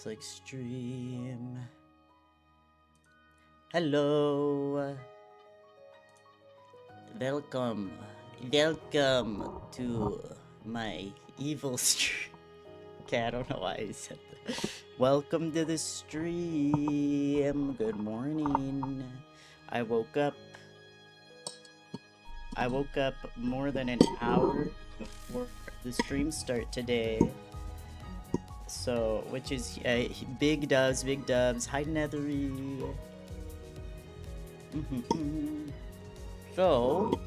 Looks like stream. Hello. Welcome to my evil stream. Okay, I don't know why I said that. Welcome to the stream. Good morning. I woke up more than an hour before the stream start today. So, which is big dubs. Hi, Nethery. So,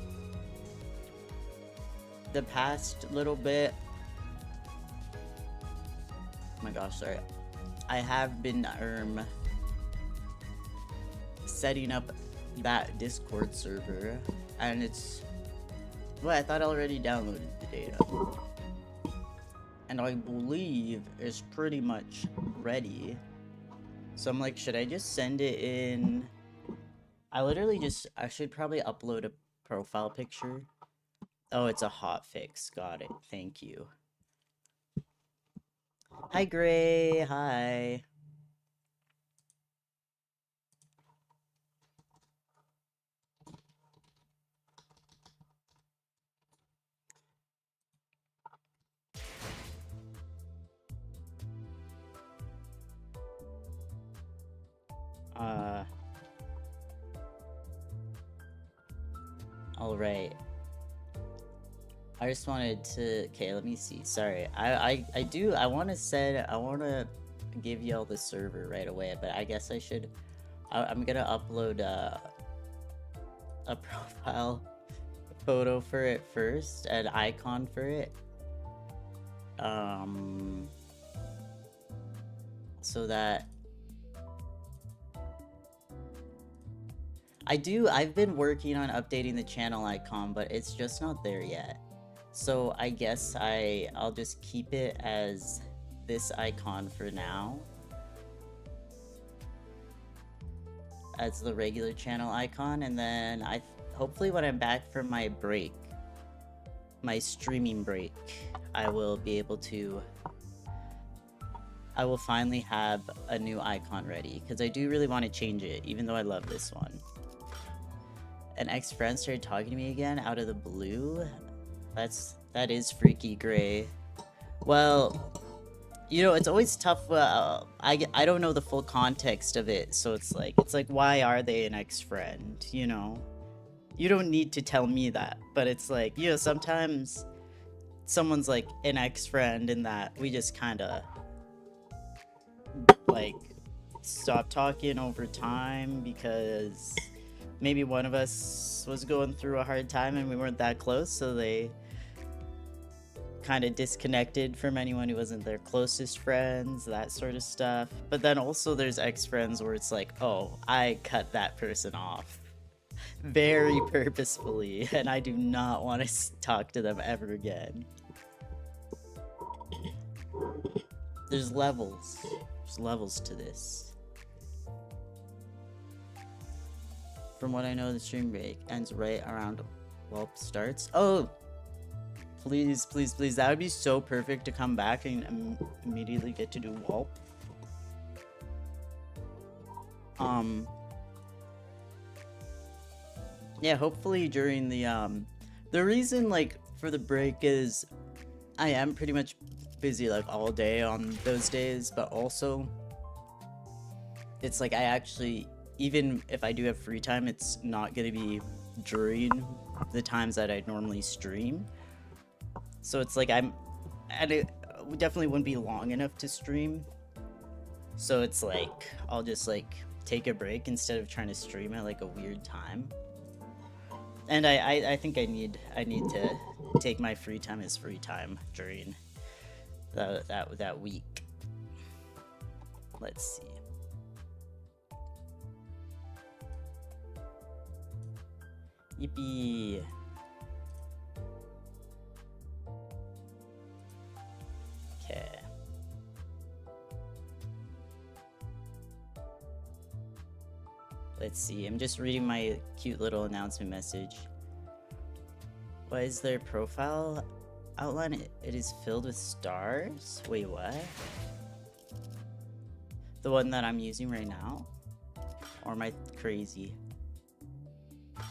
the past little bit. Oh my gosh, sorry. I have been setting up that Discord server, and it's well, I thought I already downloaded the data. And I believe it's pretty much ready. So I'm like, should I just send it in? I should probably upload a profile picture. Oh, it's a hotfix. Got it. Thank you. Hi, Gray. Hi. All right. I just wanted to. Okay, let me see. Sorry, I want to give y'all the server right away, but I guess I should. I'm gonna upload a profile photo for it first, an icon for it. So that I've been working on updating the channel icon, but it's just not there yet. So I guess I'll just keep it as this icon for now, as the regular channel icon, and then hopefully when I'm back from my break, my streaming break, I will finally have a new icon ready, because I do really want to change it, even though I love this one. An ex-friend started talking to me again out of the blue. That is freaky, Gray. Well, you know, it's always tough. I don't know the full context of it, so it's like why are they an ex-friend? You know, you don't need to tell me that, but it's like, you know, sometimes someone's like an ex-friend in that we just kind of like stop talking over time because maybe one of us was going through a hard time and we weren't that close, so they kind of disconnected from anyone who wasn't their closest friends, that sort of stuff. But then also there's ex-friends where it's like, oh, I cut that person off very purposefully and I do not want to talk to them ever again. There's levels to this. From what I know, the stream break ends right around Whelp starts. Oh, please, please, please. That would be so perfect to come back and immediately get to do Whelp. Yeah, hopefully during the reason, like, for the break is I am pretty much busy, like, all day on those days, but also it's like I actually, even if I do have free time, it's not going to be during the times that I normally stream. So it's like it definitely wouldn't be long enough to stream. So it's like, I'll just like take a break instead of trying to stream at like a weird time. And I think I need to take my free time as free time during that week. Let's see. Yippee. Okay. Let's see. I'm just reading my cute little announcement message. What is their profile outline? It is filled with stars? Wait, what? The one that I'm using right now? Or am I crazy? I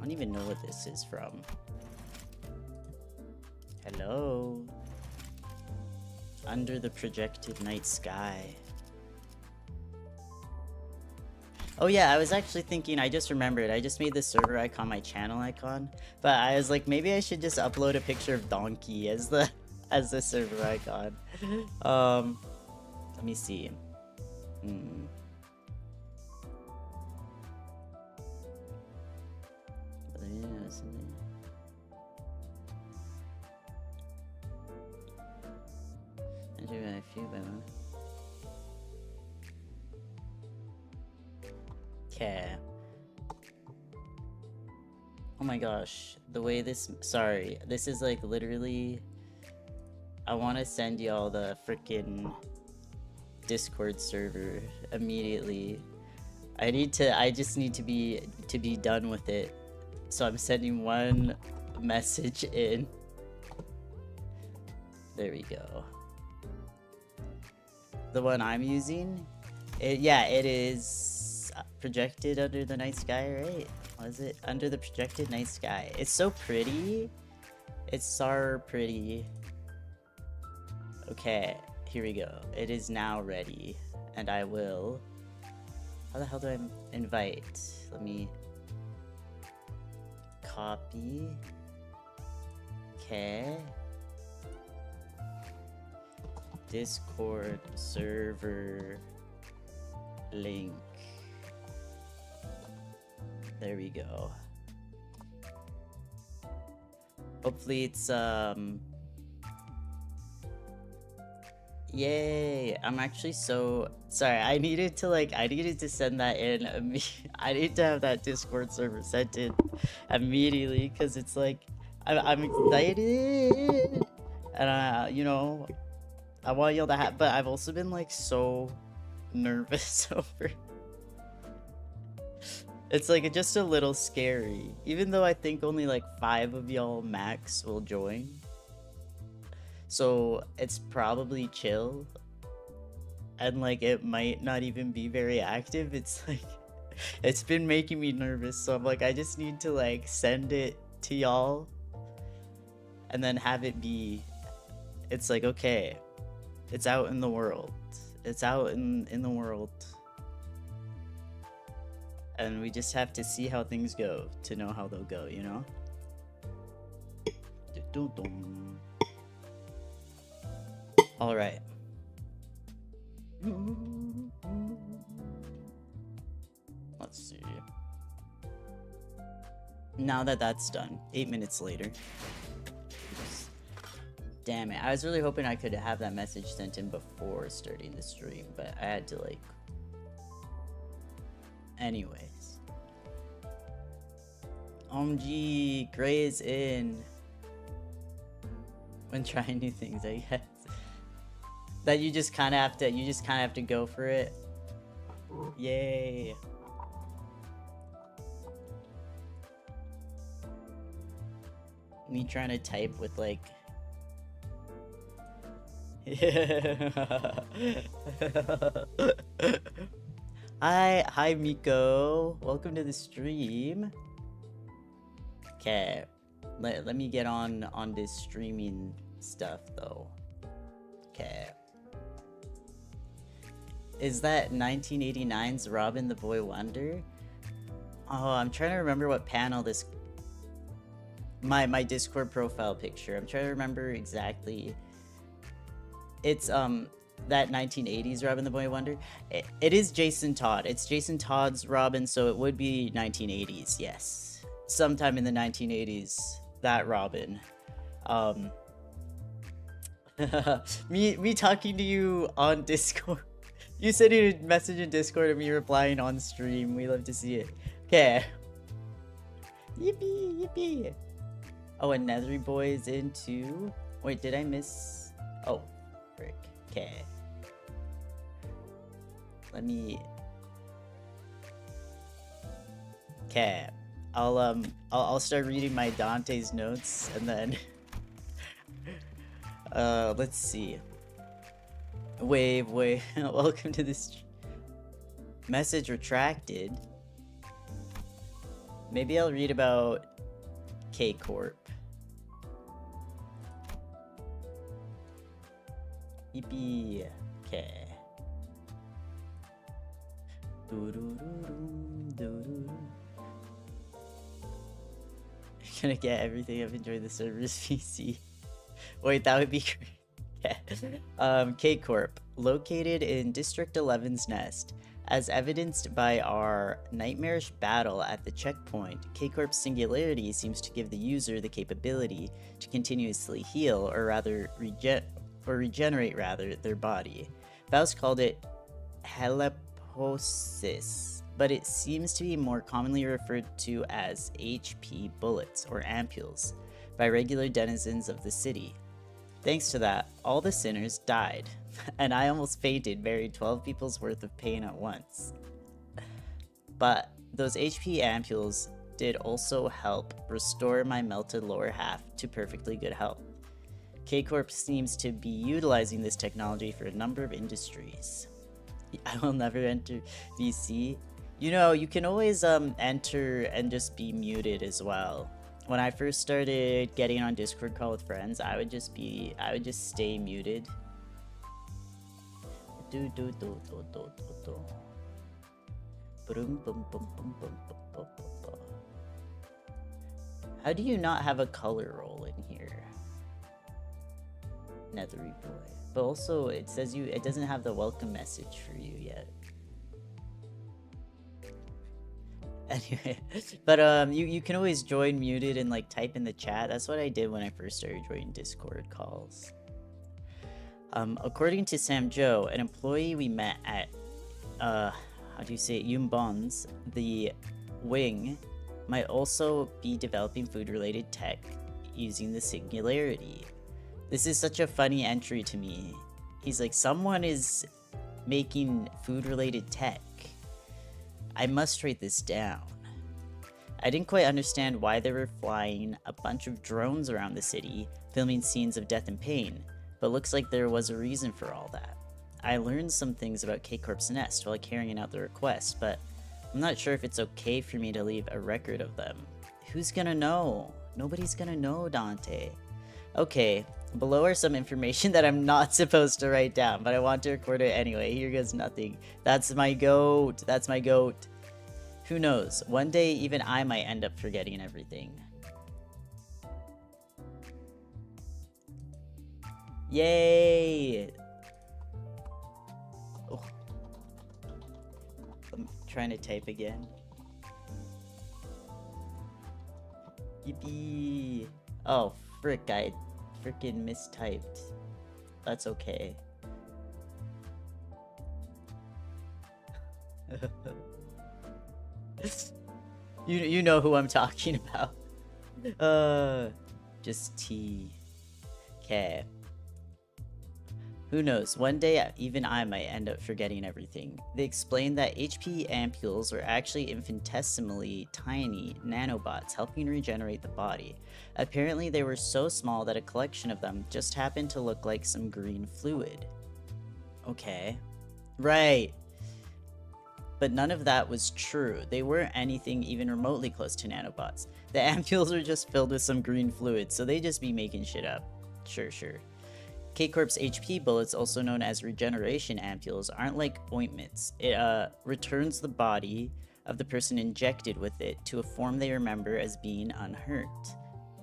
don't even know what this is from. Hello? Under the projected night sky. Oh yeah, I was actually thinking, I just remembered, I just made the server icon my channel icon, but I was like, maybe I should just upload a picture of Donkey as the server icon. Let me see. Okay. Oh my gosh, the way this, sorry, this is like literally, I want to send y'all the freaking Discord server immediately. I just need to be done with it. So I'm sending one message in. There we go. The one I'm using, yeah, it is projected under the night sky, right? Was it under the projected night sky? It's so pretty. It's so pretty. Okay, here we go. It is now ready, and I will. How the hell do I invite? Let me copy. Okay. Discord server link. There we go. Hopefully it's yay! I'm actually so sorry. I needed to send that in. I need to have that Discord server sent in immediately because it's like I'm excited, and you know, I want y'all to have. But I've also been like so nervous over. It's like just a little scary, even though I think only like 5 of y'all max will join. So it's probably chill, and like it might not even be very active. It's like, it's been making me nervous, so I'm like, I just need to like send it to y'all and then have it be, it's like, okay, it's out in the world. It's out in the world. And we just have to see how things go to know how they'll go, you know? All right. Let's see. Now that that's done, 8 minutes later. Damn it. I was really hoping I could have that message sent in before starting the stream, but I had to like... Anyways. OMG, Gray is in. When trying new things, I guess. That you just kind of have to go for it. Yay. Me trying to type with like... Hi Miko. Welcome to the stream. Okay. Let me get on this streaming stuff though. Okay. Is that 1989's Robin the Boy Wonder? Oh, I'm trying to remember what panel this... My Discord profile picture. I'm trying to remember exactly. It's that 1980s Robin the Boy Wonder. It is Jason Todd. It's Jason Todd's Robin, so it would be 1980s, yes. Sometime in the 1980s, that Robin. Me talking to you on Discord. You sent a message in Discord and me replying on stream. We love to see it. Okay. Yippee, yippee. Oh, and Nethery Boy is in too. Wait, did I miss? Oh, frick. Okay. Let me... Okay. I'll start reading my Dante's notes and then... let's see. Wave. Welcome to this message retracted. Maybe I'll read about K Corp. Yippee. Okay. You're gonna get everything. I've enjoyed the server's PC. Wait, that would be great. Yeah. K Corp, located in District 11's Nest. As evidenced by our nightmarish battle at the checkpoint, K Corp's singularity seems to give the user the capability to continuously heal, or regenerate their body. Faust called it heleposis, but it seems to be more commonly referred to as HP bullets or ampules by regular denizens of the city. Thanks to that, all the sinners died, and I almost fainted, buried 12 people's worth of pain at once. But those HP ampules did also help restore my melted lower half to perfectly good health. K-Corp seems to be utilizing this technology for a number of industries. I will never enter VC. You know, you can always enter and just be muted as well. When I first started getting on Discord call with friends, I would just stay muted. How do you not have a color roll in here? Nethery boy. But also it says it doesn't have the welcome message for you yet. Anyway, but you can always join muted and like type in the chat. That's what I did when I first started joining Discord calls. According to Sam Joe, an employee we met at how do you say it, Yumbon's, the wing, might also be developing food-related tech using the singularity. This is such a funny entry to me. He's like, someone is making food-related tech. I must write this down. I didn't quite understand why they were flying a bunch of drones around the city, filming scenes of death and pain, but looks like there was a reason for all that. I learned some things about K-Corp's Nest while carrying out the request, but I'm not sure if it's okay for me to leave a record of them. Who's gonna know? Nobody's gonna know, Dante. Okay, below are some information that I'm not supposed to write down, but I want to record it anyway. Here goes nothing. That's my goat. That's my goat. Who knows? One day, even I might end up forgetting everything. Yay! Oh. I'm trying to type again. Yippee! Oh, frick, I freaking mistyped. That's okay. You know who I'm talking about. Just T. Okay. Who knows, one day even I might end up forgetting everything. They explained that HP ampules were actually infinitesimally tiny nanobots helping regenerate the body. Apparently they were so small that a collection of them just happened to look like some green fluid. Okay. Right. But none of that was true. They weren't anything even remotely close to nanobots. The ampules were just filled with some green fluid, so they just be making shit up. Sure. K-Corp's HP bullets, also known as regeneration ampules, aren't like ointments. It returns the body of the person injected with it to a form they remember as being unhurt.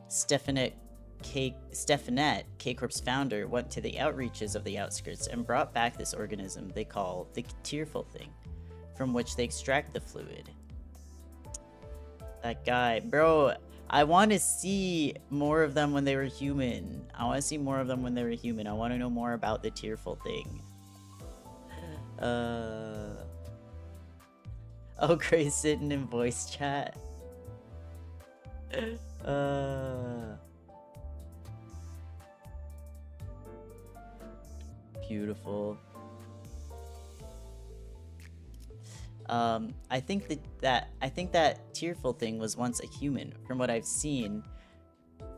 Stefanette, K-Corp's founder, went to the outreaches of the outskirts and brought back this organism they call the tearful thing, from which they extract the fluid. That guy, bro, I want to see more of them when they were human. I want to see more of them when they were human. I want to know more about the tearful thing. Oh, Grace sitting in voice chat. Beautiful. I think that tearful thing was once a human, from what I've seen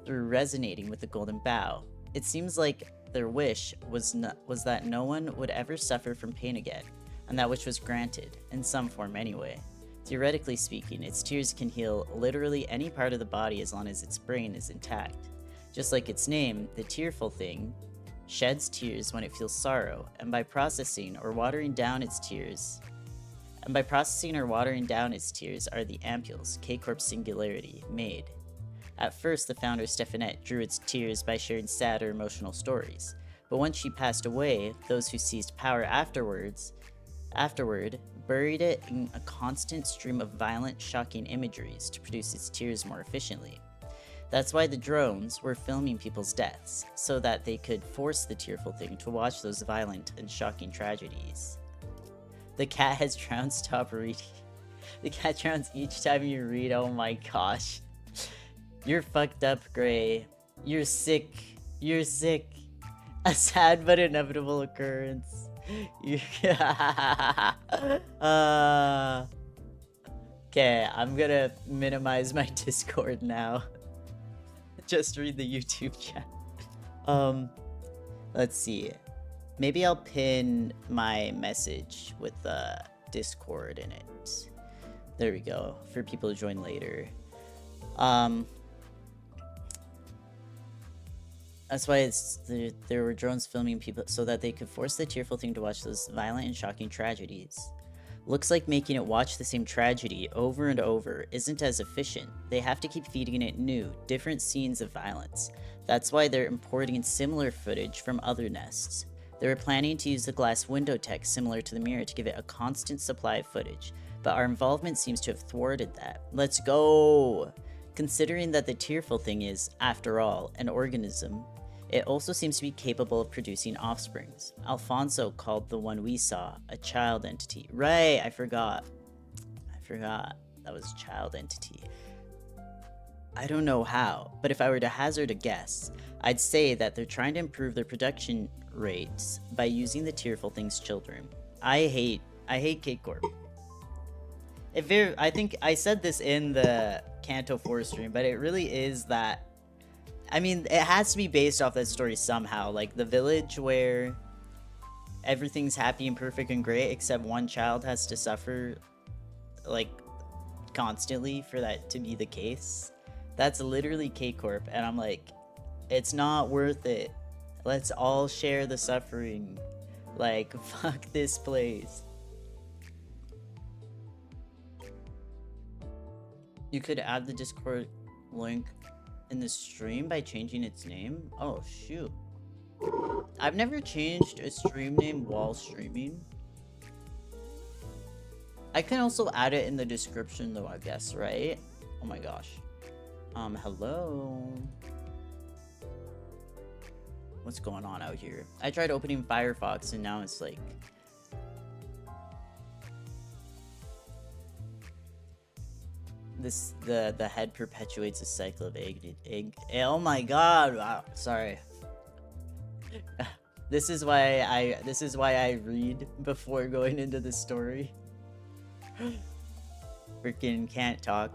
through resonating with the golden bough. It seems like Their wish was that no one would ever suffer from pain again, and that wish was granted, in some form anyway. Theoretically speaking, its tears can heal literally any part of the body as long as its brain is intact. Just like its name, the tearful thing sheds tears when it feels sorrow, and by processing or watering down its tears are the ampules, K-Corp's singularity, made. At first, the founder Stephanette drew its tears by sharing sad or emotional stories, but once she passed away, those who seized power afterward buried it in a constant stream of violent, shocking imageries to produce its tears more efficiently. That's why the drones were filming people's deaths, so that they could force the tearful thing to watch those violent and shocking tragedies. The cat has drowned, stop reading. The cat drowns each time you read, oh my gosh. You're fucked up, Gray. You're sick. You're sick. A sad but inevitable occurrence. Okay, I'm gonna minimize my Discord now. Just read the YouTube chat. Let's see. Maybe I'll pin my message with Discord in it. There we go. For people to join later. That's why there were drones filming people so that they could force the tearful thing to watch those violent and shocking tragedies. Looks like making it watch the same tragedy over and over isn't as efficient. They have to keep feeding it new, different scenes of violence. That's why they're importing similar footage from other nests. They were planning to use the glass window tech similar to the mirror to give it a constant supply of footage, but our involvement seems to have thwarted that. Let's go! Considering that the tearful thing is, after all, an organism, it also seems to be capable of producing offsprings. Alfonso called the one we saw a child entity. Right, I forgot. That was a child entity. I don't know how, but if I were to hazard a guess, I'd say that they're trying to improve their production rates by using the tearful thing's children. I hate K-Corp. I think I said this in the Canto 4 stream, but it really is that. I mean, it has to be based off that story somehow. Like the village where everything's happy and perfect and great, except one child has to suffer, like, constantly for that to be the case. That's literally K-Corp, and I'm like, it's not worth it. Let's all share the suffering. Like, fuck this place. You could add the Discord link in the stream by changing its name? Oh, shoot. I've never changed a stream name while streaming. I can also add it in the description though, I guess, right? Oh my gosh. Hello? What's going on out here? I tried opening Firefox and now it's like... The head perpetuates a cycle of egg. Oh my god! Wow, sorry. This is why I read before going into the story. Freaking can't talk.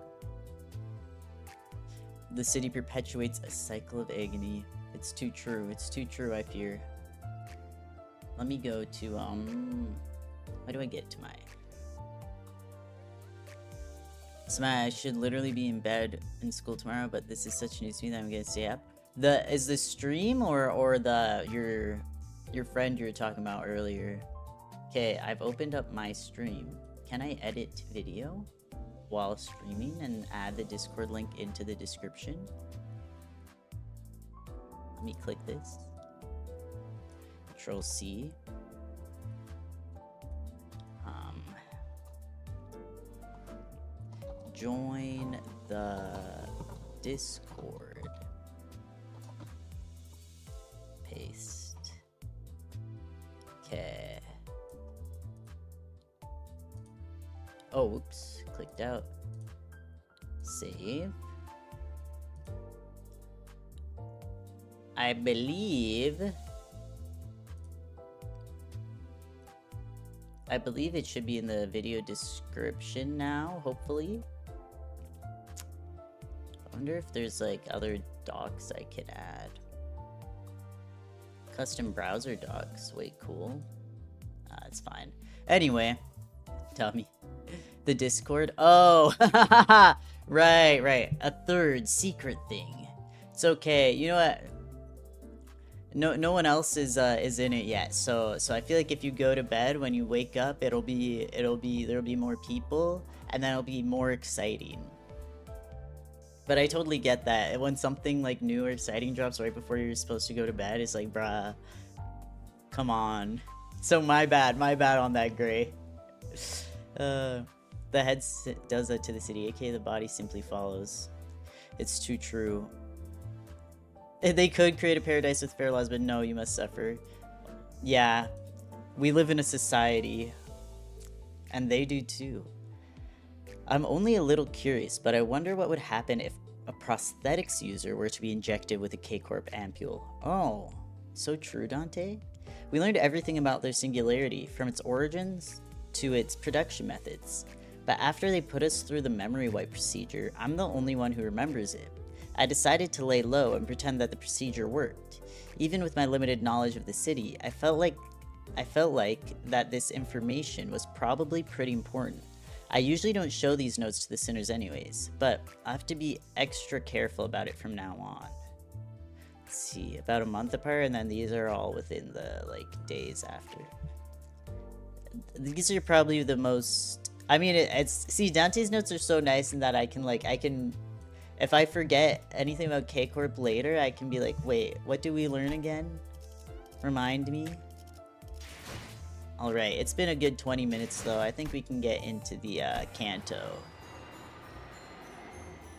The city perpetuates a cycle of agony. It's too true. It's too true, I fear. Let me go to how do I get to my... I should literally be in bed in school tomorrow, but this is such news to me that I'm gonna stay up. Is the stream or your friend you were talking about earlier? Okay, I've opened up my stream. Can I edit video while streaming and add the Discord link into the description? Let me click this. Control C. Join the Discord. Paste. Okay. Oh, whoops. Clicked out. Save. I believe it should be in the video description now, hopefully. I wonder if there's like other docs I could add. Custom browser docs. Wait, cool. It's fine. Anyway, tell me. The Discord? Oh, right. A third secret thing. It's okay. You know what? No one else is in it yet. So I feel like if you go to bed, when you wake up, there'll be more people, and then it'll be more exciting. But I totally get that. When something like new or exciting drops right before you're supposed to go to bed, it's like, bruh, come on. So my bad on that, Gray. The head does that to the city, aka the body simply follows. It's too true. They could create a paradise with fair laws, but no, you must suffer. Yeah, we live in a society, and they do too. I'm only a little curious, but I wonder what would happen if a prosthetics user were to be injected with a K-Corp ampule. Oh, so true, Dante. We learned everything about their singularity, from its origins to its production methods. But after they put us through the memory wipe procedure, I'm the only one who remembers it. I decided to lay low and pretend that the procedure worked. Even with my limited knowledge of the city, I felt like that this information was probably pretty important. I usually don't show these notes to the sinners anyways, but I have to be extra careful about it from now on. Let's see, about a month apart, and then these are all within the days after. These are probably the most. I mean, see, Dante's notes are so nice in that I can, if I forget anything about K-Corp later, I can be like, wait, what do we learn again? Remind me. Alright, it's been a good 20 minutes though. I think we can get into the Canto.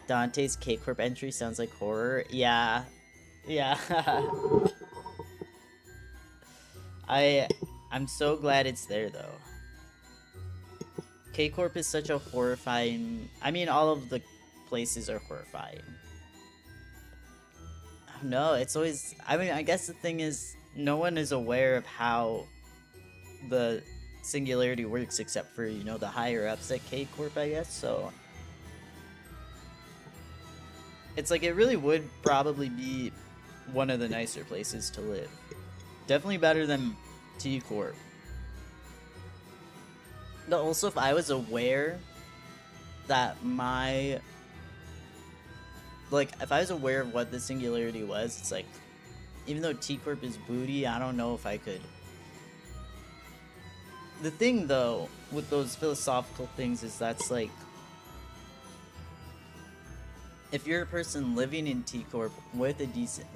Dante's K-Corp entry sounds like horror. Yeah. I'm so glad it's there though. K-Corp is such a horrifying... I mean, all of the places are horrifying. No, it's always... I mean, I guess the thing is, no one is aware of how the singularity works except for, you know, the higher ups at K-Corp, I guess, so... It's like, it really would probably be one of the nicer places to live. Definitely better than T-Corp. But also, if I was aware that my... if I was aware of what the singularity was, it's like... Even though T-Corp is booty, I don't know if I could... The thing, though, with those philosophical things is that's like... If you're a person living in T-Corp with a decent...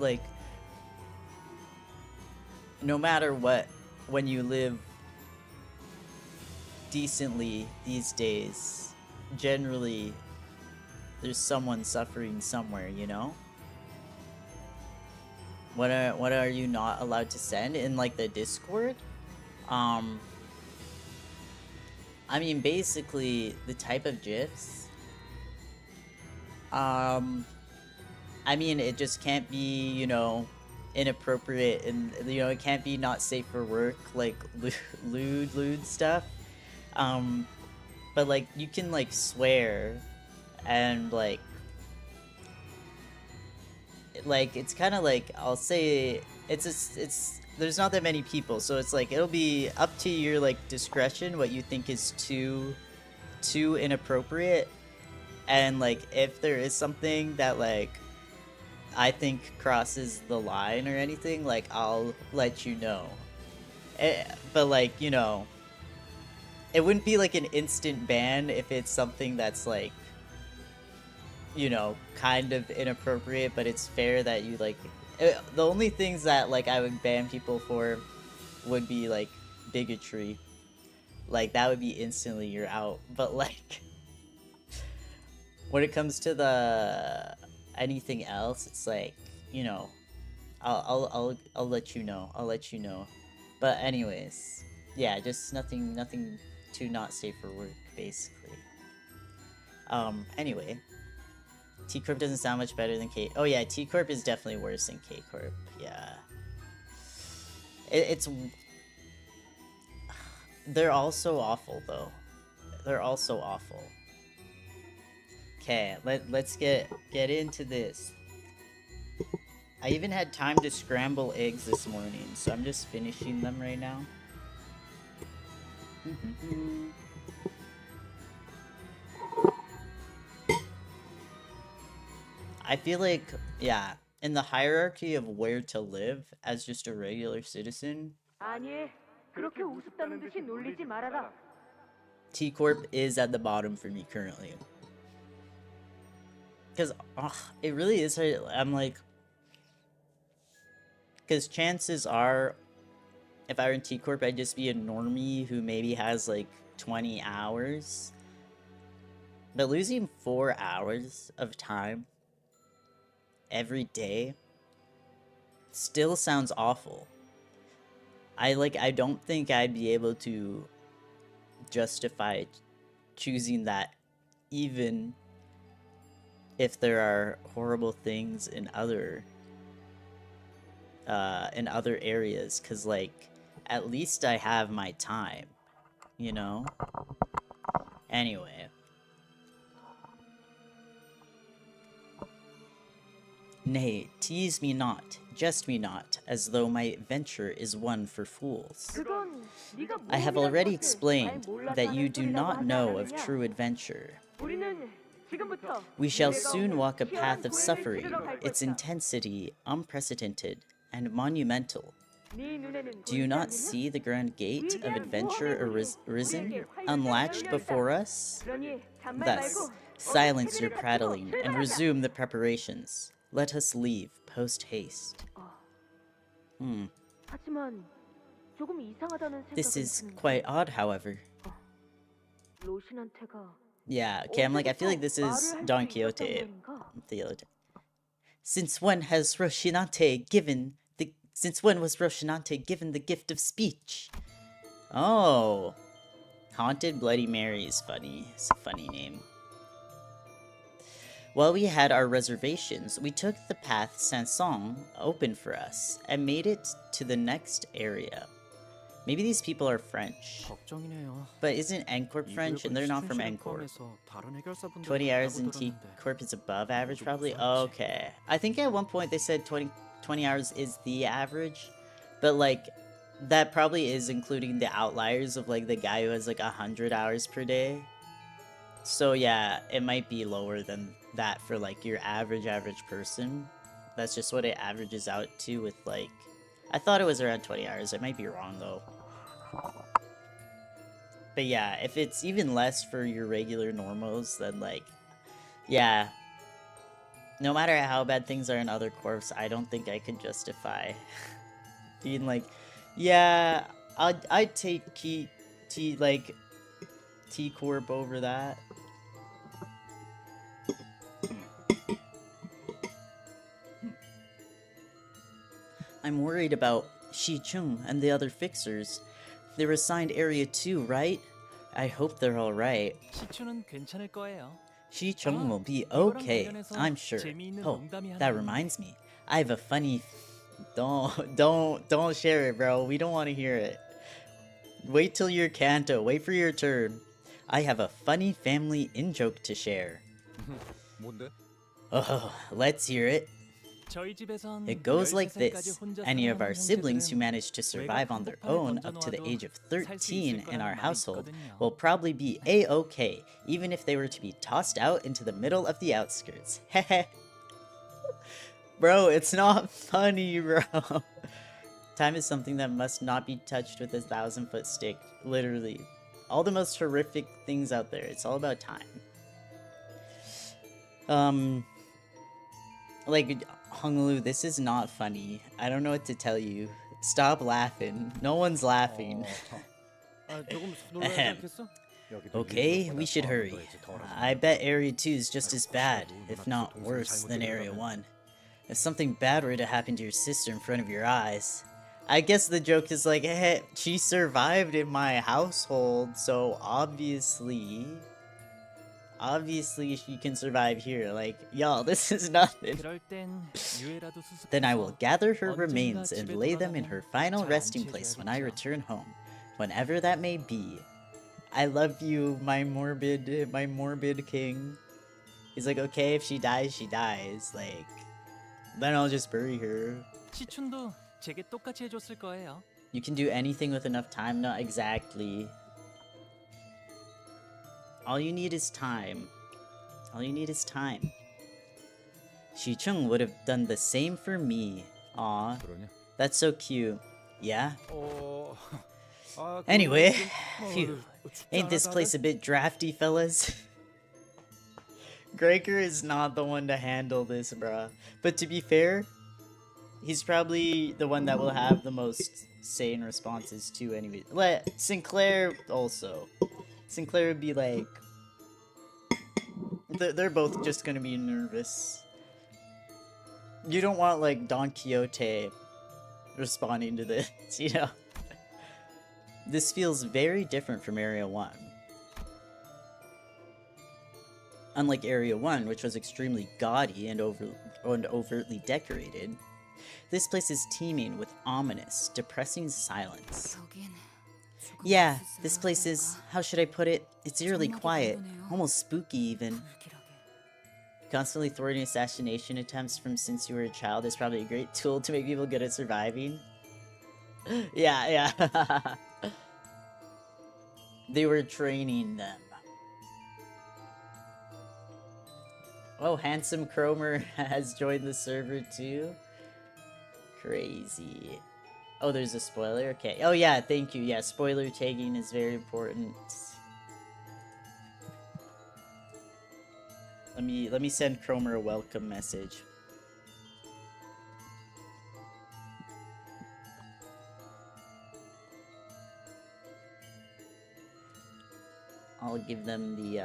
no matter what, when you live decently these days, generally there's someone suffering somewhere, you know? What are you not allowed to send in the Discord? I mean, basically the type of GIFs. I mean, it just can't be, you know, inappropriate, and, you know, it can't be not safe for work, lewd stuff. But you can swear, and it's kind of I'll say it's there's not that many people, so it's it'll be up to your discretion what you think is too inappropriate, and if there is something that I think crosses the line or anything, I'll let you know. But you know, it wouldn't be an instant ban if it's something that's you know, kind of inappropriate, but it's fair that you the only things that I would ban people for would be bigotry. That would be instantly you're out. But when it comes to the anything else, it's you know, I'll let you know. I'll let you know. But anyways, yeah, just nothing too not safe for work, basically. Anyway, T-Corp doesn't sound much better than K. Oh yeah, T-Corp is definitely worse than K-Corp. Yeah. It's... They're all so awful, though. They're all so awful. Okay, let's get into this. I even had time to scramble eggs this morning, so I'm just finishing them right now. I feel like, yeah, in the hierarchy of where to live as just a regular citizen, T Corp is at the bottom for me currently. Because it really is, I'm like, because chances are, if I were in T Corp, I'd just be a normie who maybe has like 20 hours. But losing 4 hours of time every day still sounds awful. I don't think I'd be able to justify choosing that, even if there are horrible things in other areas, because like at least I have my time, you know? Anyway. Nay, tease me not, jest me not, as though my venture is one for fools. I have already explained that you do not know of true adventure. We shall soon walk a path of suffering, its intensity unprecedented and monumental. Do you not see the grand gate of adventure arisen, unlatched before us? Thus, silence your prattling and resume the preparations. Let us leave post-haste. This is quite odd, however. Yeah, okay, I'm like, I feel like this is Don Quixote. Since when was Rocinante given the gift of speech? Oh. Haunted Bloody Mary is funny. It's a funny name. While we had our reservations, we took the path Sanson opened for us and made it to the next area. Maybe these people are French. But isn't N-Corp French? And they're not from N-Corp. 20 hours in T-Corp is above average, probably? Okay. I think at one point they said 20 hours is the average. But, like, that probably is including the outliers of, like, the guy who has, like, 100 hours per day. So, yeah, it might be lower than that for, like, your average person. That's just what it averages out to with, like... I thought it was around 20 hours. I might be wrong, though. But yeah, if it's even less for your regular normals, then, like... Yeah. No matter how bad things are in other corps, I don't think I could justify being like, yeah, I'd take T-Corp over that. I'm worried about Shi Chung and the other fixers. They're assigned Area 2, right? I hope they're alright. Shi Chung will be okay, I'm sure. Oh, that reminds me. I have a funny... Don't share it, bro. We don't want to hear it. Wait till you're Canto. Wait for your turn. I have a funny family in-joke to share. Oh, let's hear it. It goes like this. Any of our siblings who manage to survive on their own up to the age of 13 in our household will probably be A-okay, even if they were to be tossed out into the middle of the outskirts. Heh. Bro, it's not funny, bro. Time is something that must not be touched with a 1,000-foot stick. Literally. All the most horrific things out there. It's all about time. Like, Honglu, this is not funny. I don't know what to tell you. Stop laughing. No one's laughing. Okay, we should hurry. I bet Area 2 is just as bad, if not worse, than Area 1. If something bad were to happen to your sister in front of your eyes... I guess the joke is like, hey, she survived in my household, so obviously she can survive here. Like, y'all, this is nothing. Then I will gather her remains and lay them in her final resting place when I return home, whenever that may be. I love you, my morbid king. He's like, okay, if she dies, she dies. Like, Then I'll just bury her. 시춘도 제게 똑같이 해줬을 거예요. You can do anything with enough time? Not exactly. All you need is time. All you need is time. Shichung would have done the same for me. Aw, that's so cute. Yeah? Anyway, phew. Ain't this place a bit drafty, fellas? Gregor is not the one to handle this, bruh. But to be fair, he's probably the one that will have the most sane responses to anyway. Sinclair also. Sinclair would be like... They're both just gonna be nervous. You don't want, like, Don Quixote responding to this, you know? This feels very different from Area 1. Unlike Area 1, which was extremely gaudy and overtly decorated, this place is teeming with ominous, depressing silence. Yeah, this place is, how should I put it? It's eerily quiet, almost spooky even. Constantly thwarting assassination attempts from since you were a child is probably a great tool to make people good at surviving. Yeah. They were training them. Oh, Handsome Cromer has joined the server too? Crazy. Oh, there's a spoiler? Okay. Oh yeah, thank you. Yeah, spoiler tagging is very important. Let me send Cromer a welcome message. I'll give them the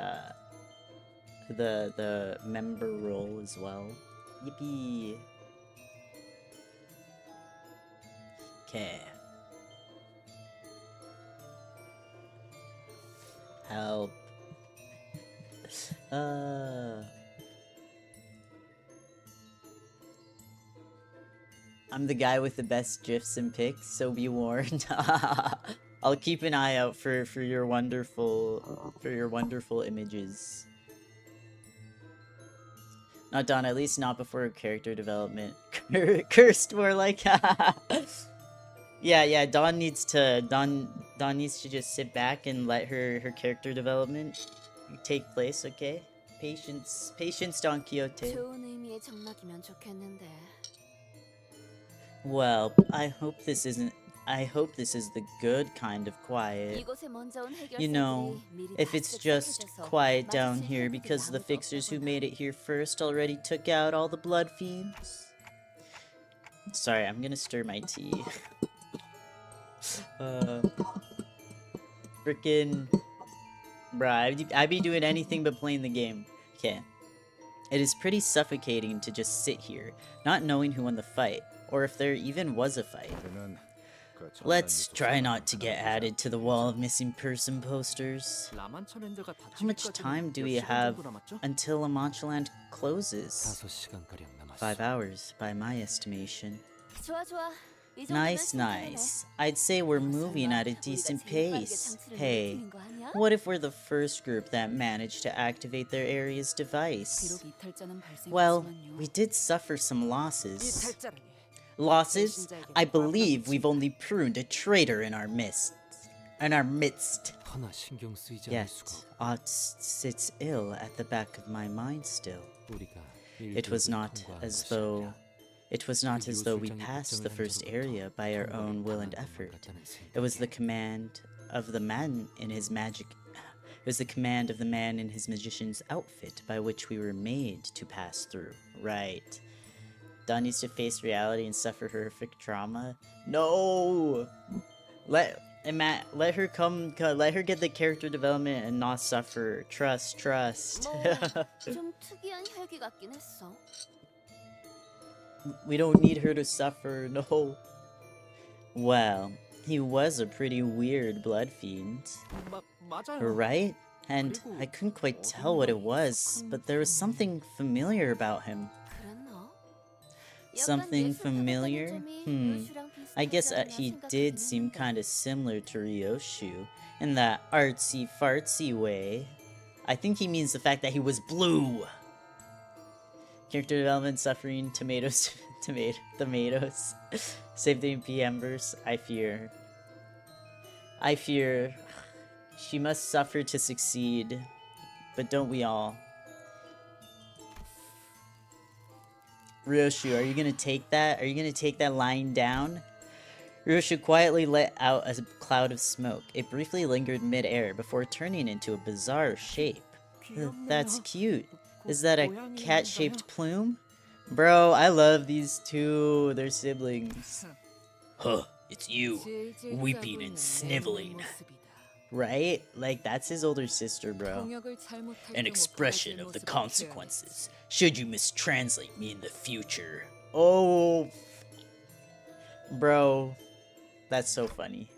member role as well. Yippee! Okay. Help. I'm the guy with the best gifs and pics, so be warned. I'll keep an eye out for your wonderful images. Not Dawn, at least not before character development. Cursed, more like. Yeah. Dawn needs to just sit back and let her character development take place. Okay, patience, Don Quixote. Well, I hope this is the good kind of quiet. You know, if it's just quiet down here because the fixers who made it here first already took out all the blood fiends. Sorry, I'm gonna stir my tea. Frickin'... Bruh, I'd be doing anything but playing the game. Okay. It is pretty suffocating to just sit here, not knowing who won the fight, or if there even was a fight. Let's try not to get added to the wall of missing person posters. How much time do we have until Manchaing closes? 5 hours, by my estimation. Nice. I'd say we're moving at a decent pace. Hey, what if we're the first group that managed to activate their area's device? Well, we did suffer some losses. Losses? I believe we've only pruned a traitor in our midst. Yet, aught sits ill at the back of my mind still. It was not as though we passed the first area by our own will and effort. It was the command of the man in his magician's outfit by which we were made to pass through. Right. Dawn needs to face reality and suffer horrific trauma. No! Let her get the character development and not suffer. Trust. We don't need her to suffer, no. Well, he was a pretty weird blood fiend. Right? And I couldn't quite tell what it was, but there was something familiar about him. Something familiar? I guess he did seem kinda similar to Ryoshu, in that artsy-fartsy way. I think he means the fact that he was blue. Character development suffering, tomatoes, tomatoes. Save the MP embers. I fear. She must suffer to succeed. But don't we all? Ryoshu, are you gonna take that? Are you gonna take that lying down? Ryoshu quietly let out a cloud of smoke. It briefly lingered mid-air before turning into a bizarre shape. That's cute. Is that a cat-shaped plume? Bro, I love these two. They're siblings. Huh, it's you, weeping and sniveling. Right? Like, that's his older sister, bro. An expression of the consequences, should you mistranslate me in the future. Oh. Bro. That's so funny.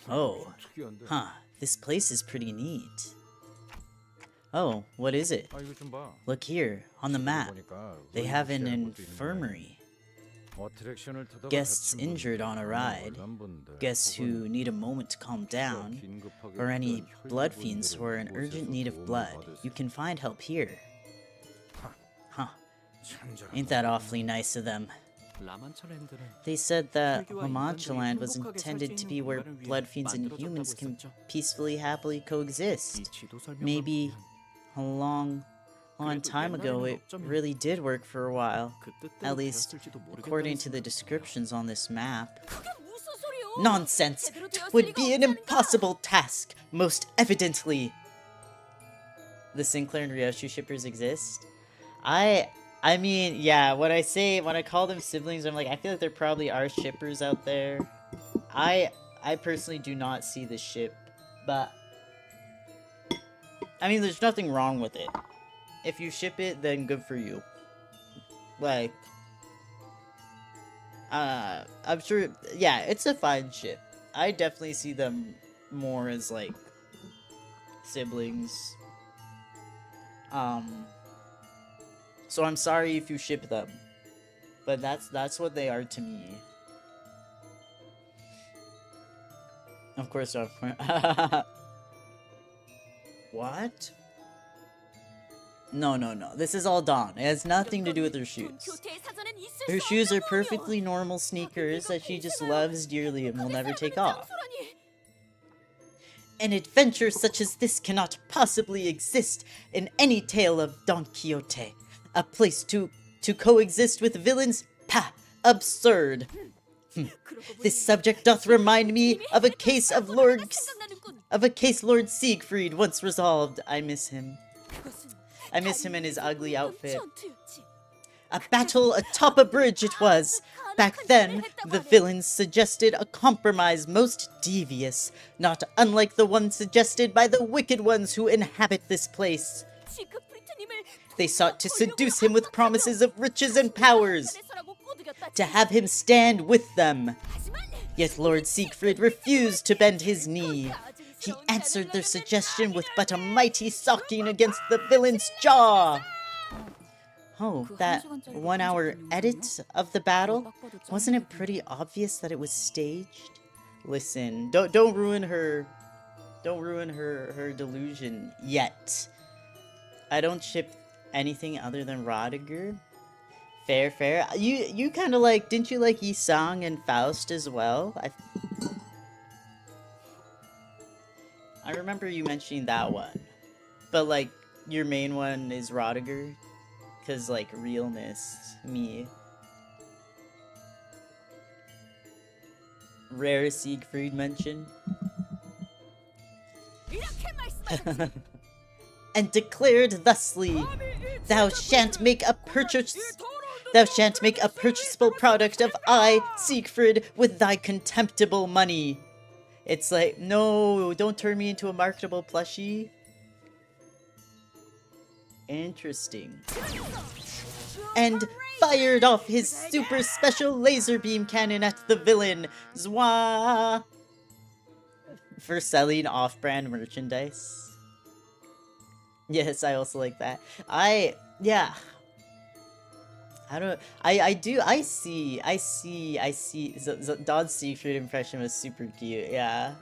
Oh. Huh. This place is pretty neat. Oh, what is it? Look here, on the map. They have an infirmary. Guests injured on a ride, guests who need a moment to calm down, or any blood fiends who are in urgent need of blood. You can find help here. Huh. Ain't that awfully nice of them. They said that La Mancha Land was intended to be where blood fiends and humans can peacefully, happily coexist. Maybe a long time ago it really did work for a while. At least, according to the descriptions on this map. Nonsense! 'Twould be an impossible task, most evidently! The Sinclair and Ryoshu shippers exist? I mean, yeah, when I call them siblings, I'm like, I feel like there probably are shippers out there. I personally do not see the ship, but I mean, there's nothing wrong with it. If you ship it, then good for you. Like, I'm sure, yeah, it's a fine ship. I definitely see them more as, like, siblings. So I'm sorry if you ship them. But that's what they are to me. Of course not. What? No. This is all Dawn. It has nothing to do with her shoes. Her shoes are perfectly normal sneakers that she just loves dearly and will never take off. An adventure such as this cannot possibly exist in any tale of Don Quixote. A place to coexist with villains? Pah! Absurd! This subject doth remind me of a case Lord Siegfried once resolved. I miss him. I miss him in his ugly outfit. A battle atop a bridge it was. Back then, the villains suggested a compromise most devious, not unlike the one suggested by the wicked ones who inhabit this place. They sought to seduce him with promises of riches and powers, to have him stand with them. Yet Lord Siegfried refused to bend his knee. He answered their suggestion with but a mighty socking against the villain's jaw. Oh, that 1 hour edit of the battle? Wasn't it pretty obvious that it was staged? Listen, don't ruin her delusion yet. I don't ship anything other than Rodiger. Fair. You kind of like, didn't you like Yi Sang and Faust as well? I remember you mentioning that one. But like, your main one is Rodiger? Cause like, realness, me. Rare Siegfried mention. And declared thusly, Thou shan't make a purchasable product of I, Siegfried, with thy contemptible money. It's like, no, don't turn me into a marketable plushie. Interesting. And fired off his super special laser beam cannon at the villain. Zwaa! For selling off-brand merchandise. Yes, I also like that. I see. Don's Siegfried impression was super cute, yeah.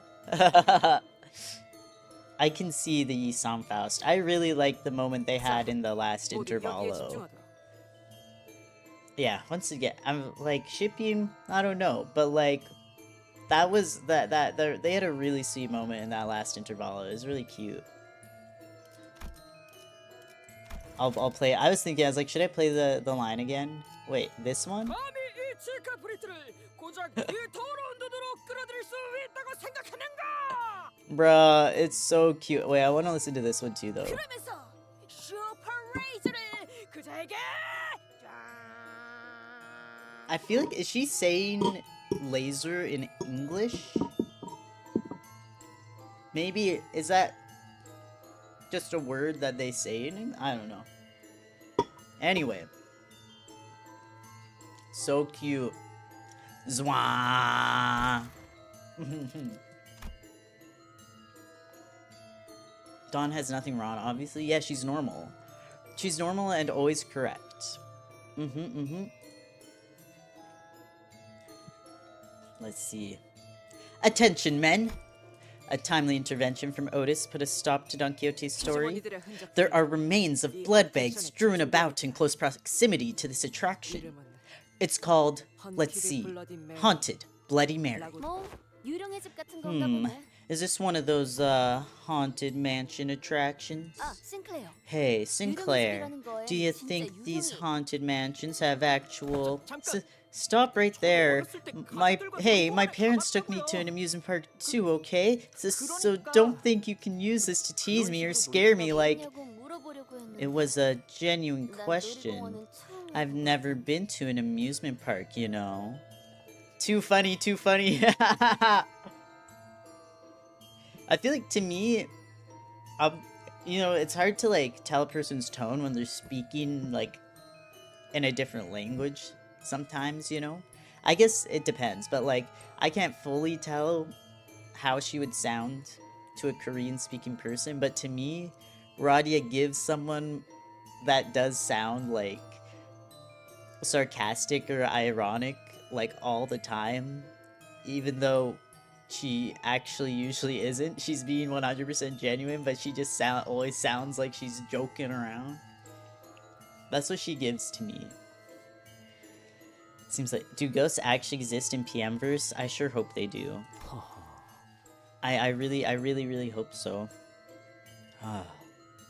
I can see the Yisan Faust. I really like the moment they had in the last intervallo. Yeah, once again, I'm like shipping. I don't know, but like that was they had a really sweet moment in that last intervallo. It was really cute. I'll play. I was thinking, I was like, should I play the line again? Wait, this one? Bruh, it's so cute. Wait, I want to listen to this one too, though. I feel like, is she saying laser in English? Maybe, is that just a word that they say in? I don't know. Anyway. So cute. Zwaa! Dawn has nothing wrong, obviously. Yeah, she's normal. She's normal and always correct. Let's see. Attention, men! A timely intervention from Otis put a stop to Don Quixote's story. There are remains of blood bags strewn about in close proximity to this attraction. It's called, let's see, Haunted Bloody Mary. Is this one of those, haunted mansion attractions? Hey, Sinclair, do you think these haunted mansions have actual... Stop right there. My parents took me to an amusement park too, okay? So don't think you can use this to tease me or scare me like... It was a genuine question. I've never been to an amusement park, you know. Too funny, too funny. I feel like, to me, you know, it's hard to, like, tell a person's tone when they're speaking, like, in a different language sometimes, you know? I guess it depends, but, like, I can't fully tell how she would sound to a Korean-speaking person, but to me, Radia gives someone that does sound, like, sarcastic or ironic, like, all the time, even though she actually usually isn't. She's being 100% genuine, but she just always sounds like she's joking around. That's what she gives to me. Seems like, do ghosts actually exist in PMverse? I sure hope they do. I really hope so.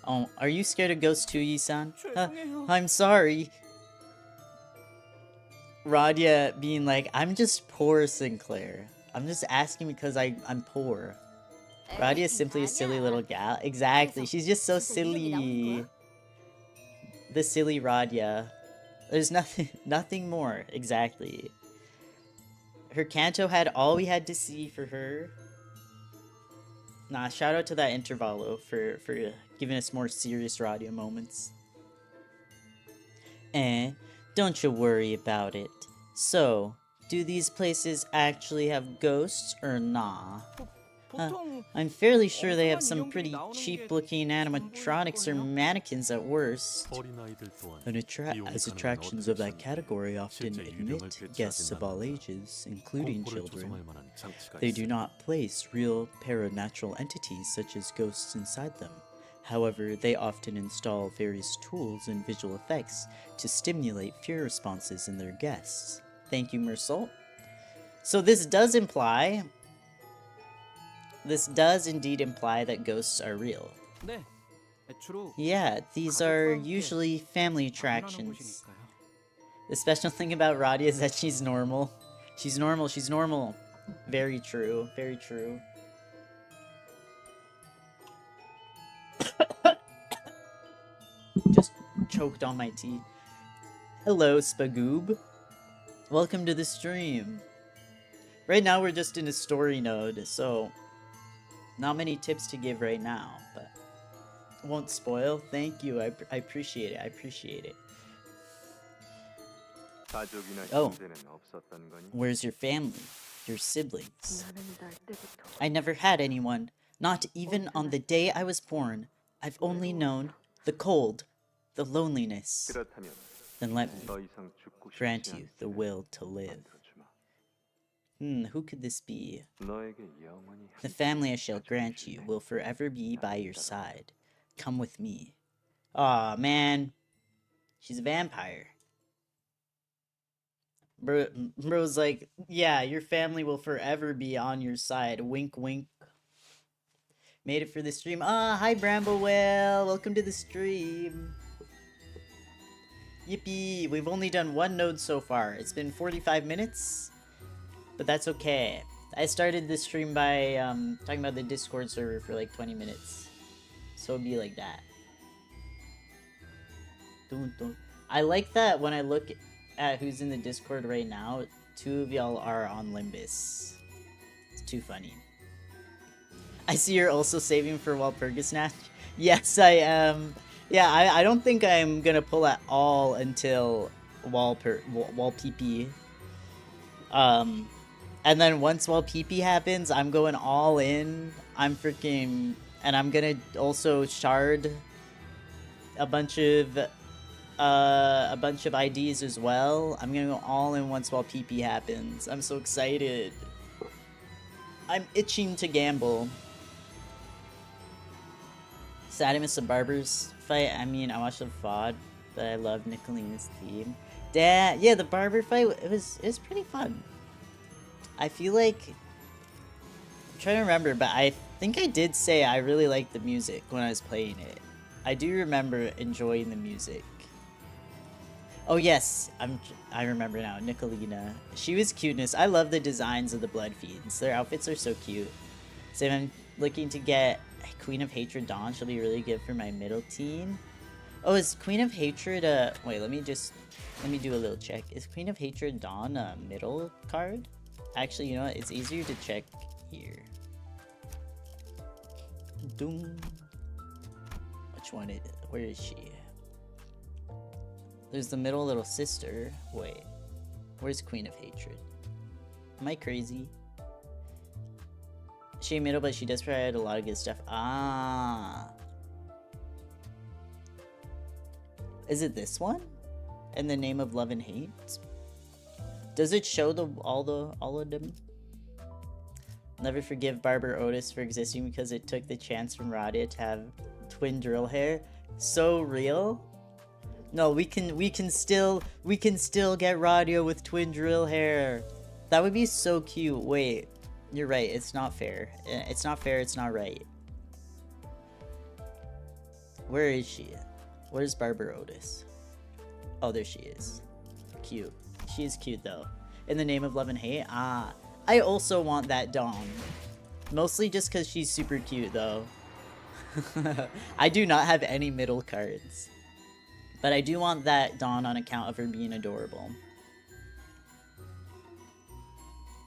Oh, are you scared of ghosts too, Yi-san? I'm sorry. Radia being like, I'm just poor, Sinclair. I'm just asking because I'm poor. Radia is simply a silly little gal. Exactly, she's just so silly. The silly Radia. There's nothing more, exactly. Her Canto had all we had to see for her. Nah, shout out to that intervallo for giving us more serious Radia moments. Don't you worry about it. So, do these places actually have ghosts or nah? I'm fairly sure they have some pretty cheap-looking animatronics or mannequins at worst. As attractions of that category often admit guests of all ages, including children, they do not place real paranatural entities such as ghosts inside them. However, they often install various tools and visual effects to stimulate fear responses in their guests. Thank you, Mersal. So this does indeed imply that ghosts are real. Yeah, these are usually family attractions. The special thing about Radia is that she's normal. She's normal. Very true, very true. Just choked on my tea. Hello, Spagoob. Welcome to the stream. Right now we're just in a story node, so not many tips to give right now, but won't spoil. Thank you. I appreciate it. I appreciate it. Oh, where's your family? Your siblings? I never had anyone. Not even on the day I was born. I've only known the cold, the loneliness. Then let me grant you the will to live. Who could this be? The family I shall grant you will forever be by your side. Come with me. Aw, man. She's a vampire. Bro's like, yeah, your family will forever be on your side. Wink, wink. Made it for the stream. Ah, hi, Bramblewell. Welcome to the stream. Yippee. We've only done one node so far. It's been 45 minutes, but that's okay. I started this stream by talking about the Discord server for like 20 minutes. So it'd be like that. Dun, dun. I like that when I look at who's in the Discord right now, 2 of y'all are on Limbus. It's too funny. I see you're also saving for Walpurgisnacht. Yes, I am. Yeah, I don't think I'm gonna pull at all until Wall PP. And then once Wall PP happens, I'm going all in. I'm freaking, and I'm gonna also shard a bunch of IDs as well. I'm gonna go all in once Wall PP happens. I'm so excited. I'm itching to gamble. Sad I missed the Barber's fight. I mean, I watched the VOD, but I love Nicolina's theme. Yeah, the Barber fight, it was pretty fun. I feel like, I'm trying to remember, but I think I did say I really liked the music when I was playing it. I do remember enjoying the music. Oh yes, I remember now, Nicolina. She was cuteness. I love the designs of the Blood Fiends. Their outfits are so cute. So I'm looking to get Queen of Hatred Dawn. She'll be really good for my middle team. Oh, is Queen of Hatred wait, let me do a little check. Is Queen of Hatred Dawn a middle card? Actually, you know what? It's easier to check here. Doom. Which one where is she? There's the middle little sister. Wait. Where's Queen of Hatred? Am I crazy? She middle, but she does provide a lot of good stuff. Ah. Is it this one? In the Name of Love and Hate? Does it show all of them? Never forgive Barber Otis for existing because it took the chance from Radia to have twin drill hair. So real? No, we can still get Radia with twin drill hair. That would be so cute. Wait. You're right, it's not fair. It's not fair, it's not right. Where is she? Where's Barber Otis? Oh, there she is. Cute. She is cute, though. In the Name of Love and Hate? Ah. I also want that Dawn. Mostly just because she's super cute, though. I do not have any middle cards. But I do want that Dawn on account of her being adorable.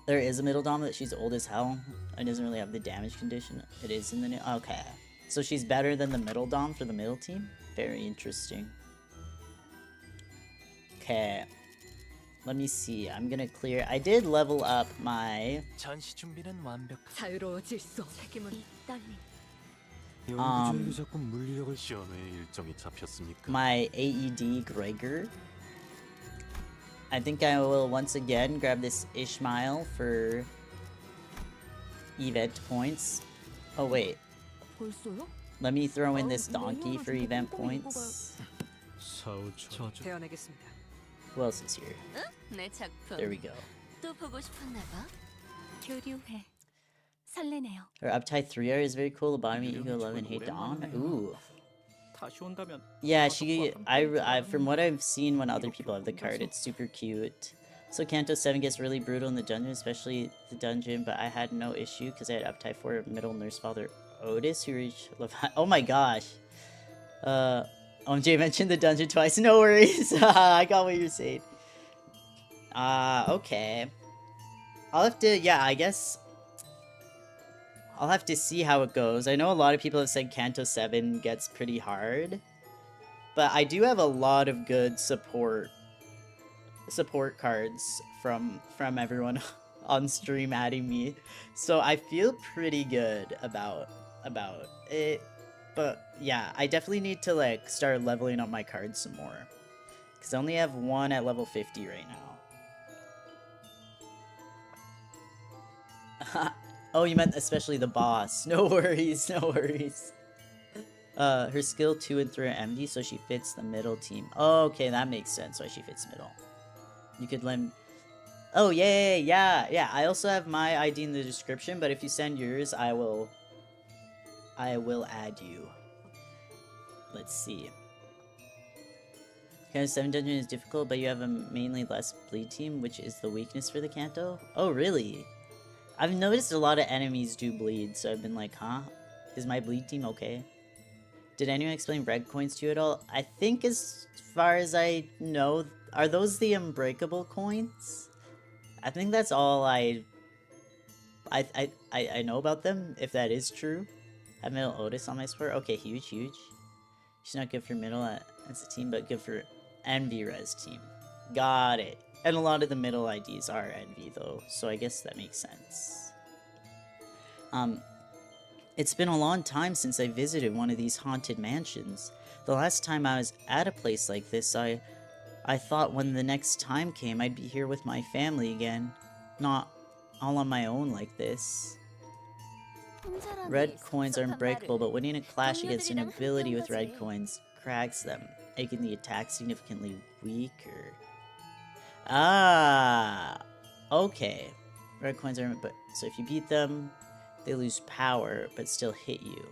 There is a middle dom that she's old as hell. It doesn't really have the damage condition. It is in the new. Okay. So she's better than the middle dom for the middle team? Very interesting. Okay. Let me see. I'm gonna clear. I did level up my 전시 준비는 완벽. 자유로워질 수 책임은 딸린. 연구중에도 자꾸 물리력을 시험에 일정이 잡혔습니까? my AED Gregor. I think I will once again grab this Ishmael for event points. Oh wait, 벌써요? let me throw in this donkey for event points. 태어나겠습니다. Who else is here? 내 작품. There we go. 또 보고 싶었나 봐. 교류해. 설레네요. Her uptight 3R is very cool. The bottom Ego Love and Hate Dawn. Ooh. Yeah, I from what I've seen when other people have the card, it's super cute. So Canto 7 gets really brutal in the dungeon, especially the dungeon, but I had no issue because I had uptight 4 middle nurse father Otis who reached level. Oh my gosh. OMJ mentioned the dungeon twice. No worries. I got what you're saying. Okay. I'll have to, yeah, I guess I'll have to see how it goes. I know a lot of people have said Canto 7 gets pretty hard, but I do have a lot of good support cards from everyone on stream adding me, so I feel pretty good about it. But yeah, I definitely need to like start leveling up my cards some more, because I only have one at level 50 right now. Oh, you meant especially the boss. No worries, no worries. Her skill 2 and 3 are empty, so she fits the middle team. Oh, okay, that makes sense why she fits middle. You could lend... Oh, yeah. I also have my ID in the description, but if you send yours, I will add you. Let's see. Kind of 7 dungeon is difficult, but you have a mainly less bleed team, which is the weakness for the Canto. Oh, really? I've noticed a lot of enemies do bleed, so I've been like, huh? Is my bleed team okay? Did anyone explain red coins to you at all? I think as far as I know, are those the unbreakable coins? I think that's all I know about them, if that is true. I have middle Otis on my support. Okay, huge. She's not good for middle as a team, but good for Envy res team. Got it. And a lot of the middle IDs are Envy, though, so I guess that makes sense. It's been a long time since I visited one of these haunted mansions. The last time I was at a place like this, I thought when the next time came, I'd be here with my family again. Not all on my own like this. Red coins are unbreakable, but winning a clash against an ability with red coins cracks them, making the attack significantly weaker. Ah, okay. Red coins are, but so if you beat them, they lose power, but still hit you.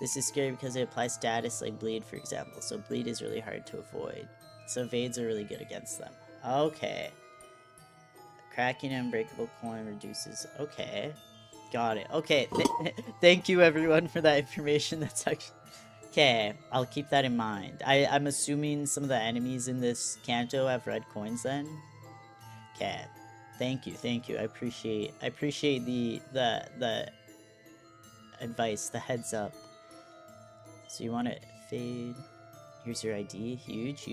This is scary because it applies status like bleed, for example, so bleed is really hard to avoid. So evades are really good against them. Okay. Cracking an unbreakable coin reduces... Okay. Got it. Okay. Thank you, everyone, for that information. That's actually... Okay. I'll keep that in mind. I'm assuming some of the enemies in this Canto have red coins, then? Okay. Thank you. I appreciate the advice, the heads up. So you want to fade. Here's your ID. Huge.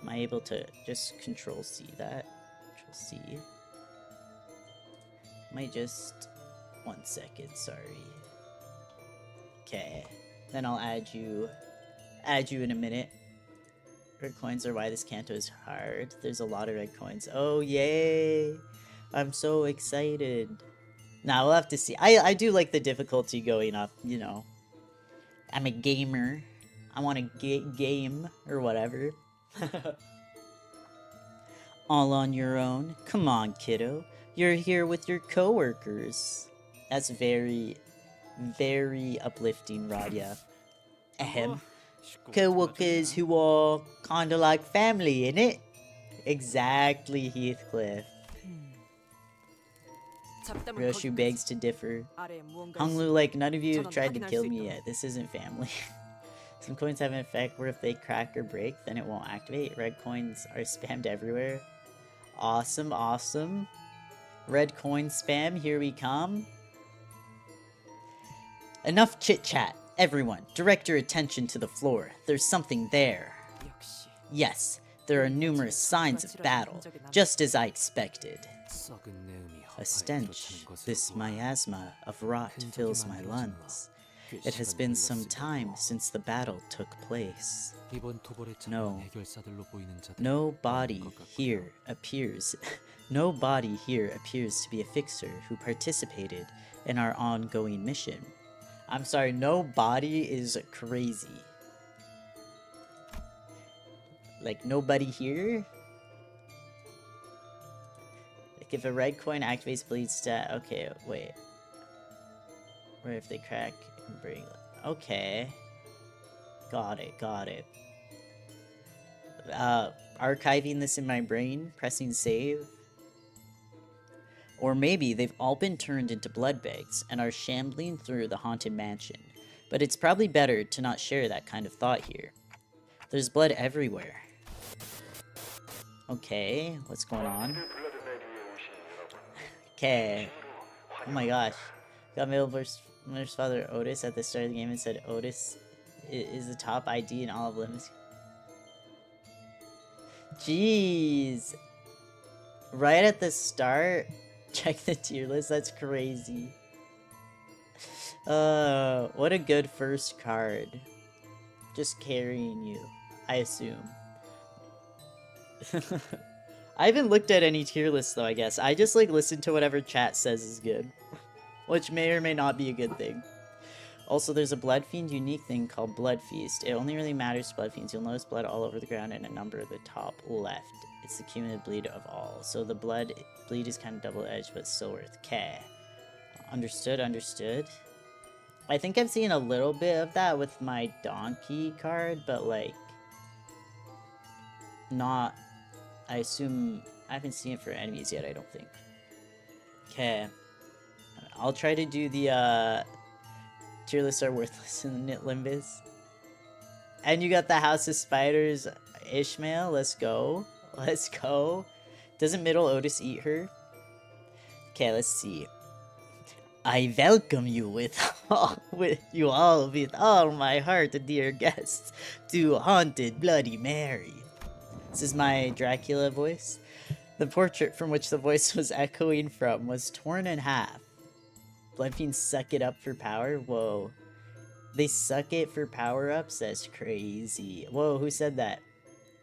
Am I able to just Control C that? Control C. Might just 1 second, sorry. Okay. Then I'll add you in a minute. Red coins are why this Canto is hard. There's a lot of red coins. Oh, yay! I'm so excited. Now we'll have to see. I do like the difficulty going up, you know. I'm a gamer. I want to game or whatever. All on your own? Come on, kiddo. You're here with your coworkers. That's very, very uplifting, Radia. Ahem. Co-workers who are kinda like family, innit? Exactly, Heathcliff. Ryoshu begs to differ. Honglu, like, none of you have tried to kill me yet. This isn't family. Some coins have an effect where if they crack or break, then it won't activate. Red coins are spammed everywhere. Awesome. Red coin spam, here we come. Enough chit-chat. Everyone, direct your attention to the floor. There's something there. Yes, there are numerous signs of battle, just as I expected. A stench, this miasma of rot fills my lungs. It has been some time since the battle took place. No body here appears to be a fixer who participated in our ongoing mission. I'm sorry, no body is crazy. Like, nobody here? Like, if a red coin activates bleed stat... Okay, wait. Or if they crack and break... Okay. Got it. Archiving this in my brain, pressing save. Or maybe they've all been turned into blood bags and are shambling through the haunted mansion. But it's probably better to not share that kind of thought here. There's blood everywhere. Okay, what's going on? Okay. Oh my gosh. Got Miller's father Otis at the start of the game and said Otis is the top ID in all of Limbus. Jeez. Right at the start? Check the tier list, that's crazy. What a good first card. Just carrying you, I assume. I haven't looked at any tier lists though, I guess. I just like listen to whatever chat says is good. Which may or may not be a good thing. Also, there's a Blood Fiend unique thing called Blood Feast. It only really matters to Blood Fiends. You'll notice blood all over the ground and a number at the top left. It's the cumulative bleed of all. So the bleed is kind of double-edged, but still worth K. Understood, understood. I think I've seen a little bit of that with my Donkey card, but like... not... I assume... I haven't seen it for enemies yet, I don't think. Okay. I'll try to do the, tier lists are worthless in Limbus. And you got the House of Spiders, Ishmael. Let's go. Let's go. Doesn't Middle Otis eat her? Okay, let's see. I welcome you with all my heart, dear guests, to Haunted Bloody Mary. This is my Dracula voice. The portrait from which the voice was echoing from was torn in half. Blood Fiends suck it up for power? Whoa. They suck it for power-ups? That's crazy. Whoa, who said that?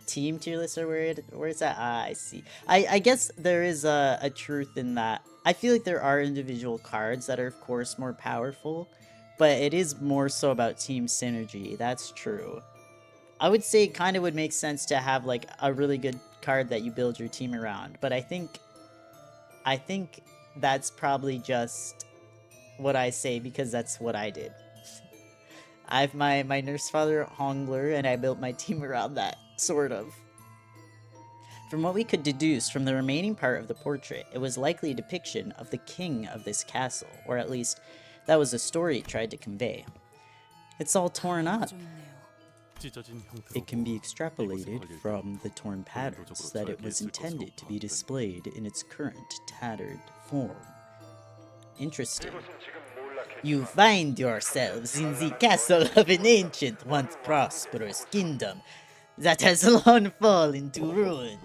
Team tier lists are where's that? Ah, I see. I guess there is a truth in that. I feel like there are individual cards that are, of course, more powerful, but it is more so about team synergy. That's true. I would say it kind of would make sense to have, like, a really good card that you build your team around, but I think that's probably just what I say because that's what I did. I have my nurse father Hongler, and I built my team around that, sort of. From what we could deduce from the remaining part of the portrait, it was likely a depiction of the king of this castle, or at least that was the story it tried to convey. It's all torn up. It can be extrapolated from the torn patterns that it was intended to be displayed in its current tattered form. Interesting. You find yourselves in the castle of an ancient, once prosperous kingdom that has long fallen to ruin.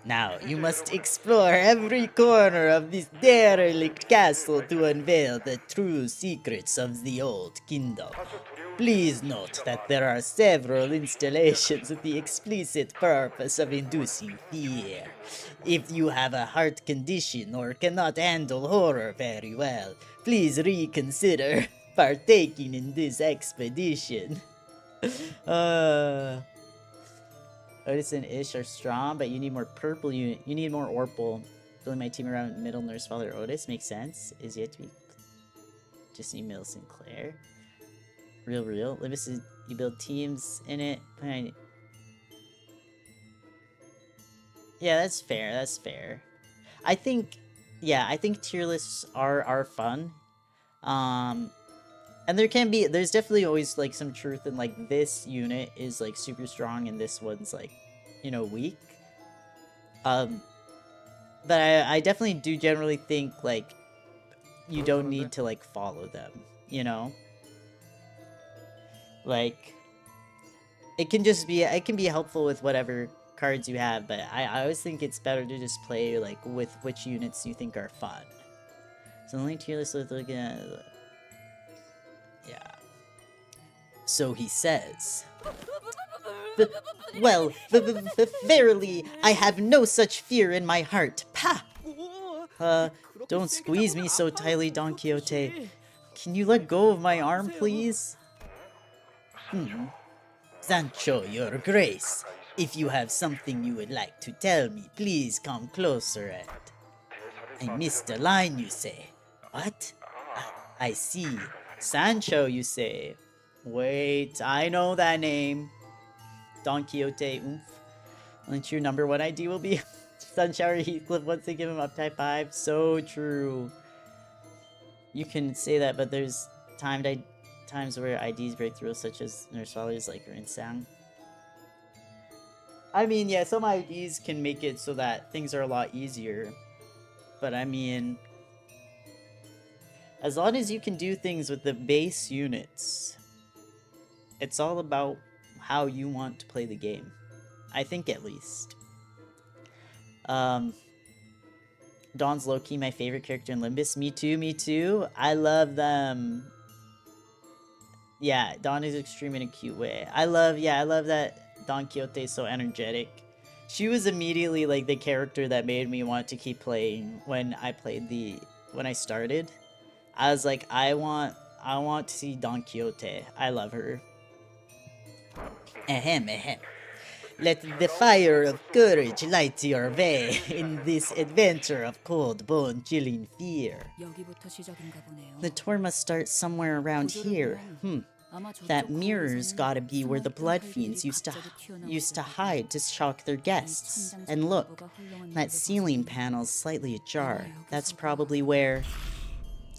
Now, you must explore every corner of this derelict castle to unveil the true secrets of the old kingdom. Please note that there are several installations with the explicit purpose of inducing fear. If you have a heart condition or cannot handle horror very well, please reconsider partaking in this expedition. Otis and Ish are strong, but you need more purple unit. You need more Orpal. Building my team around middle nurse father Otis makes sense. Is yet to be. Just need Middle Sinclair. Real. Limbus is, you build teams in it. Yeah, that's fair. That's fair. I think tier lists are fun. And there's definitely always like some truth in like this unit is like super strong and this one's like, you know, weak. But I definitely do generally think like you don't need to like follow them, you know? Like it can be helpful with whatever cards you have, but I always think it's better to just play like with which units you think are fun. So the only tier list with looking at yeah. So he says, well, verily, I have no such fear in my heart. Pah! Don't squeeze me so tightly, Don Quixote. Can you let go of my arm, please? Sancho, your grace. If you have something you would like to tell me, please come closer and... I missed a line, you say. What? I see. Sancho, you say. Wait, I know that name. Don Quixote, oomph. Only your number one ID will be Sunshower Heathcliff once they give him up type 5. So true. You can say that, but there's times where IDs break through, such as Nurse Father's like Rinsang. I mean, yeah, some IDs can make it so that things are a lot easier. But I mean, as long as you can do things with the base units, it's all about how you want to play the game. I think, at least. Dawn's low-key my favorite character in Limbus. Me too. I love them. Yeah, Dawn is extreme in a cute way. I love that Don Quixote is so energetic. She was immediately like the character that made me want to keep playing when I started. I was like, I want to see Don Quixote. I love her. Ahem, ahem. Let the fire of courage light your way in this adventure of cold, bone-chilling fear. The tour must start somewhere around here. That mirror's gotta be where the blood fiends used to hide to shock their guests. And look, that ceiling panel's slightly ajar. That's probably where...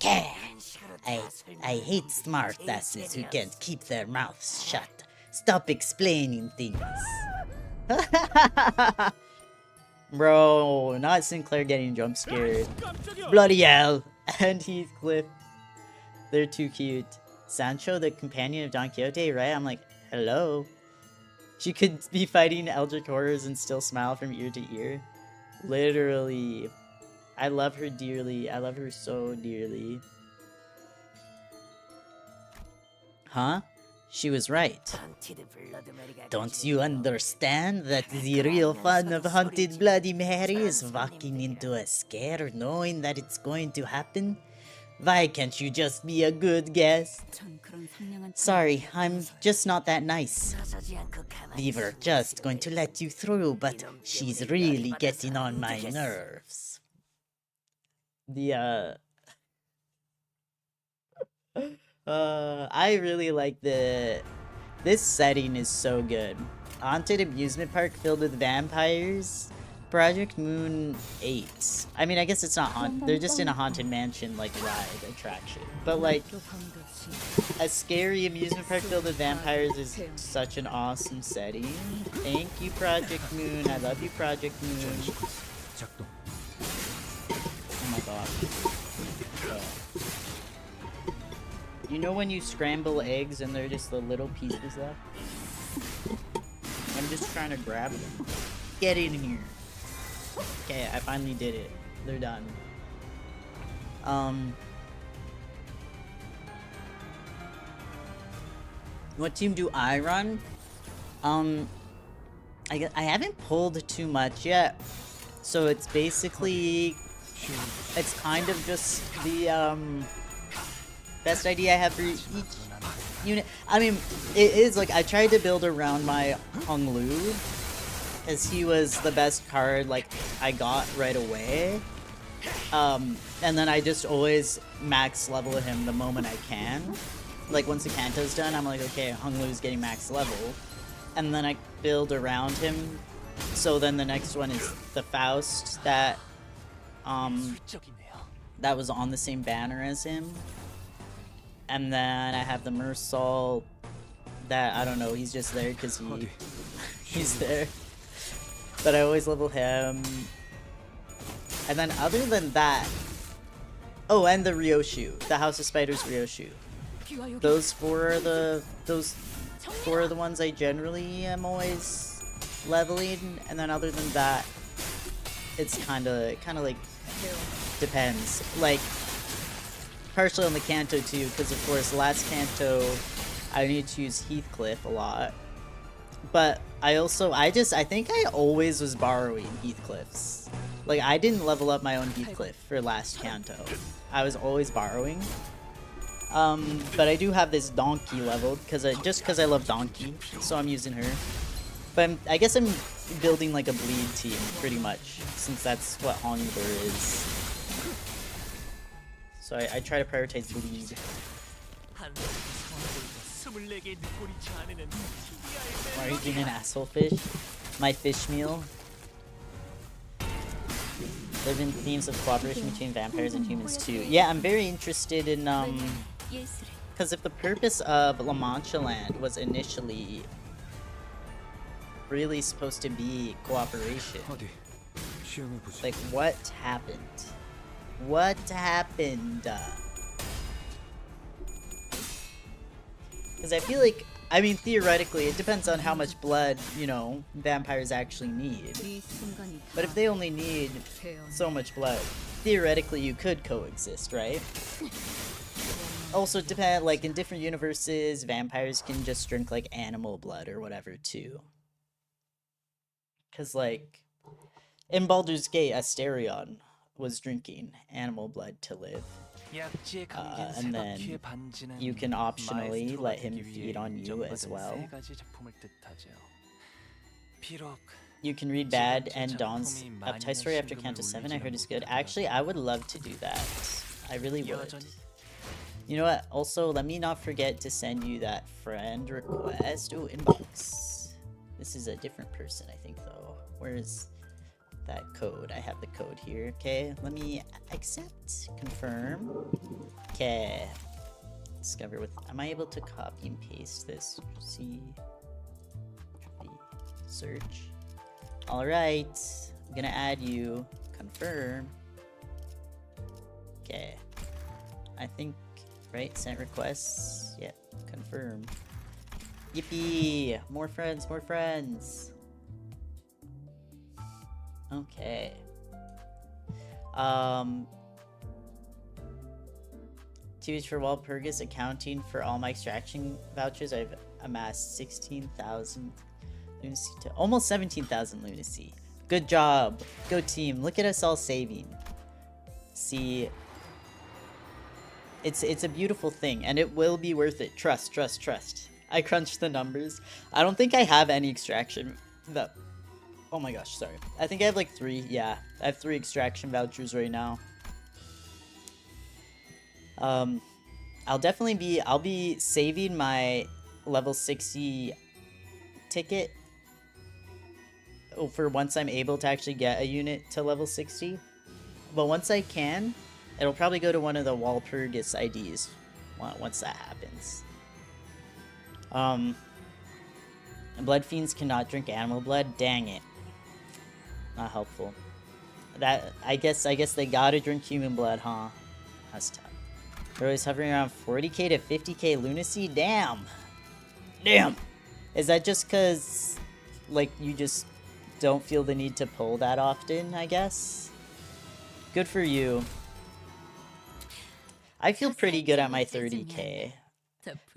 I hate smart asses who can't keep their mouths shut. Stop explaining things. Bro, not Sinclair getting jump scared. Bloody hell! And Heathcliff. They're too cute. Sancho, the companion of Don Quixote, right? I'm like, hello. She could be fighting eldritch horrors and still smile from ear to ear. Literally. I love her dearly. I love her so dearly. Huh? She was right. Don't you understand that the real fun of Haunted Bloody Mary is walking into a scare knowing that it's going to happen? Why can't you just be a good guest? Sorry, I'm just not that nice. We were just going to let you through, but she's really getting on my nerves. I really like this setting is so good. Haunted amusement park filled with vampires. Project Moon 8. I mean, I guess it's not haunted. They're just in a haunted mansion, like, ride attraction. But, like, a scary amusement park filled with vampires is such an awesome setting. Thank you, Project Moon. I love you, Project Moon. Oh my god. You know when you scramble eggs and they're just the little pieces left? I'm just trying to grab them. Get in here. Okay, I finally did it. They're done. What team do I run? I haven't pulled too much yet. So it's basically... It's kind of just the, best idea I have for each unit. I mean, it is like, I tried to build around my Hung Lu, as he was the best card, like, I got right away. And then I just always max level him the moment I can. Like, once the Canto's done, I'm like, okay, Hung Lu's getting max level. And then I build around him. So then the next one is the Faust that was on the same banner as him. And then I have the Mersal that, I don't know, he's just there because he's there. But I always level him. And then other than that... Oh, and the Ryoshu. The House of Spiders Ryoshu. Those four are the ones I generally am always leveling. And then other than that, it's kinda like depends. Like, partially on the Canto too, because of course last Canto I needed to use Heathcliff a lot. But I think I always was borrowing Heathcliff's. Like, I didn't level up my own Heathcliff for last Canto. I was always borrowing. But I do have this Donkey leveled, just because I love Donkey, so I'm using her. But I guess I'm building like a bleed team, pretty much, since that's what Hongler is. So I try to prioritize bleed. Why are you being an asshole fish? My fish meal. There have been themes of cooperation between vampires and humans too. Yeah, I'm very interested in, because if the purpose of La Mancha Land was initially really supposed to be cooperation, like, what happened? What happened? Because I feel like, I mean, theoretically, it depends on how much blood, you know, vampires actually need. But if they only need so much blood, theoretically you could coexist, right? Also, like, in different universes, vampires can just drink, like, animal blood or whatever, too. Because, like, in Baldur's Gate, Asterion was drinking animal blood to live. And then you can optionally let him feed on you as well. You can read Bad and Dawn's Uptide story after Canto 7. I heard it's good. Actually, I would love to do that. I really would. You know what? Also, let me not forget to send you that friend request. Oh, inbox. This is a different person, I think, though. Where's that code? I have the code here. Okay, let me accept. Confirm. Okay. Discover with... Am I able to copy and paste this? See? Search. Alright. I'm gonna add you. Confirm. Okay. I think... Right? Sent requests. Yeah. Confirm. Yippee! More friends, more friends! Okay. 2 weeks for Walpurgis, accounting for all my extraction vouchers. I've amassed 16,000 lunacy to almost 17,000 lunacy. Good job. Go team. Look at us all saving. See, it's a beautiful thing, and it will be worth it. Trust, trust, trust. I crunched the numbers. I don't think I have any extraction. Oh my gosh, sorry. I think I have like 3. Yeah, I have 3 extraction vouchers right now. I'll be saving my level 60 ticket for once I'm able to actually get a unit to level 60. But once I can, it'll probably go to one of the Walpurgis IDs once that happens. Blood fiends cannot drink animal blood. Dang it. Not helpful. That I guess they gotta drink human blood, huh? That's tough. They're always hovering around 40k to 50k lunacy. Damn. Damn. Is that just cause like you just don't feel the need to pull that often, I guess? Good for you. I feel pretty good at my 30k.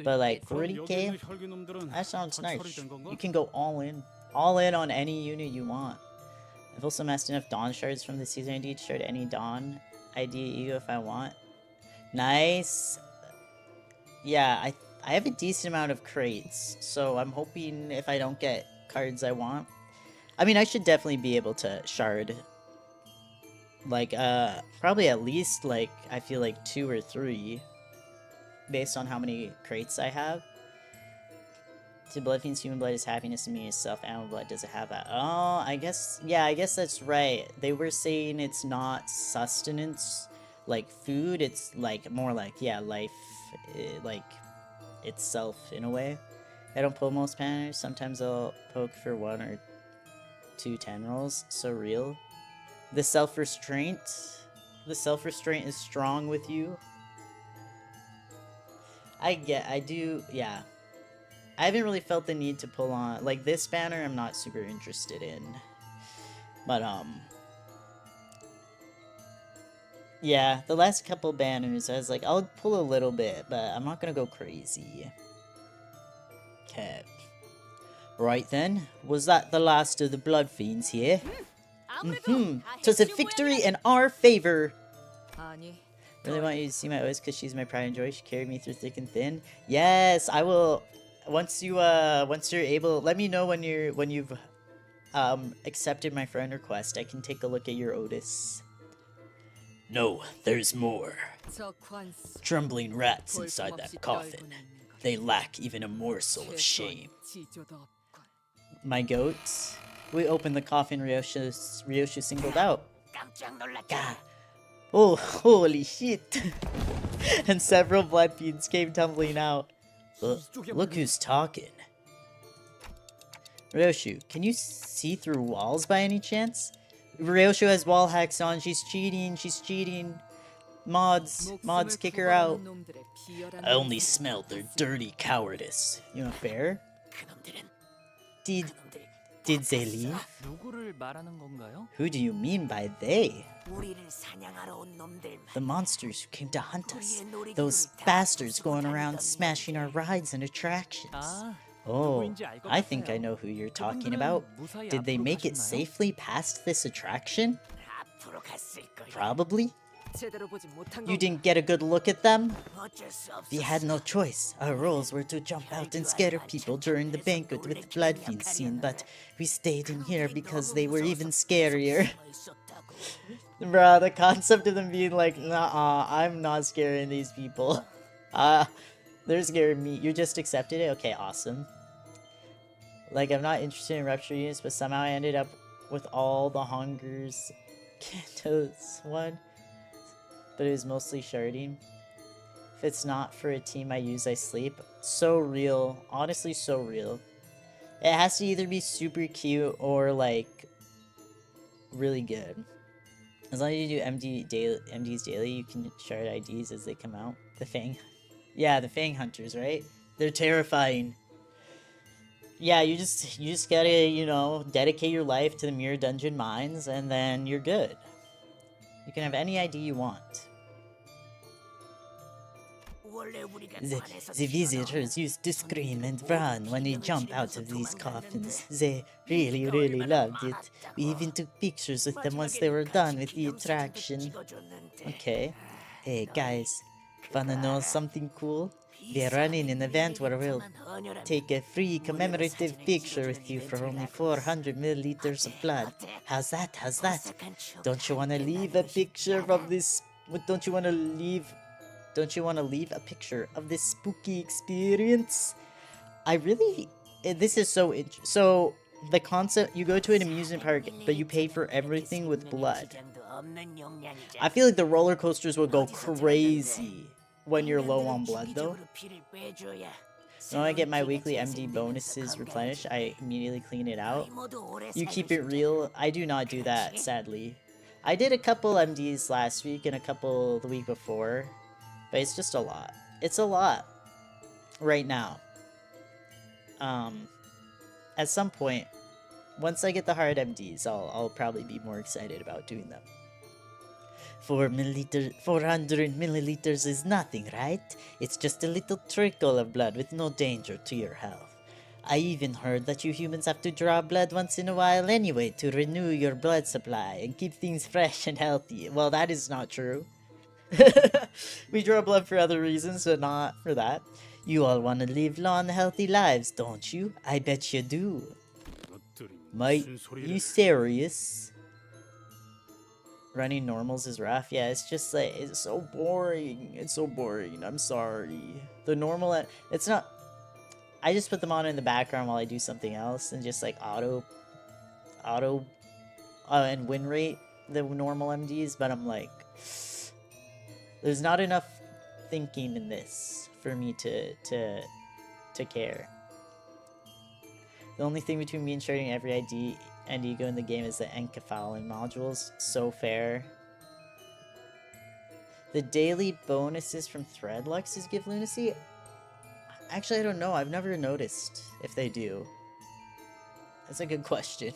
But like 40k? That sounds nice. You can go all in. All in on any unit you want. I've also amassed enough Dawn shards from the season ID to shard any Dawn ID EU if I want. Nice. Yeah, I have a decent amount of crates, so I'm hoping if I don't get cards I want. I mean, I should definitely be able to shard. Like, probably at least, like, I feel like 2 or 3. Based on how many crates I have. To blood fiends, human blood is happiness to me itself. Animal blood doesn't have that. Oh, I guess, yeah, I guess that's right. They were saying it's not sustenance, like food. It's like more like, yeah, life, like itself in a way. I don't pull most banners. Sometimes I'll poke for 1 or 2 10 rolls. So real. The self-restraint. The self-restraint is strong with you. I do, yeah. I haven't really felt the need to pull on, like, this banner I'm not super interested in. But, yeah, the last couple banners, I was like, I'll pull a little bit, but I'm not gonna go crazy. Okay. Right then, was that the last of the blood fiends here? Twas a victory in our favor. Really want you to see my OS because she's my pride and joy. She carried me through thick and thin. Yes, I will. Once you're able, let me know when you've accepted my friend request. I can take a look at your Otis. No, there's more. Trembling rats inside that coffin. They lack even a morsel of shame. My goats. We opened the coffin Ryoshu singled out. God. Oh, holy shit. And several blood fiends came tumbling out. Look who's talking. Ryoshu, can you see through walls by any chance? Ryoshu has wall hacks on. She's cheating. She's cheating. Mods, kick her out. I only smelled their dirty cowardice. You a bear? Did they leave? Who do you mean by they? The monsters who came to hunt us. Those bastards going around smashing our rides and attractions. Oh, I think I know who you're talking about. Did they make it safely past this attraction? Probably. You didn't get a good look at them? We had no choice. Our roles were to jump out and scare people during the banquet with the blood fiend scene, but we stayed in here because they were even scarier. Bruh, the concept of them being like, nah, I'm not scaring these people. They're scaring me. You just accepted it? Okay, awesome. Like, I'm not interested in rupture units, but somehow I ended up with all the hungers. Canto's one. But it was mostly sharding. If it's not for a team I use, I sleep. So real. Honestly, so real. It has to either be super cute or, like, really good. As long as you do MDs daily, you can shard IDs as they come out. The Fang. Yeah, the Fang Hunters, right? They're terrifying. Yeah, you just gotta, you know, dedicate your life to the Mirror Dungeon mines, and then you're good. You can have any ID you want. The visitors used to scream and run when we jump out of these coffins. They really, really loved it. We even took pictures with them once they were done with the attraction. Okay. Hey guys, wanna know something cool? We're running an event where we'll take a free commemorative picture with you for only 400 milliliters of blood. How's that? How's that? Don't you wanna leave a picture of this? Don't you wanna leave a picture of this spooky experience? I really... This is so so the concept, you go to an amusement park, but you pay for everything with blood. I feel like the roller coasters will go crazy when you're low on blood, though. When I get my weekly MD bonuses replenished, I immediately clean it out. You keep it real. I do not do that, sadly. I did a couple MDs last week and a couple the week before. But it's just a lot. It's a lot right now. At some point, once I get the hard MDs, I'll probably be more excited about doing them. 400 milliliters is nothing, right? It's just a little trickle of blood with no danger to your health. I even heard that you humans have to draw blood once in a while anyway to renew your blood supply and keep things fresh and healthy. Well, that is not true. We draw blood for other reasons, but not for that. You all want to live long, healthy lives, don't you? I bet you do. Mate, you serious? Running normals is rough. Yeah, it's just like, it's so boring. It's so boring. I'm sorry. The normal, it's not... I just put them on in the background while I do something else and just like and win rate the normal MDs, but I'm like... There's not enough thinking in this for me to care. The only thing between me and sharding every ID and ego in the game is the encephalon modules. So fair. The daily bonuses from Threadluxes give lunacy? Actually, I don't know. I've never noticed if they do. That's a good question.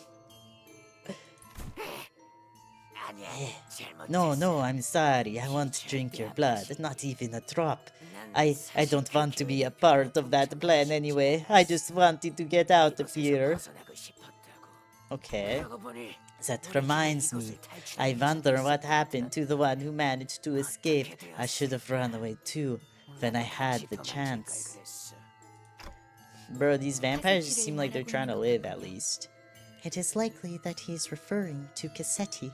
No, I'm sorry. I want to drink your blood. Not even a drop. I don't want to be a part of that plan anyway. I just wanted to get out of here. Okay. That reminds me. I wonder what happened to the one who managed to escape. I should have run away too, when I had the chance. Bro, these vampires just seem like they're trying to live, at least. It is likely that he's referring to Quixote.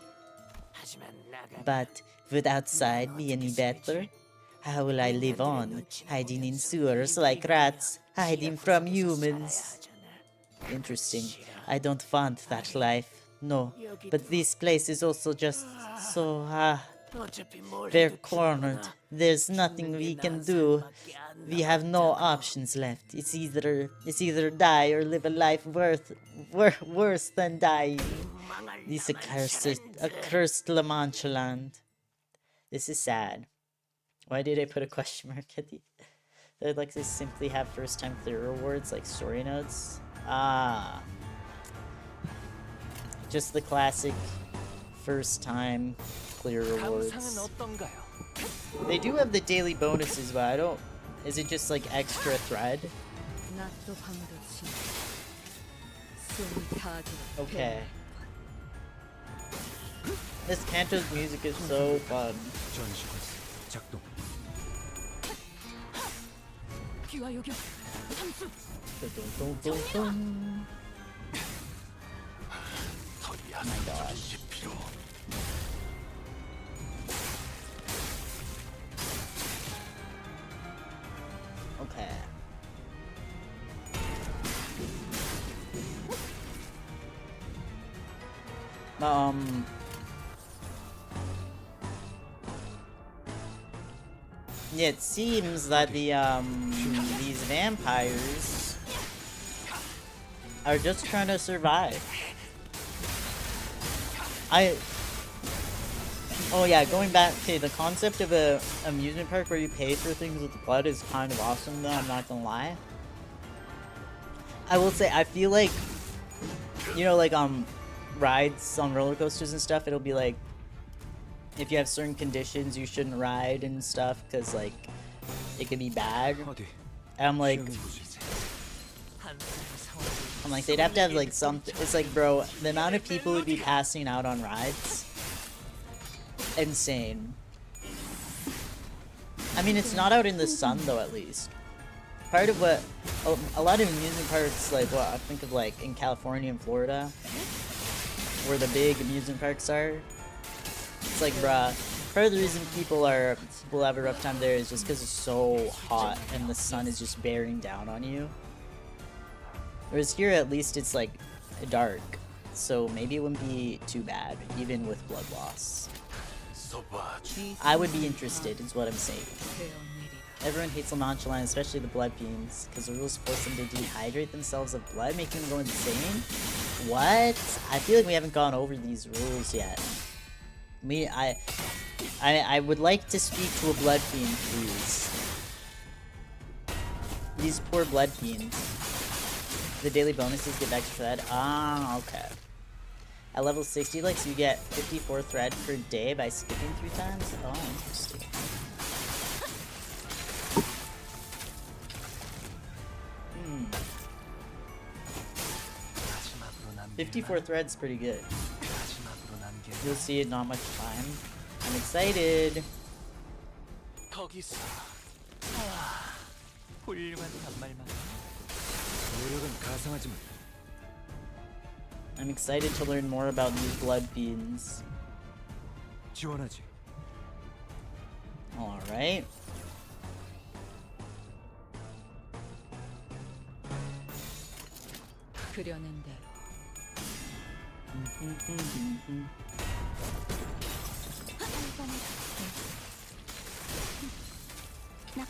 But would outside be any better? How will I live on, hiding in sewers like rats, hiding from humans? Interesting. I don't want that life. No, but this place is also just so, we're cornered. There's nothing we can do. We have no options left. It's either die or live a life worse than dying. This accursed La Mancha land. This is sad. Why did I put a question mark at the... I'd like to simply have first time clear rewards like story notes. Ah. Just the classic first time clear rewards. They do have the daily bonuses, but I don't... Is it just like extra thread? Okay. This Canto's music is so fun. Oh my gosh. Okay. Yeah, it seems that these vampires are just trying to survive. Oh yeah, going back to the concept of a amusement park where you pay for things with blood is kind of awesome though, I'm not gonna lie. I will say, I feel like, you know, like rides on roller coasters and stuff, it'll be like, if you have certain conditions you shouldn't ride and stuff because like it could be bad. And I'm like they'd have to have like something. It's like, bro, the amount of people who'd be passing out on rides, insane. I mean, it's not out in the sun though, at least. Part of what a lot of amusement parks, like what I think of like in California and Florida, where the big amusement parks are, it's like, bruh, part of the reason people will have a rough time there is just because it's so hot and the sun is just bearing down on you. Whereas here, at least it's like dark, so maybe it wouldn't be too bad, even with blood loss. I would be interested, is what I'm saying. Everyone hates Manchaing, especially the blood fiends, because the rules force them to dehydrate themselves of blood, making them go insane. What? I feel like we haven't gone over these rules yet. I would like to speak to a blood fiend, please. These poor blood fiends. The daily bonuses get extra thread. Ah, okay. At level 60, like, so you get 54 thread per day by skipping 3 times? Oh, interesting. Hmm. 54 thread's pretty good. You'll see it not much time. I'm excited. I'm excited to learn more about these blood fiends. Alright.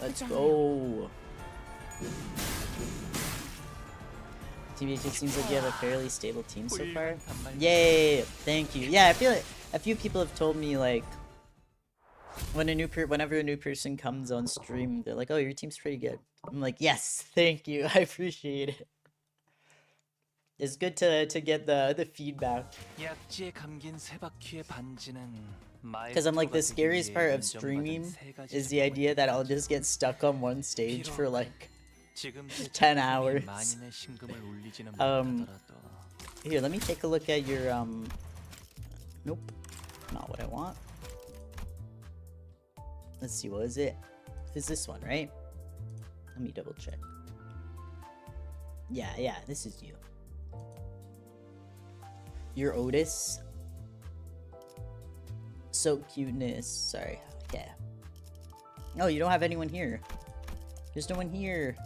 Let's go. TBH, it seems like you have a fairly stable team so far. Yay! Thank you. Yeah, I feel like a few people have told me, like, whenever a new person comes on stream, they're like, "Oh, your team's pretty good." I'm like, "Yes, thank you. I appreciate it." It's good to get the feedback. Because I'm like, the scariest part of streaming is the idea that I'll just get stuck on one stage for like 10 hours. Here, let me take a look at your nope, not what I want. Let's see, what is it? It's this one, right? Let me double check. Yeah, this is you. You're Otis. So cuteness. Sorry. Yeah. No, you don't have anyone here. There's no one here.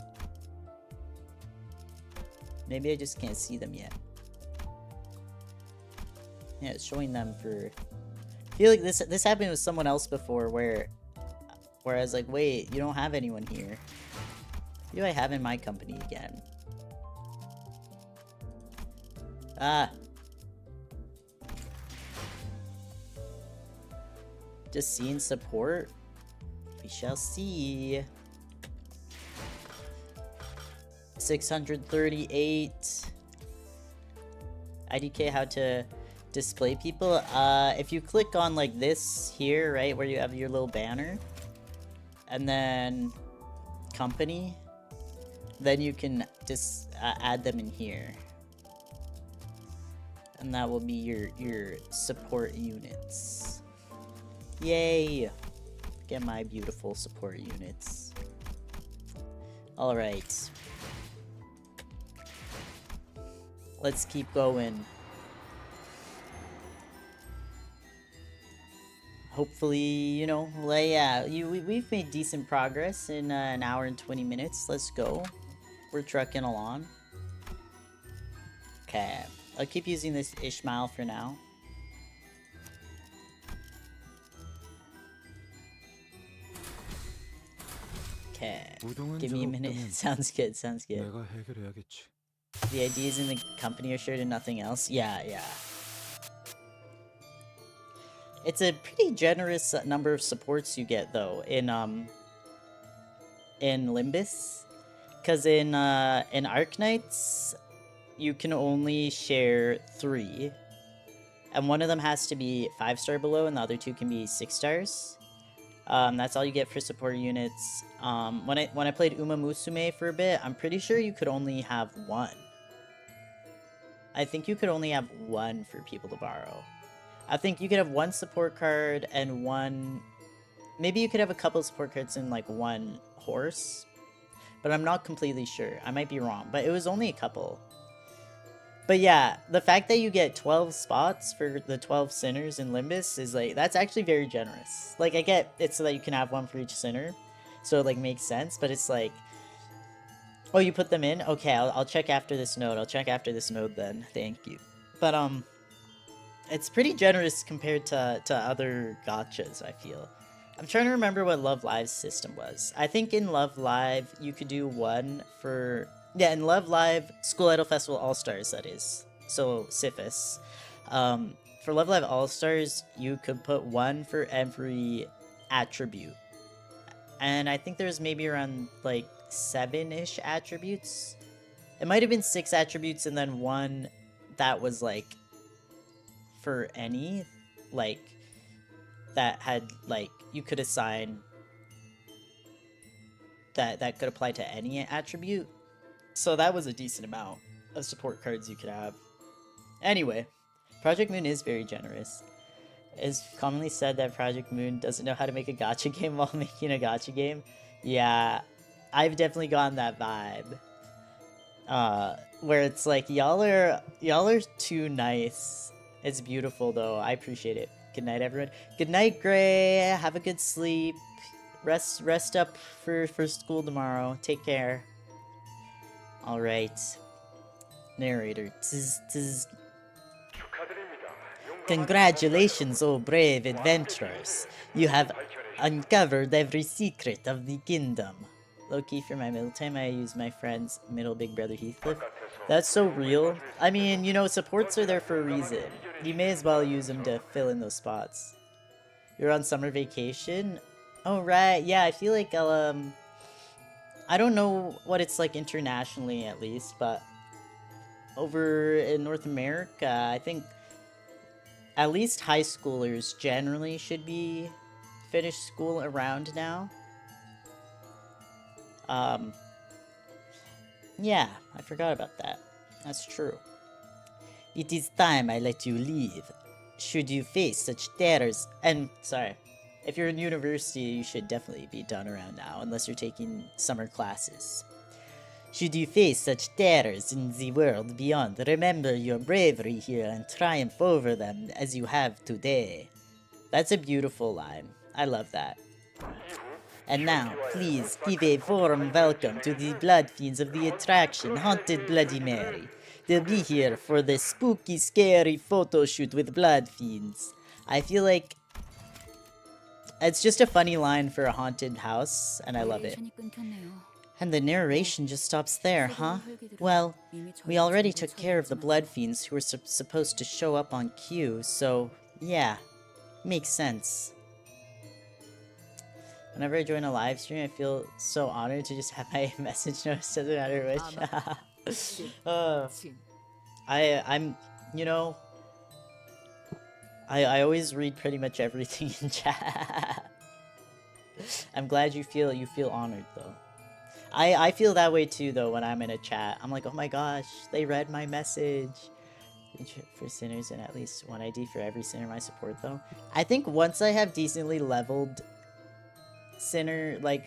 Maybe I just can't see them yet. Yeah, it's showing them for... I feel like this happened with someone else before where I was like, wait, you don't have anyone here. Who do I have in my company again? Ah. Just seeing support? We shall see. 638. IDK, how to display people. If you click on like this here, right, where you have your little banner, and then company, then you can just add them in here. And that will be your support units. Yay! Get my beautiful support units. Alright. Let's keep going. Hopefully, you know, like, yeah, we've made decent progress in an hour and 20 minutes. Let's go. We're trucking along. Okay. I'll keep using this Ishmael for now. Okay. Give me a minute. Sounds good, sounds good. The ideas in the company are shared and nothing else. Yeah. It's a pretty generous number of supports you get though in Limbus, because in Arknights you can only share 3, and one of them has to be 5-star below, and the other 2 can be 6 stars. That's all you get for support units. When I played Uma Musume for a bit, I'm pretty sure you could only have 1. I think you could only have 1 for people to borrow. I think you could have 1 support card and 1... Maybe you could have a couple of support cards and like 1 horse. But I'm not completely sure. I might be wrong. But it was only a couple. But yeah, the fact that you get 12 spots for the 12 sinners in Limbus is like... That's actually very generous. Like, I get it's so that you can have 1 for each sinner. So it like makes sense. But it's like... Oh, you put them in? Okay, I'll check after this node. I'll check after this node then. Thank you. But, it's pretty generous compared to other gachas, I feel. I'm trying to remember what Love Live's system was. I think in Love Live, you could do 1 for... Yeah, in Love Live, School Idol Festival All-Stars, that is. So, Sifis. For Love Live All-Stars, you could put 1 for every attribute. And I think there's maybe around, like, 7-ish attributes. It might have been 6 attributes and then 1 that was, like... for any, like, that had, like, you could assign that could apply to any attribute. So that was a decent amount of support cards you could have. Anyway, Project Moon is very generous. It's commonly said that Project Moon doesn't know how to make a gacha game while making a gacha game. Yeah, I've definitely gotten that vibe. Where it's like, y'all are too nice. It's beautiful, though. I appreciate it. Good night, everyone. Good night, Gray. Have a good sleep. Rest up for school tomorrow. Take care. All right. Narrator. Tis. Congratulations, oh brave adventurers. You have uncovered every secret of the kingdom. Low-key for my middle time, I use my friend's middle big brother Heathcliff. That's so real. I mean, you know, supports are there for a reason. You may as well use them to fill in those spots. You're on summer vacation? Oh, right. Yeah, I feel like I'll, I don't know what it's like internationally, at least, but over in North America, I think at least high schoolers generally should be finished school around now. Yeah, I forgot about that. That's true. It is time I let you leave. Should you face such terrors, and sorry, if you're in university, you should definitely be done around now, unless you're taking summer classes. Should you face such terrors in the world beyond, remember your bravery here and triumph over them as you have today. That's a beautiful line. I love that. And now, please give a warm welcome to the Blood Fiends of the attraction Haunted Bloody Mary. They'll be here for the spooky, scary photo shoot with Blood Fiends. I feel like it's just a funny line for a haunted house, and I love it. And the narration just stops there, huh? Well, we already took care of the Blood Fiends who were supposed to show up on cue, so yeah, makes sense. Whenever I join a live stream, I feel so honored to just have my message noticed, doesn't matter which. I'm, you know, I always read pretty much everything in chat. I'm glad you feel honored, though. I feel that way too, though, when I'm in a chat. I'm like, oh my gosh, they read my message. For sinners and at least one ID for every sinner I support, though. I think once I have decently leveled sinner, like,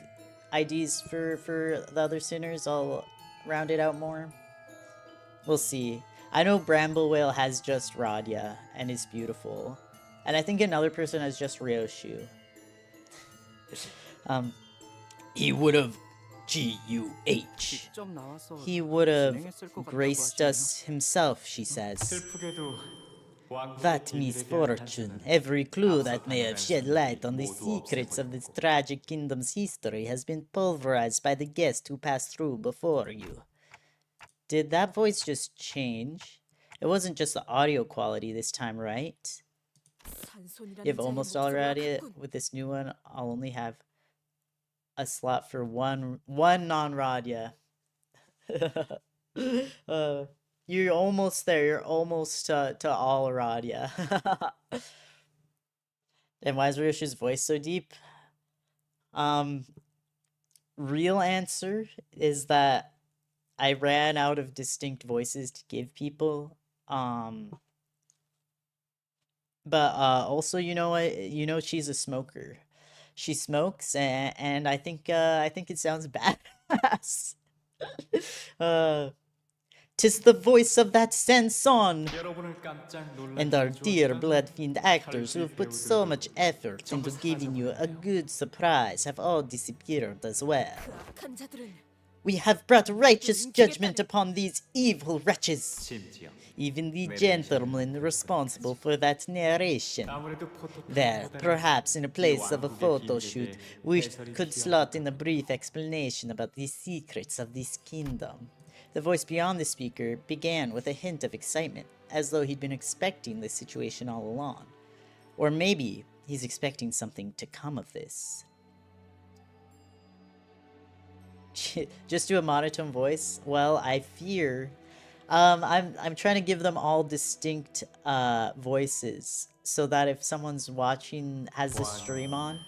IDs for the other sinners, I'll round it out more. We'll see. I know Bramble Whale has just Radia and is beautiful. And I think another person has just Ryoshu. He would have G-U-H. He would have graced us himself, she says. That misfortune. Every clue that may have shed light on the secrets of this tragic kingdom's history has been pulverized by the guest who passed through before you. Did that voice just change? It wasn't just the audio quality this time, right? You have almost all already. With this new one, I'll only have a slot for one non-Radia. You're almost there. You're almost to all Radia. And why is Ryoshi's voice so deep? Real answer is that I ran out of distinct voices to give people. But also, you know what? You know she's a smoker. She smokes, and I think it sounds badass. 'Tis the voice of that Sanson, and our dear blood-fiend actors who have put so much effort into giving you a good surprise have all disappeared as well. We have brought righteous judgment upon these evil wretches. Even the gentleman responsible for that narration. There, perhaps in a place of a photo shoot, we could slot in a brief explanation about the secrets of this kingdom. The voice beyond the speaker began with a hint of excitement, as though he'd been expecting this situation all along. Or maybe he's expecting something to come of this. Just do a monotone voice? Well, I fear... I'm trying to give them all distinct voices, so that if someone's watching, has the stream on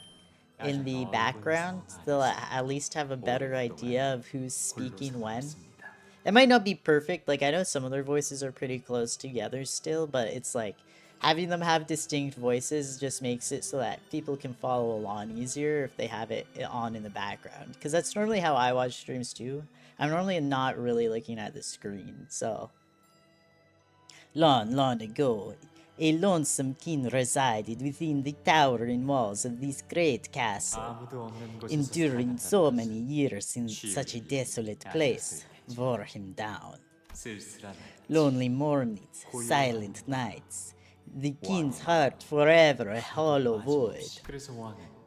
in the background, they'll at least have a better idea of who's speaking when. It might not be perfect, like I know some of their voices are pretty close together still, but it's like, having them have distinct voices just makes it so that people can follow along easier if they have it on in the background. Because that's normally how I watch streams too. I'm normally not really looking at the screen, so... Long, long ago, a lonesome king resided within the towering walls of this great castle. Enduring so many years in such a desolate place wore him down. Lonely mornings, silent nights, the king's heart forever a hollow void.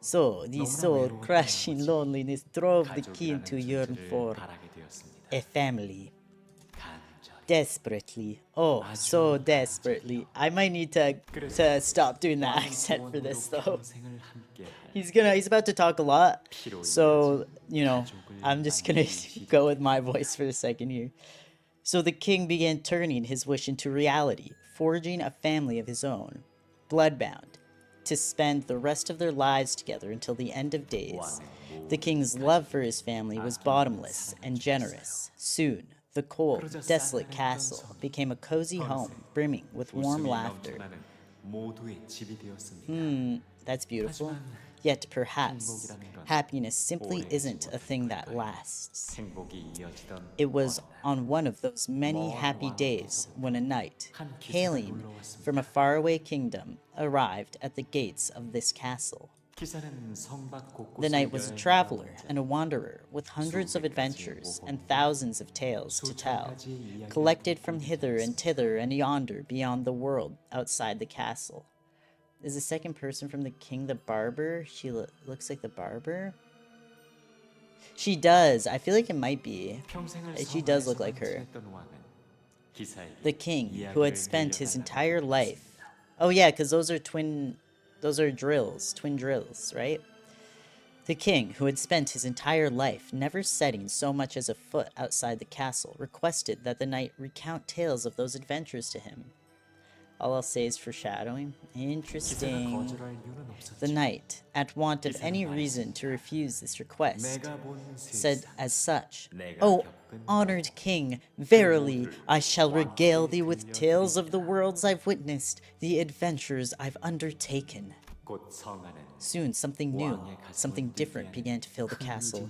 So, the soul-crushing loneliness drove the king to yearn for a family. Desperately. Oh, so desperately. I might need to stop doing the accent for this, though. He's about to talk a lot, so, you know, I'm just gonna go with my voice for a second here. So the king began turning his wish into reality, forging a family of his own, bloodbound, to spend the rest of their lives together until the end of days. The king's love for his family was bottomless and generous. Soon, the cold, desolate castle became a cozy home, brimming with warm laughter. That's beautiful. Yet perhaps, happiness simply isn't a thing that lasts. It was on one of those many happy days when a knight, hailing from a faraway kingdom, arrived at the gates of this castle. The knight was a traveler and a wanderer with hundreds of adventures and thousands of tales to tell, collected from hither and thither and yonder beyond the world outside the castle. Is the second person from the king the barber? She looks like the barber? She does. I feel like it might be. She does look like her. The king, who had spent his entire life... Oh yeah, because those are drills. Twin drills, right? The king, who had spent his entire life never setting so much as a foot outside the castle, requested that the knight recount tales of those adventures to him. All I'll say is foreshadowing. 기사가 Interesting. 거절할 이유는 없었지. The knight, at want of any reason to refuse this request, 내가 본 said 세상, as such, 내가 O 겪은 honored king, verily I shall regale thee with tales of the worlds I've witnessed, the adventures I've undertaken. 곧 성하는 Soon something new, something different began to fill the castle.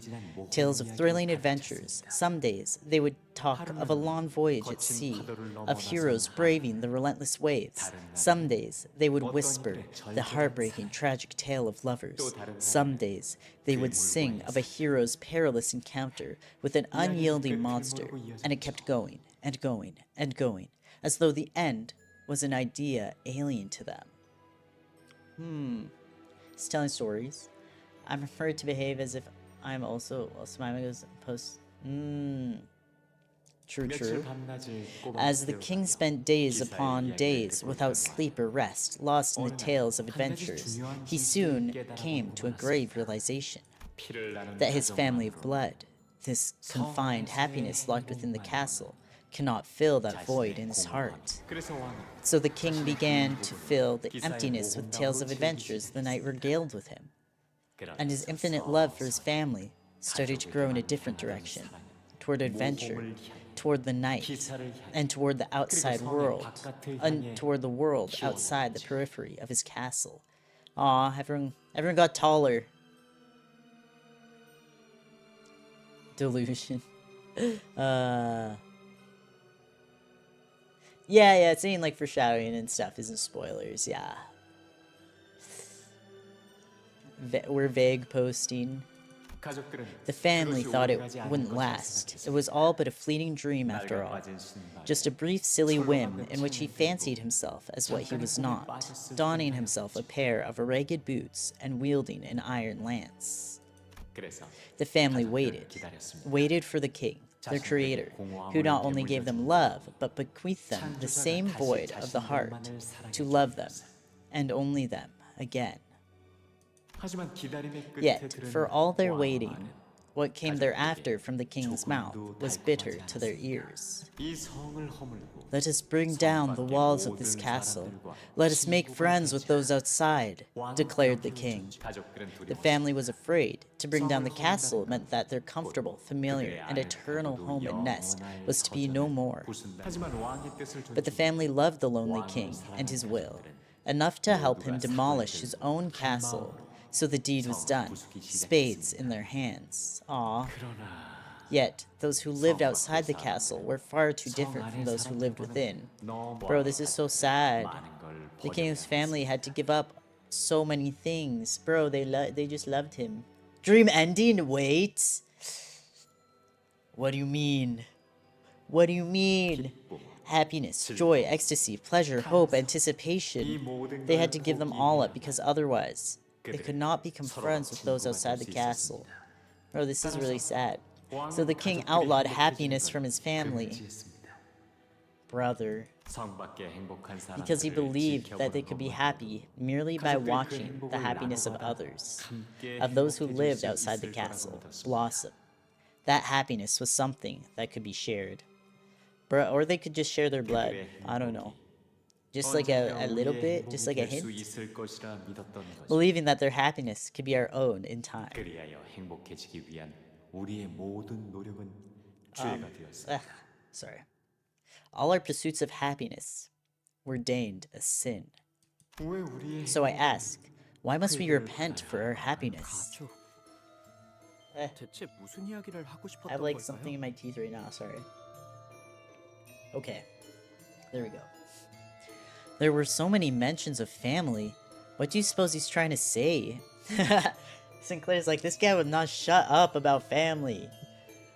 Tales of thrilling adventures. Some days they would talk of a long voyage at sea, of heroes braving the relentless waves. Some days they would whisper the heartbreaking tragic tale of lovers. Some days they would sing of a hero's perilous encounter with an unyielding monster, and it kept going and going and going, as though the end was an idea alien to them. It's telling stories. I'm referred to behave as if I'm also simaema goes post. True, true. As the king spent days upon days without sleep or rest, lost in the tales of adventures, he soon came to a grave realization that his family of blood, this confined happiness locked within the castle, cannot fill that void in his heart. So the king began to fill the emptiness with tales of adventures the knight regaled with him. And his infinite love for his family started to grow in a different direction, toward adventure, toward the night, and toward the outside world, and toward the world outside the periphery of his castle. Aw, everyone got taller. Delusion. Yeah, it's saying like foreshadowing and stuff isn't spoilers, yeah. We're vague posting. The family thought it wouldn't last. It was all but a fleeting dream after all. Just a brief silly whim in which he fancied himself as what he was not, donning himself a pair of ragged boots and wielding an iron lance. The family waited for the king, their creator, who not only gave them love, but bequeathed them the same void of the heart, to love them, and only them, again. Yet, for all their waiting, what came thereafter from the king's mouth was bitter to their ears. Let us bring down the walls of this castle. Let us make friends with those outside, declared the king. The family was afraid. To bring down the castle meant that their comfortable, familiar, and eternal home and nest was to be no more. But the family loved the lonely king and his will, enough to help him demolish his own castle. So the deed was done, spades in their hands. Aww. Yet, those who lived outside the castle were far too different from those who lived within. Bro, this is so sad. The king's family had to give up so many things. Bro, they just loved him. Dream ending? Wait. What do you mean? What do you mean? Happiness, joy, ecstasy, pleasure, hope, anticipation. They had to give them all up because otherwise they could not become friends with those outside the castle. Bro, this is really sad. So the king outlawed happiness from his family. Brother. Because he believed that they could be happy merely by watching the happiness of others, of those who lived outside the castle, blossom. That happiness was something that could be shared. Bro, or they could just share their blood. I don't know. Just like a little bit, just like a hint. Believing that their happiness could be our own in time. Sorry. All our pursuits of happiness were deigned a sin. So I ask, why must we repent for our happiness? I have like something in my teeth right now, sorry. Okay, there we go. There were so many mentions of family. What do you suppose he's trying to say? Sinclair's like, this guy would not shut up about family.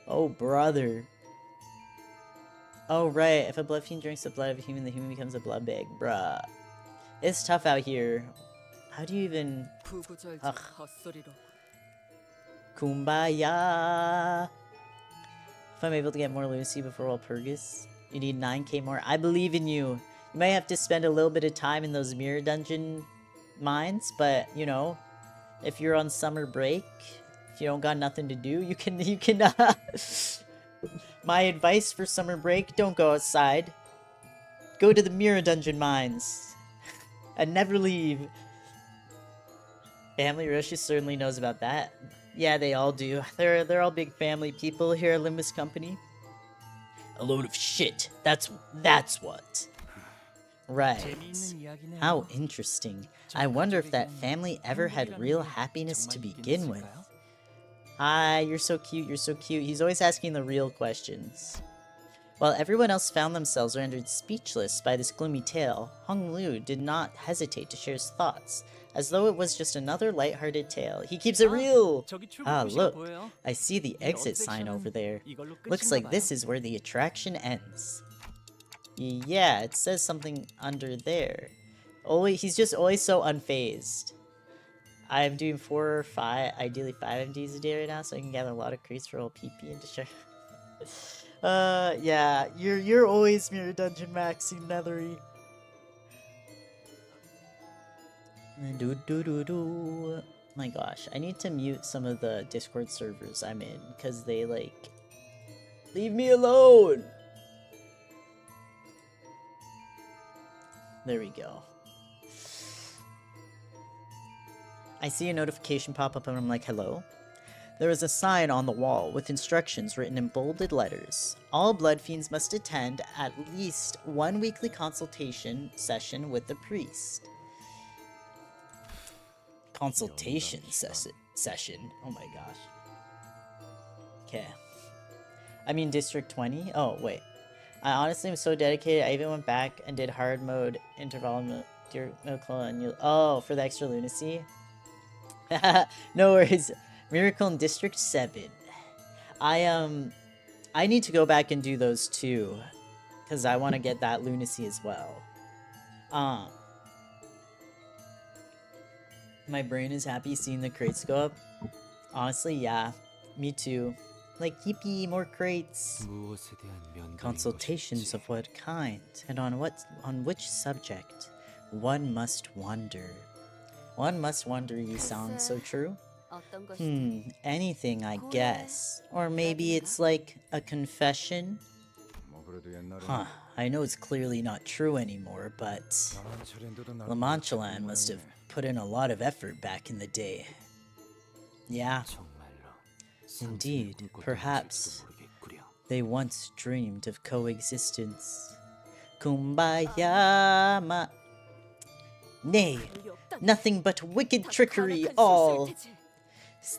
Oh, brother. Oh, right. If a blood fiend drinks the blood of a human, the human becomes a blood bag. Bruh. It's tough out here. How do you even... Ugh. Kumbaya. If I'm able to get more Lucy before Walpurgis, you need 9k more. I believe in you. You might have to spend a little bit of time in those mirror dungeon mines, but, you know, if you're on summer break, if you don't got nothing to do, you can, My advice for summer break, don't go outside. Go to the Mirror Dungeon mines. And never leave. Family Roshi certainly knows about that. Yeah, they all do. They're all big family people here at Limbus Company. A load of shit. That's what. Right. How interesting. I wonder if that family ever had real happiness to begin with. Hi, you're so cute, you're so cute. He's always asking the real questions. While everyone else found themselves rendered speechless by this gloomy tale, Hong Lu did not hesitate to share his thoughts, as though it was just another lighthearted tale. He keeps it real! Ah, look, I see the exit sign over there. Looks like this is where the attraction ends. Yeah, it says something under there. He's just always so unfazed. I'm doing 4 or 5, ideally 5 MDs a day right now, so I can gather a lot of crates for old PP and destroy. Yeah, you're always Mirror Dungeon maxing Nethery. My gosh, I need to mute some of the Discord servers I'm in, because they like... Leave me alone! There we go. I see a notification pop up and I'm like, hello? There is a sign on the wall with instructions written in bolded letters. All blood fiends must attend at least 1 weekly consultation session with the priest. Consultation session? Oh my gosh. Okay. I mean District 20? Oh, wait. I honestly am so dedicated, I even went back and did hard mode, interval mode, and oh, for the extra lunacy? No worries. Miracle in District 7. I need to go back and do those too, because I want to get that lunacy as well. My brain is happy seeing the crates go up. Honestly, yeah. Me too. Like, yippee, more crates. Consultations of what kind, and on which subject? One must wonder. One must wonder, ye sound so true? Anything, I guess. Or maybe it's like a confession? Huh, I know it's clearly not true anymore, but... Manchaing must have put in a lot of effort back in the day. Yeah. Indeed, perhaps they once dreamed of coexistence. Kumbaya Nay, nothing but wicked trickery all.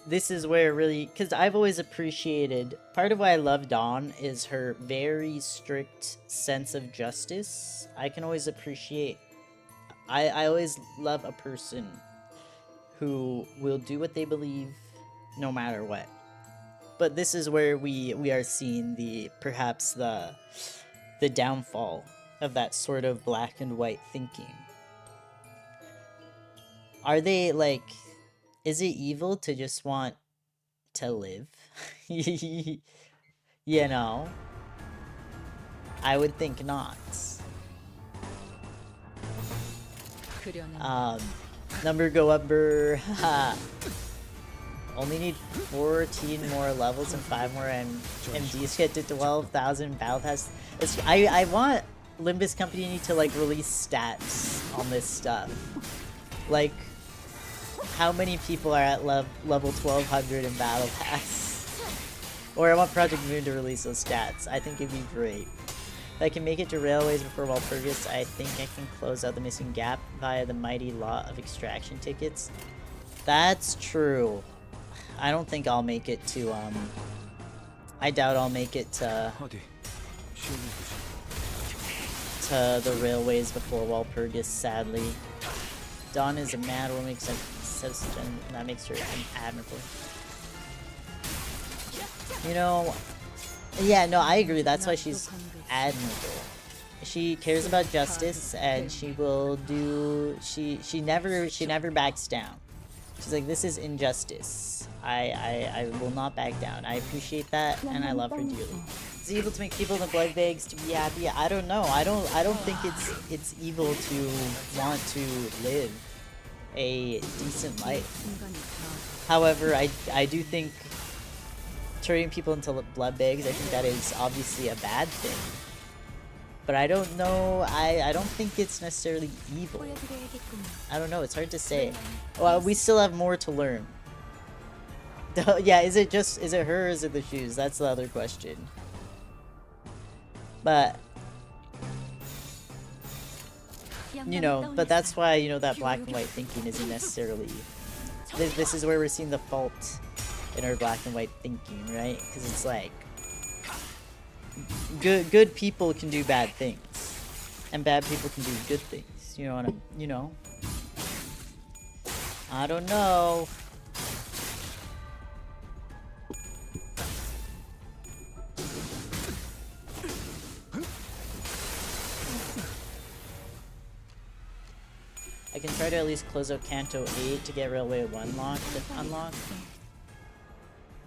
This is where really, because I've always appreciated, part of why I love Dawn is her very strict sense of justice. I can always appreciate, I always love a person who will do what they believe no matter what. But this is where we are seeing perhaps the downfall of that sort of black and white thinking. Are they like, is it evil to just want to live? You know? I would think not. Number go upper. Only need 14 more levels and 5 more MDs to get to 12,000 battle pass. I want Limbus Company to like release stats on this stuff. Like, how many people are at level 1200 in battle pass? Or I want Project Moon to release those stats. I think it'd be great. If I can make it to Railways before Walpurgis, I think I can close out the missing gap via the mighty law of extraction tickets. That's true. I don't think I'll make it to, I doubt I'll make it to the Railways before Walpurgis, sadly. Dawn is a mad woman, except that makes her admirable. You know, yeah, no, I agree. That's why she's admirable. She cares about justice, and she will do. She never backs down. She's like, this is injustice. I will not back down. I appreciate that, and I love her dearly. It's evil to make people in the blood bags to be happy. I don't know. I don't think it's evil to want to live a decent life. However, I do think turning people into blood bags, I think that is obviously a bad thing. But I don't know. I don't think it's necessarily evil. 보여드려야겠군요. I don't know. It's hard to say. Well, we still have more to learn. Yeah, is it her or is it the shoes? That's the other question. But you know, but that's why, you know, that black and white thinking isn't necessarily. This is where we're seeing the fault in our black and white thinking, right? Because it's like good people can do bad things, and bad people can do good things. You know what I'm? You know. I don't know. I can try to at least close out Canto 8 to get Railway 1 unlocked.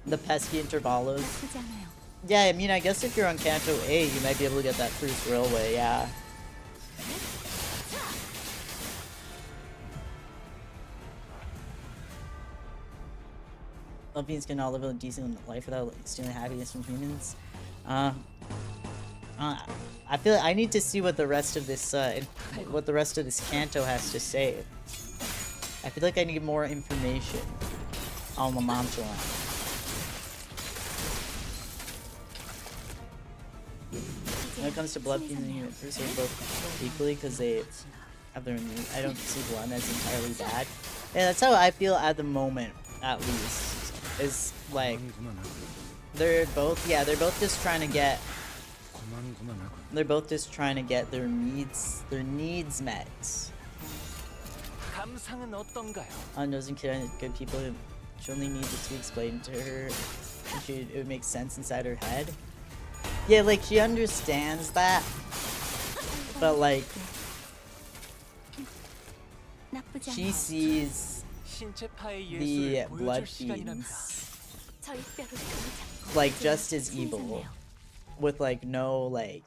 The pesky intervalos. 나쁘지 않아요. Yeah, I mean, I guess if you're on Canto 8, you might be able to get that first Railway, yeah. Love beings can all live a decent life without stealing happiness from humans. I feel like I need to see what the rest of this Canto has to say. I feel like I need more information on the Manchaing. When it comes to blood fiends and human first, they're both equally because they have their own needs. I don't see one as entirely bad. Yeah, that's how I feel at the moment, at least. Is like they're both just trying to get their needs met. Unnosing kid and good people who she only needed to explain to her, and it would make sense inside her head. Yeah, like she understands that, but like she sees the blood fiends like just as evil, with like no, like,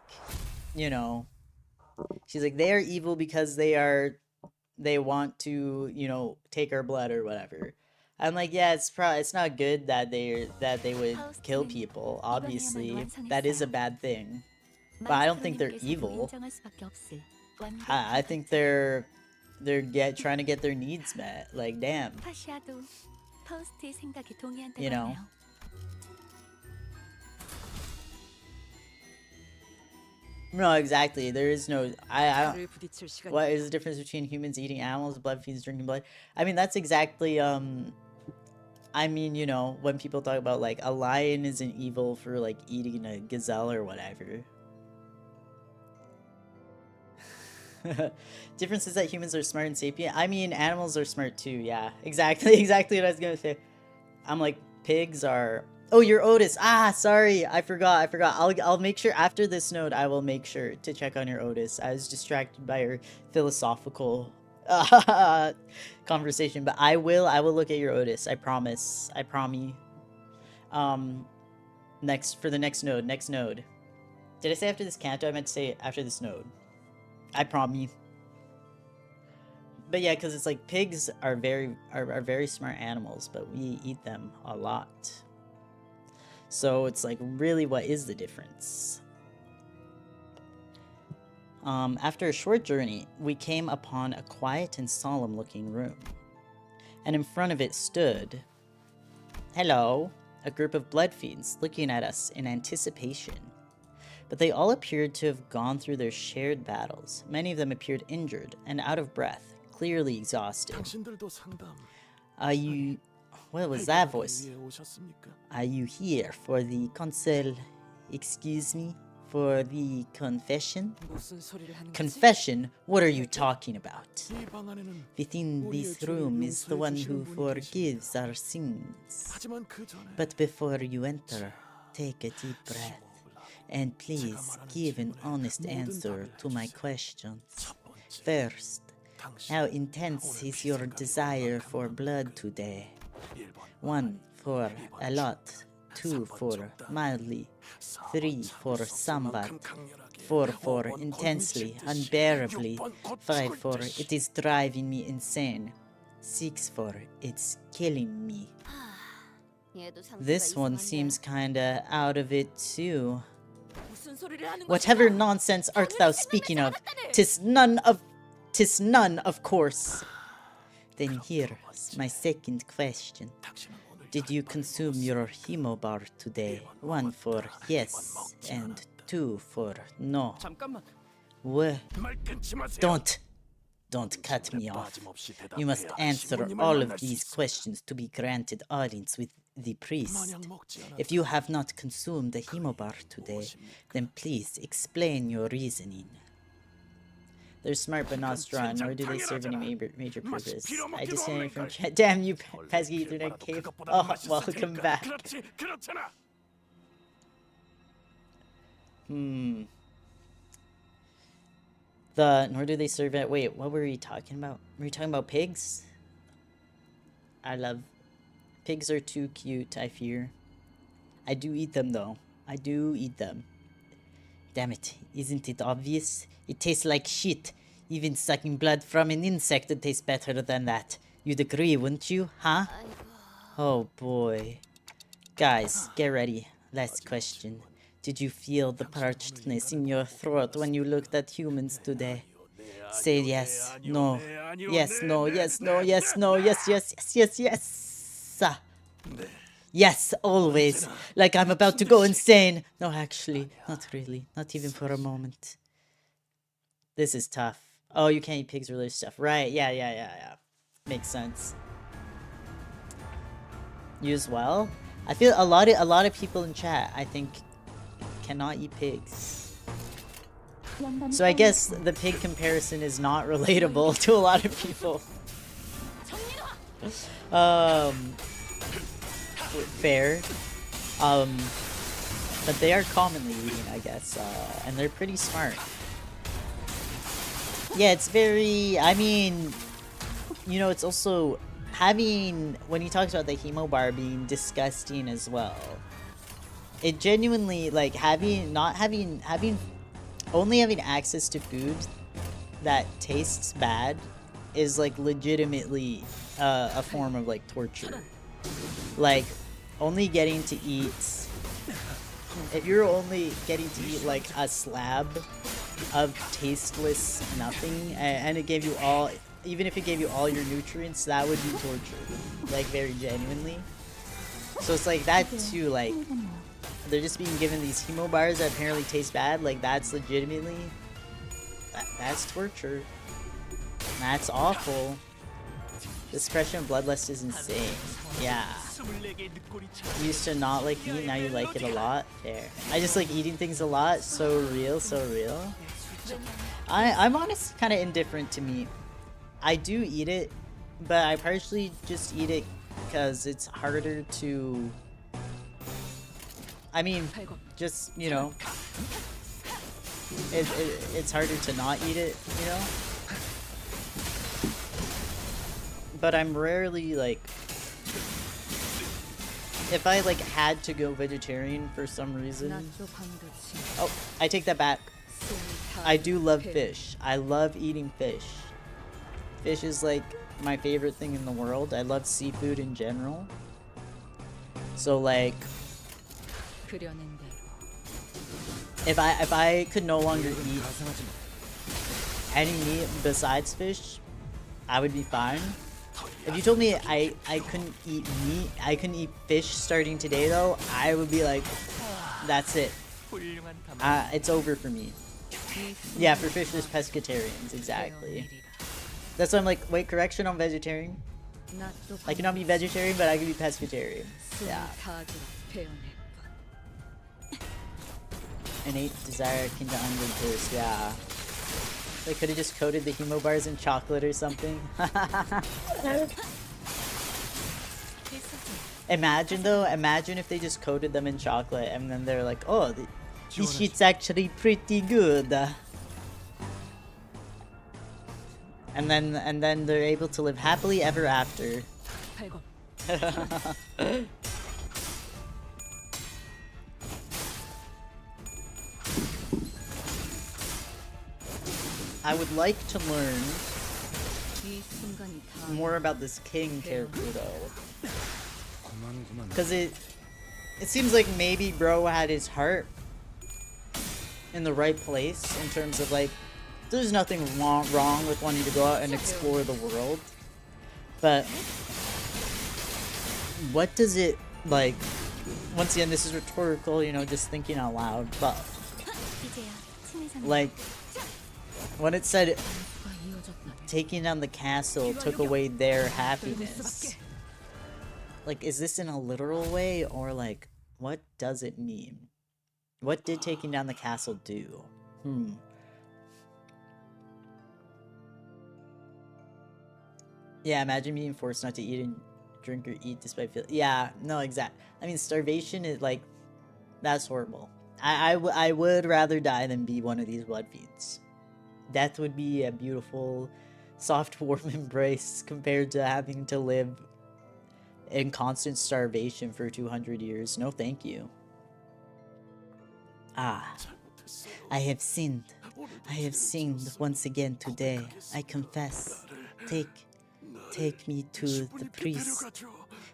you know, she's like, they are evil because they want to, you know, take our blood or whatever. I'm like, yeah, it's not good that they would kill people. Obviously, that is a bad thing, but I don't think they're evil. I think they're trying to get their needs met. Like, damn. You know. No, exactly. There is no. What is the difference between humans eating animals, blood fiends drinking blood? I mean, that's exactly. I mean, you know, when people talk about like a lion isn't evil for like eating a gazelle or whatever. Difference is that humans are smart and sapient. I mean, animals are smart too. Yeah, exactly what I was gonna say. I'm like, pigs are. Oh, you're Otis. Ah, sorry, I forgot. I'll make sure after this node. I will make sure to check on your Otis. I was distracted by your philosophical conversation, but I will look at your Otis. I promise. I promise. Next for the next node. Did I say after this Canto? I meant to say after this node. I promise. But yeah, because it's like pigs are very smart animals, but we eat them a lot. So it's like, really, what is the difference? After a short journey, we came upon a quiet and solemn looking room. And in front of it stood, hello, a group of blood fiends looking at us in anticipation. But they all appeared to have gone through their shared battles. Many of them appeared injured and out of breath, clearly exhausted. Are you... What was that voice? Are you here for the council? Excuse me? For the confession? Confession? What are you talking about? Within this room is the one who forgives our sins. But before you enter, take a deep breath. And please give an honest answer to my questions. First, how intense is your desire for blood today? 1 for a lot, 2 for mildly, 3 for somewhat, 4 for intensely, unbearably, 5 for it is driving me insane, 6 for it's killing me. This one seems kinda out of it too. Whatever nonsense art thou speaking of? 'Tis none, of course. Then here's my second question. Did you consume your hemobar today? 1 for yes and 2 for no. What? Don't cut me off. You must answer all of these questions to be granted audience with the priest. If you have not consumed the hemobar today, then please explain your reasoning. They're smart but not strong, nor do they serve any major purpose. I disconnected from chat. Damn you, pesky Ethernet cave. Oh, welcome back. Nor do they serve it. Wait, what were we talking about? Were we talking about pigs? Pigs are too cute, I fear. I do eat them though. I do eat them. Damn it, isn't it obvious? It tastes like shit. Even sucking blood from an insect would taste better than that. You'd agree, wouldn't you? Huh? Oh boy. Guys, get ready. Last question. Did you feel the parchedness in your throat when you looked at humans today? Say yes, no, yes, no, yes, no, yes, no, yes, yes, yes, yes, yes. Yes, always. Like I'm about to go insane. No, actually, not really. Not even for a moment. This is tough. Oh, you can't eat pigs or other stuff. Right, yeah. Makes sense. You as well? I feel a lot of people in chat, I think, cannot eat pigs. So I guess the pig comparison is not relatable to a lot of people. Fair. But they are commonly eaten, I guess, and they're pretty smart. Yeah, it's very, I mean, you know, it's also having, when he talks about the hemobar being disgusting as well, it genuinely, like, only having access to food that tastes bad is, like, legitimately a form of, like, torture. Like, only getting to eat, if you're only getting to eat, like, a slab of tasteless nothing, and it gave you all, even if it gave you all your nutrients, that would be torture, like, very genuinely. So it's like that too, like, they're just being given these hemo bars that apparently taste bad, like, that's legitimately, that's torture. That's awful. The suppression of bloodlust is insane. Yeah. You used to not like meat, now you like it a lot. Fair. I just like eating things a lot. So real, so real. I'm honestly kind of indifferent to meat. I do eat it, but I partially just eat it because it's harder to... I mean, just, you know, it's harder to not eat it, you know? But I'm rarely, like, if I, like, had to go vegetarian for some reason... Oh, I take that back. I do love fish. I love eating fish. Fish is, like, my favorite thing in the world. I love seafood in general. So, like, if I could no longer eat any meat besides fish, I would be fine. If you told me I couldn't eat meat, I couldn't eat fish starting today though, I would be like, that's it. It's over for me. Yeah, for fish there's pescatarians, exactly. That's why I'm like, wait, correction on vegetarian? I cannot be vegetarian, but I can be pescatarian. Yeah. Innate desire akin to ungood thirst, yeah. They could have just coated the hemo bars in chocolate or something. Imagine though, imagine if they just coated them in chocolate and then they're like, oh, this shit's actually pretty good. And then they're able to live happily ever after. I would like to learn more about this king character though, because it seems like maybe bro had his heart in the right place in terms of like, there's nothing wrong with wanting to go out and explore the world, but what does it, like, once again, this is rhetorical, you know, just thinking out loud, but like, when it said taking down the castle took away their happiness, like, is this in a literal way, or like, what does it mean? What did taking down the castle do? Yeah, imagine being forced not to eat and drink or eat despite feeling. Yeah, no, exact. I mean, starvation is like, that's horrible. I would rather die than be one of these blood fiends. Death would be a beautiful, soft, warm embrace compared to having to live in constant starvation for 200 years. No, thank you. Ah, I have sinned. I have sinned once again today. I confess. Take me to the priest.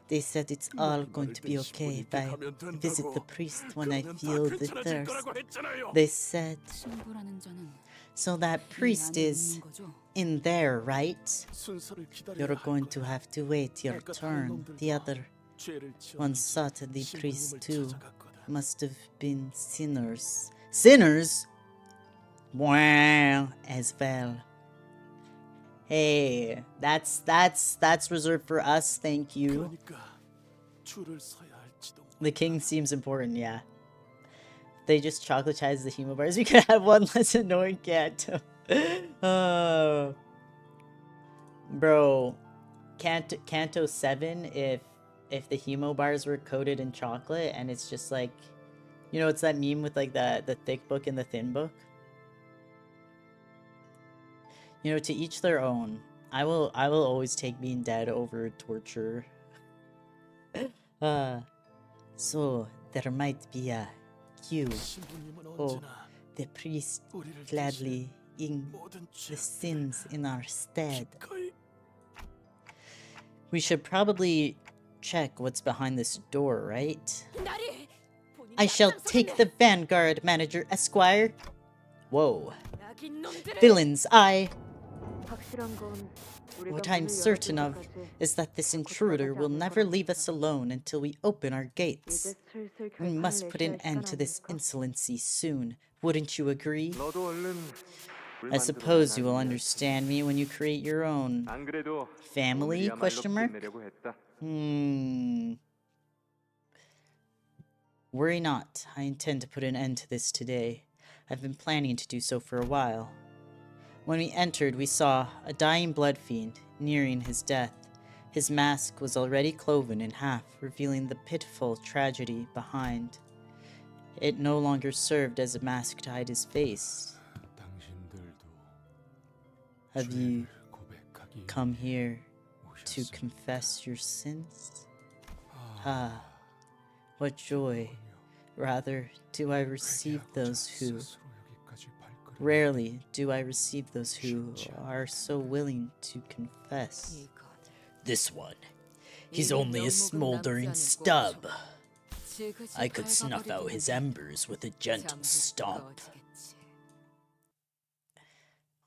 They said it's all going to be okay if I visit the priest when I feel the thirst. They said... So that priest is in there, right? You're going to have to wait your turn. The other ones sought the priest too. Must have been sinners. Sinners? Wow, as well. Hey, that's reserved for us, thank you. The king seems important, yeah. They just chocolatize the Hemo bars. We could have one less annoying Canto. Bro, Canto 7, if the Hemo bars were coated in chocolate, and it's just like, you know, it's that meme with like the thick book and the thin book. You know, to each their own. I will always take being dead over torture. So there might be a queue. Oh, the priest gladly in the sins in our stead. We should probably check what's behind this door, right? I shall take the vanguard, Manager Esquire. Whoa. Villains, What I'm certain of is that this intruder will never leave us alone until we open our gates. We must put an end to this insolency soon, wouldn't you agree? I suppose you will understand me when you create your own family, question mark? Worry not, I intend to put an end to this today. I've been planning to do so for a while. When we entered, we saw a dying blood fiend nearing his death. His mask was already cloven in half, revealing the pitiful tragedy behind. It no longer served as a mask to hide his face. Have you come here to confess your sins? Ah, what joy. Rather, do I receive those who... Rarely do I receive those who are so willing to confess. This one. He's only a smoldering stub. I could snuff out his embers with a gentle stomp.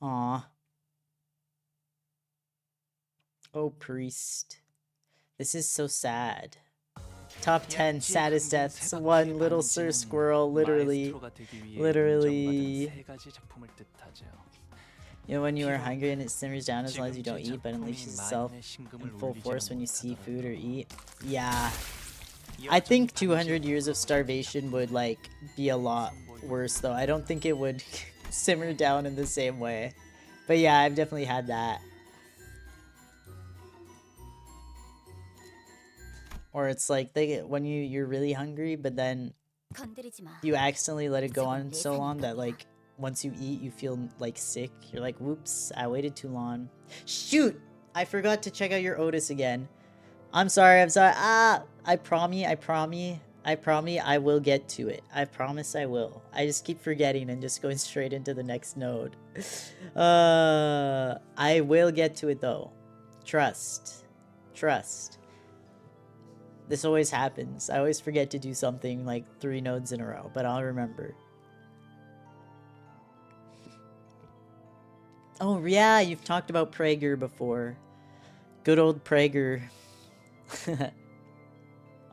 Aw. Oh, priest. This is so sad. Top 10 saddest deaths. One little Sir Squirrel, literally. You know, when you are hungry and it simmers down as long as you don't eat, but unleashes itself in full force when you see food or eat. Yeah. I think 200 years of starvation would, like, be a lot worse, though. I don't think it would simmer down in the same way. But yeah, I've definitely had that. Or it's like when you're really hungry, but then you accidentally let it go on so long that like once you eat you feel like sick. You're like, whoops, I waited too long. Shoot! I forgot to check out your Otis again. I'm sorry. I promise I will get to it. I promise I will. I just keep forgetting and just going straight into the next node. I will get to it though. Trust. This always happens. I always forget to do something like 3 nodes in a row, but I'll remember. Oh yeah, you've talked about Prager before. Good old Prager.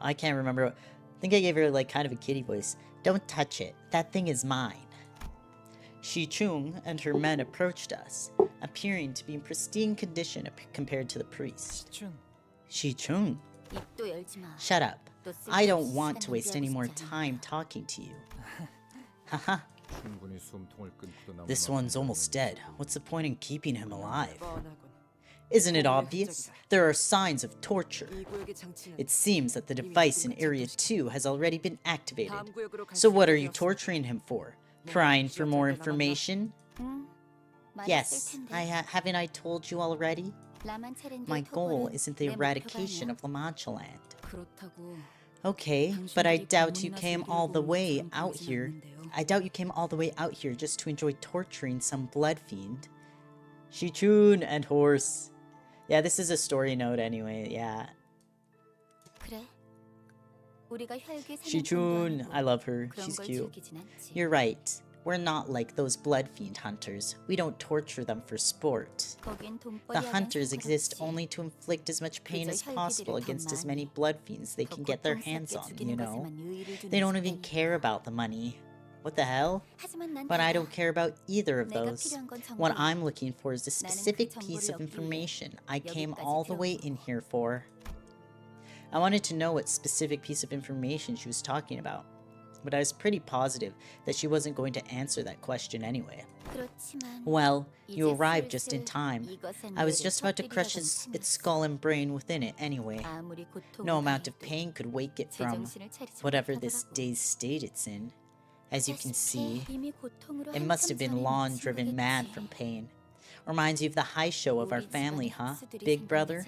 I can't remember. I think I gave her like kind of a kitty voice. Don't touch it. That thing is mine. Shi Chung and her men approached us, appearing to be in pristine condition compared to the priest. Shi Chung? Shut up. I don't want to waste any more time talking to you. Haha. This one's almost dead. What's the point in keeping him alive? Isn't it obvious? There are signs of torture. It seems that the device in Area 2 has already been activated. So what are you torturing him for? Prying for more information? Yes, haven't I told you already? My goal isn't the eradication of La Mancha land. Okay, but I doubt you came all the way out here. I doubt you came all the way out here just to enjoy torturing some blood fiend. Shichun and horse. Yeah, this is a story note anyway, yeah. Shichun, I love her. She's cute. You're right. We're not like those blood fiend hunters. We don't torture them for sport. The hunters exist only to inflict as much pain as possible against as many blood fiends they can get their hands on, you know? They don't even care about the money. What the hell? But I don't care about either of those. What I'm looking for is a specific piece of information I came all the way in here for. I wanted to know what specific piece of information she was talking about, but I was pretty positive that she wasn't going to answer that question anyway. Well, you arrived just in time. I was just about to crush its skull and brain within it anyway. No amount of pain could wake it from whatever this dazed state it's in. As you can see, it must have been long driven mad from pain. Reminds you of the high show of our family, huh, big brother?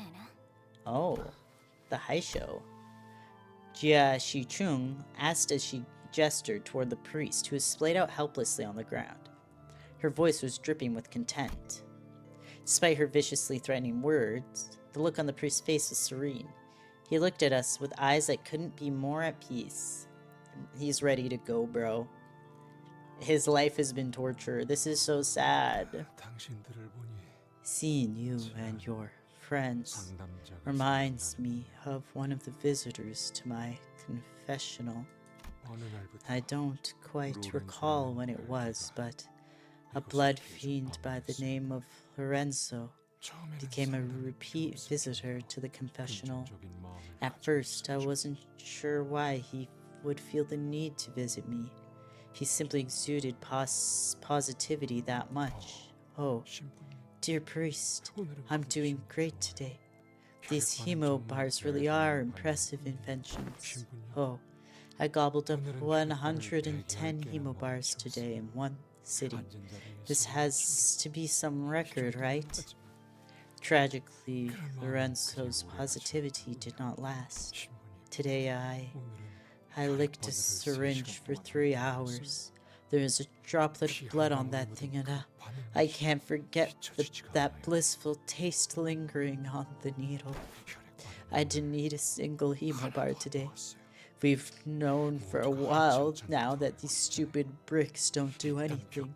Oh, the high show. Jia Shichung asked as she gestured toward the priest, who was splayed out helplessly on the ground. Her voice was dripping with contempt. Despite her viciously threatening words, the look on the priest's face was serene. He looked at us with eyes that couldn't be more at peace. He's ready to go, bro. His life has been torture. This is so sad. Seeing you and your friends reminds me of one of the visitors to my confessional. I don't quite recall when it was, but a blood fiend by the name of Lorenzo became a repeat visitor to the confessional. At first, I wasn't sure why he would feel the need to visit me. He simply exuded positivity that much. Oh, dear priest, I'm doing great today. These hemo bars really are impressive inventions. Oh, I gobbled up 110 hemo bars today in one sitting. This has to be some record, right? Tragically, Lorenzo's positivity did not last. Today I licked a syringe for 3 hours. There is a droplet of blood on that thing, and I can't forget that blissful taste lingering on the needle. I didn't eat a single hemo bar today. We've known for a while now that these stupid bricks don't do anything.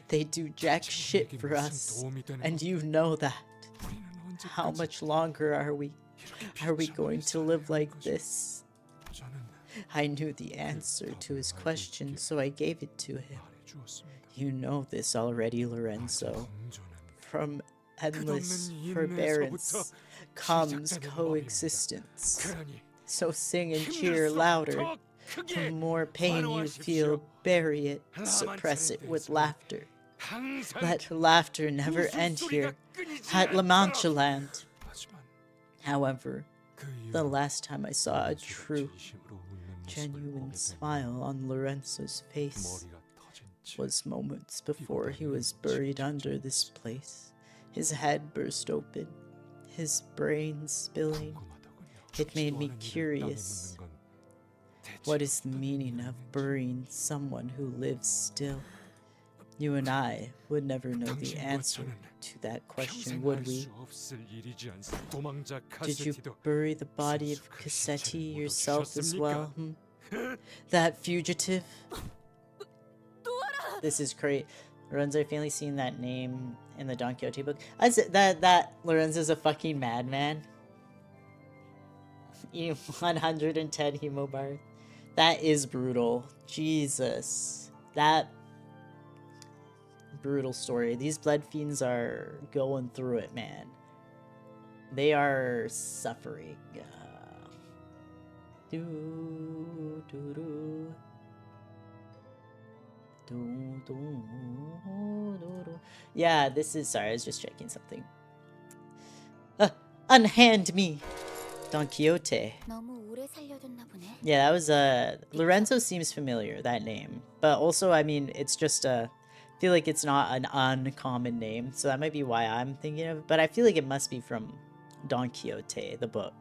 They do jack shit for us, and you know that. How much longer are we? Are we going to live like this? I knew the answer to his question, so I gave it to him. You know this already, Lorenzo. From endless forbearance comes coexistence. So sing and cheer louder. The more pain you feel, bury it, suppress it with laughter. Let laughter never end here, at La Mancha land. However, the last time I saw a true, genuine smile on Lorenzo's face was moments before he was buried under this place. His head burst open, his brain spilling. It made me curious. What is the meaning of burying someone who lives still? You and I would never know the answer to that question, would we? Did you bury the body of Quixote yourself as well? That fugitive? This is great. Lorenzo, I finally seen that name in the Don Quixote book. I said that Lorenzo's a fucking madman. 110 hemobar. That is brutal. Jesus. That brutal story. These blood fiends are going through it, man. They are suffering. Yeah, this is... Sorry, I was just checking something. Unhand me! Don Quixote. Yeah, that was Lorenzo seems familiar, that name. But also, I mean, it's just I feel like it's not an uncommon name, so that might be why I'm thinking of it. But I feel like it must be from Don Quixote, the book.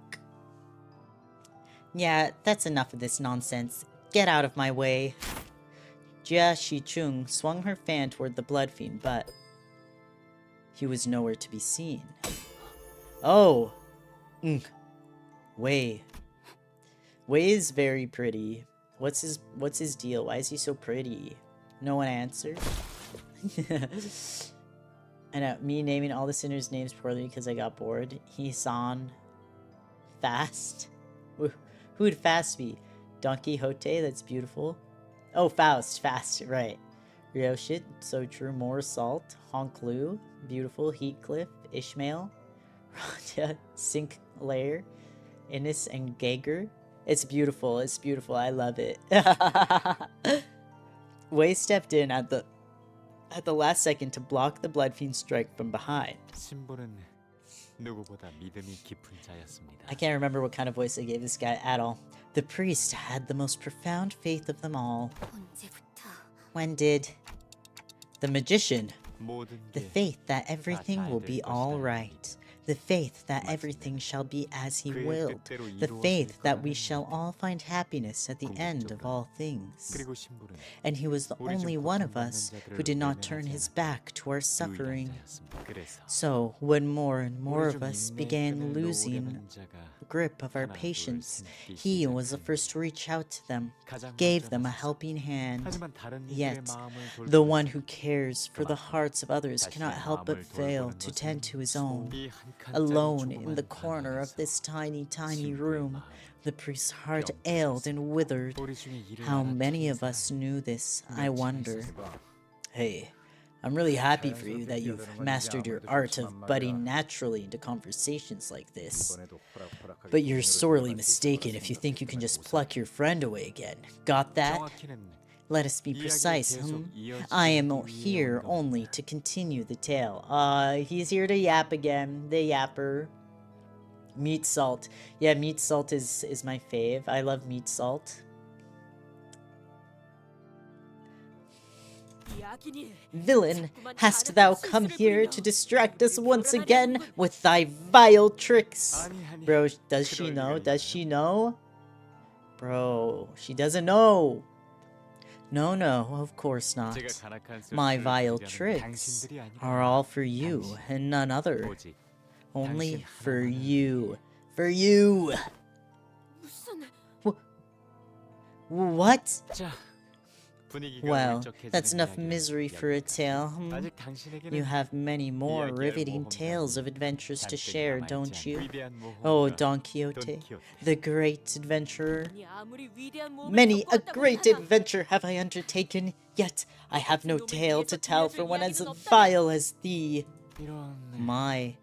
Yeah, that's enough of this nonsense. Get out of my way. Jia Shichung swung her fan toward the blood fiend, but he was nowhere to be seen. Oh! Wei. Wei is very pretty. What's his deal? Why is he so pretty? No one answered. And me naming all the sinners' names poorly because I got bored. Hisan. Fast. Who would Fast be? Don Quixote? That's beautiful. Oh, Faust. Fast. Right. Ryoshit. So true. More Salt. Honklu. Beautiful. Heathcliff. Ishmael. Raja. Sinclair. Innes and Geiger. It's beautiful. It's beautiful. I love it. Wei stepped in at the last second to block the blood fiend's strike from behind. I can't remember what kind of voice I gave this guy at all. The priest had the most profound faith of them all. When did? The magician. The faith that everything will be all right. The faith that everything shall be as he willed. The faith that we shall all find happiness at the end of all things. And he was the only one of us who did not turn his back to our suffering. So, when more and more of us began losing grip of our patience, he was the first to reach out to them, gave them a helping hand. Yet, the one who cares for the hearts of others cannot help but fail to tend to his own. Alone in the corner of this tiny, tiny room, the priest's heart ailed and withered. How many of us knew this, I wonder. Hey, I'm really happy for you that you've mastered your art of budding naturally into conversations like this. But you're sorely mistaken if you think you can just pluck your friend away again. Got that? Let us be precise, I am here only to continue the tale. He's here to yap again. The yapper. Meat salt. Yeah, meat salt is my fave. I love meat salt. Villain, hast thou come here to distract us once again with thy vile tricks? Bro, does she know? Does she know? Bro, she doesn't know. No, of course not. My vile tricks are all for you and none other. Only for you. For you! What? Well, that's enough misery for a tale. You have many more riveting tales of adventures to share, don't you? Oh, Don Quixote, the great adventurer. Many a great adventure have I undertaken, yet I have no tale to tell for one as vile as thee. My,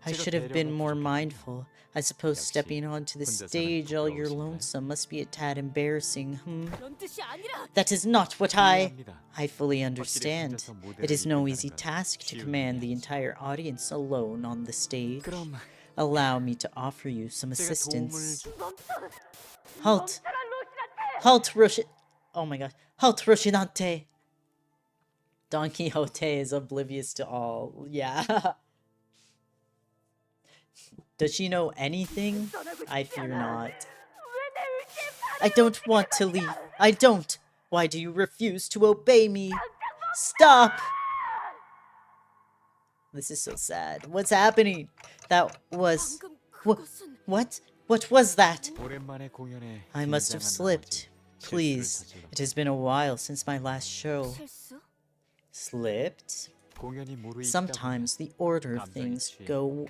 I should have been more mindful. I suppose stepping onto the stage all you're lonesome must be a tad embarrassing, That is not what I fully understand. It is no easy task to command the entire audience alone on the stage. Allow me to offer you some assistance. Halt! Halt, oh my god. Halt, Rocinante! Don Quixote is oblivious to all. Yeah. Does she know anything? I fear not. I don't want to leave. I don't. Why do you refuse to obey me? Stop! This is so sad. What's happening? That was... What? What was that? I must have slipped. Please. It has been a while since my last show. Slipped? Sometimes the order of things go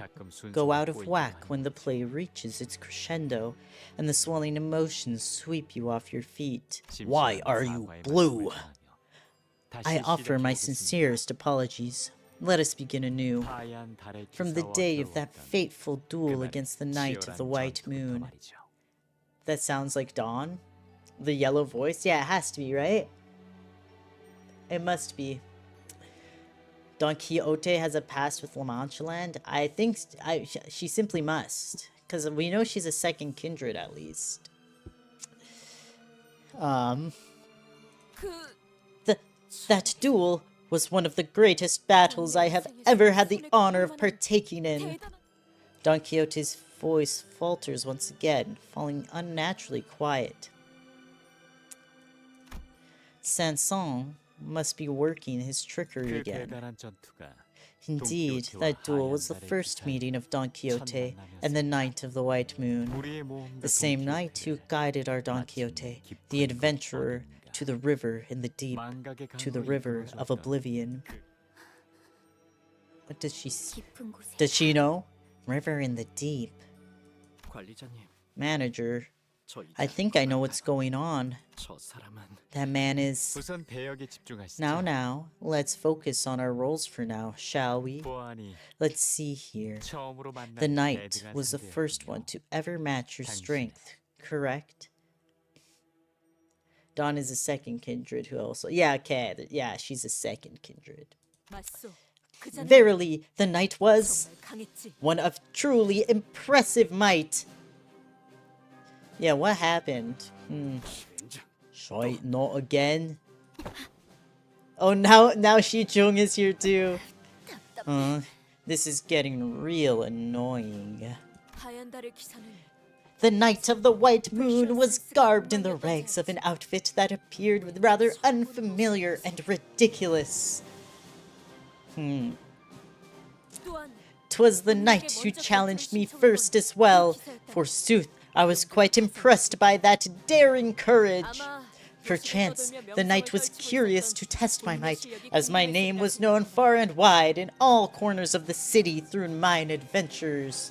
out of whack when the play reaches its crescendo and the swelling emotions sweep you off your feet. Why are you blue? I offer my sincerest apologies. Let us begin anew. From the day of that fateful duel against the Knight of the White Moon. That sounds like Dawn? The yellow voice? Yeah, it has to be, right? It must be. Don Quixote has a past with La Mancha Land? I think she simply must. Because we know she's a second kindred, at least. That duel was one of the greatest battles I have ever had the honor of partaking in. Don Quixote's voice falters once again, falling unnaturally quiet. Sanson must be working his trickery again. Indeed, that duel was the first meeting of Don Quixote and the Knight of the White Moon. The same knight who guided our Don Quixote, the adventurer, to the river in the deep, to the river of oblivion. What does she... Does she know? River in the deep. Manager, I think I know what's going on. That man is... Now, let's focus on our roles for now, shall we? Let's see here. The knight was the first one to ever match your strength, correct? Dawn is a second kindred who also... Yeah, okay. Yeah, she's a second kindred. Verily, the knight was one of truly impressive might. Yeah, what happened? Shite, not again. Oh, now Shi Chung is here too. This is getting real annoying. The Knight of the White Moon was garbed in the rags of an outfit that appeared rather unfamiliar and ridiculous. 'Twas the knight who challenged me first as well. Forsooth, I was quite impressed by that daring courage. Perchance, the knight was curious to test my might, as my name was known far and wide in all corners of the city through mine adventures.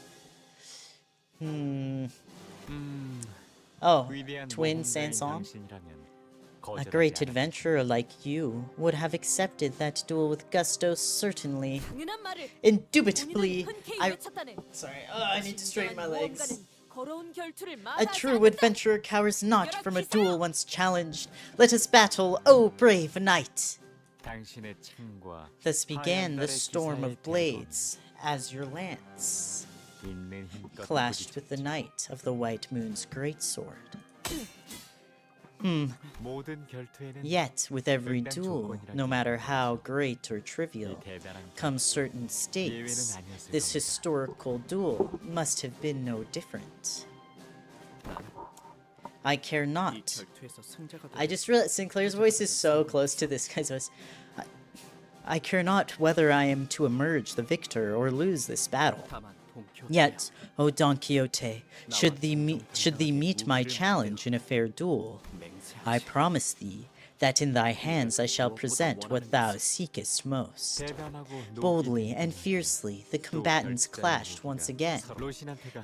Oh, twin Sanson? A great adventurer like you would have accepted that duel with gusto, certainly. Indubitably, I need to straighten my legs. A true adventurer cowers not from a duel once challenged. Let us battle, O brave knight! Thus began the storm of blades, as your lance clashed with the Knight of the White Moon's greatsword. Yet, with every duel, no matter how great or trivial, come certain stakes. This historical duel must have been no different. I care not. I just realized Sinclair's voice is so close to this guy's voice. I care not whether I am to emerge the victor or lose this battle. Yet, O Don Quixote, should thee meet my challenge in a fair duel, I promise thee that in thy hands I shall present what thou seekest most. Boldly and fiercely the combatants clashed once again,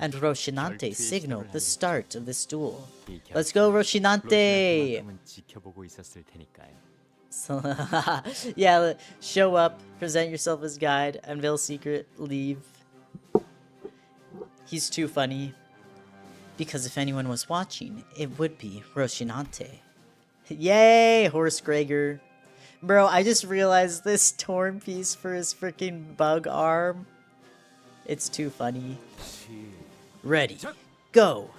and Rocinante signaled the start of this duel. Let's go, Rocinante! So, yeah, show up, present yourself as guide, unveil secret, leave. He's too funny. Because if anyone was watching, it would be Rocinante. Yay, Horse Gregor. Bro, I just realized this torn piece for his freaking bug arm. It's too funny. Ready, go.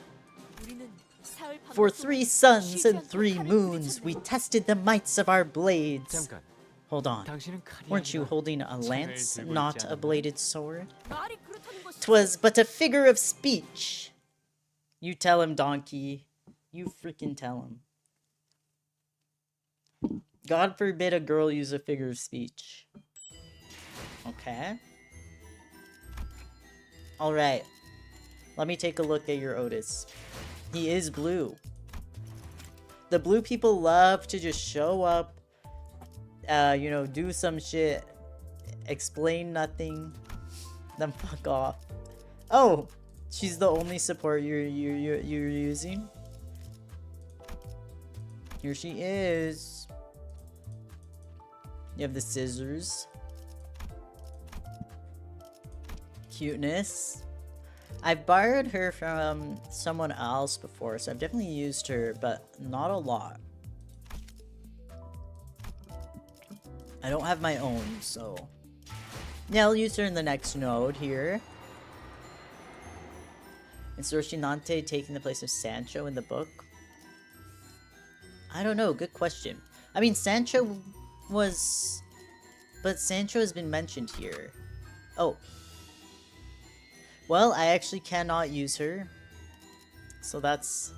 For 3 suns and 3 moons, we tested the mights of our blades. Hold on. Weren't you holding a lance, not a bladed sword? 'Twas but a figure of speech. You tell him, Donkey. You freaking tell him. God forbid a girl use a figure of speech. Okay. Alright. Let me take a look at your Otis. He is blue. The blue people love to just show up, you know, do some shit, explain nothing, then fuck off. Oh, she's the only support you're using. Here she is. You have the scissors. Cuteness. I've borrowed her from someone else before, so I've definitely used her, but not a lot. I don't have my own, so... Yeah, I'll use her in the next node here. Is Rocinante taking the place of Sancho in the book? I don't know, good question. I mean, Sancho was... But Sancho has been mentioned here. Oh. Well, I actually cannot use her. So that's...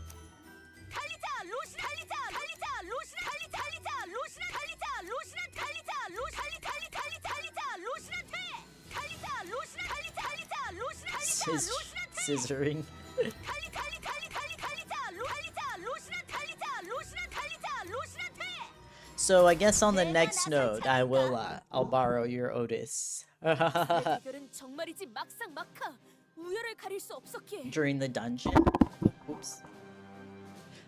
Scissoring. So I guess on the next node, I'll borrow your Otis. During the dungeon. Oops.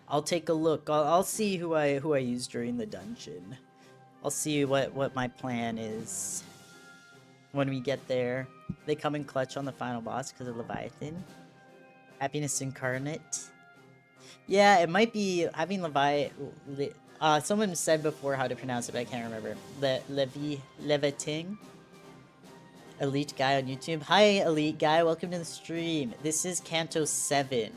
I'll take a look. I'll see who I use during the dungeon. I'll see what my plan is when we get there. They come in clutch on the final boss because of Leviathan. Happiness incarnate. Yeah, it might be having someone said before how to pronounce it, but I can't remember. Leviting. Elite Guy on YouTube. Hi, Elite Guy. Welcome to the stream. This is Canto 7.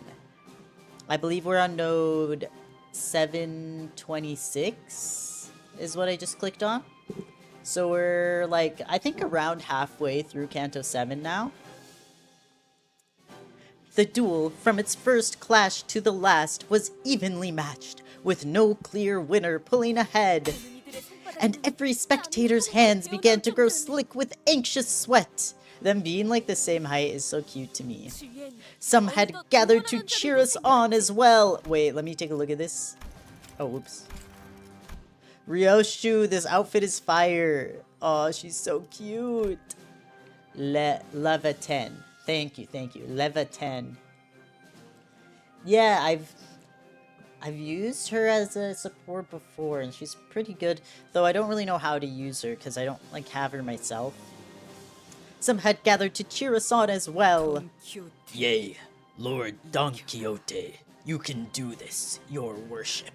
I believe we're on node 726 is what I just clicked on. So we're like, I think around halfway through Canto 7 now. The duel, from its first clash to the last, was evenly matched, with no clear winner pulling ahead. And every spectator's hands began to grow slick with anxious sweat. Them being like the same height is so cute to me. Some had gathered to cheer us on as well. Wait, let me take a look at this. Oh, whoops. Ryoshu, this outfit is fire. Oh, she's so cute. Leva 10. Thank you. Leva 10. Yeah, I've used her as a support before, and she's pretty good. Though I don't really know how to use her, because I don't, like, have her myself. Some had gathered to cheer us on as well. Yea, Lord Don Quixote, you can do this, your worship.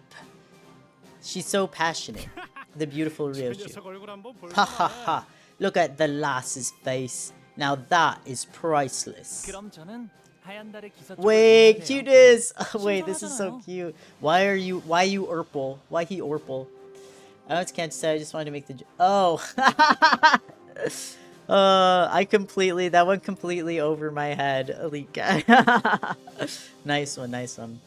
She's so passionate. The beautiful Ryoshu. Ha ha ha. Look at the lass's face. Now that is priceless. Wait, cuteness! Wait, this is so cute. Why you Urple? Why he Urple? I know it's can't say, I just wanted to make the oh! that went completely over my head, Elite Guy. Nice one.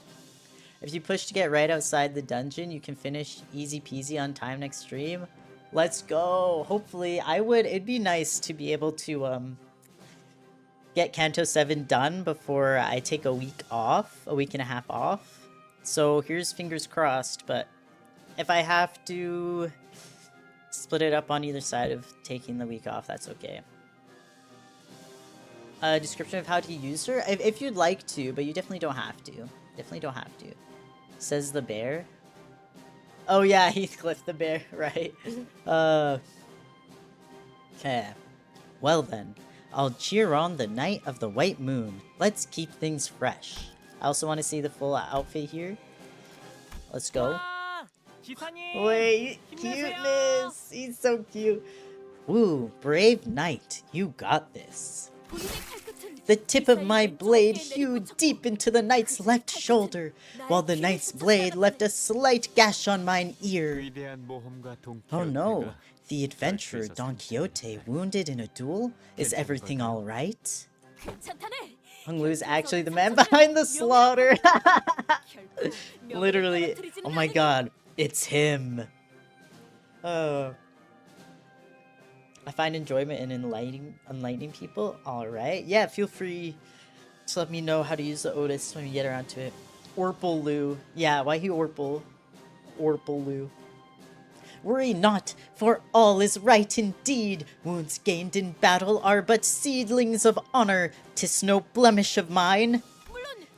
If you push to get right outside the dungeon, you can finish easy peasy on time next stream. Let's go! Hopefully, it'd be nice to be able to, get Canto 7 done before I take a week and a half off. So here's fingers crossed, but if I have to split it up on either side of taking the week off, that's okay. Description of how to use her? If you'd like to, but you definitely don't have to. Says the bear. Oh yeah, Heathcliff the bear, right? Okay. Well then, I'll cheer on the night of the white moon. Let's keep things fresh. I also want to see the full outfit here. Let's go. Wait, cuteness! He's so cute. Woo, brave knight, you got this. The tip of my blade hewed deep into the knight's left shoulder, while the knight's blade left a slight gash on mine ear. Oh no, the adventurer Don Quixote wounded in a duel? Is everything alright? Hung Lu's actually the man behind the slaughter. Literally, oh my god, it's him. Oh. I find enjoyment in enlightening people. Alright. Yeah, feel free to let me know how to use the Otis when we get around to it. Orpal Lu. Yeah, why he Orpal? Orpal Lu. Worry not, for all is right indeed. Wounds gained in battle are but seedlings of honor. 'Tis no blemish of mine.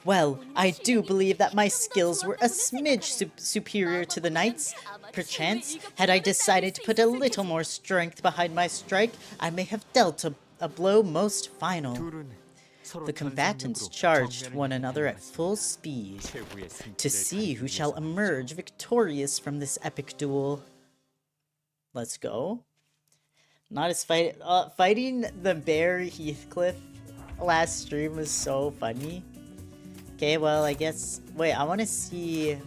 Well, I do believe that my skills were a smidge superior to the knights. Perchance, had I decided to put a little more strength behind my strike, I may have dealt a blow most final. The combatants charged one another at full speed to see who shall emerge victorious from this epic duel. Let's go. Not as fighting the bear Heathcliff last stream was so funny. Okay, well, I guess... Wait, I want to see...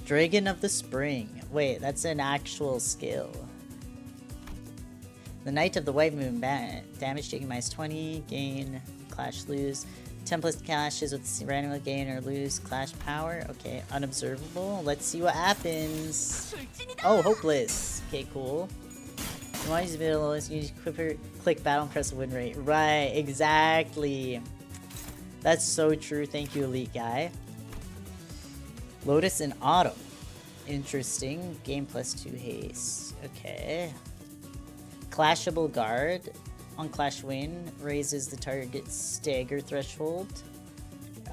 Dragon of the Spring. Wait, that's an actual skill. The Knight of the White Moon. Damage taken -20. Gain. Clash, lose. Template clashes with randomly gain or lose. Clash power. Okay, unobservable. Let's see what happens. Oh, hopeless. Okay, cool. You want to use the ability, click battle and press the win rate. Right, exactly. That's so true. Thank you, Elite Guy. Lotus in Autumn. Interesting. Game +2 haste. Okay. Clashable Guard. On Clash Win. Raises the target's stagger threshold.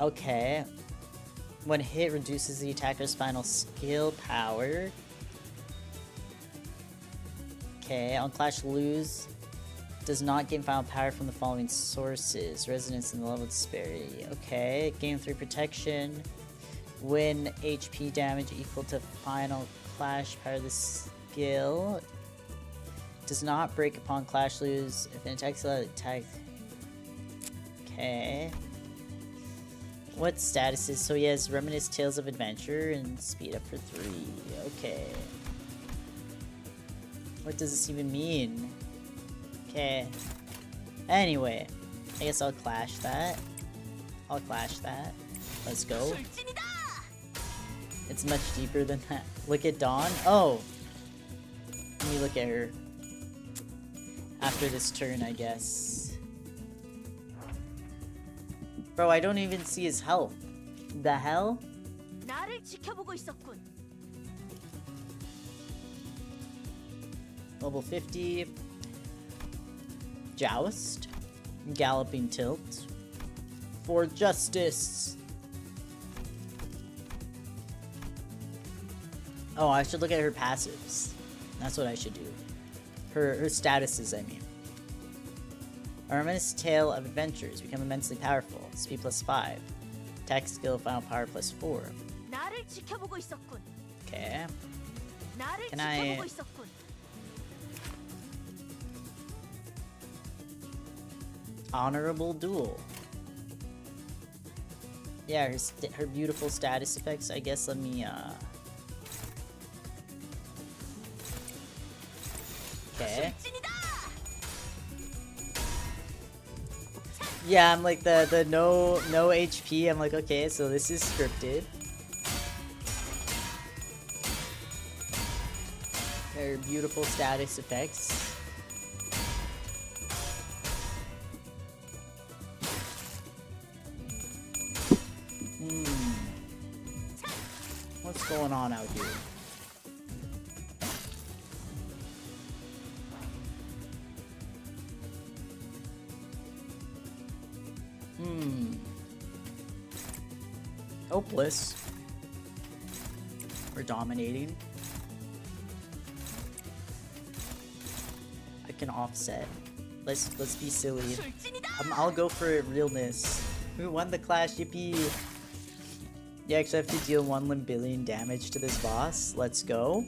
Okay. When hit, reduces the attacker's final skill power. Okay. On Clash Lose. Does not gain final power from the following sources. Resonance in the level disparity. Okay. Gain 3 protection. Win HP damage equal to final clash power of the skill. Does not break upon clash lose. If an attack. Okay. What statuses? So he has Reminisce Tales of Adventure and speed up for 3. Okay. What does this even mean? Okay. Anyway, I guess I'll clash that. I'll clash that. Let's go. It's much deeper than that. Look at Dawn. Oh! Let me look at her. After this turn, I guess. Bro, I don't even see his health. The hell? Level 50. Joust. Galloping Tilt. For Justice. Oh, I should look at her passives. That's what I should do. Her statuses, I mean. Reminisce Tale of Adventures. Become immensely powerful. Speed +5. Attack skill, final power +4. Okay. Can I... Honorable Duel. Yeah, her beautiful status effects. I guess let me, Okay. Yeah, I'm like the no HP. I'm like, okay, so this is scripted. Her beautiful status effects. What's going on out here? Hopeless. We're dominating. I can offset. Let's be silly. I'll go for realness. We won the clash, yippee! You actually have to deal 1 limbillion damage to this boss. Let's go.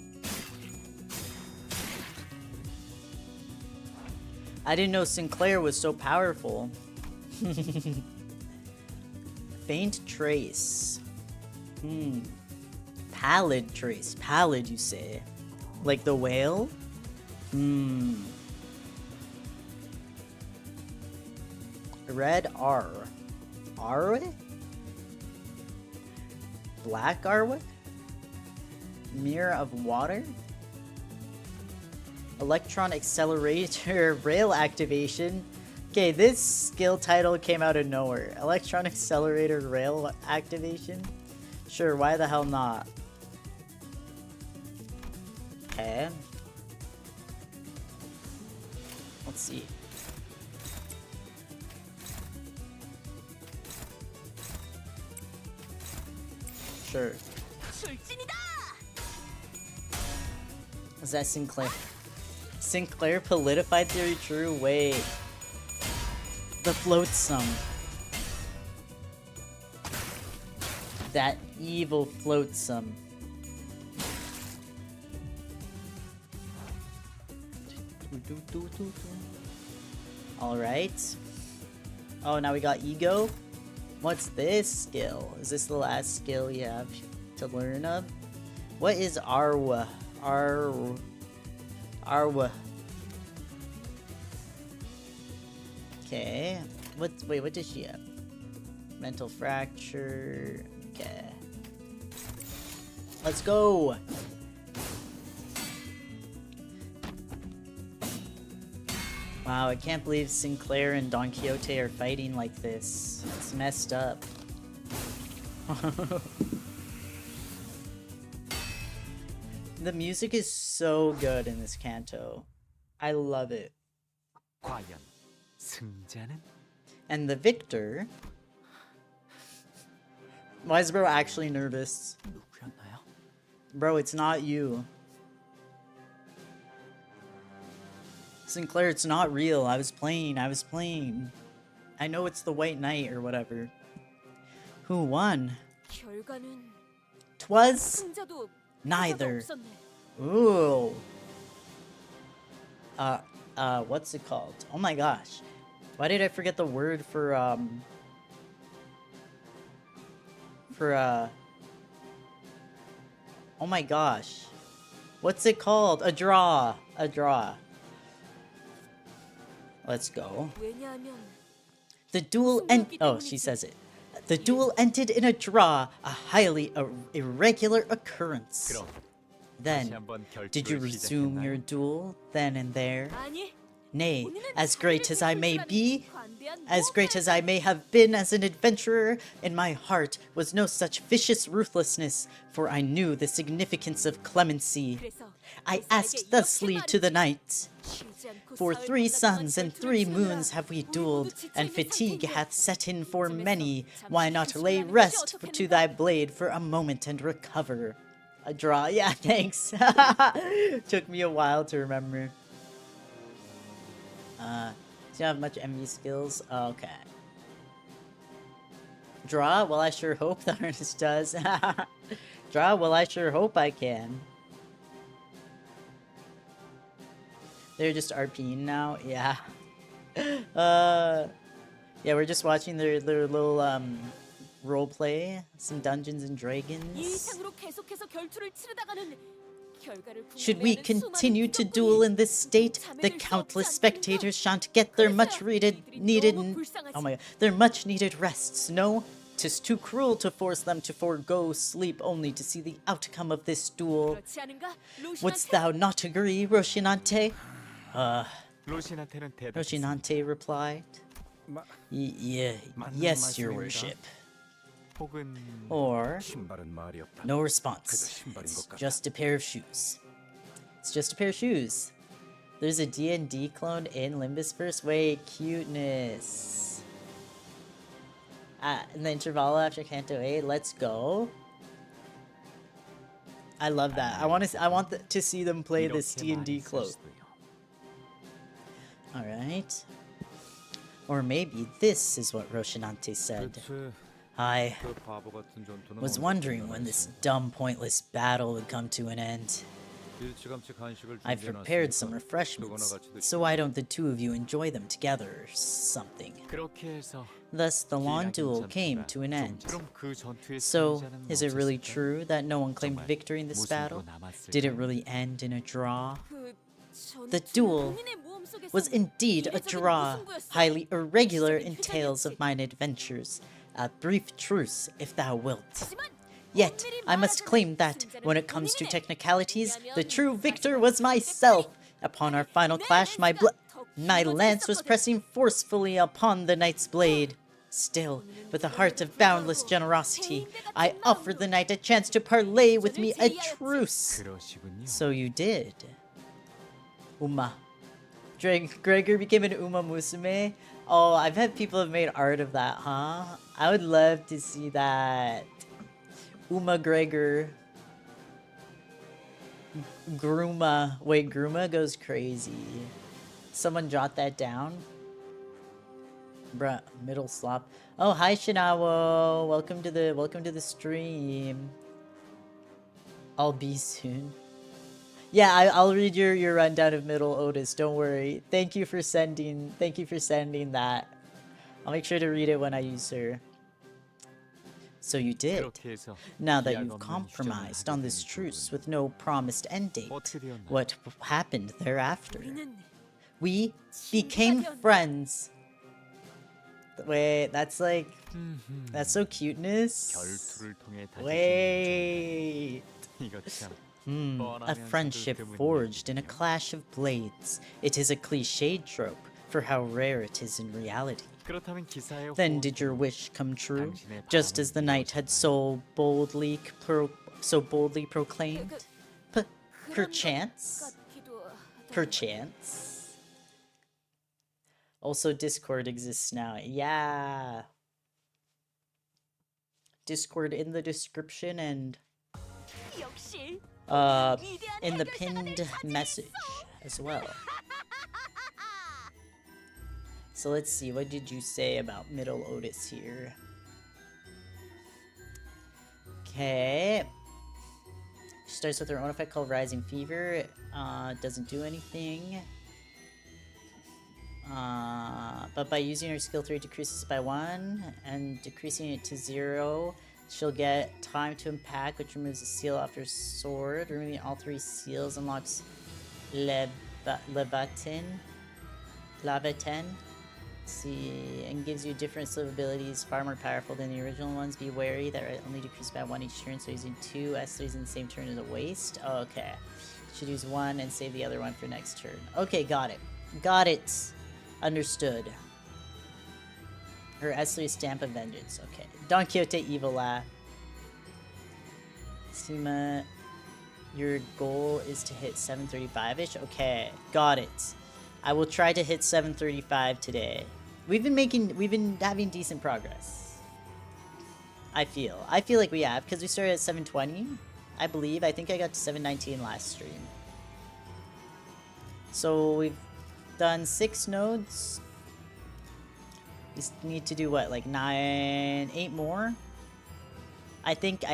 I didn't know Sinclair was so powerful. Faint Trace. Pallid Trace. Pallid, you say? Like the whale? Red R. Arwe? Black Arwe? Mirror of Water? Electron Accelerator Rail Activation. Okay, this skill title came out of nowhere. Electron Accelerator Rail Activation? Sure, why the hell not? Okay. Let's see. Sure. Is that Sinclair? Sinclair politified theory true? Wait. The floatsome. That evil floatsome. Alright. Oh, now we got ego. What's this skill? Is this the last skill you have to learn of? What is Arwa? Arwa. Okay. Wait, what does she have? Mental fracture. Okay. Let's go! Wow, I can't believe Sinclair and Don Quixote are fighting like this. It's messed up. The music is so good in this canto. I love it. 과연 승자는? And the victor... Why is bro actually nervous? 누구였나요? Bro, it's not you. Sinclair, it's not real. I was playing. I know it's the White Knight or whatever. Who won? 결과는 'Twas 승자도 neither. 없었네. Ooh. What's it called? Oh my gosh. Why did I forget the word for, oh my gosh. What's it called? A draw. A draw. Let's go. 왜냐하면 The duel oh, she says it. The duel ended in a draw, a highly irregular occurrence. 그럼 Then, 다시 한번 did you 결투를 resume 시작했나요? your duel then and there? 아니 Nay, 본인은 as great as I may be, 관대한 as great as I may have been as an adventurer, in my heart was no such vicious ruthlessness, for I knew the significance of clemency. 그래서 I asked thusly to the night, 쉬지 않고 for 사흘 3 동안 suns and 결투를 3 치르느라 moons have we 우리 dueled, 모두 and 지쳐 있는 fatigue 상태인데 hath set in for 이쯤에서 many. 잠시 Why not 휴식을 lay 하는 것이 rest to 어떻겠는가? thy blade for a moment and recover? A draw, yeah, thanks. Took me a while to remember. Do you have much MV skills? Okay. Draw? Well, I sure hope the artist does. Draw? Well, I sure hope I can. They're just RPing now? Yeah. Yeah, we're just watching their little, roleplay. Some Dungeons and 이 Dragons. 이상으로 계속해서 결투를 치르다가는 결과를 Should we 궁금해하는 continue 수많은 to 구경꾼이 duel in this state, the 잠에들 수 countless 없지 않겠는가? spectators shan't get their much needed 불쌍하지. oh my god, their much needed rests. No, 'tis too cruel to force them to forego sleep only to see the outcome of this duel. 그렇지 않은가? Wouldst 로시한테 thou not agree, Roshinante? 로신한테는 대답. Roshinante replied. Yes, your worship. 혹은 Or 신발은 말이 없다. no response. 신발인 것 It's 같다. just a pair of shoes. It's just a pair of shoes. There's a D&D clone in Limbus first. Wait, cuteness. In the interval after Canto 8, let's go. I love that. I want to see them play this D&D clone. All right. Or maybe this is what Roshinante said. I 그 바보 같은 전투는 was wondering when this dumb, pointless battle would come to an end. 일찌감치 간식을 I've prepared some refreshments, so why don't the two of you enjoy them together or something? 그렇게 해서 Thus, the long duel came to an end. 그럼 그 전투의 So, 승자는 is it really 없었을까? true that no one claimed 정말 victory in this 무승부로 battle? 남았을까? Did it really end in a draw? 그 The 전투는 duel 본인의 모험 속에서 Was indeed a 이례적인 draw, 무승부였어. highly irregular in 시작이 tales of 표정이었지. mine adventures. A brief truce, if thou wilt. 하지만 Yet, 엄밀히 I must 말하자면 claim that, 승자는 when it comes to 본인이네. technicalities, the 왜냐하면 true 마지막 victor was myself. Upon our final clash, my lance was pressing forcefully upon the knight's blade. Still, with a heart of boundless generosity, I offered the knight a chance to parley with me a truce. 그러시군요. So you did. Uma. Gregor became an Uma Musume. Oh, I've had people have made art of that, huh? I would love to see that. Uma Gregor. Gruma. Wait, Gruma goes crazy. Someone jot that down. Bruh, middle slop. Oh, hi Shinawo. Welcome to the stream. I'll be soon. Yeah, I'll read your rundown of Middle Otis. Don't worry. Thank you for sending that. I'll make sure to read it when I use her. So you did. 그렇게 해서 Now that 기약 you've 없는 compromised 휴전을 on 하게 this 된 truce 이유는 with no promised end date, 어떻게 되었나요? what happened thereafter? 우리는 We became friends. Wait, that's so cuteness. 결투를 통해 다져진 Wait. 정. 이거 참 A 뻔하면서도 friendship 드문 forged in a 일이군요. clash of blades. It is a cliched trope for how rare it is in reality. 그렇다면 기사의 Then did your 호흡은 wish come true, 당신의 just 바람을 as the knight had so boldly proclaimed? Perchance? 같기도 하다. Perchance? Also, Discord exists now. Yeah. Discord in the description and 역시 in the pinned message as well. So let's see, what did you say about Middle Otis here? Okay. She starts with her own effect called Rising Fever. Doesn't do anything. But by using her skill 3, decreases by 1, and decreasing it to 0, she'll get time to impact, which removes a seal off her sword. Removing all 3 seals unlocks Leviathan. See, and gives you different slew of abilities, far more powerful than the original ones. Be wary that it only decreases by 1 each turn, so using 2 S3s in the same turn is a waste. Oh, okay. Should use 1 and save the other one for next turn. Okay, got it. Got it. Understood. Her S3 Stamp of Vengeance. Okay. Don Quixote Evil Laugh. Sima, your goal is to hit 735-ish? Okay, got it. I will try to hit 735 today. We've been having decent progress. I feel like we have, because we started at 720, I believe. I think I got to 719 last stream. So we've done 6 nodes. We need to do what, like 8 more? I think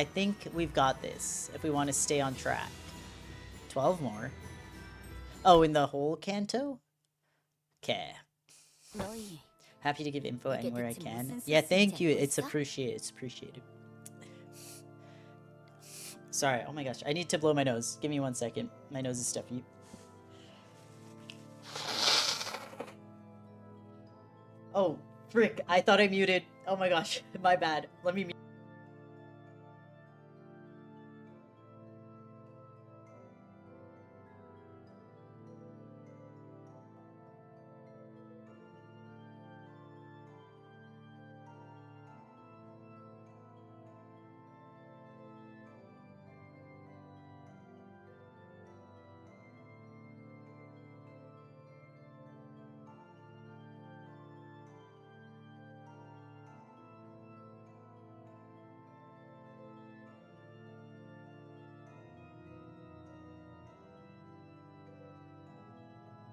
we've got this if we want to stay on track. 12 more. Oh, in the whole Canto? Okay. 너희 Happy to give info 이게 anywhere I 대체 can. 무슨 Yeah, thank 소스인지 you. 알고 It's 있어? appreciated. It's appreciated. Sorry. Oh my gosh. I need to blow my nose. Give me 1 second. My nose is stuffy. Oh, frick. I thought I muted. Oh my gosh. My bad. Let me mute.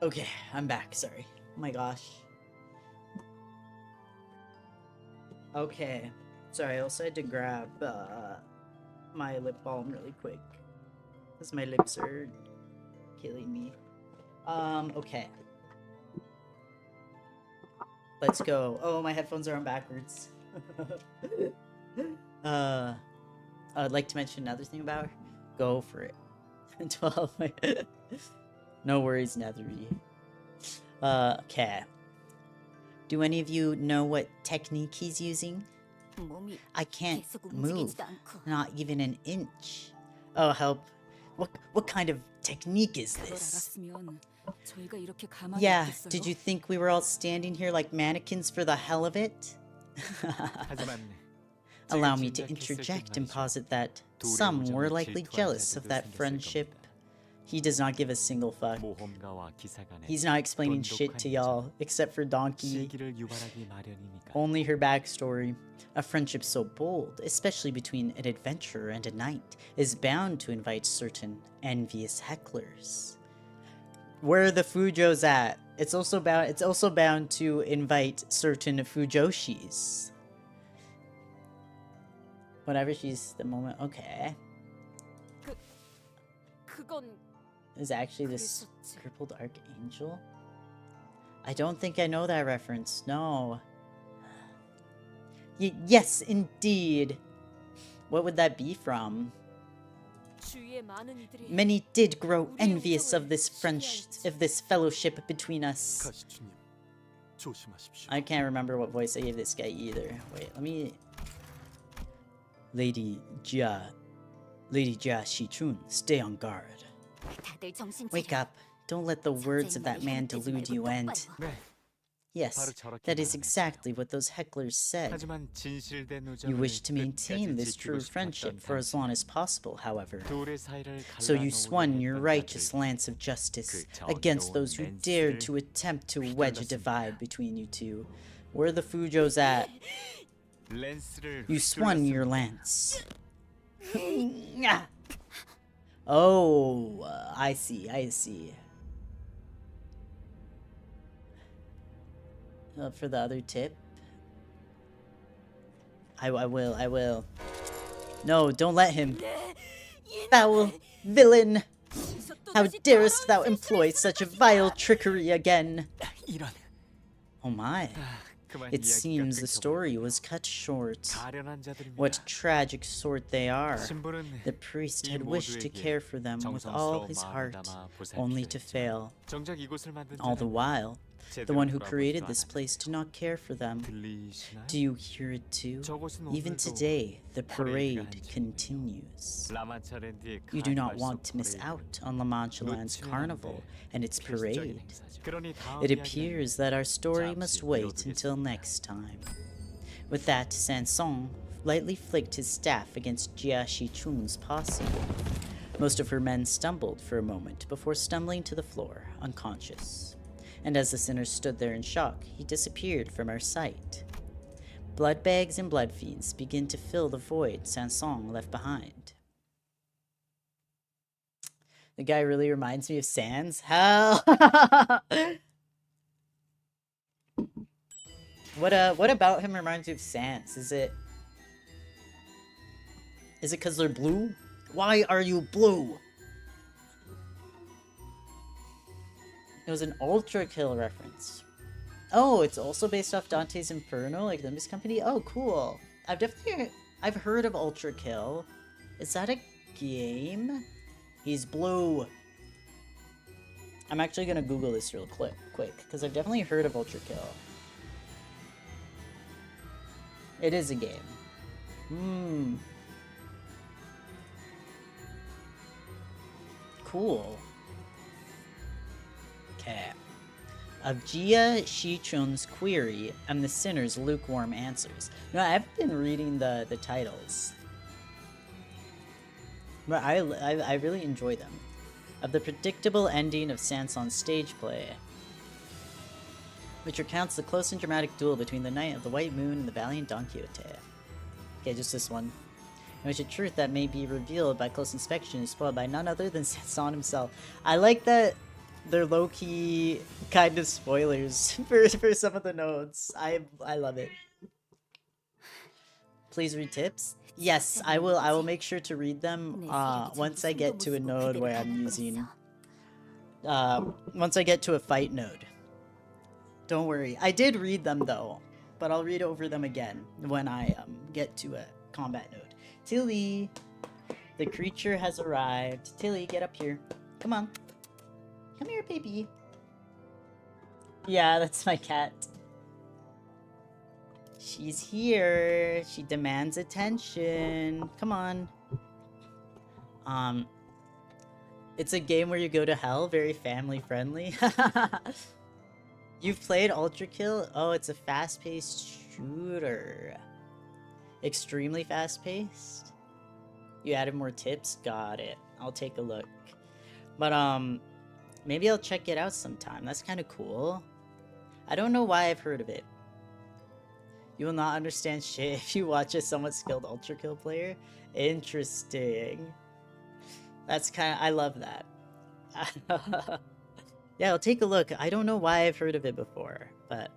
Okay, I'm back. Sorry. Oh my gosh. Okay. Sorry, I also had to grab my lip balm really quick. Because my lips are killing me. Okay. Let's go. Oh, my headphones are on backwards. I'd like to mention another thing about her. Go for it. 12. No worries, Nethery. Okay. Do any of you know what technique he's using? 몸이 I can't 계속 move. 움직이지도 않고 Not even an inch. Oh, help. What kind of technique is 그걸 this? 알았으면 저희가 이렇게 가만히 Yeah, 있겠어요? did you think we were all standing here like mannequins for the hell of it? 하지만 Allow me to interject and posit that some were likely jealous of that friendship. He does not give a single fuck. 모험가와 기사 간에 He's not explaining shit to y'all, except for Donkey. 시기를 유발하기 마련이니까. Only her backstory. A friendship so bold, especially between an adventurer and a knight, is bound to invite certain envious hecklers. Where are the Fujos at? It's also bound to invite certain Fujoshis. Whatever she's the moment. Okay. 그건 Is actually this crippled archangel? I don't think I know that reference. No. Yes, indeed. What would that be from? 주위의 많은 이들이 Many did grow envious of this fellowship between us. 가시주님, 조심하십시오. I can't remember what voice I gave this guy either. Wait, let me... Lady Jia Shichun, stay on guard. 다들 정신 Wake up. Don't let the words of that man delude you and... 네. Yes, that is exactly what those hecklers said. 하지만 진실된 You 우정을 wish to maintain 끝까지 this true 지키고 friendship 싶었던 for as long as possible, however. 둘의 사이를 So you 갈라놓으려 swung your 했던 righteous 자들. lance of justice 그 against 정겨운 those who 렌스를 dared to attempt to wedge a divide between you two. Where are the Fujos at? 렌스를 You swung 휘둘렀습니다. your lance. Oh, I see. For the other tip? I will. No, don't let him. Foul villain! How darest thou employ such a vile trickery again? 이런. Oh my. 그만 It 이야기가 seems the 끊겨버려. story was cut short. 가련한 자들입니다. What tragic sort they are. 신부는 The priest 이 had wished to 모두에게 care for them with all 정성스러운 his 마음을 heart, 담아 only to 보살피었지만 fail. 정작 이곳을 만든 All the 자는 while, the 제대로 one who 돌아보지도 created this 않았는데. place did not care for them. 들리시나요? Do you hear it too? 저곳은 Even 오늘도 today, the 퍼레이드가 parade 한창이에요. continues. 라마차랜드의 You do not 카니발 want 속 to miss 퍼레이드. out on La Mancha Land's 놓치면 안 carnival 돼. and its 필수적인 parade. 행사죠. 그러니 다음 It 이야기는 appears that our story 잠시 must wait 미뤄두겠습니다. until next time. With that, Sanson lightly flicked his staff against Jia Shichun's posse. Most of her men stumbled for a moment before stumbling to the floor, unconscious. And as the sinner stood there in shock, he disappeared from our sight. Blood bags and blood fiends begin to fill the void Sanson left behind. The guy really reminds me of Sans. Hell! What about him reminds you of Sans? Is it because they're blue? Why are you blue? It was an Ultra Kill reference. Oh, it's also based off Dante's Inferno, like Limbus Company. Oh, cool. I've heard of Ultra Kill. Is that a game? He's blue. I'm actually gonna Google this real quick, because I've definitely heard of Ultra Kill. It is a game. Cool. Okay. Of Jia Shichun's query and the sinner's lukewarm answers. No, I've been reading the titles. But I really enjoy them. Of the predictable ending of Sanson's stage play, which recounts the close and dramatic duel between the Knight of the White Moon and the valiant Don Quixote. Okay, just this one. In which a truth that may be revealed by close inspection is spoiled by none other than Sanson himself. I like that they're low-key kind of spoilers for some of the notes. I love it. Please read tips. Yes, I will make sure to read them once I get to a node where I'm using once I get to a fight node. Don't worry. I did read them though, but I'll read over them again when I get to a combat node. Tilly, the creature has arrived. Tilly, get up here. Come on. Come here, baby. Yeah, that's my cat. She's here. She demands attention. Come on. It's a game where you go to hell. Very family friendly. You've played Ultra Kill? Oh, it's a fast-paced shooter. Extremely fast-paced. You added more tips? Got it. I'll take a look. But, maybe I'll check it out sometime. That's kind of cool. I don't know why I've heard of it. You will not understand shit if you watch a somewhat skilled Ultra Kill player. Interesting. That's kind of... I love that. Yeah, I'll take a look. I don't know why I've heard of it before, but...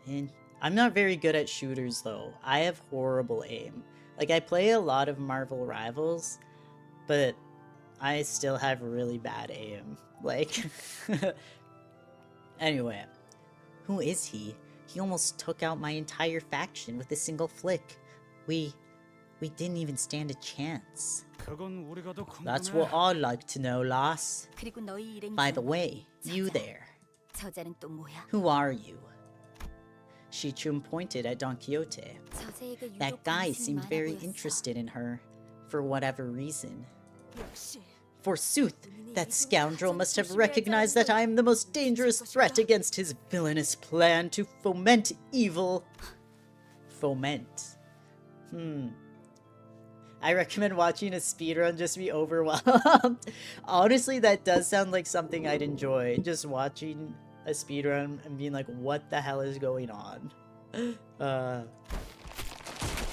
And I'm not very good at shooters, though. I have horrible aim. Like, I play a lot of Marvel Rivals, but I still have really bad aim. Like... Anyway. Who is he? He almost took out my entire faction with a single flick. We didn't even stand a chance. That's what I'd like to know, lass. By the way, you there. Who are you? Shichun pointed at Don Quixote. That guy seemed very interested in her, for whatever reason. Forsooth, that scoundrel must have recognized that I am the most dangerous threat against his villainous plan to foment evil. Foment. I recommend watching a speedrun just be overwhelmed. Honestly, that does sound like something I'd enjoy. Just watching a speedrun and being like, what the hell is going on?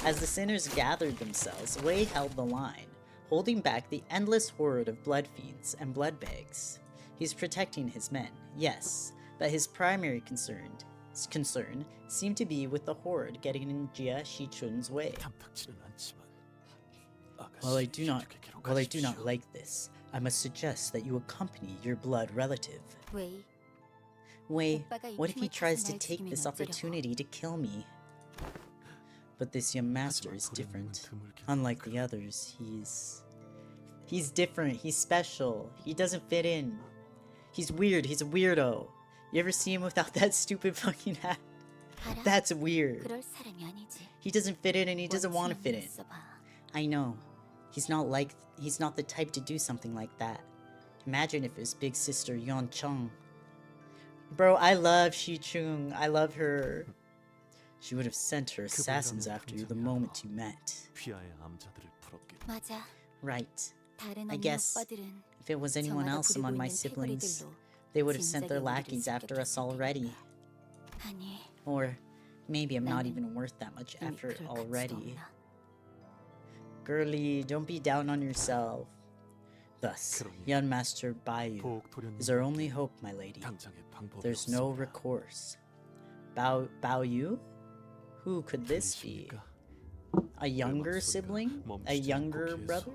As the sinners gathered themselves, Wei held the line, holding back the endless horde of blood fiends and blood bags. He's protecting his men, yes, but his primary concern seemed to be with the horde getting in Jia Shichun's way. While I do not like this, I must suggest that you accompany your blood relative. Wei, what if he tries to take this opportunity to kill me? But this young master is different. Unlike the others, he's different, he's special, he doesn't fit in. He's weird, he's a weirdo. You ever see him without that stupid fucking hat? That's weird. He doesn't fit in and he doesn't want to fit in. I know. He's not the type to do something like that. Imagine if his big sister Yeon Chung. Bro, I love Shichun. I love her. She would have sent her assassins after you the moment you met. Right. I guess if it was anyone else among my siblings, they would have sent their lackeys after us already. Or maybe I'm not even worth that much effort already. Girlie, don't be down on yourself. Thus, young Master Bayu is our only hope, my lady. There's no recourse. Bayu? Who could this be? A younger sibling? A younger brother?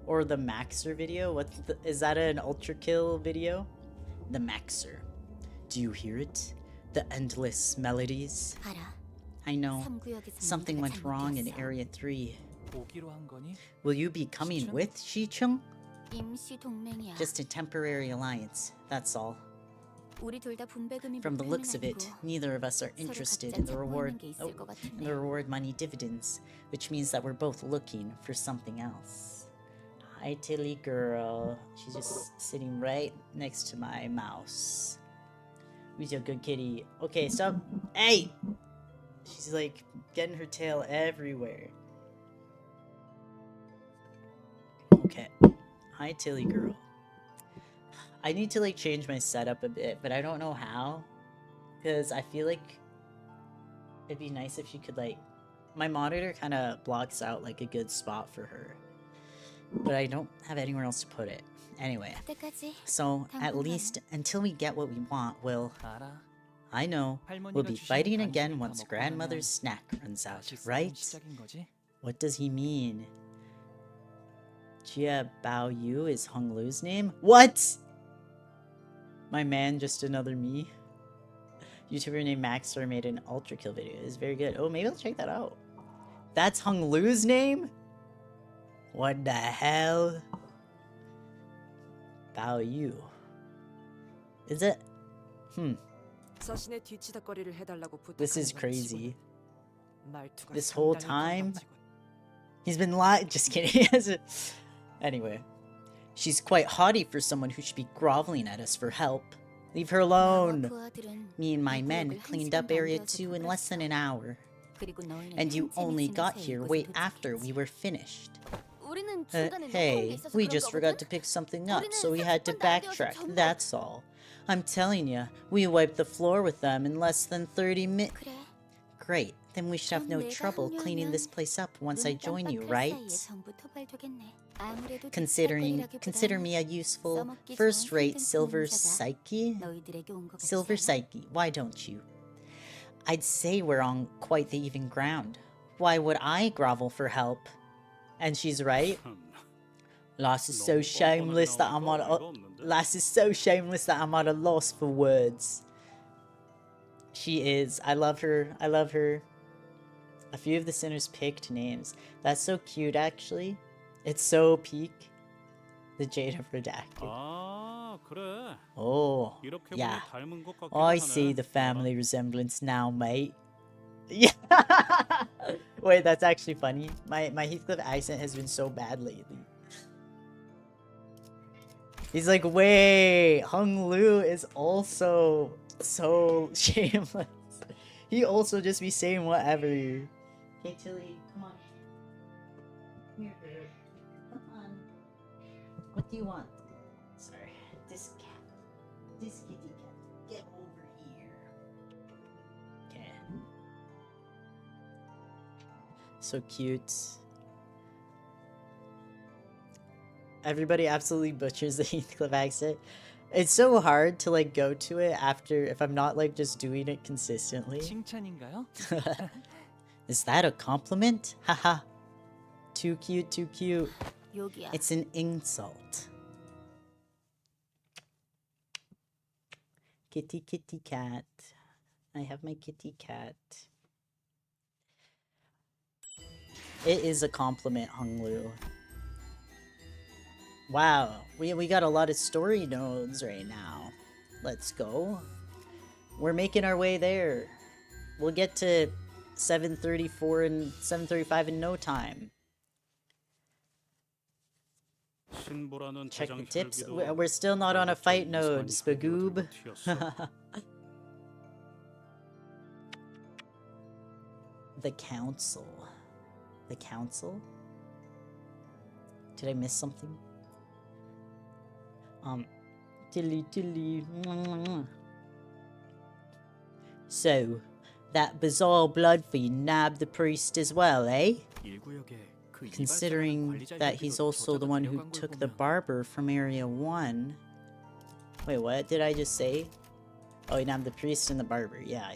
Or the Maxer video? Is that an Ultra Kill video? The Maxer. Do you hear it? The endless melodies? I know. Something went wrong in Area 3. Will you be coming with Shichun? Just a temporary alliance, that's all. From the looks of it, neither of us are interested in the reward money dividends, which means that we're both looking for something else. Hi, Tilly girl. She's just sitting right next to my mouse. Who's your good kitty? Okay, stop. Hey! She's like getting her tail everywhere. Okay. Hi, Tilly girl. I need to like change my setup a bit, but I don't know how. Because I feel like it'd be nice if she could like... My monitor kind of blocks out like a good spot for her. But I don't have anywhere else to put it. Anyway. So, at least until we get what we want, I know. We'll be fighting again once grandmother's snack runs out, right? What does he mean? Jia Baoyu is Hung Lu's name? What? My man, just another me. YouTuber named Maxer made an Ultra Kill video. It's very good. Oh, maybe I'll check that out. That's Hung Lu's name? What the hell? Baoyu. Is it? This is crazy. This whole time? He's been lying. Just kidding. Anyway. She's quite haughty for someone who should be groveling at us for help. Leave her alone. Me and my men cleaned up Area 2 in less than an hour. And you only got here way after we were finished. Hey, we just forgot to pick something up, so we had to backtrack, that's all. I'm telling ya, we wiped the floor with them in less than 30 minutes. Great, then we should have no trouble cleaning this place up once I join you, right? Consider me a useful, first-rate silver psyche? Silver psyche, why don't you? I'd say we're on quite the even ground. Why would I grovel for help? And she's right. Lass is so shameless that I'm at a loss for words. She is. I love her. I love her. A few of the sinners picked names. That's so cute, actually. It's so peak. The Jade of Redacted. Oh, yeah. Oh, I see the family resemblance now, mate. Yeah. Wait, that's actually funny. My Heathcliff accent has been so bad lately. He's like, wait, Hung Lu is also so shameless. He also just be saying whatever. Hey Tilly, come on. Come here, girl. Come on. What do you want? Sorry, this kitty cat, get over here. Okay. So cute. Everybody absolutely butchers the Heathcliff accent. It's so hard to like go to it after if I'm not like just doing it consistently. Is that a compliment? Haha. Too cute, too cute. It's an insult. Kitty, kitty cat. I have my kitty cat. It is a compliment, Hung Lu. Wow, we got a lot of story nodes right now. Let's go. We're making our way there. We'll get to 734 and 735 in no time. Check the tips. We're still not on a fight node, Spagoob. The council. The council? Did I miss something? Tilly. So, that bizarre blood fiend nabbed the priest as well, eh? Considering that he's also the one who took the barber from Area 1. Wait, what did I just say? Oh, he nabbed the priest and the barber. Yeah.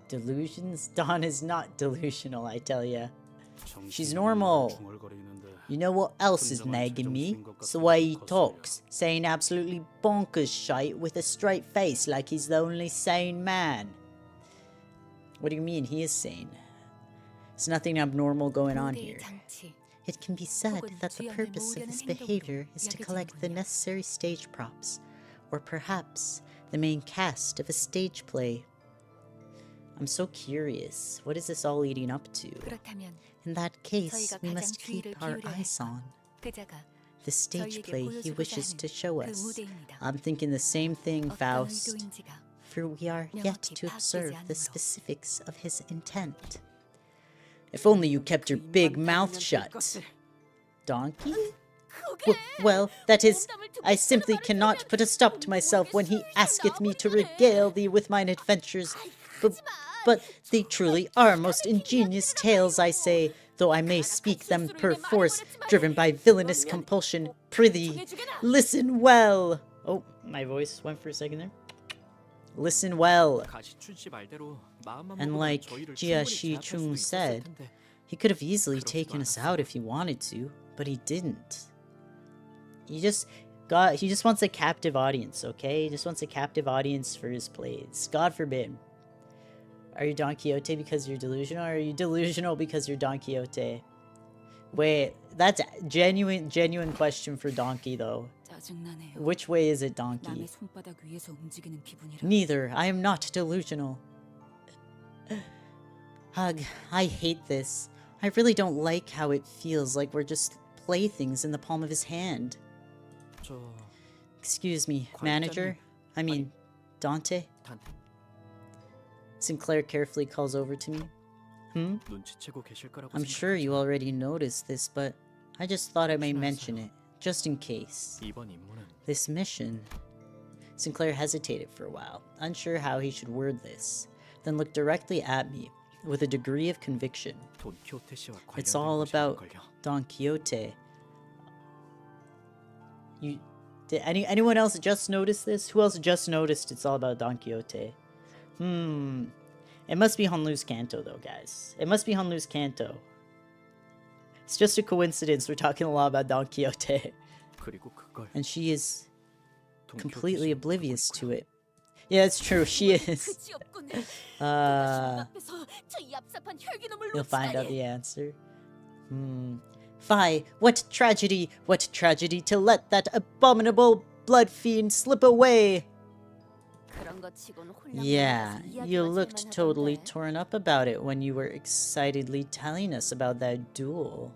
Delusions? Dawn is not delusional, I tell ya. She's normal. You know what else is nagging me? It's the way he talks, saying absolutely bonkers shite with a straight face like he's the only sane man. What do you mean he is sane? There's nothing abnormal going on here. It can be said that the purpose of this behavior is to collect the necessary stage props, or perhaps the main cast of a stage play. I'm so curious. What is this all leading up to? In that case, we must keep our eyes on the stage play he wishes to show us. I'm thinking the same thing, Faust. For we are yet to observe the specifics of his intent. If only you kept your big mouth shut. Donkey? Well, that is, I simply cannot put a stop to myself when he asketh me to regale thee with mine adventures. But they truly are most ingenious tales, I say, though I may speak them perforce, driven by villainous compulsion. Prithee, listen well. Oh, my voice went for a second there. Listen well. And like Jia Shi-chung said, he could have easily taken us out if he wanted to, but he didn't. He just wants a captive audience, okay? He just wants a captive audience for his plays. God forbid. Are you Don Quixote because you're delusional, or are you delusional because you're Don Quixote? Wait, that's a genuine question for Donkey, though. Which way is it, Donkey? Neither. I am not delusional. Hug, I hate this. I really don't like how it feels like we're just playthings in the palm of his hand. Excuse me, manager? I mean, Dante? Sinclair carefully calls over to me. 눈치채고 계실 거라고 I'm sure you already noticed this, but I just thought I might mention it, just in case. 이번 임무는 This mission... Sinclair hesitated for a while, unsure how he should word this, then looked directly at me, with a degree of conviction. 돈 키호테 씨와 It's 관련된 all about 것이랄걸요. Don Quixote. Did anyone else just notice this? Who else just noticed it's all about Don Quixote? It must be Honlu's Canto, though, guys. It must be Honlu's Canto. It's just a coincidence we're talking a lot about Don Quixote. 그리고 그걸 And she is 돈 completely 키호테 씨가 oblivious 보고 to 있고요. it. Yeah, it's true. She is. 그지 없군. 앞에서 저이 얍삽한 혈기놈을 You'll find out 놓치다니. the answer. Fie, what tragedy to let that abominable blood fiend slip away. 그런 것 치고는 홀랑 Yeah, 나와서 you 이야기만 looked 잘만 totally 하던데. torn up about it when you were excitedly telling us about that duel.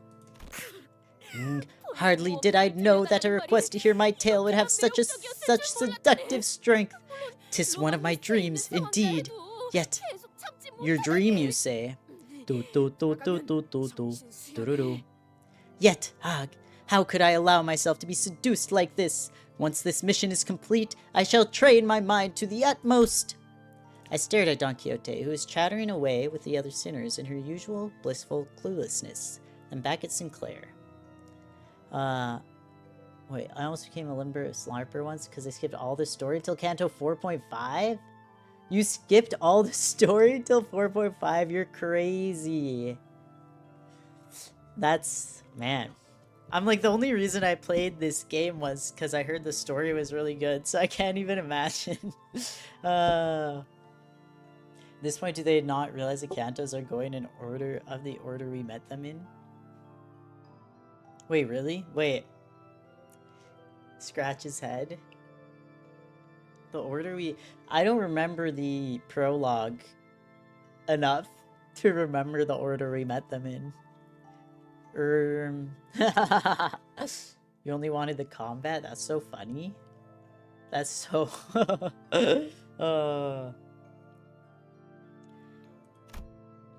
Hardly did I know that a request to hear my tale would have such seductive strength. 'Tis one of my dreams, indeed. Yet, your dream, you say? Do-do-do-do-do-do-do. Yet, how could I allow myself to be seduced like this? Once this mission is complete, I shall train my mind to the utmost. I stared at Don Quixote, who was chattering away with the other sinners in her usual blissful cluelessness, then back at Sinclair. Wait, I almost became a Limbus LARPer once because I skipped all the story till Canto 4.5? You skipped all the story till 4.5? You're crazy. That's... man. I'm like, the only reason I played this game was because I heard the story was really good, so I can't even imagine. At this point, do they not realize the Cantos are going in order of the order we met them in? Wait, really? Wait. Scratch his head. The order we... I don't remember the prologue enough to remember the order we met them in. You only wanted the combat? That's so funny. That's so...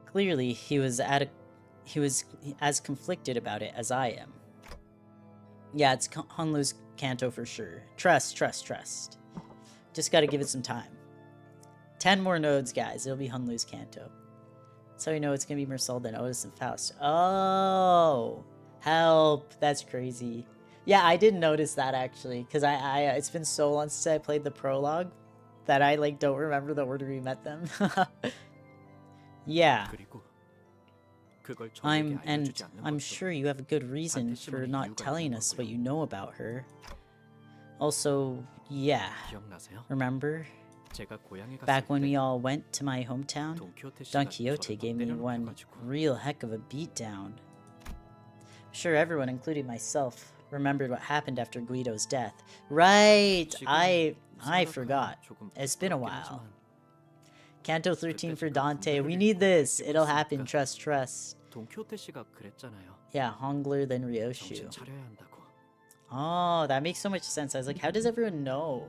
Clearly, he was as conflicted about it as I am. Yeah, it's Honlu's Canto for sure. Trust. Just gotta give it some time. 10 more nodes, guys. It'll be Honlu's Canto. That's how you know it's gonna be Mersault, then Otis, and Faust. Oh! Help! That's crazy. Yeah, I didn't notice that, actually. Because it's been so long since I played the prologue that I, like, don't remember the order we met them. Yeah. 그리고 그걸 저에게 알려주지 않는 I'm 것도 sure you have a good reason for not telling us what you know about her. Also, yeah. 기억나세요? Remember? 제가 고향에 갔을 Back when 때 we all went to my hometown, 돈 키호테 씨가 Don Quixote 저를 gave me one 때려눕혀가지고 real heck of a beatdown. I'm sure everyone, including myself, remembered what happened after Guido's death. Right! 지금 I 생각하면 forgot. 조금 It's been a 부끄럽긴 while. 하지만 Canto 13 for 그때 제가 Dante. We 분별을 need this. 가지고 It'll happen. 있으니까 Trust. 돈 키호테 씨가 그랬잖아요. Yeah, Hongler, then Ryoshu. 정신 차려야 한다고. Oh, that makes so much sense. I was like, how does everyone know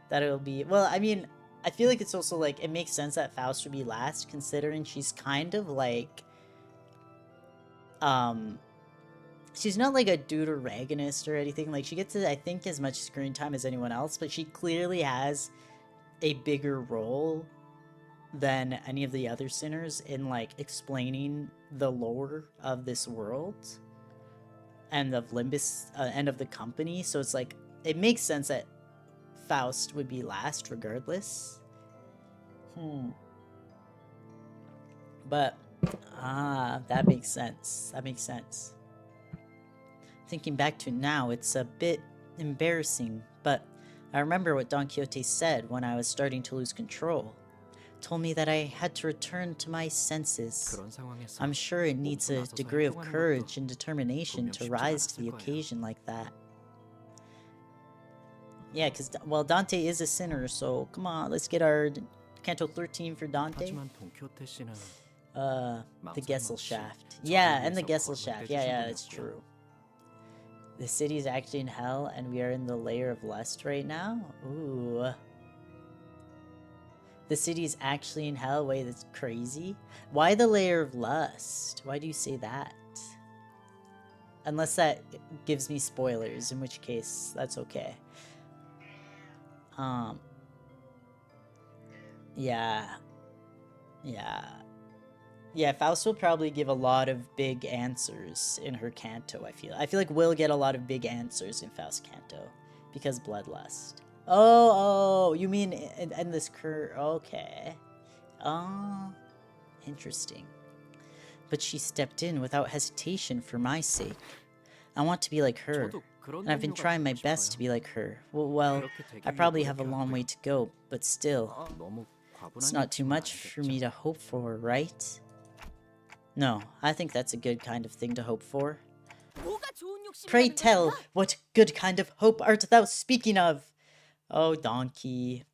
that it'll be... Well, I mean, I feel like it's also like, it makes sense that Faust would be last, considering she's kind of like... She's not like a deuteragonist or anything. Like, she gets, I think, as much screen time as anyone else, but she clearly has a bigger role than any of the other sinners in, like, explaining the lore of this world and of Limbus and of the company. So it's like, it makes sense that Faust would be last regardless. But that makes sense. That makes sense. Thinking back to now, it's a bit embarrassing, but I remember what Don Quixote said when I was starting to lose control. Told me that I had to return to my senses. 그런 상황에서 I'm sure it needs a 나서서 degree of 행동하는 courage 것도 and determination 분명 to 쉽지 rise to the 않았을 거예요. occasion like that. Yeah, because, well, Dante is a sinner, so come on, let's get our Canto 13 for Dante. 하지만 돈 키호테 씨는 The Gesellschaft. Yeah, and the Gesellschaft. Yeah, that's true. The city's actually in hell, and we are in the layer of lust right now? Ooh. The city's actually in hell? Wait, that's crazy. Why the layer of lust? Why do you say that? Unless that gives me spoilers, in which case, that's okay. Yeah. Yeah, Faust will probably give a lot of big answers in her Canto, I feel. I feel like we'll get a lot of big answers in Faust Canto. Because bloodlust. Oh, you mean in this okay. Oh, interesting. But she stepped in without hesitation for my sake. I want to be like her. And I've been trying my best to be like her. Well, I probably have a long way to go, but still. It's not too much for me to hope for, right? No, I think that's a good kind of thing to hope for. Pray tell, what good kind of hope art thou speaking of? Oh, donkey.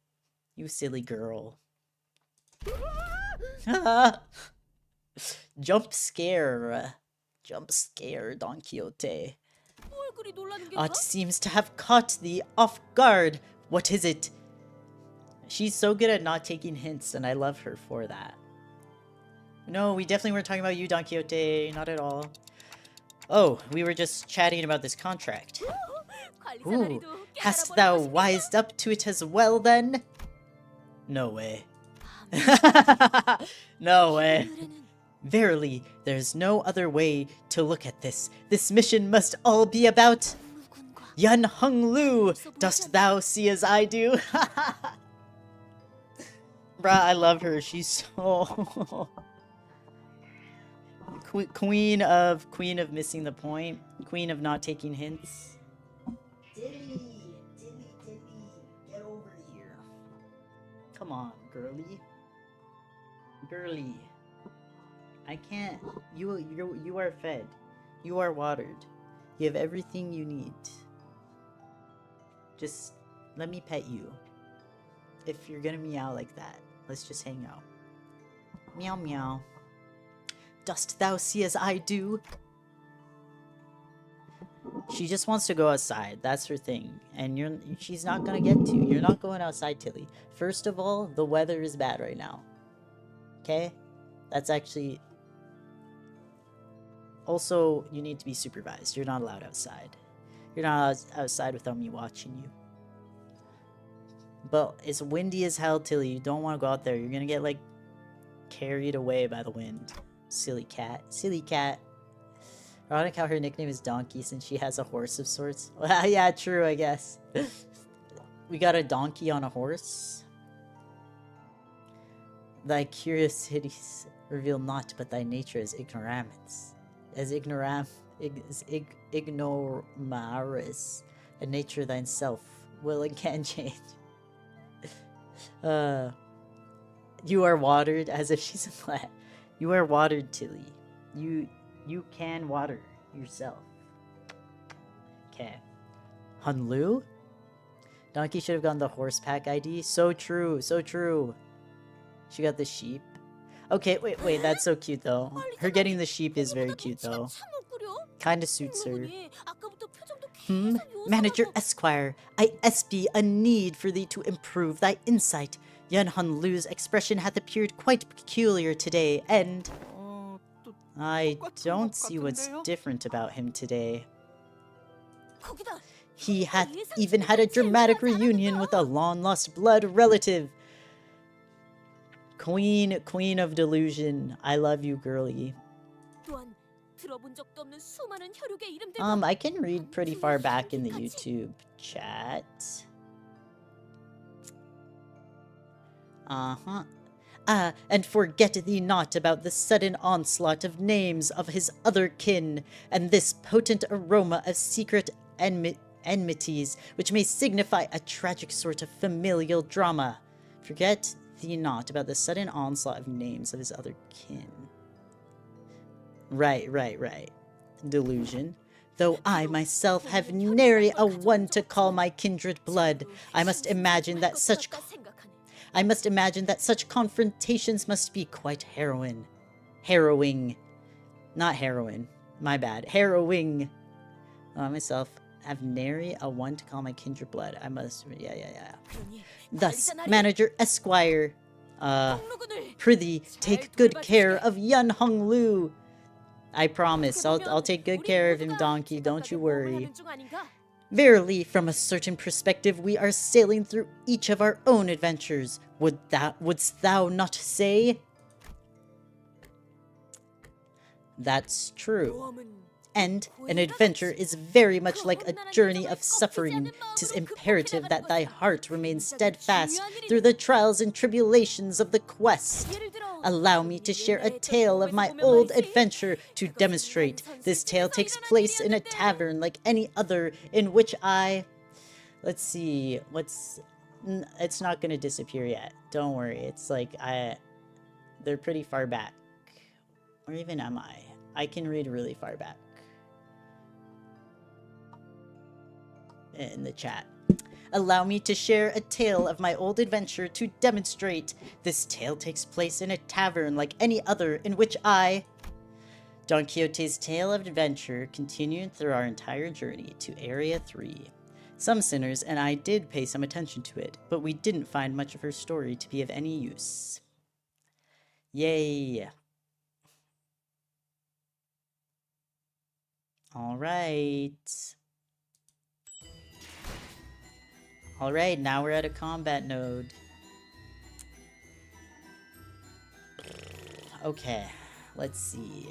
You silly girl. Jump scare. Jump scare, Don Quixote. It seems to have caught thee off guard. What is it? She's so good at not taking hints, and I love her for that. No, we definitely weren't talking about you, Don Quixote. Not at all. Oh, we were just chatting about this contract. Ooh, hast thou wised up to it as well, then? No way. No way. Verily, there's no other way to look at this. This mission must all be about... Yun Hung Lu, dost thou see as I do? Bruh, I love her. She's so... Queen of missing the point. Queen of not taking hints. Dilly, get over here. Come on, girly. Girly. I can't. You are fed. You are watered. You have everything you need. Just let me pet you. If you're gonna meow like that, let's just hang out. Meow meow. Dost thou see as I do? She just wants to go outside. That's her thing. And she's not gonna get to. You're not going outside, Tilly. First of all, the weather is bad right now. Okay? That's actually... Also, you need to be supervised. You're not allowed outside. You're not allowed outside without me watching you. But it's windy as hell, Tilly. You don't want to go out there. You're gonna get, like, carried away by the wind. Silly cat. Silly cat. Ironic how her nickname is Donkey since she has a horse of sorts. Well, yeah, true, I guess. We got a donkey on a horse. Thy curiosities reveal naught but thy nature as ignoramus. As ignoramus, a nature thine self will and can change. You are watered as if she's a plant. You are watered, Tilly. You can water yourself. Okay. Hunlu? Donkey should have gotten the horse pack ID. So true, so true. She got the sheep. Okay, wait, that's so cute though. Her getting the sheep is very cute though. Kinda suits her. Manager Esquire, I espy a need for thee to improve thy insight. Yun Hun Lu's expression hath appeared quite peculiar today, and... I don't see what's different about him today. He hath even had a dramatic reunion with a long-lost blood relative. Queen of delusion. I love you, girly. I can read pretty far back in the YouTube chat. And forget thee not about the sudden onslaught of names of his other kin, and this potent aroma of secret enmities, which may signify a tragic sort of familial drama. Forget thee not about the sudden onslaught of names of his other kin. Right. Delusion. Though I myself have nary a one to call my kindred blood, I must imagine that such confrontations must be quite harrowing. Not heroin. My bad. Harrowing. myself have nary a one to call my kindred blood. I must, yeah. 그러니 Thus, 알잖아니. manager Esquire, 통로군을 prithee, 잘 take good care 돌봐주시게. of Yun Hung Lu. I promise, 어떻게 I'll 보면 take good 우리 care of him, 모두가 donkey, don't you 제각각의 모험을 worry. 하는 중 아닌가? Verily, from a certain perspective, we are sailing through each of our own adventures. Wouldst thou not say? That's true. 모험은 And an adventure is very much like a journey of suffering. 'Tis imperative that thy heart remain steadfast through the trials and tribulations of the quest. 예를 들어 Allow me to share a tale of my old adventure to demonstrate. This tale takes place in a tavern like any other in which I... Let's see, it's not gonna disappear yet. Don't worry, it's like they're pretty far back. Or even am I? I can read really far back. In the chat. Allow me to share a tale of my old adventure to demonstrate. This tale takes place in a tavern like any other in which I... Don Quixote's tale of adventure continued through our entire journey to Area 3. Some sinners and I did pay some attention to it, but we didn't find much of her story to be of any use. Yay. Alright, now we're at a combat node. Okay, let's see.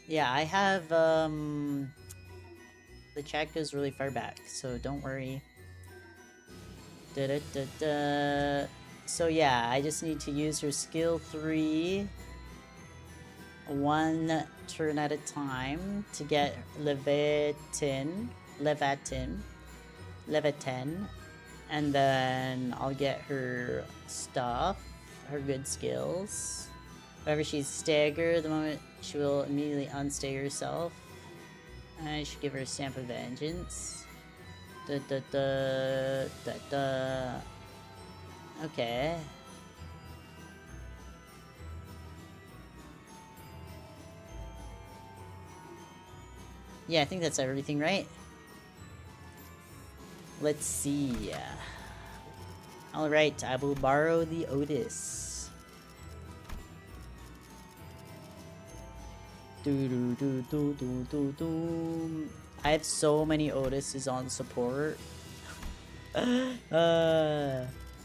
Yeah, I have, the chat goes really far back, so don't worry. So yeah, I just need to use her skill 3 one turn at a time to get Leviathan, and then I'll get her stuff, her good skills. Whenever she's staggered, the moment she will immediately unstay herself. And I should give her a Stamp of Vengeance. Okay. Yeah, I think that's everything, right? Let's see. Alright, I will borrow the Otis. I have so many Otises on support.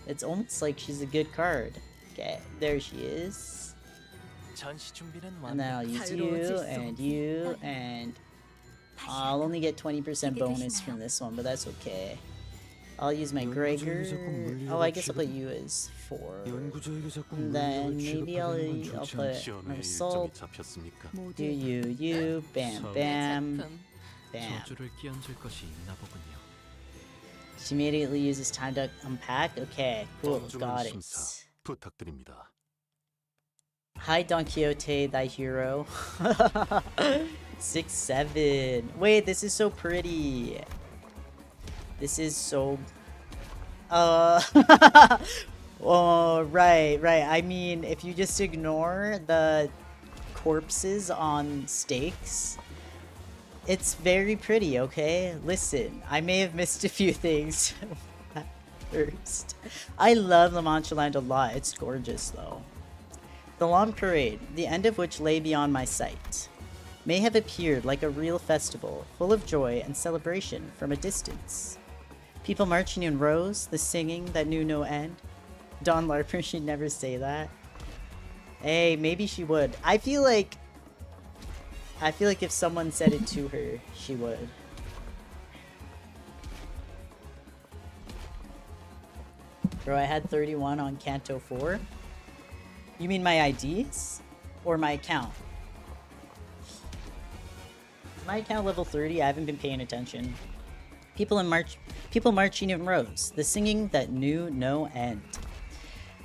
It's almost like she's a good card. Okay, there she is. And then I'll use you, and I'll only get 20% bonus from this one, but that's okay. I'll use my Gregor. Oh, I guess I'll put you as 4. And then maybe I'll put Assault. You, bam, bam, bam. She immediately uses time to unpack. Okay, cool, got it. Hi, Don Quixote, thy hero. 6-7. Wait, this is so pretty. This is so... oh, right. I mean, if you just ignore the corpses on stakes, it's very pretty, okay? Listen, I may have missed a few things at first. I love La Mancha Land a lot. It's gorgeous, though. The Long Parade, the end of which lay beyond my sight, may have appeared like a real festival, full of joy and celebration from a distance. People marching in rows, the singing that knew no end. Don Larper, she'd never say that. Hey, maybe she would. I feel like if someone said it to her, she would. Bro, I had 31 on Canto 4. You mean my IDs? Or my account? My account level 30, I haven't been paying attention. People marching in rows, the singing that knew no end.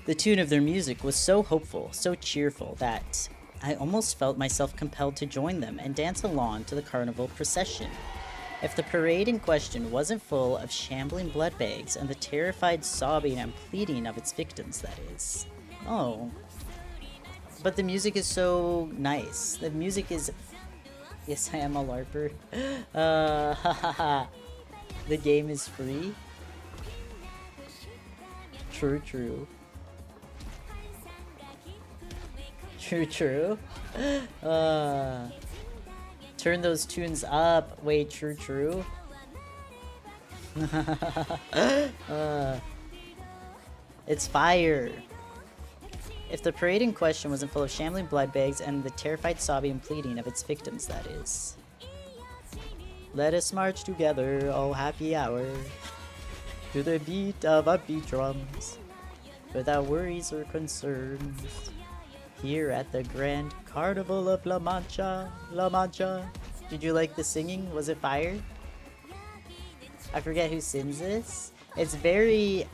The tune of their music was so hopeful, so cheerful, that I almost felt myself compelled to join them and dance along to the carnival procession. If the parade in question wasn't full of shambling bloodbags and the terrified sobbing and pleading of its victims, that is. Oh. But the music is so nice. The music is... Yes, I am a LARPer. Hahaha. The game is free. True, true. True, true. Turn those tunes up. Wait, true, true. It's fire. If the parade in question wasn't full of shambling bloodbags and the terrified sobbing and pleading of its victims, that is. Let us march together, oh happy hour, to the beat of upbeat drums, without worries or concerns. Here at the Grand Carnival of La Mancha, La Mancha. Did you like the singing? Was it fire? I forget who sings this. It's very...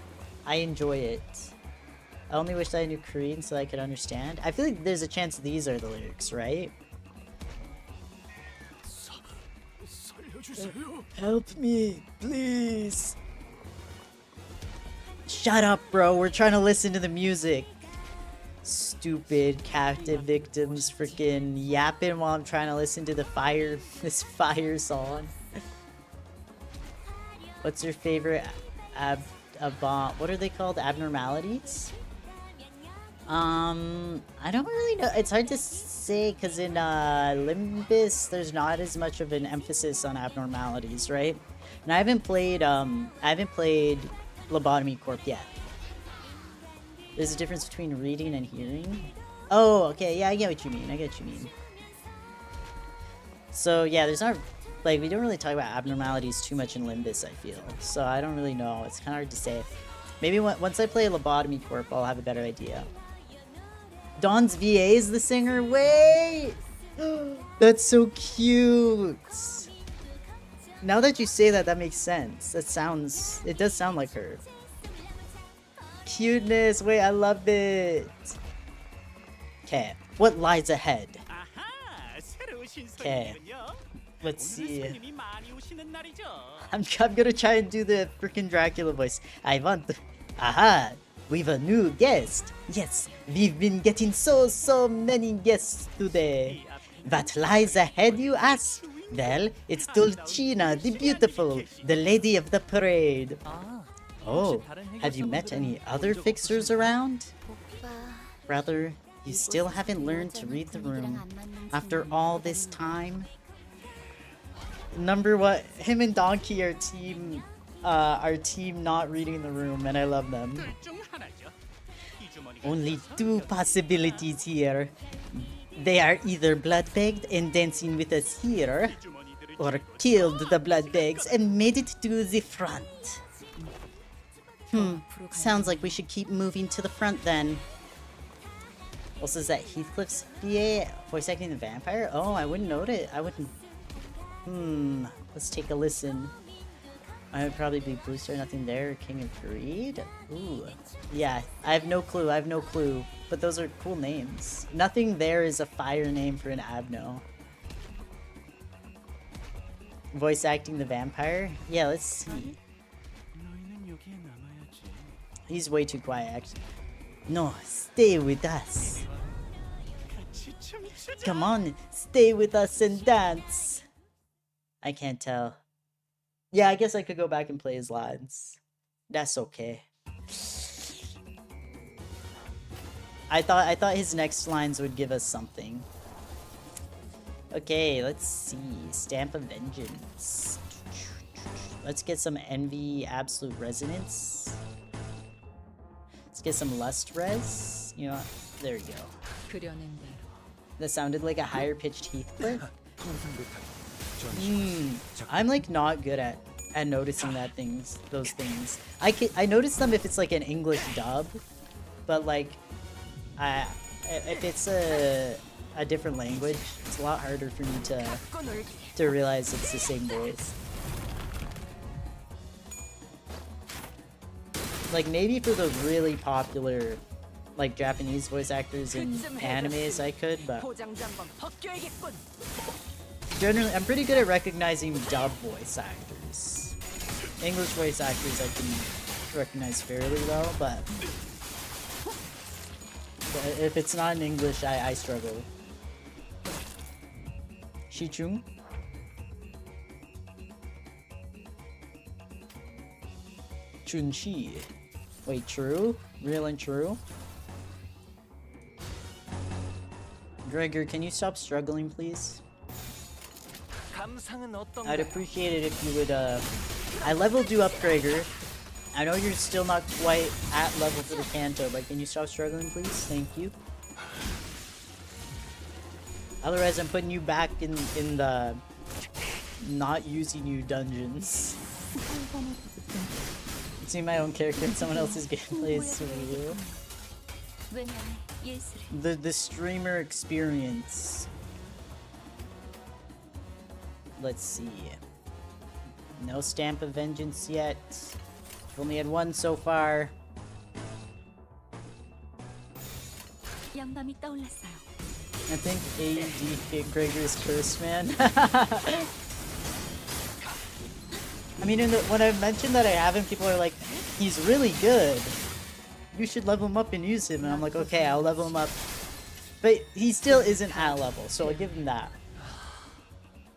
I enjoy it. I only wish I knew Korean so I could understand. I feel like there's a chance these are the lyrics, right? Help me, please. Shut up, bro. We're trying to listen to the music. Stupid captive victims freaking yapping while I'm trying to listen to the this fire song. What's your favorite what are they called? Abnormalities? I don't really know. It's hard to say because in Limbus there's not as much of an emphasis on abnormalities, right? And I haven't played Lobotomy Corp yet. There's a difference between reading and hearing. Oh, okay, yeah, I get what you mean. I get what you mean. So yeah, there's not like we don't really talk about abnormalities too much in Limbus, I feel. So I don't really know. It's kind of hard to say. Maybe once I play Lobotomy Corp, I'll have a better idea. Dawn's VA is the singer. Wait, that's so cute. Now that you say that, that makes sense. It does sound like her. Cuteness. Wait, I love it. Okay, what lies ahead? Okay, let's see. I'm gonna try and do the freaking Dracula voice. Aha, we've a new guest. Yes, we've been getting so many guests today. What lies ahead, you ask? Well, it's Dulcina, the beautiful, the lady of the parade. Oh, have you met any other fixers around? Brother, you still haven't learned to read the room after all this time? Number what? Him and Donkey are team not reading the room, and I love them. Only two possibilities here. They are either bloodbagged and dancing with us here, or killed the bloodbags and made it to the front. Sounds like we should keep moving to the front then. Also, is that Heathcliff's VA voice acting the vampire? Oh, I wouldn't note it. I wouldn't. Let's take a listen. I would probably be Booster, nothing there. King of Greed? Ooh. Yeah, I have no clue. But those are cool names. Nothing there is a fire name for an Abno. Voice acting the vampire? Yeah, let's see. He's way too quiet, actually. No, stay with us. Come on, stay with us and dance. I can't tell. Yeah, I guess I could go back and play his lines. That's okay. I thought his next lines would give us something. Okay, let's see. Stamp of Vengeance. Let's get some Envy Absolute Resonance. Let's get some Lust Res. You know what? There we go. That sounded like a higher pitched Heathcliff. I'm like not good at noticing those things. I notice them if it's like an English dub, but like if it's a different language, it's a lot harder for me to realize it's the same voice. Like maybe for the really popular like Japanese voice actors in animes I could, but generally, I'm pretty good at recognizing dub voice actors. English voice actors I can recognize fairly well, but if it's not in English, I struggle. Shichung? Chunchi. Wait, true? Real and true? Gregor, can you stop struggling, please? I'd appreciate it if you would, I leveled you up, Gregor. I know you're still not quite at level for the Canto, but can you stop struggling, please? Thank you. Otherwise, I'm putting you back in the not using you dungeons. See my own character in someone else's gameplay is surreal. The streamer experience. Let's see. No Stamp of Vengeance yet. We've only had one so far. I think AD hit Gregor's curse, man. I mean, when I mentioned that I have him, people are like, he's really good. You should level him up and use him. And I'm like, okay, I'll level him up. But he still isn't at level, so I'll give him that.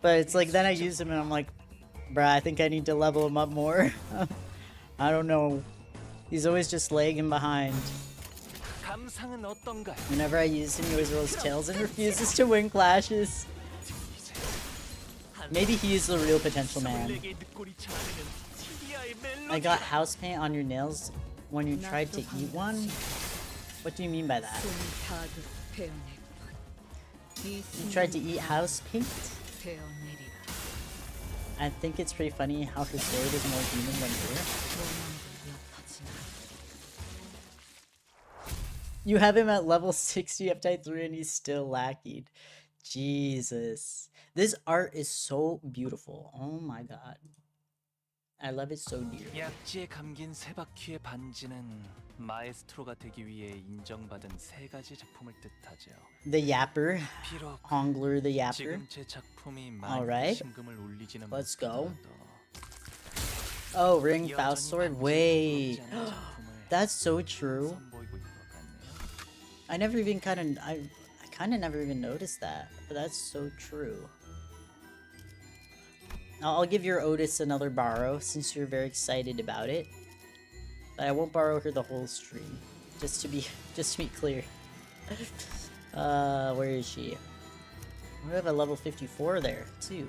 But it's like, then I use him and I'm like, bruh, I think I need to level him up more. I don't know. He's always just lagging behind. Whenever I use him, he always rolls tails and refuses to win clashes. Maybe he is the real potential man. I got house paint on your nails when you tried to eat one? What do you mean by that? You tried to eat house paint? I think it's pretty funny how her sword is more human than her. You have him at level 60 update 3 and he's still lacking. Jesus. This art is so beautiful. Oh my god. I love it so dearly. 약지에 감긴 세 바퀴의 반지는 마에스트로가 되기 위해 인정받은 세 가지 작품을 뜻하죠. The Yapper. 비록 Hongler the Yapper. 지금 제 작품이 Alright. 신금을 울리지는 Let's go. 못하더라도 Oh, Ring Faust Sword. 여전히 Wait. 만지지 않은 작품을 That's so true. 선보이고 있는 것 같네요. I never even I kind of never even noticed that. But that's so true. I'll give your Otis another borrow since you're very excited about it. But I won't borrow her the whole stream. Just to be clear. Where is she? We have a level 54 there too.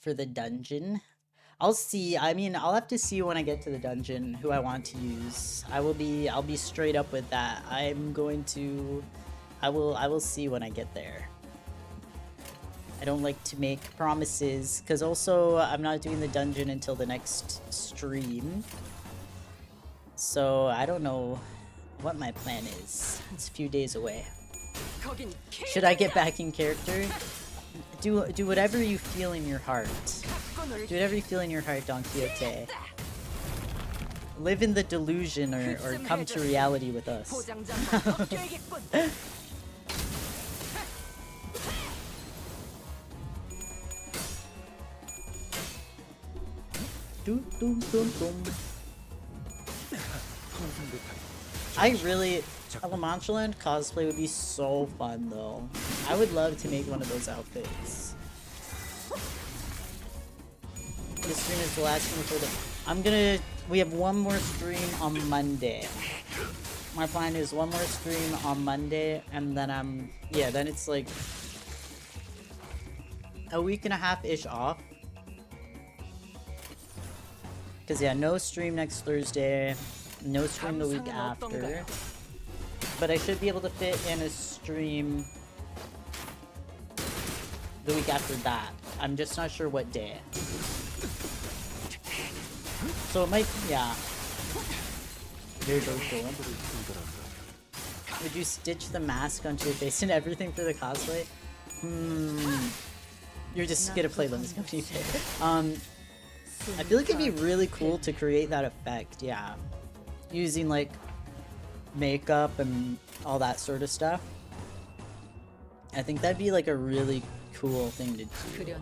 For the dungeon. I'll see. I mean, I'll have to see when I get to the dungeon who I want to use. I'll be straight up with that. I will see when I get there. I don't like to make promises because also I'm not doing the dungeon until the next stream. So I don't know what my plan is. It's a few days away. Should I get back in character? Do whatever you feel in your heart. Do whatever you feel in your heart, Don Quixote. Live in the delusion or come to reality with us. I really... a Manchaing cosplay would be so fun though. I would love to make one of those outfits. This stream is the last one before the... we have one more stream on Monday. My plan is one more stream on Monday and then then it's like a week and a half-ish off. Cause yeah, no stream next Thursday, no stream the week after. But I should be able to fit in a stream the week after that. I'm just not sure what day. So it might, yeah. Very, very cool. Would you stitch the mask onto your face and everything for the cosplay? You're just gonna play Limbus Company. I feel like it'd be really cool to create that effect, yeah. Using like makeup and all that sort of stuff. I think that'd be like a really cool thing to do.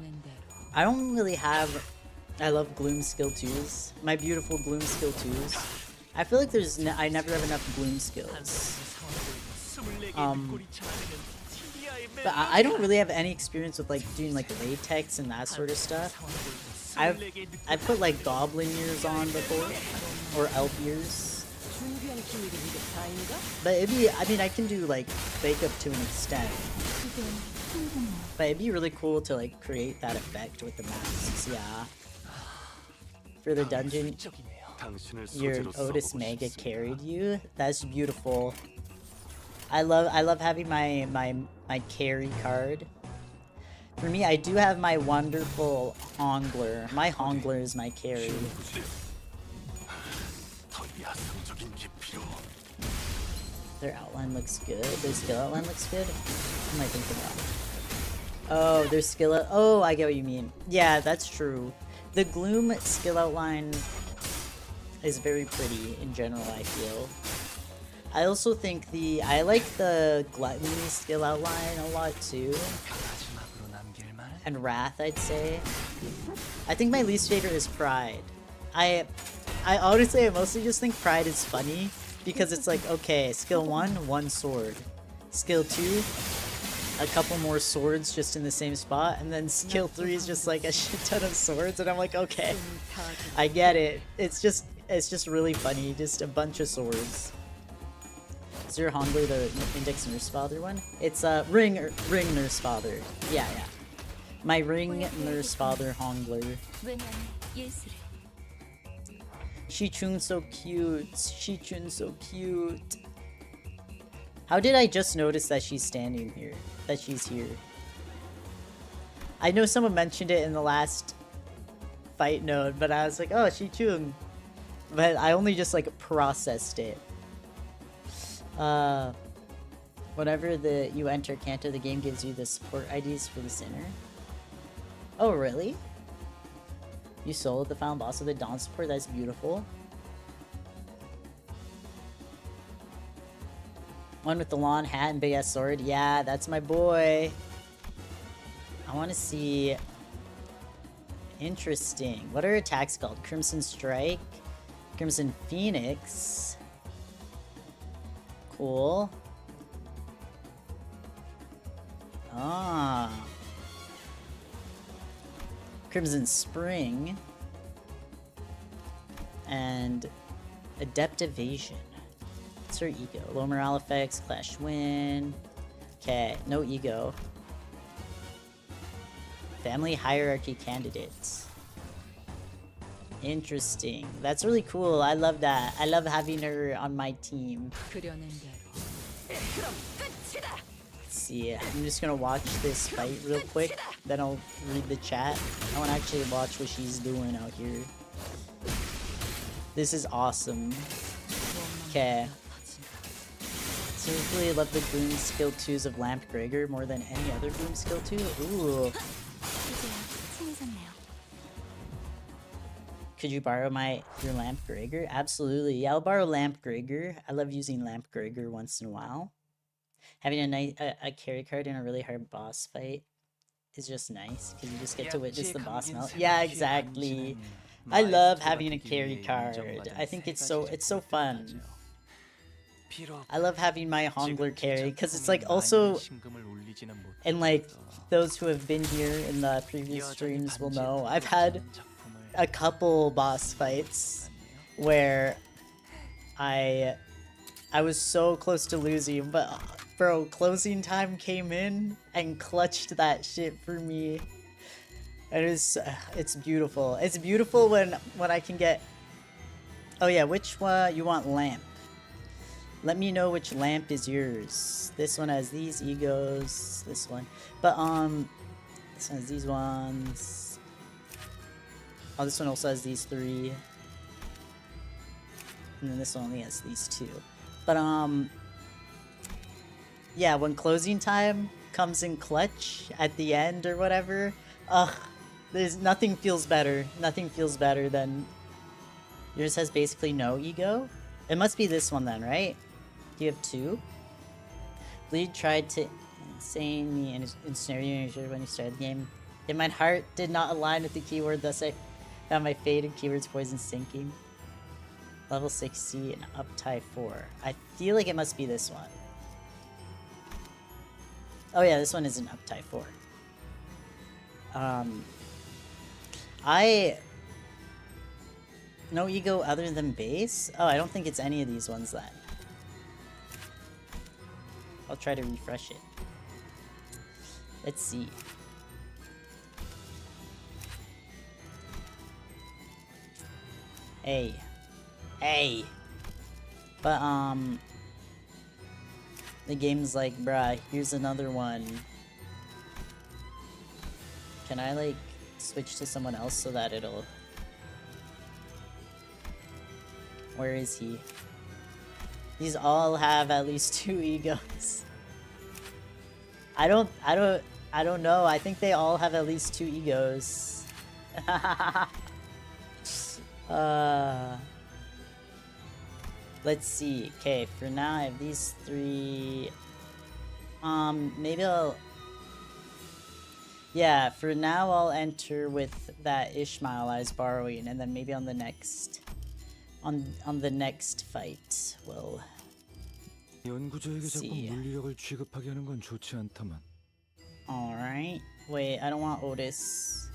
I don't really have... I love Gloom skill 2s. My beautiful Gloom skill 2s. I feel like I never have enough Gloom skills. But I don't really have any experience with like doing like latex and that sort of stuff. I've put like goblin ears on before, or elf ears. But it'd be, I mean, I can do like makeup to an extent. But it'd be really cool to like create that effect with the masks, yeah. For the dungeon, your Otis Mega carried you. That's beautiful. I love having my carry card. For me, I do have my wonderful Hongler. My Hongler is my carry. Their outline looks good. Their skill outline looks good. What am I thinking about? Oh, their skill. Oh, I get what you mean. Yeah, that's true. The Gloom skill outline is very pretty in general, I feel. I also think I like the Gluttony skill outline a lot too. And Wrath, I'd say. I think my least favorite is Pride. I honestly, I mostly just think Pride is funny because it's like, okay, skill 1, 1 sword. Skill 2, a couple more swords just in the same spot, and then skill 3 is just like a shit ton of swords, and I'm like, okay, I get it. It's just really funny, just a bunch of swords. Is your Hongler the Index Nurse Father one? It's Ring Nurse Father. Yeah. My Ring Nurse Father Hongler. Shichun's so cute. Shichun's so cute. How did I just notice that she's standing here? That she's here? I know someone mentioned it in the last fight node, but I was like, oh, Shichun. But I only just like processed it. Whenever you enter Canto, the game gives you the support IDs for the Sinner. Oh, really? You soloed the final boss of the Dawn support? That's beautiful. One with the lawn hat and big ass sword. Yeah, that's my boy. I want to see... Interesting. What are attacks called? Crimson Strike? Crimson Phoenix? Cool. Ah. Crimson Spring. And Adept Evasion. What's her ego? Low morale effects, Clash Win. Okay, no ego. Family hierarchy candidates. Interesting. That's really cool. I love that. I love having her on my team. Let's see. I'm just gonna watch this fight real quick. Then I'll read the chat. I want to actually watch what she's doing out here. This is awesome. Okay. Seriously, I love the Gloom skill 2s of Lamp Gregor more than any other Gloom skill 2. Ooh. Could you borrow your Lamp Gregor? Absolutely. Yeah, I'll borrow Lamp Gregor. I love using Lamp Gregor once in a while. Having a carry card in a really hard boss fight is just nice because you just get to witness the boss melt. Yeah, exactly. I love having a carry card. I think it's so fun. I love having my Hongler carry because it's like also, and like those who have been here in the previous streams will know, I've had a couple boss fights where I was so close to losing, but bro, closing time came in and clutched that shit for me. It's beautiful. It's beautiful when I can get... Oh yeah, which one you want? Lamp. Let me know which lamp is yours. This one has these egos. This one. But this one has these ones. Oh, this one also has these 3. And then this one only has these 2. But yeah, when closing time comes in clutch at the end or whatever, there's nothing feels better. Nothing feels better than... Yours has basically no ego? It must be this one then, right? Do you have 2? Bleed tried to insane me and ensnare you when you started the game. Yet my heart did not align with the keyword, thus I found my fate in keywords poison sinking. Level 60 and uptie 4. I feel like it must be this one. Oh yeah, this one is an uptie 4. No ego other than base? Oh, I don't think it's any of these ones then. I'll try to refresh it. Let's see. Hey. Hey! But, the game's like, bruh, here's another one. Can I, like, switch to someone else so that it'll... Where is he? These all have at least 2 egos. I don't know. I think they all have at least 2 egos. Let's see. Okay, for now I have these 3. Maybe I'll... Yeah, for now I'll enter with that Ishmael I was borrowing, and then maybe on the next... On the next fight, we'll... see. Alright. Wait, I don't want Otis.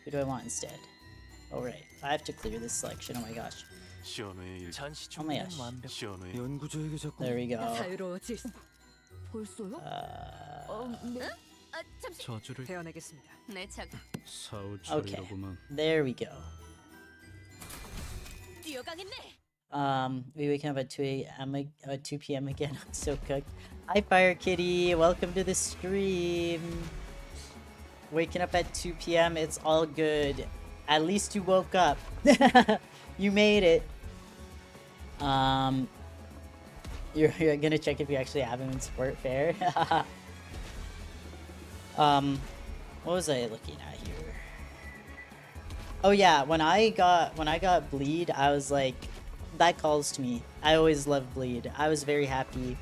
Who do I want instead? Alright, I have to clear this selection, oh my gosh. Oh my gosh. There we go. 벌써요? 네? 잠시 저주를 배워내겠습니다. 네, 참. Okay, there we go. 뛰어가겠네. We waking up at 2 a.m. 2 p.m. again. I'm so cooked. Hi, Fire Kitty. Welcome to the stream. Waking up at 2 p.m. It's all good. At least you woke up. You made it. You're gonna check if you actually have him in Sport Fair. What was I looking at here? Oh yeah, when I got Bleed, I was like, that calls to me. I always loved Bleed. I was very happy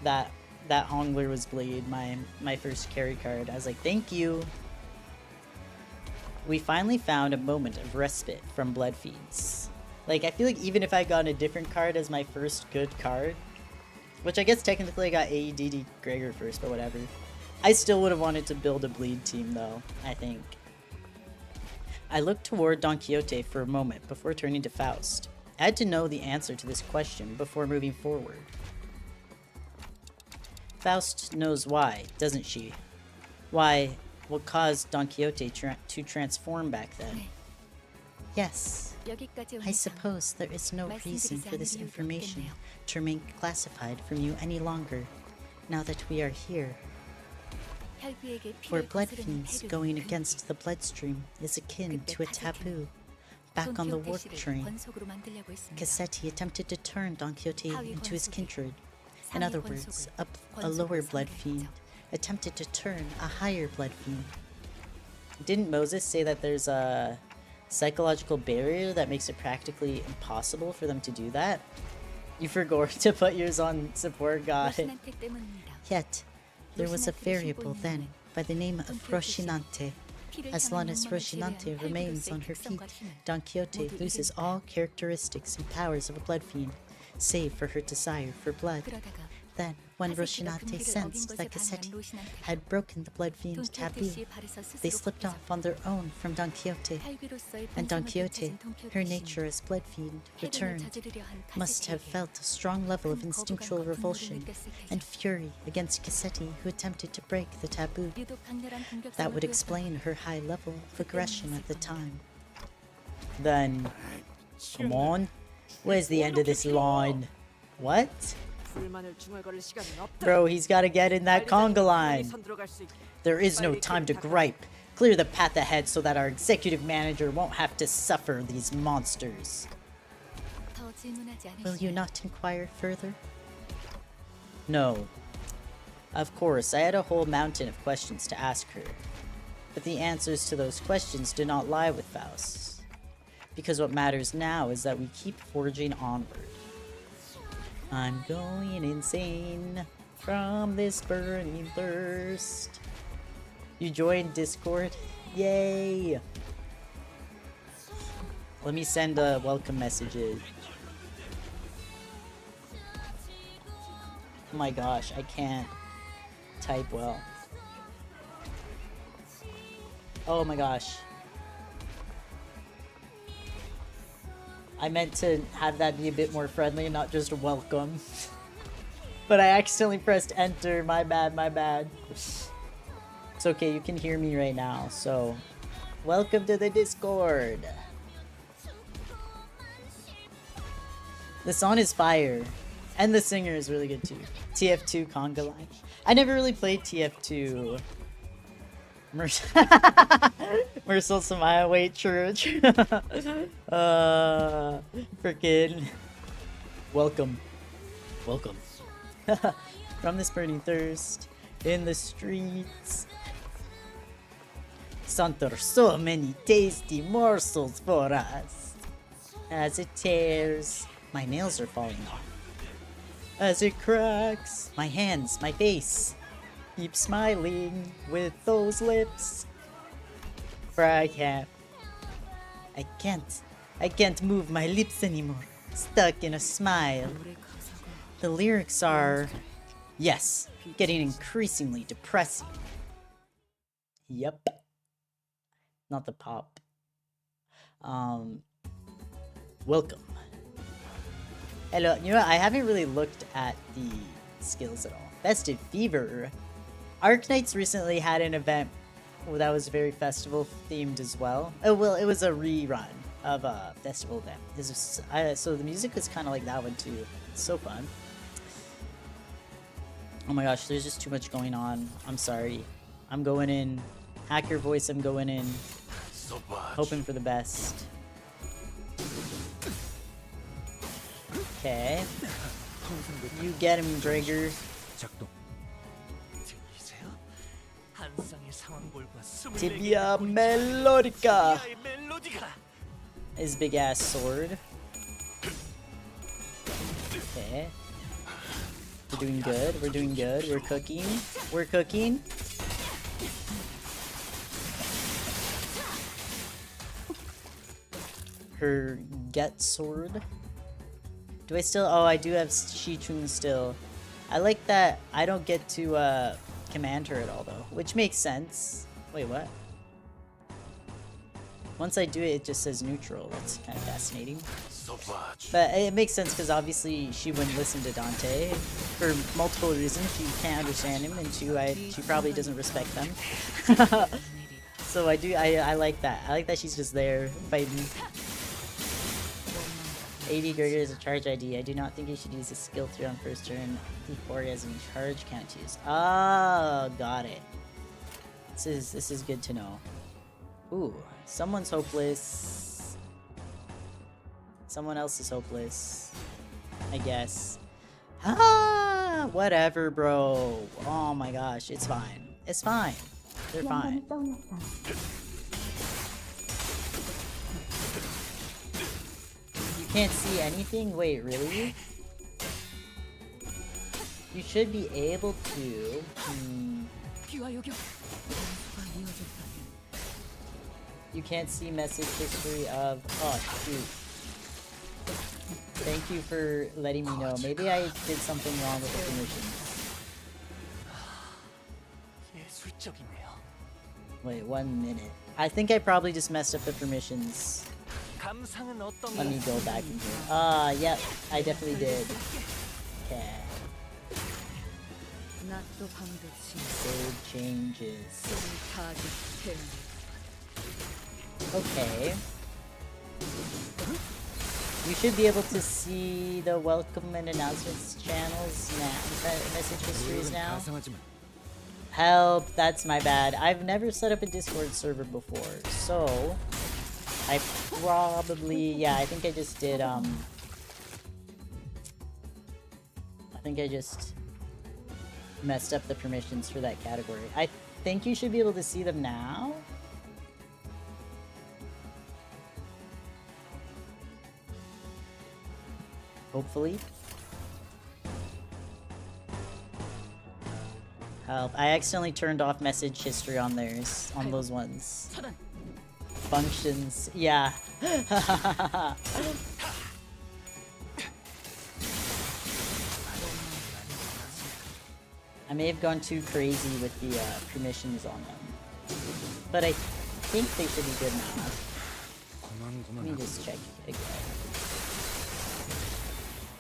that Hongler was Bleed, my first carry card. I was like, thank you. We finally found a moment of respite from Blood Fiends. Like, I feel like even if I got a different card as my first good card, which I guess technically I got AEDD Gregor first, but whatever. I still would have wanted to build a Bleed team though, I think. I looked toward Don Quixote for a moment before turning to Faust. I had to know the answer to this question before moving forward. Faust knows why, doesn't she? Why, what caused Don Quixote to transform back then? Yes, I suppose there is no reason for this information to remain classified from you any longer, now that we are here. For blood fiends, going against the bloodstream is akin to a taboo. Back on the warp train, Quixote attempted to turn Don Quixote into his kindred. In other words, a lower blood fiend attempted to turn a higher blood fiend. Didn't Moses say that there's a psychological barrier that makes it practically impossible for them to do that? You forgot to put yours on support, God. Yet, there was a variable then by the name of Rocinante. As long as Rocinante remains on her feet, Don Quixote loses all characteristics and powers of a blood fiend, save for her desire for blood. Then, when Rocinante sensed that Quixote had broken the blood fiend taboo, they slipped off on their own from Don Quixote. And Don Quixote, her nature as blood fiend, returned, must have felt a strong level of instinctual revulsion and fury against Quixote who attempted to break the taboo. That would explain her high level of aggression at the time. Then, come on, where's the end of this line? What? Bro, he's gotta get in that conga line. There is no time to gripe. Clear the path ahead so that our executive manager won't have to suffer these monsters. Will you not inquire further? No. Of course, I had a whole mountain of questions to ask her. But the answers to those questions do not lie with Faust. Because what matters now is that we keep forging onward. I'm going insane from this burning thirst. You joined Discord? Yay! Let me send a welcome messages. Oh my gosh, I can't type well. Oh my gosh. I meant to have that be a bit more friendly and not just welcome. But I accidentally pressed enter. My bad, my bad. It's okay, you can hear me right now. So, welcome to the Discord. The song is fire. And the singer is really good too. TF2 Conga Line. I never really played TF2. Mercil Samaya, wait, true. Frickin'. Welcome. Welcome. From this burning thirst in the streets. Santor, so many tasty morsels for us. As it tears, my nails are falling off. As it cracks, my hands, my face. Keep smiling with those lips. For I can't move my lips anymore. Stuck in a smile. The lyrics are, yes, getting increasingly depressing. Yep. Not the pop. Welcome. Hello, you know what? I haven't really looked at the skills at all. Festive Fever. Arknights recently had an event that was very festival themed as well. Oh, well, it was a rerun of a festival event. So the music was kind of like that one too. It's so fun. Oh my gosh, there's just too much going on. I'm sorry. I'm going in. Hacker voice, I'm going in. Hoping for the best. Okay. You get him, Drager. Tibia Melodica. His big ass sword. Okay. We're doing good. We're doing good. We're cooking. We're cooking. Her get sword. Do I still? Oh, I do have Shichun still. I like that I don't get to command her at all though, which makes sense. Wait, what? Once I do it, it just says neutral. That's kind of fascinating. But it makes sense because obviously she wouldn't listen to Dante for multiple reasons. She can't understand him, and two, she probably doesn't respect them. So I like that. I like that she's just there fighting. 80 Gregor is a charge ID. I do not think you should use a skill 3 on first turn before he has any charge can't use. Oh, got it. This is good to know. Ooh, someone's hopeless. Someone else is hopeless, I guess. Ah, whatever, bro. Oh my gosh, it's fine. It's fine. They're fine. You can't see anything? Wait, really? You should be able to. You can't see message history of. Oh, shoot. Thank you for letting me know. Maybe I did something wrong with the permissions. Wait, 1 minute. I think I probably just messed up the permissions. Let me go back in here. Yep, I definitely did. Okay. Save changes. Okay. You should be able to see the welcome and announcements channels now. Message histories now. Help, that's my bad. I've never set up a Discord server before, so I probably, yeah, I think I just did, I think I just messed up the permissions for that category. I think you should be able to see them now. Hopefully. Help. I accidentally turned off message history on theirs, on those ones. Functions. Yeah. I may have gone too crazy with the permissions on them. But I think they should be good now. Let me just check again.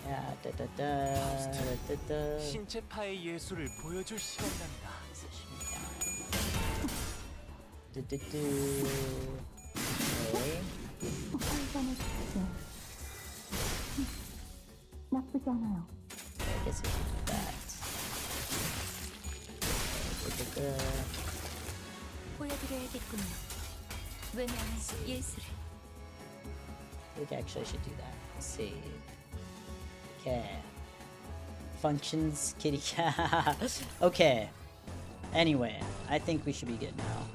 Yeah, 신체 파의 예술을 보여줄 시간이란다. Okay. 나쁘지 않아요. I guess we should do that. 보여드려야겠군요. 왜냐하면 예술을. I think actually I should do that. Save. Okay. Functions, kitty cat. Okay. Anyway, I think we should be good now.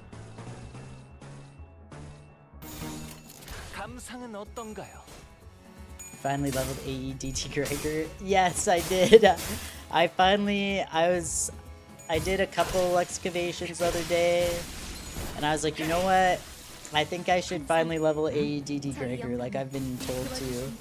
감상은 어떤가요? Finally leveled AEDT Gregor. Yes, I did. I did a couple excavations the other day, and I was like, you know what? I think I should finally level AEDT Gregor, like I've been told to.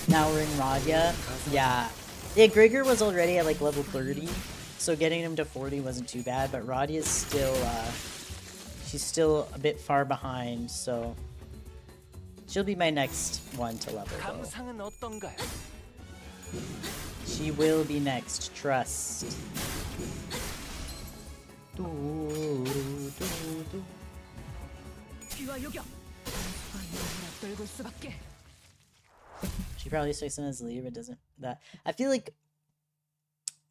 Now we're in Radya. Yeah. Yeah, Gregor was already at like level 30, so getting him to 40 wasn't too bad, but Radya's still, she's still a bit far behind, so she'll be my next one to level though. 감상은 어떤가요? She will be next, trust. She probably sticks in as lead, but doesn't that. I feel like,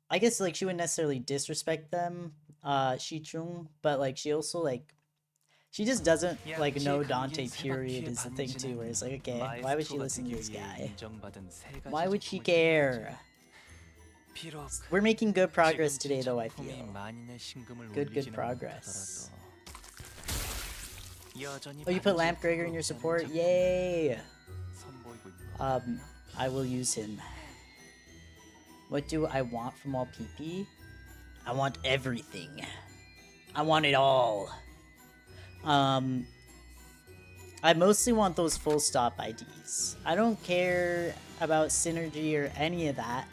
I guess like she wouldn't necessarily disrespect them, Shichung, but like she also like, she just doesn't like know Dante period is the thing too, where it's like, okay, why would she listen to this guy? Why would she care? We're making good progress today though, I feel. Good progress. Oh, you put Lamp Gregor in your support? Yay! I will use him. What do I want from all PP? I want everything. I want it all. I mostly want those full stop IDs. I don't care about synergy or any of that.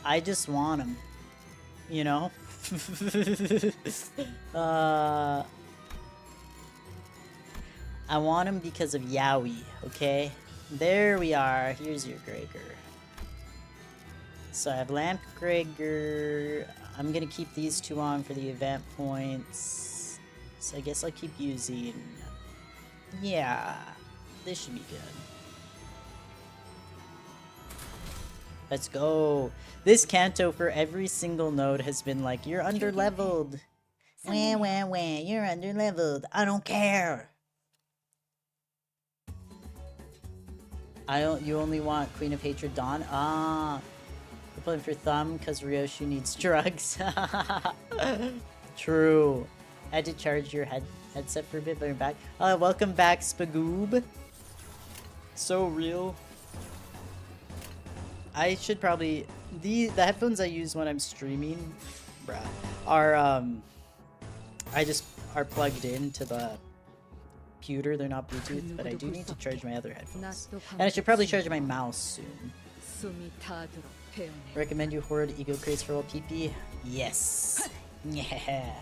I just want them. You know? I want him because of Yowie, okay? There we are. Here's your Gregor. So I have Lamp Gregor. I'm gonna keep these two on for the event points. So I guess I'll keep using... Yeah, this should be good. Let's go. This Canto for every single node has been like, you're under-leveled. Wah, wah, wah, you're under-leveled. I don't care. You only want Queen of Hatred Dawn? Ah. You're playing for Thumb because Ryoshu needs drugs. True. I had to charge your headset for a bit, but you're back. Welcome back, Spagoob. So real. I should probably... The headphones I use when I'm streaming, are, are plugged into the computer. They're not Bluetooth, but I do need to charge my other headphones. And I should probably charge my mouse soon. Recommend you hoard ego crates for all PP? Yes. Yeah.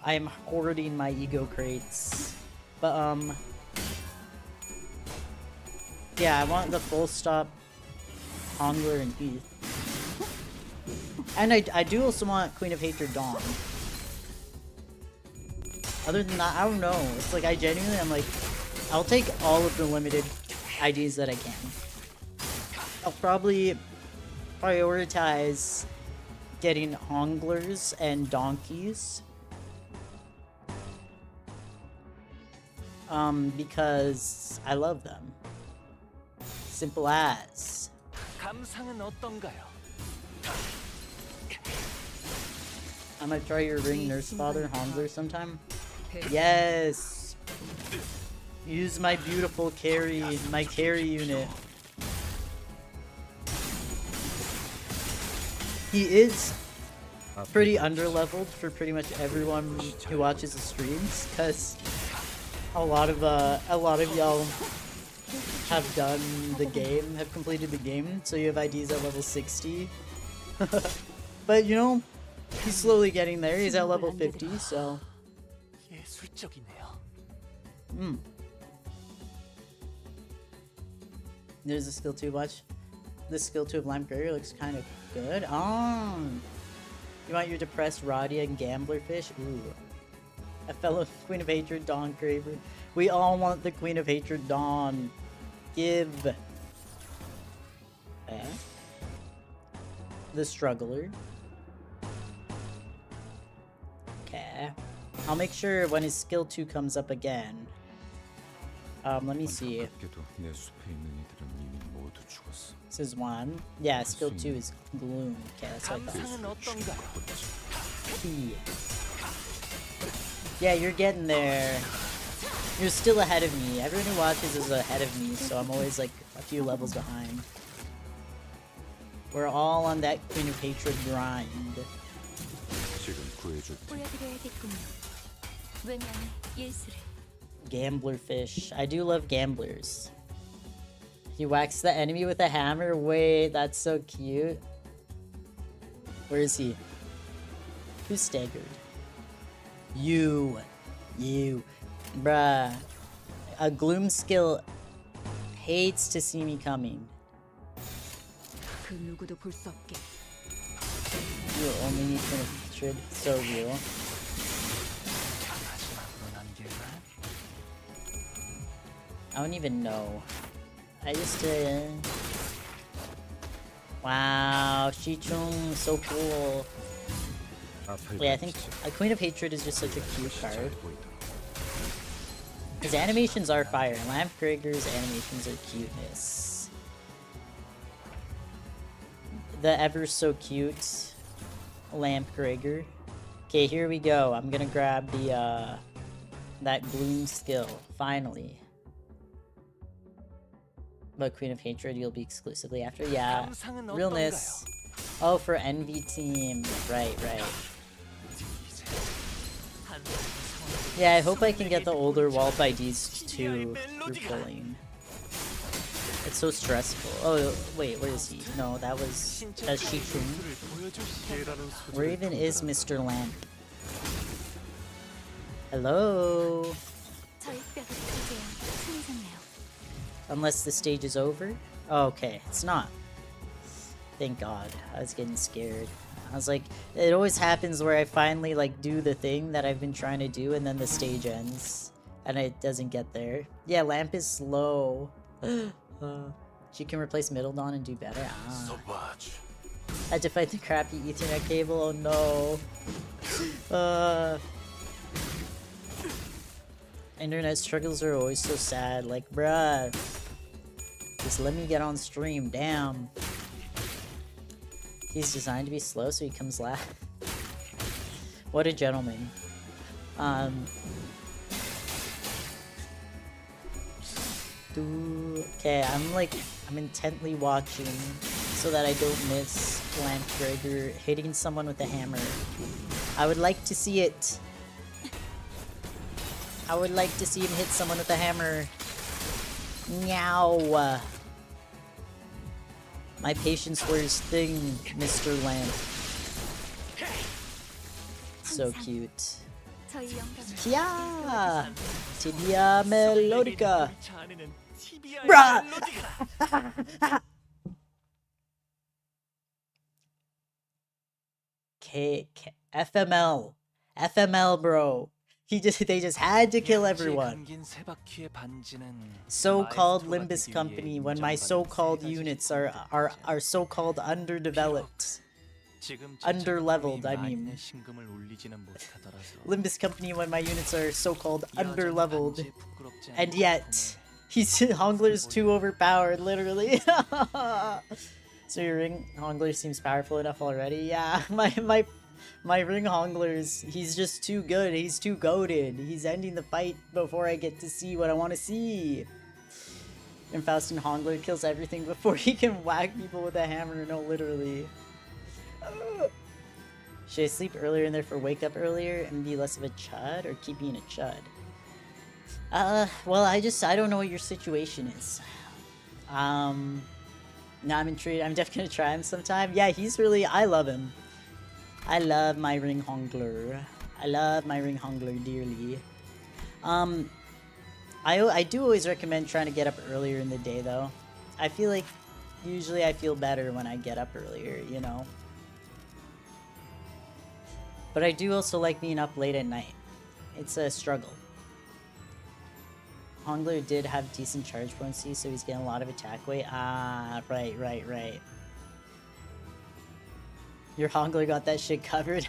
I am hoarding my ego crates. But, yeah, I want the full stop Hongler and Heath. And I do also want Queen of Hatred Dawn. Other than that, I don't know. It's like, I'm like, I'll take all of the limited IDs that I can. I'll probably prioritize getting Honglers and Donkeys. Because I love them. Simple as. 감상은 어떤가요? I might try your ring, Nurse Father, Hongler sometime. Yes! Use my beautiful carry, my carry unit. He is pretty underleveled for pretty much everyone who watches the streams, cause a lot of y'all have done the game, have completed the game, so you have IDs at level 60. But you know, he's slowly getting there. He's at level 50, so. There's a skill 2, watch. This skill 2 of Lime Courier looks kind of good. Oh! You want your depressed Radia and Gambler Fish? Ooh. A fellow Queen of Hatred, Dawn Craver. We all want the Queen of Hatred, Dawn. Give. The Struggler. Okay. I'll make sure when his skill 2 comes up again. Let me see. This is 1. Yeah, skill 2 is Gloom. Okay, that's what I thought. Yeah, you're getting there. You're still ahead of me. Everyone who watches is ahead of me, so I'm always like a few levels behind. We're all on that Queen of Hatred grind. Gambler Fish. I do love gamblers. He whacks the enemy with a hammer. Wait, that's so cute. Where is he? Who's staggered? You. Bruh. A Gloom skill hates to see me coming. You only need Queen of Hatred. So real. I don't even know. I used to... Wow, Shichung, so cool. Wait, I think a Queen of Hatred is just such a cute card. His animations are fire. Lamp Krieger's animations are cuteness. The ever so cute Lamp Krieger. Okay, here we go. I'm gonna grab the that Gloom skill, finally. But Queen of Hatred you'll be exclusively after. Yeah. Realness. Oh, for Envy Team. Right. Yeah, I hope I can get the older Wallop IDs too through pulling. It's so stressful. Oh, wait, where is he? No, that's Shichun. Where even is Mr. Lamp? Hello? Unless the stage is over? Oh, okay, it's not. Thank God. I was getting scared. I was like, it always happens where I finally like do the thing that I've been trying to do and then the stage ends. And it doesn't get there. Yeah, Lamp is slow. She can replace Middle Dawn and do better. Had to fight the crappy Ethernet cable, oh no. Internet struggles are always so sad, like bruh. Just let me get on stream, damn. He's designed to be slow, so he comes last. What a gentleman. Okay, I'm intently watching so that I don't miss Lamp Gregor hitting someone with a hammer. I would like to see it. I would like to see him hit someone with a hammer. Meow. My patience wears thin, Mr. Lamp. So cute. Yeah! Tibia melodica! Bruh! FML. FML, bro. They just had to kill everyone. So-called Limbus company when my so-called units are so-called underdeveloped. Underleveled, I mean. Limbus company when my units are so-called underleveled. And yet, Hongler's too overpowered, literally. So your ring Hongler seems powerful enough already? Yeah, my My ring honglers, he's just too good. He's too goated. He's ending the fight before I get to see what I want to see. And Faustin Hongler kills everything before he can whack people with a hammer. No, literally. Should I sleep earlier and therefore wake up earlier and be less of a chud, or keep being a chud? Well, I don't know what your situation is. Now I'm intrigued. I'm definitely gonna try him sometime. Yeah, he's really, I love him. I love my ring hongler. I love my ring hongler dearly. I do always recommend trying to get up earlier in the day, though. I feel like usually I feel better when I get up earlier, you know? But I do also like being up late at night. It's a struggle. Hongler did have decent charge potency, so he's getting a lot of attack weight. Ah, right. Your Hongler got that shit covered.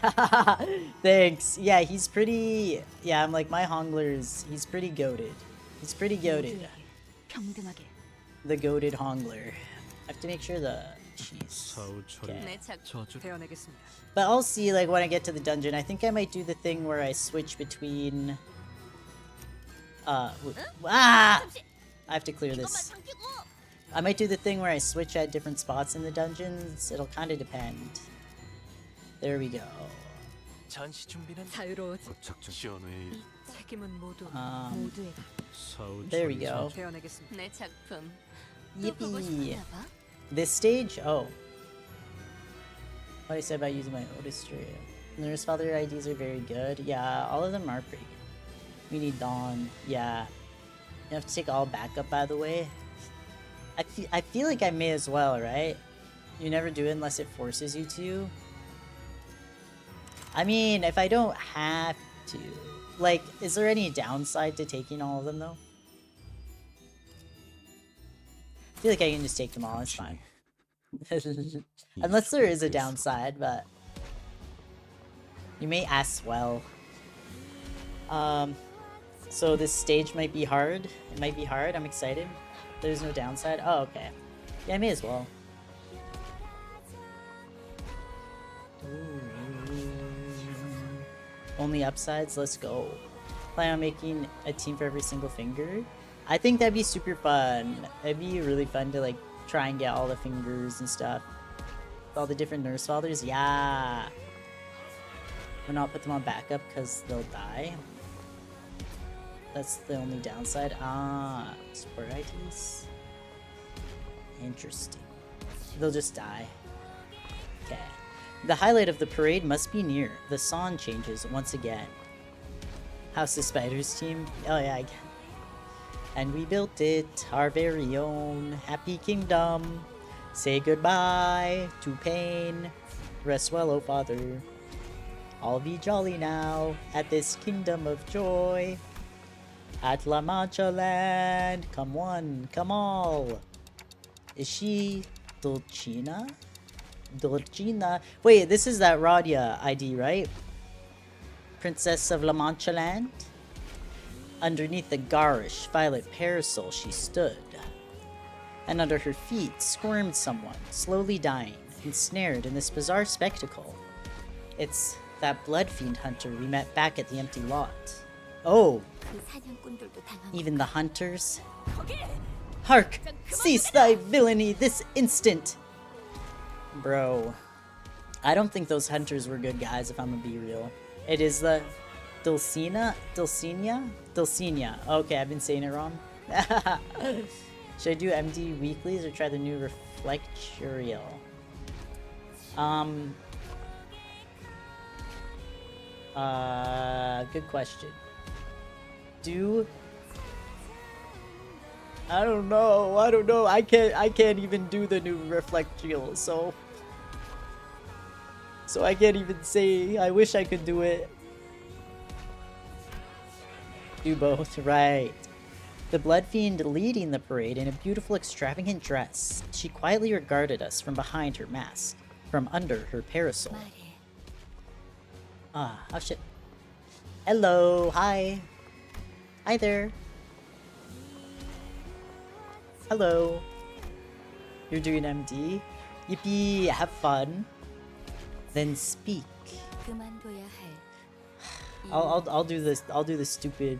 Thanks. Yeah, he's pretty... Yeah, I'm like, my Hongler's... He's pretty goated. He's pretty goated. 평등하게. The goated Hongler. I have to make sure the... Jeez. Okay. 내 작 배워내겠습니다. But I'll see, like, when I get to the dungeon. I think I might do the thing where I switch between... I have to clear this. I might do the thing where I switch at different spots in the dungeons. It'll kind of depend. There we go. 전시 준비는 자유로워지. 시원해. 책임은 모두 Um, 모두에게 there we go. 배워내겠습니다. 내 작품. Yippee! This stage? Oh. What I said about using my Otis tree. Nurse Father IDs are very good. Yeah, all of them are pretty good. We need Dawn. Yeah. You have to take all backup, by the way. I feel like I may as well, right? You never do it unless it forces you to. I mean, if I don't have to. Like, is there any downside to taking all of them, though? I feel like I can just take them all, it's fine. Unless there is a downside, but... You may as well. So this stage might be hard. It might be hard, I'm excited. There's no downside. Oh, okay. Yeah, I may as well. Only upsides, let's go. Plan on making a team for every single finger. I think that'd be super fun. It'd be really fun to like try and get all the fingers and stuff. All the different nurse fathers, yeah. But not put them on backup because they'll die. That's the only downside. Ah, support IDs. Interesting. They'll just die. Okay. The highlight of the parade must be near. The song changes once again. House of Spiders team. Oh yeah, again. And we built it, our very own happy kingdom. Say goodbye to pain. Rest well, O Father. I'll be jolly now at this kingdom of joy. At La Mancha land. Come one, come all. Is she Dulcina? Dulcina. Wait, this is that Radia ID, right? Princess of La Mancha land? Underneath the garish violet parasol she stood. And under her feet squirmed someone, slowly dying, ensnared in this bizarre spectacle. It's that blood fiend hunter we met back at the empty lot. Oh, even the hunters? Hark! Cease thy villainy this instant! Bro, I don't think those hunters were good guys, if I'm gonna be real. It is the Dulcina? Dulcinea? Dulcinea. Okay, I've been saying it wrong. Should I do MD weeklies or try the new Reflectorial? Good question. I don't know. I can't even do the new Reflectorial, so I can't even say. I wish I could do it. Do both, right. The Blood Fiend leading the parade in a beautiful, extravagant dress. She quietly regarded us from behind her mask, from under her parasol. Ah, oh shit. Hello, hi. Hi there. Hello. You're doing MD? Yippee, have fun. Then speak. 그만둬야 할 I'll do this. I'll do the stupid.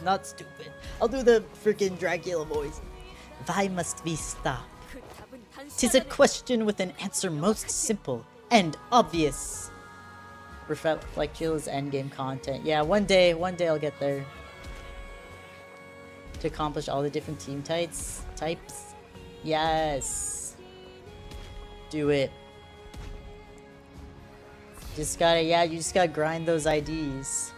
Not stupid. I'll do the freaking Dracula voice. Why must we stop? 그 답은 'Tis a 단순하다는 question with an answer most simple and obvious. Reflect Jill's endgame content. Yeah, one day I'll get there. To accomplish all the different team types. Yes. Do it. You just gotta grind those IDs.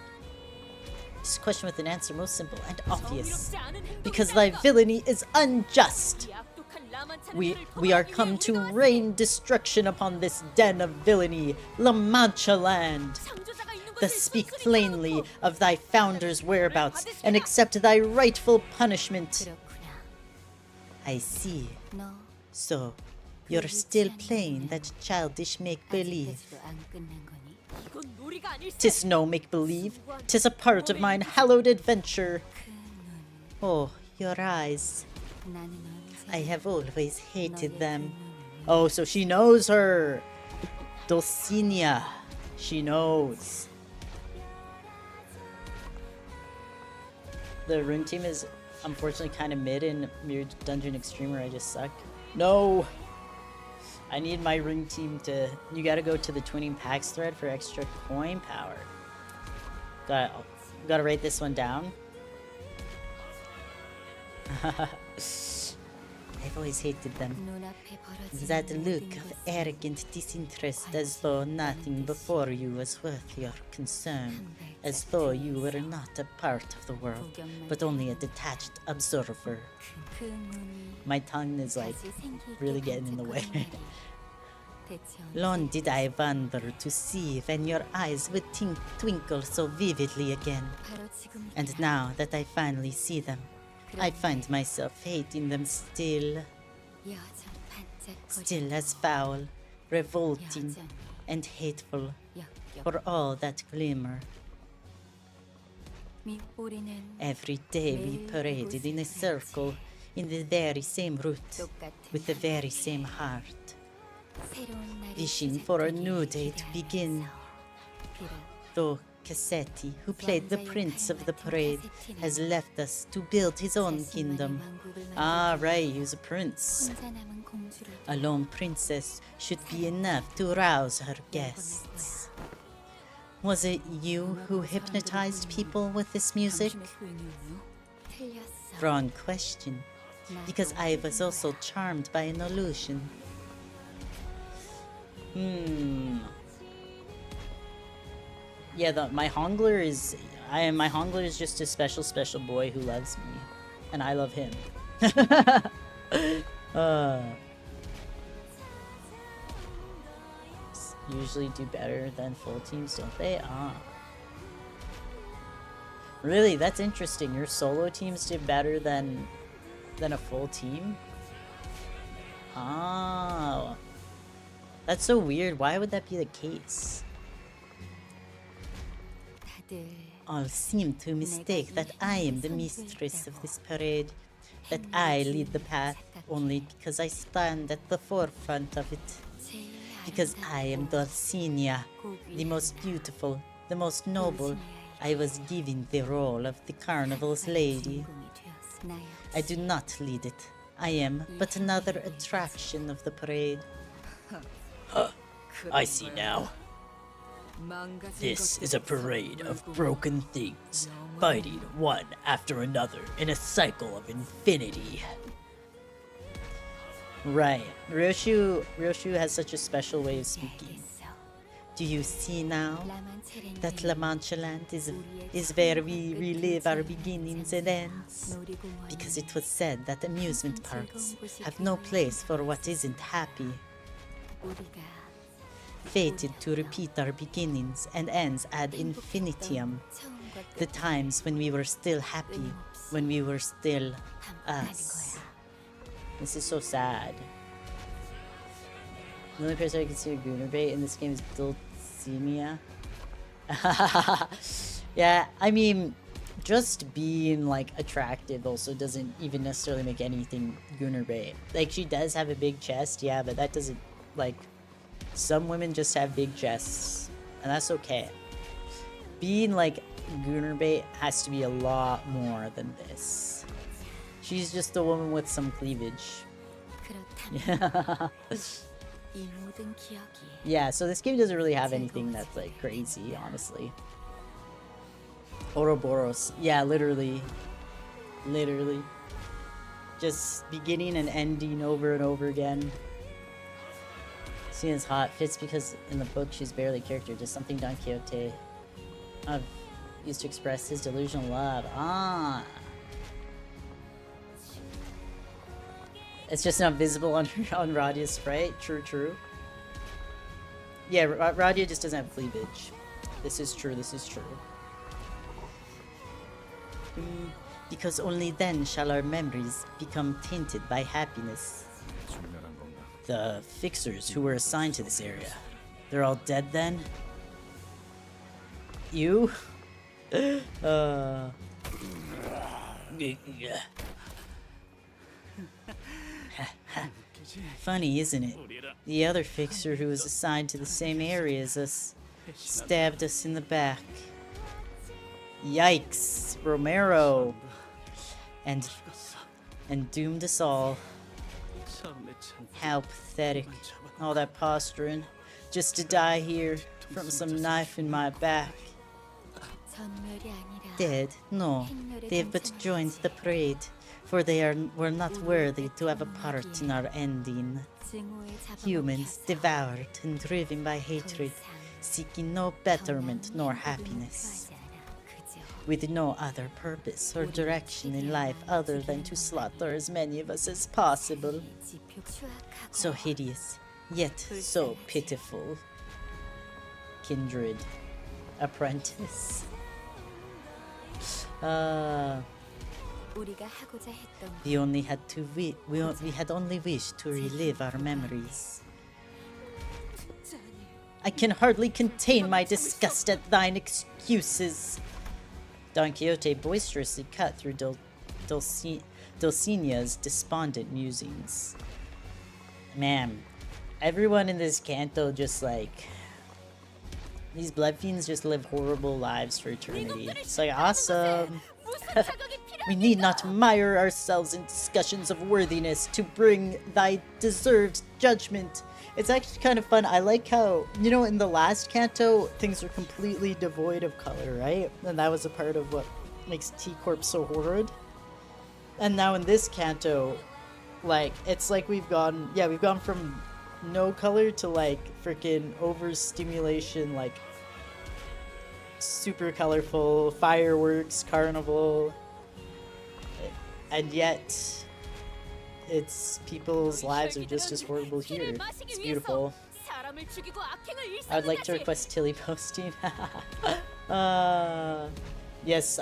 This question with an answer most simple and obvious. 정의롭지 않은 행동이 Because thy 따르다. villainy is unjust. 이 악독한 라만차는 We 그를 are 도망하기 come 위해 to 우리가 rain destruction upon this den of villainy, La Mancha land. 창조자가 있는 Thus 것을 speak 순순히 plainly 털어놓고 of thy founder's whereabouts and accept thy rightful punishment. 그렇구나. I see. 너 So, you're still playing that childish make-believe. 아직까지도 안 끝난 거니? 이건 놀이가 아닐세. 'Tis no make-believe. 'Tis a part of mine hallowed adventure. 그 Oh, your eyes. 눈, 나는 언제 I have always hated 너의 them. 그 눈을 Oh, so she knows her. Dulcinea. She knows. The rune team is unfortunately kind of mid in Mirror Dungeon Extreme where I just suck. No! I need my rune team to... You gotta go to the Twinning Packs thread for extra coin power. Gotta write this one down. I've always hated them. 눈앞에 벌어지는 That 모든 look of 것을 arrogant disinterest as though nothing before you was worth your concern, as though you were not a part of the world, but only a detached observer. 그 눈이 My tongue is like 다시 생기게 really getting in the way. 반짝거리는 말이 대체 Long did I wonder to see when your eyes would twinkle so vividly again, 바로 지금 and now that I finally see them, I find myself hating them still, 여전 반짝거리는 still as foul, revolting, and hateful 역겹 for all that glimmer. 우리는 Every day we paraded in a circle, in the very same route, 똑같은 with the very same heart, 새로운 날이 wishing for a new 시작되길 day to begin. 기다렸어. Though Quixote, who played the prince of the parade, has left us to build his own kingdom. Ah, right, he was a prince. 혼자 남은 공주를 A lone princess should be enough to rouse her guests. Was it you who hypnotized people with this music? 당신의 수행이었네요. 틀렸어. Wrong question, because I was also charmed by an illusion. Yeah, my Hongler is... my Hongler is just a special boy who loves me. And I love him. Usually do better than full teams, don't they? Ah. Really? That's interesting. Your solo teams did better than a full team? Oh. That's so weird. Why would that be the case? 다들 All seem to mistake that I am the mistress of this parade, that I lead the path only because I stand at the forefront of it, 제일 because I am Dulcinea, the most beautiful, the most noble. I was given the role of the carnival's lady. I do not lead it. I am but another attraction of the parade. I see now. This is a parade of broken things, fighting one after another in a cycle of infinity. Right. Ryoshu has such a special way of speaking. Do you see now that La Mancha land is where we relive our beginnings and ends? Because it was said that amusement parks have no place for what isn't happy. Fated to repeat our beginnings and ends ad infinitum. The times when we were still happy, when we were still us. This is so sad. The only person I consider Gooner bait in this game is Dulcinea. Yeah, I mean, just being like attractive also doesn't even necessarily make anything Gooner bait. Like, she does have a big chest, yeah, but that doesn't, like, some women just have big chests. And that's okay. Being like Gooner bait has to be a lot more than this. She's just a woman with some cleavage. 그렇다면 이 모든 기억이 Yeah, so this game doesn't really have anything that's like crazy, honestly. Ouroboros. Yeah, literally. Literally. Just beginning and ending over and over again. Seeing as hot fits because in the book she's barely a character, just something Don Quixote used to express his delusional love. Ah. It's just not visible on Radia's sprite. True, true. Yeah, Radia just doesn't have cleavage. This is true, this is true. Because only then shall our memories become tainted by happiness. The fixers who were assigned to this area, they're all dead then? You? Funny, isn't it? The other fixer who was assigned to the same area as us stabbed us in the back. Yikes, Romero. And doomed us all. How pathetic. All that posturing. Just to die here from some knife in my back. 전멸이 아니라 Dead? No. They've but joined the parade. For they were not worthy to have a part in our ending. 증오에 잡아먹혔어. Humans devoured and driven by hatred, seeking no betterment nor happiness, with no other purpose or direction in life other than to slaughter as many of us as possible. So hideous, yet so pitiful. Kindred. Apprentice. 우리가 하고자 했던 We had only wished to relive our memories. I can hardly contain my disgust at thine excuses. Don Quixote boisterously cut through Dulcinea's despondent musings. Man, everyone in this canto just like... These blood fiends just live horrible lives for eternity. It's like, awesome! We need not mire ourselves in discussions of worthiness to bring thy deserved judgment. It's actually kind of fun. I like how, you know, in the last canto, things are completely devoid of color, right? And that was a part of what makes T-Corp so horrid. And now in this canto, like, it's like we've gone from no color to like freaking overstimulation, like super colorful, fireworks, carnival. And yet, it's people's lives are just as horrible here. It's beautiful. I would like to request Tilly posting. Yes,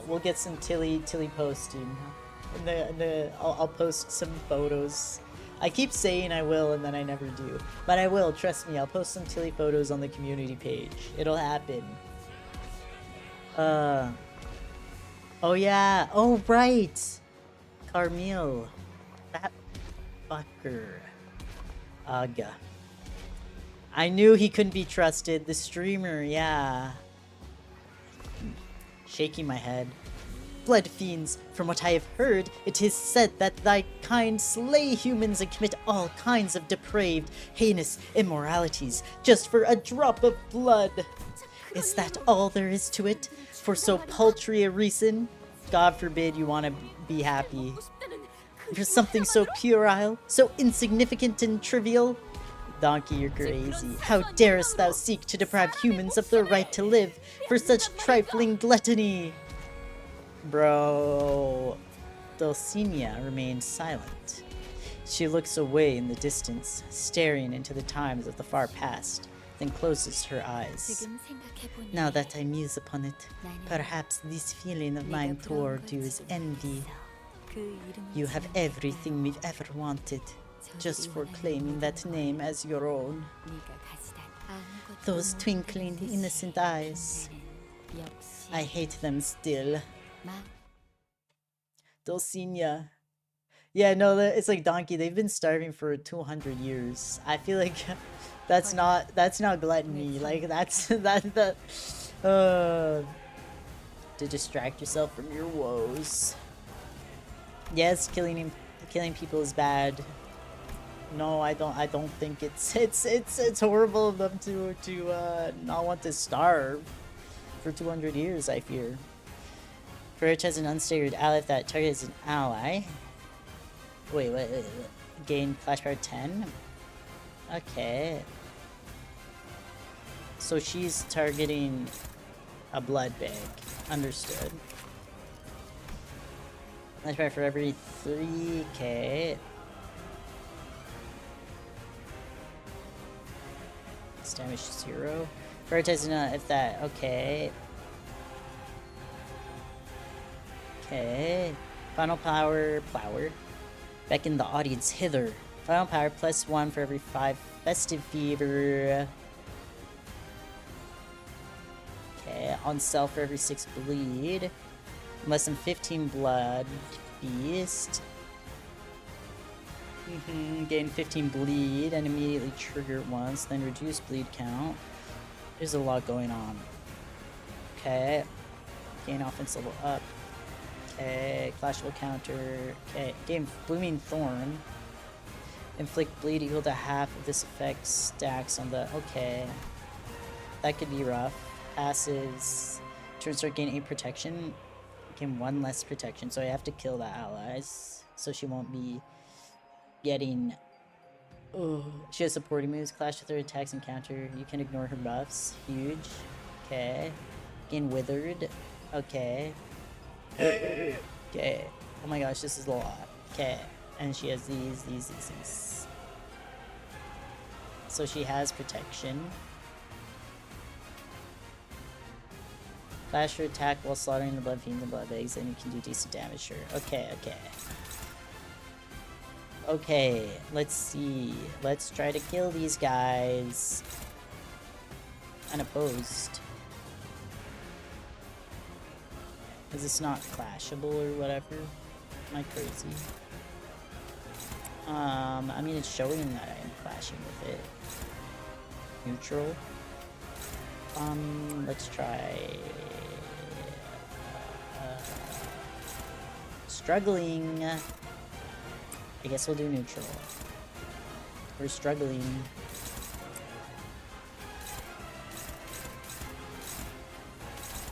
we'll get some Tilly posting. I'll post some photos. I keep saying I will and then I never do. But I will, trust me, I'll post some Tilly photos on the community page. It'll happen. Oh yeah, oh right! Carmille. That fucker. Aga. I knew he couldn't be trusted. The streamer, yeah. Shaking my head. Blood fiends, from what I have heard, it is said that thy kind slay humans and commit all kinds of depraved, heinous immoralities just for a drop of blood. Is that all there is to it? For so paltry a reason? God forbid you want to be happy. For something so puerile, so insignificant and trivial? Donkey, you're crazy. How darest thou seek to deprive humans of their right to live for such trifling gluttony? Bro. Dulcinea remains silent. She looks away in the distance, staring into the times of the far past, then closes her eyes. 지금 생각해보니 Now that I muse upon it, perhaps this feeling of mine toward you is envy. 그 이름을 You have everything we've ever wanted, just for claiming that name as your own. 네가 가지다니 아무것도 Those 모르는 twinkling, 듯이 innocent eyes. 역시 I hate them still. 막 Dulcinea. Yeah, no, it's like Donkey. They've been starving for 200 years. I feel like that's not gluttony. Like that's the to distract yourself from your woes. Yes, killing people is bad. No, I don't think it's horrible of them to not want to starve for 200 years. I fear. Courage has an unstaggered ally if that target is an ally. Wait. Gain flash power 10? Okay. So she's targeting a blood bag. Understood. Flash power for every 3k. It's damage 0. Prioritizing if that. Okay. Okay. Final power. Beckon the audience hither. Final power +1 for every 5 festive fever. Okay. On self for every 6 bleed. Less than 15 blood. Beast. Gain 15 bleed and immediately trigger it once. Then reduce bleed count. There's a lot going on. Okay. Gain offense level up. Okay, clashable counter. Okay, gain Blooming Thorn. Inflict bleed equal to half of this effect stacks on the. Okay, that could be rough. Passes. Turn start gain 8 protection. Gain 1 less protection, so I have to kill the allies, so she won't be getting. Oh, she has supporting moves. Clash with her attacks and counter. You can ignore her buffs. Huge. Okay. Gain withered. Okay. Okay. Oh my gosh, this is a lot. Okay. And she has these. So she has protection. Flash her attack while slaughtering the blood fiend and blood eggs, and you can do decent damage to her. Okay. Okay, let's see. Let's try to kill these guys. Unopposed. Is this not clashable or whatever? Am I crazy? I mean, it's showing that I am clashing with it. Neutral. Let's try... struggling. I guess we'll do neutral. We're struggling.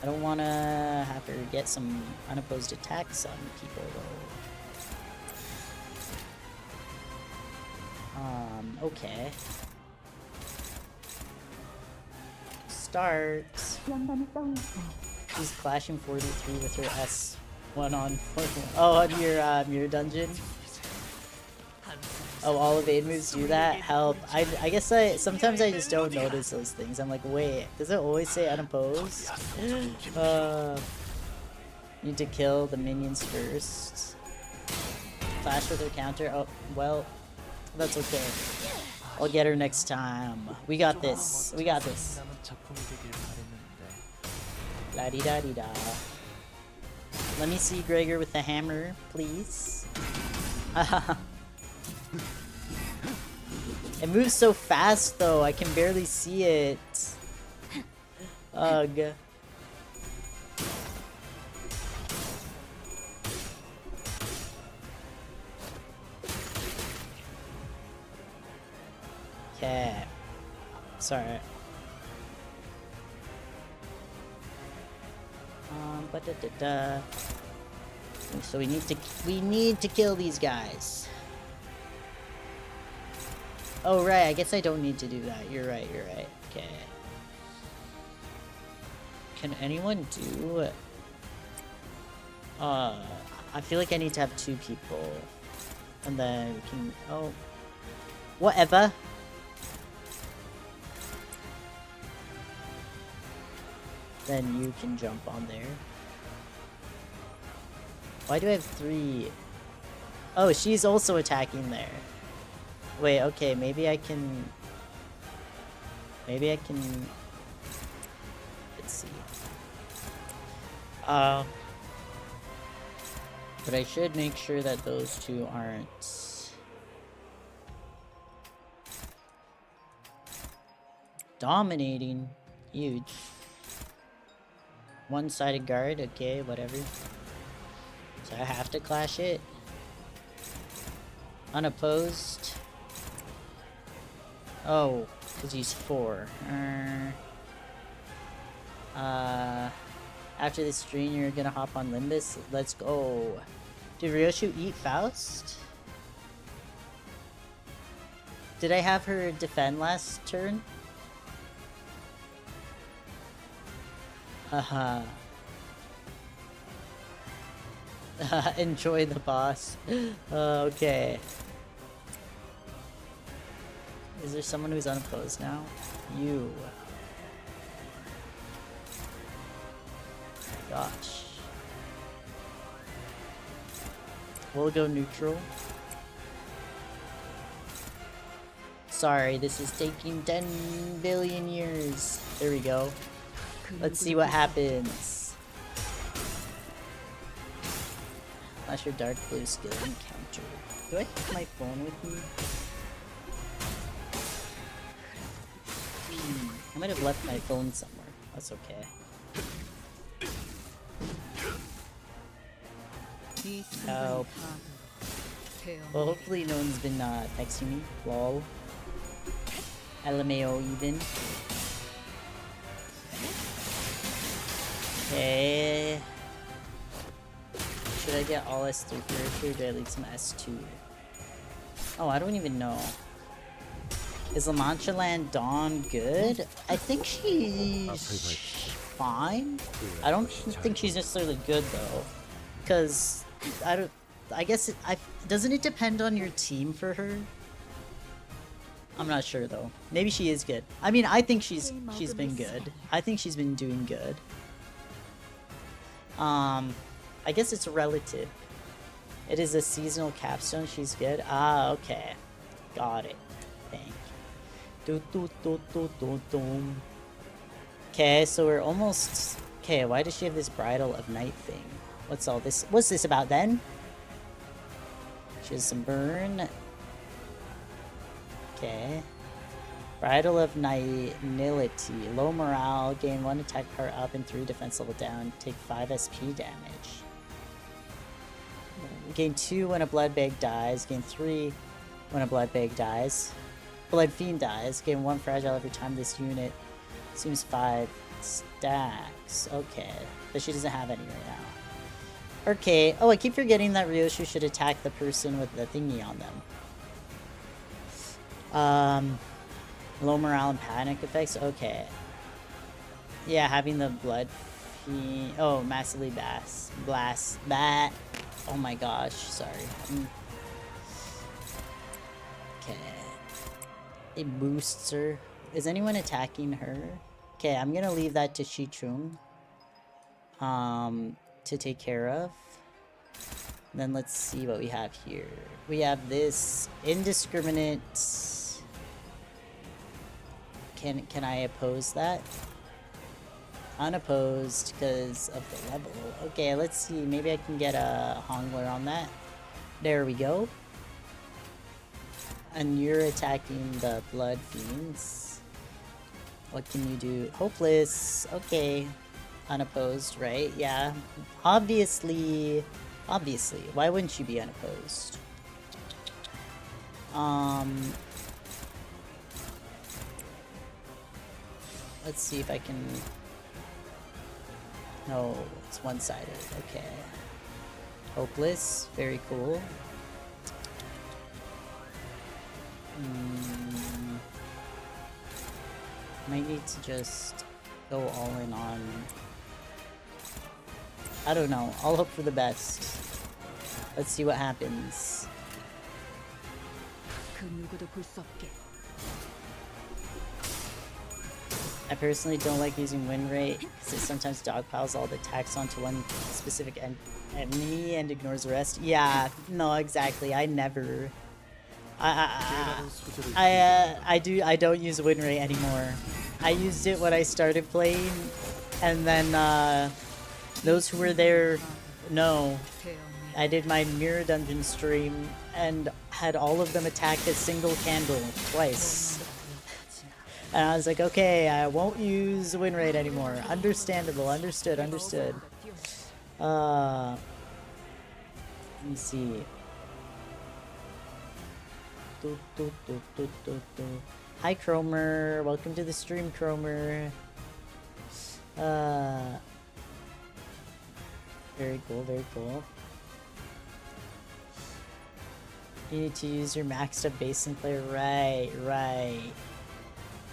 I don't want to have her get some unopposed attacks on people, though. Okay. Start. She's clashing 43 with her S1 on 41. Oh, on your mirror dungeon? Oh, all evade moves do that? Help. I guess sometimes I just don't notice those things. I'm like, wait, does it always say unopposed? Need to kill the minions first. Clash with her counter. Oh, well, that's okay. I'll get her next time. We got this. We got this. La-di-da-di-da. Let me see Gregor with the hammer, please. It moves so fast though, I can barely see it. Ugh. Okay. Sorry. So we need to kill these guys. Oh right, I guess I don't need to do that. You're right. Okay. Can anyone do I feel like I need to have 2 people. And then we can whatever. Then you can jump on there. Why do I have 3? Oh, she's also attacking there. Wait, okay, maybe I can... Let's see. But I should make sure that those two aren't dominating. Huge. One-sided guard, okay, whatever. So I have to clash it. Unopposed. Oh, because he's 4. After this stream, you're gonna hop on Limbus? Let's go. Did Ryoshu eat Faust? Did I have her defend last turn? Haha. Enjoy the boss. Okay. Is there someone who's unopposed now? You. Gosh. We'll go neutral. Sorry, this is taking 10 billion years. There we go. Let's see what happens. Flash your dark blue skill encounter. Do I have my phone with me? I might have left my phone somewhere. That's okay. Help. Well, hopefully no one's been texting me. Lol. LMAO even. Okay. Should I get all S3 first or do I leave some S2? Oh, I don't even know. Is La Mancha Land Dawn good? I think she's fine. I don't think she's necessarily good though. Because I guess doesn't it depend on your team for her? I'm not sure though. Maybe she is good. I mean, I think she's been good. I think she's been doing good. I guess it's relative. It is a seasonal capstone. She's good. Ah, okay. Got it. Thank you. Okay, so we're almost... Okay, why does she have this Bridal of Night thing? What's all this? What's this about then? She has some burn. Okay. Bridal of Nihility. Low morale. Gain 1 attack power up and 3 defense level down. Take 5 SP damage. Gain 2 when a blood bag dies. Gain 3 when a blood bag dies. Blood fiend dies. Gain 1 fragile every time this unit seems 5 stacks. Okay. But she doesn't have any right now. Okay. Oh, I keep forgetting that Ryoshu should attack the person with the thingy on them. Low morale and panic effects. Okay. Yeah, having the blood fiend. Oh, massively blast. Bat. Oh my gosh. Sorry. Okay. It boosts her. Is anyone attacking her? Okay, I'm gonna leave that to Shichung. To take care of. And then let's see what we have here. We have this indiscriminate. Can I oppose that? Unopposed because of the level. Okay, let's see. Maybe I can get a Hongler on that. There we go. And you're attacking the blood fiends. What can you do? Hopeless. Okay. Unopposed, right? Yeah. Obviously. Why wouldn't you be unopposed? Let's see if I can... No, it's one-sided. Okay. Hopeless. Very cool. Might need to just go all in on... I don't know. I'll hope for the best. Let's see what happens. I personally don't like using win rate because it sometimes dogpiles all the attacks onto one specific enemy and ignores the rest. Yeah, no, exactly. I never. I don't use win rate anymore. I used it when I started playing, and then those who were there know. I did my mirror dungeon stream and had all of them attack a single candle twice. And I was like, okay, I won't use win rate anymore. Understandable, understood. Let me see. Hi Cromer, welcome to the stream, Cromer. Very cool. You need to use your maxed up basin player. Right.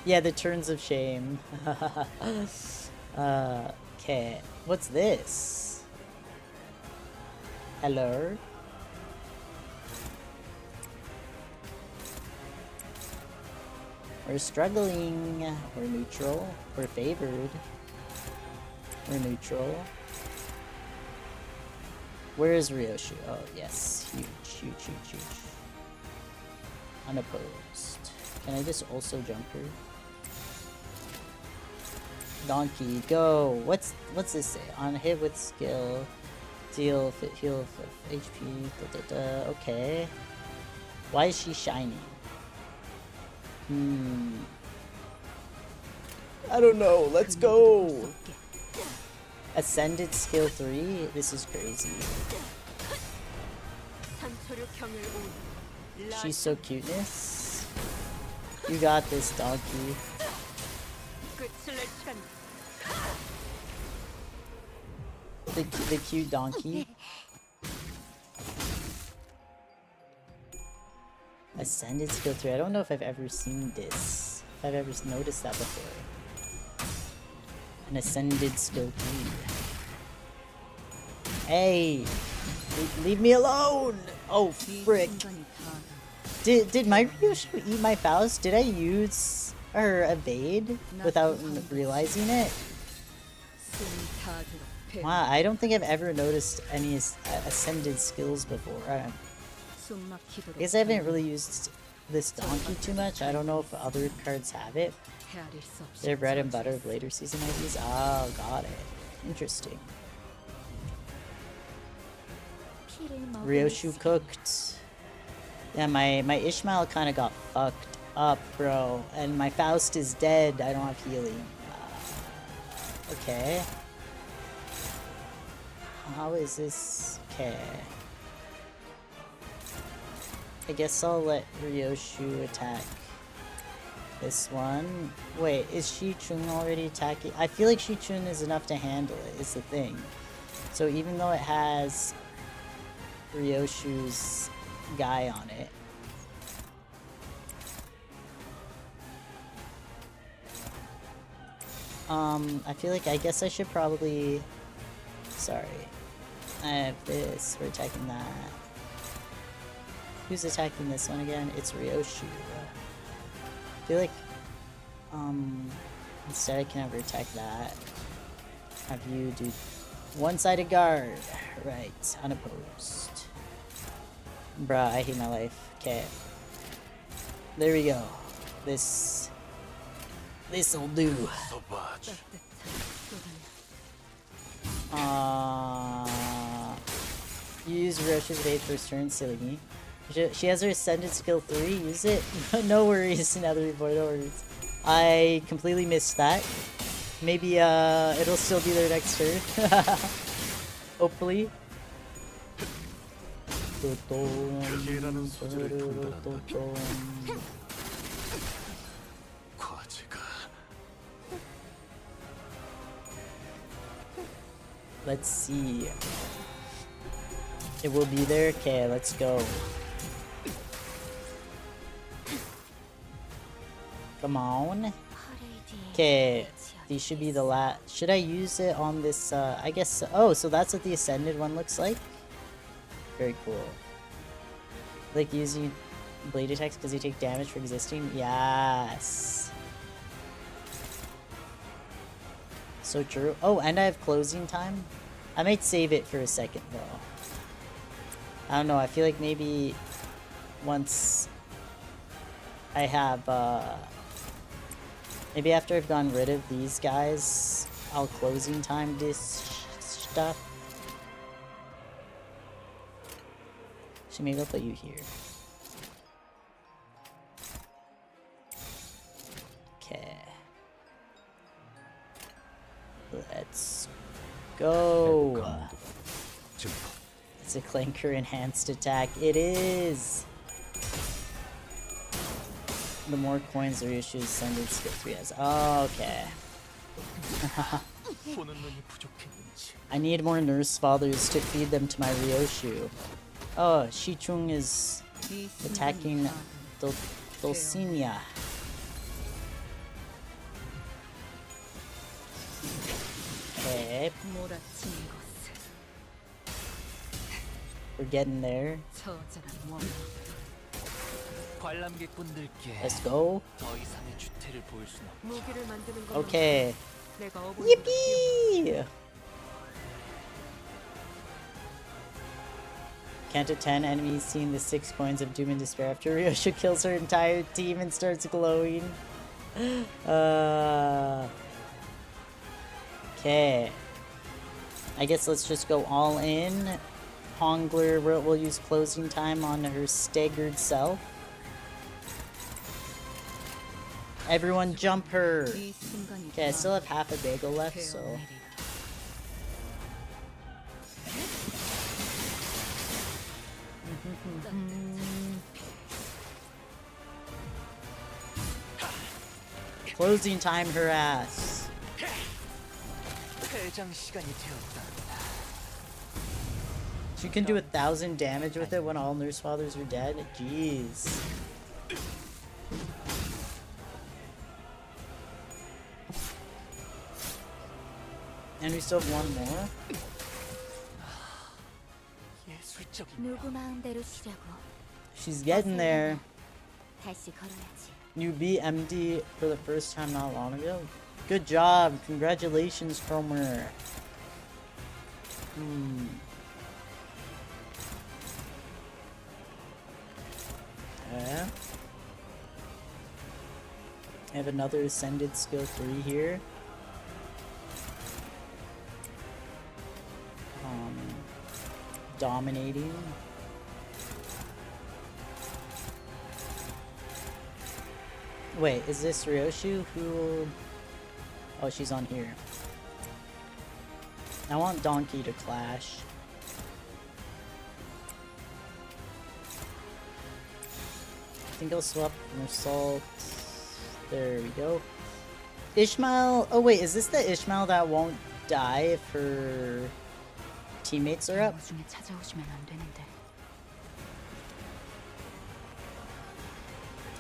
Yeah, the turns of shame. Okay. What's this? Hello? We're struggling. We're neutral. We're favored. We're neutral. Where is Ryoshu? Oh, yes. Huge. Unopposed. Can I just also jump her? Donkey, go! What's this say? On hit with skill, heal HP, okay. Why is she shining? I don't know, let's go! Ascended skill 3? This is crazy. She's so cuteness. You got this, donkey. The cute donkey. Ascended skill 3. I don't know if I've ever seen this. If I've ever noticed that before. An ascended skill 3. Hey! Leave me alone! Oh, frick. Did my Ryoshu eat my Faust? Did I use or evade without realizing it? Wow, I don't think I've ever noticed any ascended skills before. I guess I haven't really used this donkey too much. I don't know if other cards have it. They're bread and butter of later season IDs. Oh, got it. Interesting. Ryoshu cooked. Yeah, my Ishmael kind of got fucked up, bro. And my Faust is dead. I don't have healing. Okay. How is this? Okay. I guess I'll let Ryoshu attack this one. Wait, is Shi-Chun already attacking? I feel like Shi-Chun is enough to handle it, is the thing. So even though it has Ryoshu's guy on it, I feel like I guess I should probably... Sorry. I have this. We're attacking that. Who's attacking this one again? It's Ryoshu. I feel like, instead I can never attack that. Have you do one-sided guard. Right. Unopposed. Bruh, I hate my life. Okay. There we go. This'll do. Use Ryoshu's evade first turn, silly me. She has her ascended skill 3, use it. No worries, Nether Boy, no worries. I completely missed that. Maybe it'll still be there next turn. Hopefully. Let's see. It will be there? Okay, let's go. Come on. Okay, these should be the last. Should I use it on this? I guess. Oh, so that's what the ascended one looks like? Very cool. Like using blade attacks because you take damage for existing? Yes. So true. Oh, and I have closing time? I might save it for a second though. I don't know, I feel like maybe once I have, maybe after I've gotten rid of these guys, I'll closing time this stuff. Actually, maybe I'll put you here. Okay. Let's go. It's a clanker enhanced attack. It is. The more coins the Ryoshu ascended skill 3 has. Oh, okay. 보는 눈이 부족했는지. I need more nurse fathers to feed them to my Ryoshu. Oh, Shichung is attacking Dulcinea. Okay, 몰아치는 것을 we're getting there. 저자란 원. 관람객분들께 Let's go. 더 이상의 주태를 보일 수는 없. 무기를 만드는 건 Okay. 내가 어부를 Yippee! Canto 10 enemies seeing the 6 coins of doom and despair after Ryoshu kills her entire team and starts glowing. Okay. I guess let's just go all in. Hongler will use closing time on her staggered self. Everyone jump her! 이 순간이 Okay, I still have half a bagel left, so... Closing time her ass. 퇴장 시간이 되었다. She can do 1,000 damage with it when all nurse fathers are dead? Jeez. And we still have one more? 예술적인 누구 마음대로 쉬려고. She's getting there. 다시 걸어야지. You beat MD for the first time not long ago? Good job! Congratulations, Cromer. Yeah. I have another Ascended Skill 3 here. Dominating. Wait, is this Ryoshu who... Oh, she's on here. I want Donkey to clash. I think I'll swap from Assault. There we go. Ishmael... Oh wait, is this the Ishmael that won't die if her teammates are up? 중에 찾아오시면 안 되는데.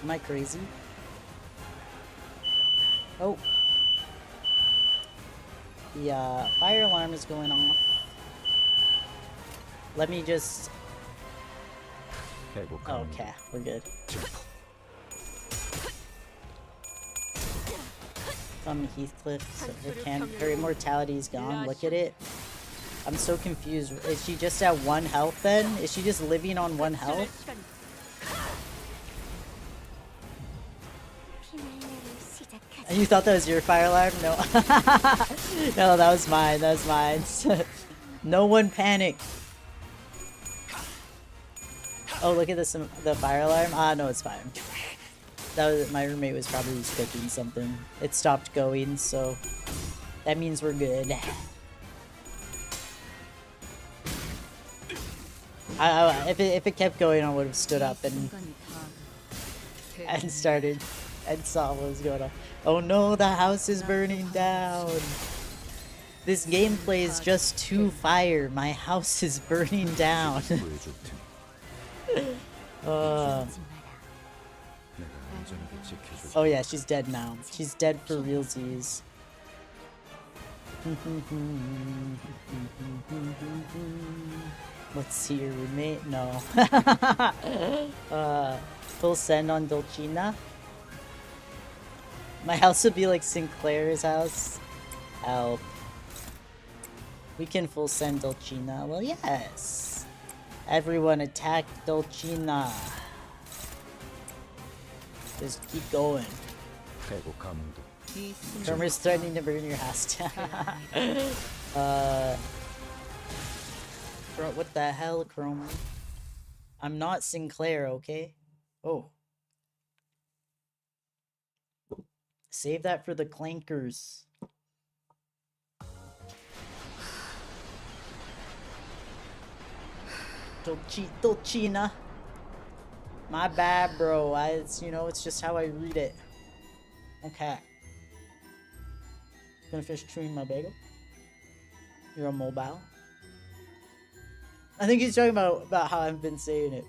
Am I crazy? Oh. The fire alarm is going off. Let me just... Okay, we're good. From Heathcliff, so her immortality is gone. Look at it. I'm so confused. Is she just at 1 health then? Is she just living on 1 health? And you thought that was your fire alarm? No. No, that was mine. That was mine. No one panic. Oh, look at this. The fire alarm. Ah, no, it's fine. That was my roommate was probably just cooking something. It stopped going, so that means we're good. If it kept going, I would have stood up and started and saw what was going on. Oh no, the house is burning down. This gameplay is just too fire. My house is burning down. Oh yeah, she's dead now. She's dead for realsies. Let's see your roommate. No. Full send on Dulcina. My house would be like Sinclair's house. Help. We can full send Dulcina. Well, yes. Everyone attack Dulcina. Just keep going. Kermer's threatening to burn your house down. What the hell, Cromer? I'm not Sinclair, okay? Oh. Save that for the clankers. Dolcina. My bad, bro. It's, you know, it's just how I read it. Okay. Gonna finish chewing my bagel. You're a mobile. I think he's talking about how I've been saying it.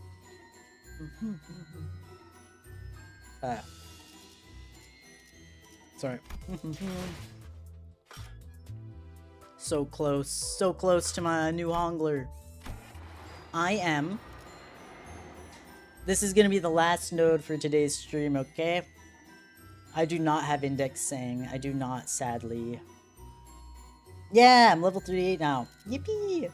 Sorry. So close to my new Hongler. I am. This is gonna be the last node for today's stream, okay? I do not have indexing. I do not, sadly. Yeah, I'm level 38 now. Yippee!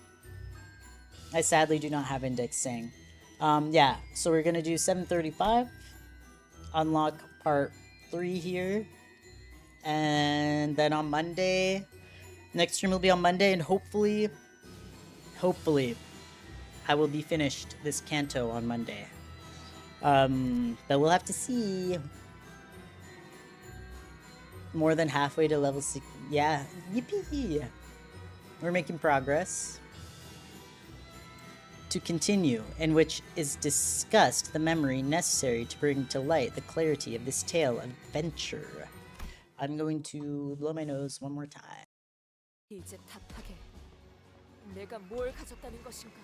I sadly do not have indexing. Yeah, so we're gonna do 735. Unlock part 3 here. And then on Monday, next stream will be on Monday, and hopefully, I will be finished this Canto on Monday. But we'll have to see. More than halfway to level 6. Yeah, yippee! We're making progress. To continue, in which is discussed the memory necessary to bring to light the clarity of this tale of adventure. I'm going to blow my nose one more time. 이제 답하게. 내가 뭘 가졌다는 것인가?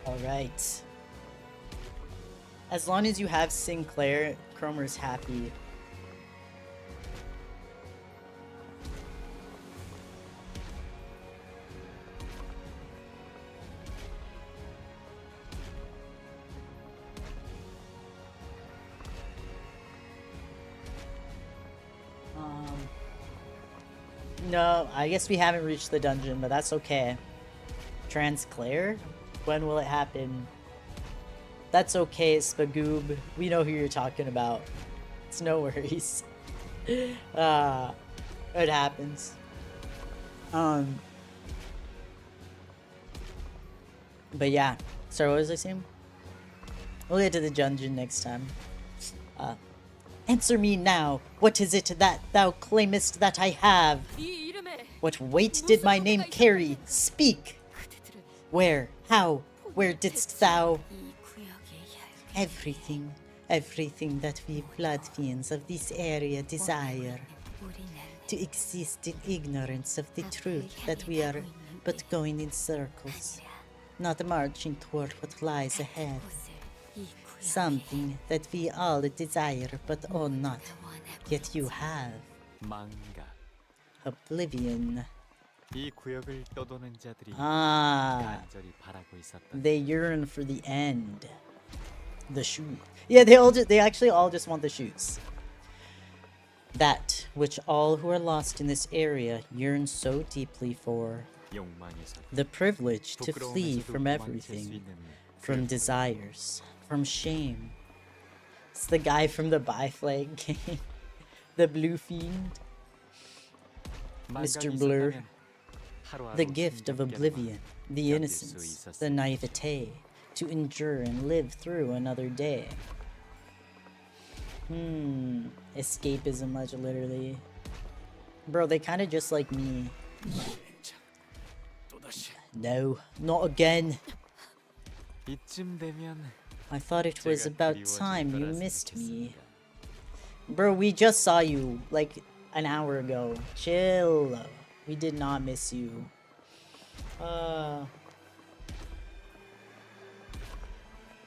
Alright. As long as you have Sinclair, Cromer's happy. No, I guess we haven't reached the dungeon, but that's okay. Transclair? When will it happen? That's okay, Spagoob. We know who you're talking about. It's no worries. It happens. But yeah. Sorry, what was I saying? We'll get to the dungeon next time. Answer me now. What is it that thou claimest that I have? 이 이름에 What weight did my name carry? Speak! 그대들은 Where? How? Where didst thou? 이 구역의 혈 Everything that we blood fiends of this area desire. 우리는 To exist in ignorance of the truth that we are but going in circles. Not marching toward what lies ahead. 이 구역의 Something that we all desire but own not. Yet you have. 망가. Oblivion. 이 구역을 떠도는 자들이 Ah. 간절히 바라고 있었다. They yearn for the end. The shoe. Yeah, they actually all just want the shoes. That which all who are lost in this area yearn so deeply for. 욕망에서 The privilege to flee 부끄러움에서도 from 도망칠 수 everything. 있는 From desires. From shame. It's the guy from the Biflag game. The blue fiend. Mr. 망각이 Blur. 있었다면 하루하루 The gift of 힘겹게나마 oblivion. The 견딜 수 innocence. 있었을 The naivete. To endure and live through another day. Escapism, much literally. Bro, they kind of just like me. No, not again. 이쯤 되면 I thought it was 제가 about 그리워질 time you 거라 missed me. 생각했습니다. Bro, we just saw you like an hour ago. Chill. We did not miss you.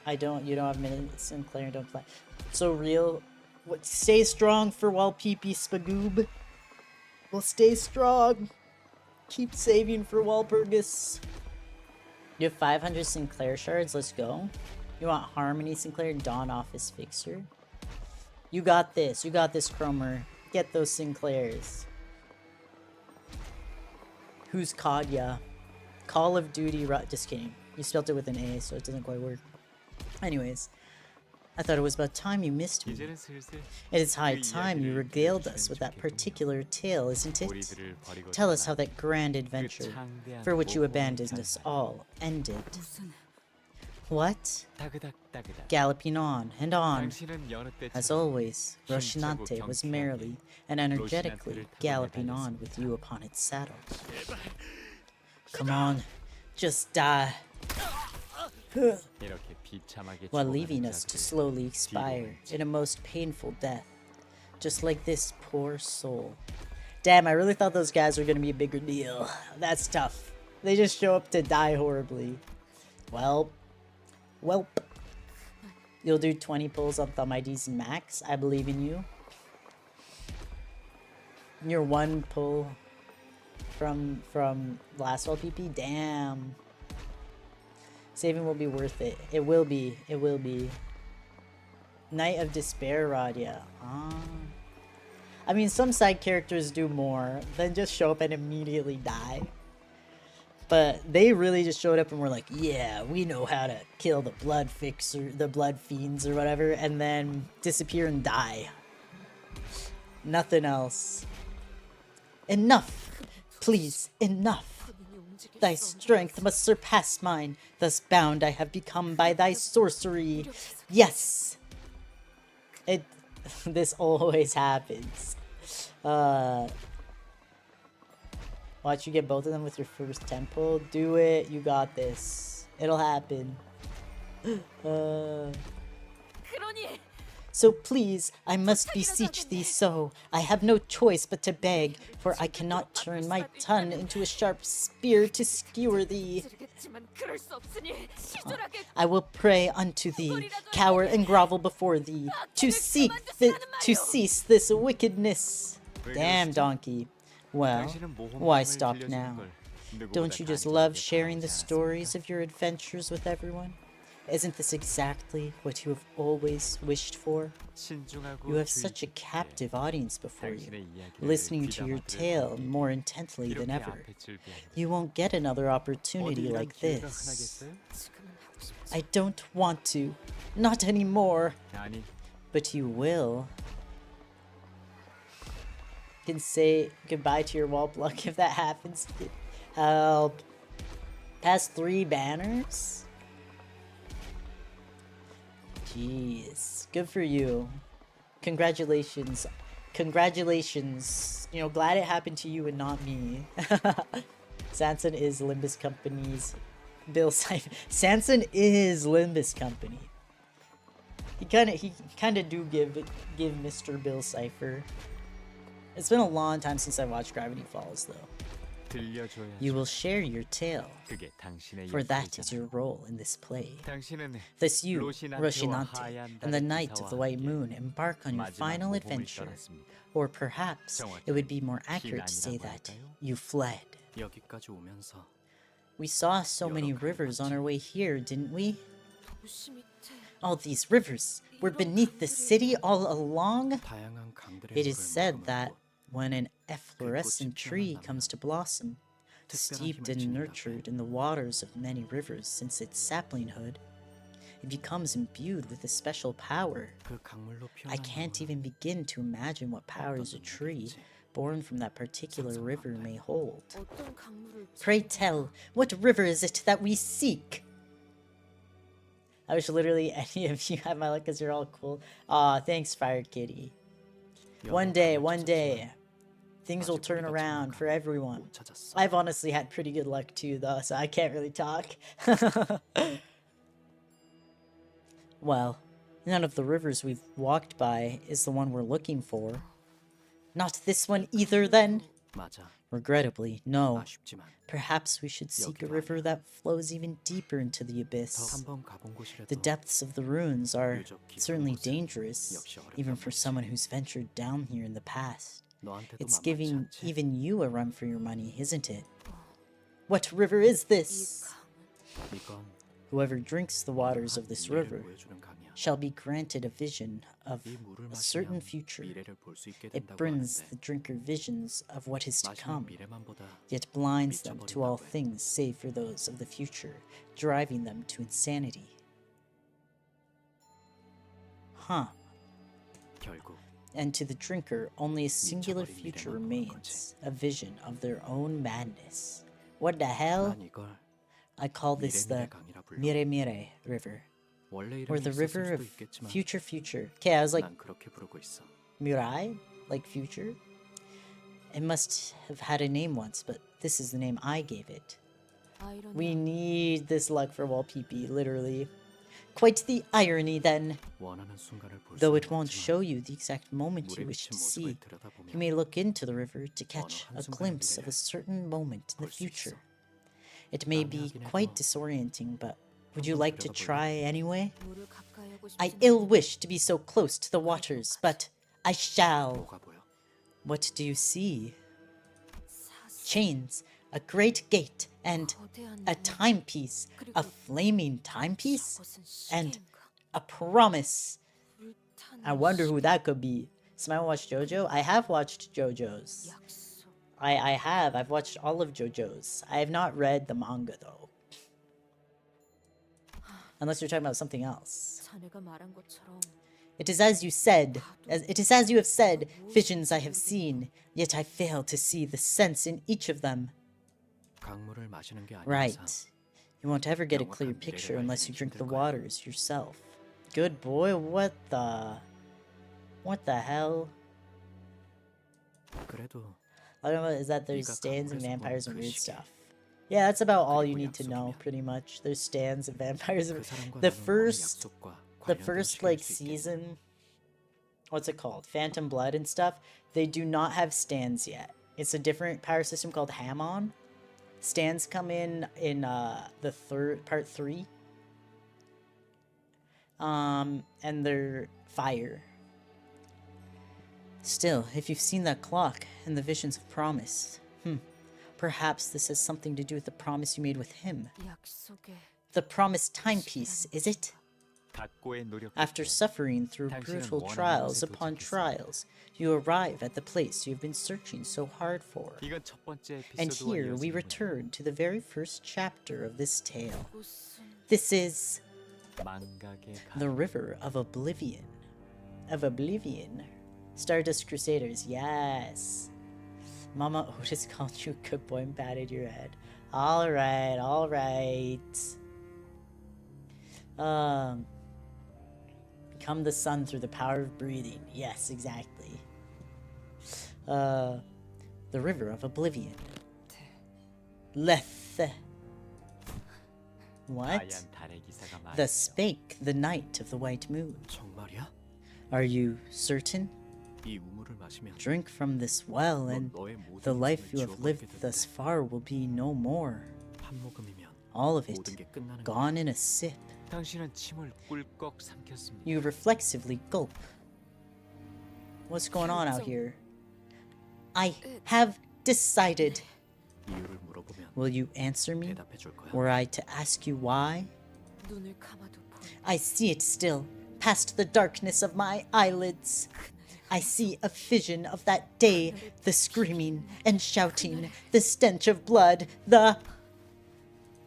You don't have minutes, Sinclair, don't play. So real. What, stay strong for while PP Spagoob. We'll stay strong. Keep saving for Walpurgis. You have 500 Sinclair shards, let's go. You want Harmony Sinclair, Dawn Office Fixer? You got this, Cromer. Get those Sinclairs. Who's Kadya? Call of Duty. Just kidding. You spelled it with an A, so it doesn't quite work. Anyways, I thought it was about time you missed me. 이제는 슬슬 It is high 그 time you 이야기를 regaled us 들려주면 with that 좋겠군요. particular tale, isn't it? 우리들을 버리고 Tell us how 떠난 that grand 그 adventure, 창대한 for which you 모험의 abandoned us 결말. all, ended. 무슨 What? 따그닥따그닥. Galloping on and on. 당신은 여느 As 때처럼 always, Roshinante was merrily and energetically galloping on with you upon its saddle. Come on, just die. 이렇게 비참하게 While 죽어가는 leaving us to 자들을 slowly expire in a most painful death. Just like this poor soul. Damn, I really thought those guys were gonna be a bigger deal. That's tough. They just show up to die horribly. Welp. You'll do 20 pulls on Thumb IDs max. I believe in you. Your one pull from last PP. Damn. Saving will be worth it. It will be. It will be. Knight of Despair, Radia. I mean, some side characters do more than just show up and immediately die. But they really just showed up and were like, yeah, we know how to kill the blood fiends or whatever, and then disappear and die. Nothing else. Enough! Please, enough! Thy strength must surpass mine, thus bound I have become by thy sorcery. Yes! This always happens. Watch you get both of them with your first temple. Do it. You got this. It'll happen. 그러니 So please, I must beseech thee so. I have no choice but to beg, for I cannot turn my tongue into a sharp spear to skewer thee. 모르겠지만 그럴 수 없으니 시절하게 I will pray unto thee, cower and grovel before thee, to cease this wickedness. Damn, donkey. Well, why stop now? Don't you just love sharing the stories of your adventures with everyone? Isn't this exactly what you have always wished for? You have such a captive audience before you, listening to your tale more intently than ever. You won't get another opportunity like this. I don't want to. Not anymore. But you will. You can say goodbye to your wall block if that happens. Help. Past 3 banners? Jeez. Good for you. Congratulations. Congratulations. You know, glad it happened to you and not me. Sanson is Limbus Company's Bill Cipher. Sanson is Limbus Company. He kinda do give Mr. Bill Cipher. It's been a long time since I watched Gravity Falls, though. You will share your tale, for that is your role in this play. Thus you, Roshinante, and the Knight of the White Moon embark on your final adventure. Or perhaps it would be more accurate to say that you fled. 여기까지 오면서 We saw so many rivers on our way here, didn't we? 도시 밑에 All these rivers were beneath the city all along? 다양한 강들의 It is 물을 said 머금은 that 곳, when an efflorescent tree comes to blossom, steeped and nurtured in the waters of many rivers since its saplinghood, it becomes imbued with a special power. 그 강물로 I 피어난 can't 물은 even begin to imagine what powers a tree born from that particular river may hold. 어떤 강물을 Pray tell, what river is it that we seek? I wish literally any of you had my luck because you're all cool. Aw, thanks, Fire Kitty. One day, things will turn around for everyone. 못 찾았어. I've honestly had pretty good luck too, though, so I can't really talk. Well, none of the rivers we've walked by is the one we're looking for. Not this one either, then? 맞아. Regrettably, no. 아쉽지만 Perhaps we should seek a river that flows even deeper into the abyss. 한번 가본 곳이라도 The depths of the ruins are certainly dangerous, even for someone who's ventured down here in the past. 너한테도 It's 만만치 giving 않지? even you a run for your money, isn't it? What river is 이 this? 강은 이건 Whoever drinks the waters of this 미래를 river 보여주는 강이야. shall be granted a vision of 이 물을 a certain 마시면 future. 미래를 볼 수 있게 It 된다고 brings 하는데 the drinker visions of what is to 마시는 come, 미래만보다 yet blinds them to all 미쳐버린다고 해. things save for those of the future, driving them to insanity. Huh. 결국 And to the drinker, only a singular 미쳐버린 future 미래만 보는 remains, a vision of their own madness. What the hell? 난 이걸 I call this the 미래미래 강이라 불러. Mire Mire River, 원래 or 이름이 the 있었을 river 수도 of 있겠지만 future future. Okay, I was like, 난 그렇게 부르고 있어. Mirai? Like future? It must have had a name once, but this is the name I gave it. We need this luck for wall PP, literally. Quite the irony then. 원하는 순간을 볼 Though 수는 it won't 없지만 show you the exact moment you 물에 wish 비친 to 모습을 see, you 들여다보면 may look into the river to catch a 한순간의 glimpse of a 미래를 certain moment in the 볼 수 future. 있어. It may be 난해하긴 quite 해도 disorienting, but would you 한번 like to 들여다볼래? try anyway? 물을 가까이 하고 I 싶지는 ill 않은데 wish to be so close to the waters, but I shall. 뭐가 보여? What do you see? 사슬, Chains, a great gate, and 거대한 a 눈, timepiece, a 그리고 flaming timepiece, 저것은 and 시계인가? a promise. 불타는 I wonder who that could be. Smile watched JoJo? I have watched JoJo's. 약속. I have. I've watched all of JoJo's. I have not read the manga though. Unless you're talking about something else. 자네가 말한 것처럼 It is as you said, it is as you have said, visions I have seen, yet I fail to see the sense in each of them. 강물을 마시는 게 아닌 Right. 이상 You won't ever get a clear 명확한 picture 미래를 unless you 알기는 drink the 힘들 거야. waters yourself. Good boy, what the... What the hell? 그래도 All I know is that there's 네가 stands and 강물에서 vampires and 본 그 weird 시계. stuff. Yeah, that's about all you 그리고 need to know, 약속이면 pretty much. There's stands and vampires and... 그 사람과 The 나눈 왕의 first... 약속과 The 관련된 first, 시계일 like, 수 있겠네. season... What's it called? Phantom Blood and stuff. They do not have stands yet. It's a different power system called Hamon. Stands come in the part 3. And they're fire. Still, if you've seen that clock and the visions of promise, perhaps this has something to do with the promise you made with him. 약속의 The promised timepiece, is it? 각고의 노력 After 끝에 suffering through 당신은 brutal 원하는 trials 곳에 upon 도착했습니다. trials, you arrive at the place you've been searching so hard for. 이건 첫 번째 And 에피소드와 here we 이어지는군요. return to the very first chapter of this tale. 무슨 This is 망각의 강. the River of Oblivion. Of Oblivion. Stardust Crusaders, yes. Mama Otis called you a good boy and patted your head. Alright, alright. Become the sun through the power of breathing. Yes, exactly. The River of Oblivion. Leth. What? 하얀 달의 기사가 The 말이죠. Spake, the Night of the White Moon. 정말이야? Are you certain? 이 우물을 마시면 Drink from this well, 넌 and 너의 모든 the life you 힘을 have 지워버리게 lived thus 되는데 far will be no more. 한 모금이면 All of 모든 it 게 끝나는 거야. gone in a sip. 당신은 침을 꿀꺽 삼켰습니다. You reflexively gulp. What's going on out here? I have decided. 이유를 물어보면 Will you answer me? 대답해 줄 거야. Were I to ask you why? 눈을 감아도 보여. I see it still, past the darkness of my eyelids. I see a vision of that day, the screaming and shouting, the stench of blood, the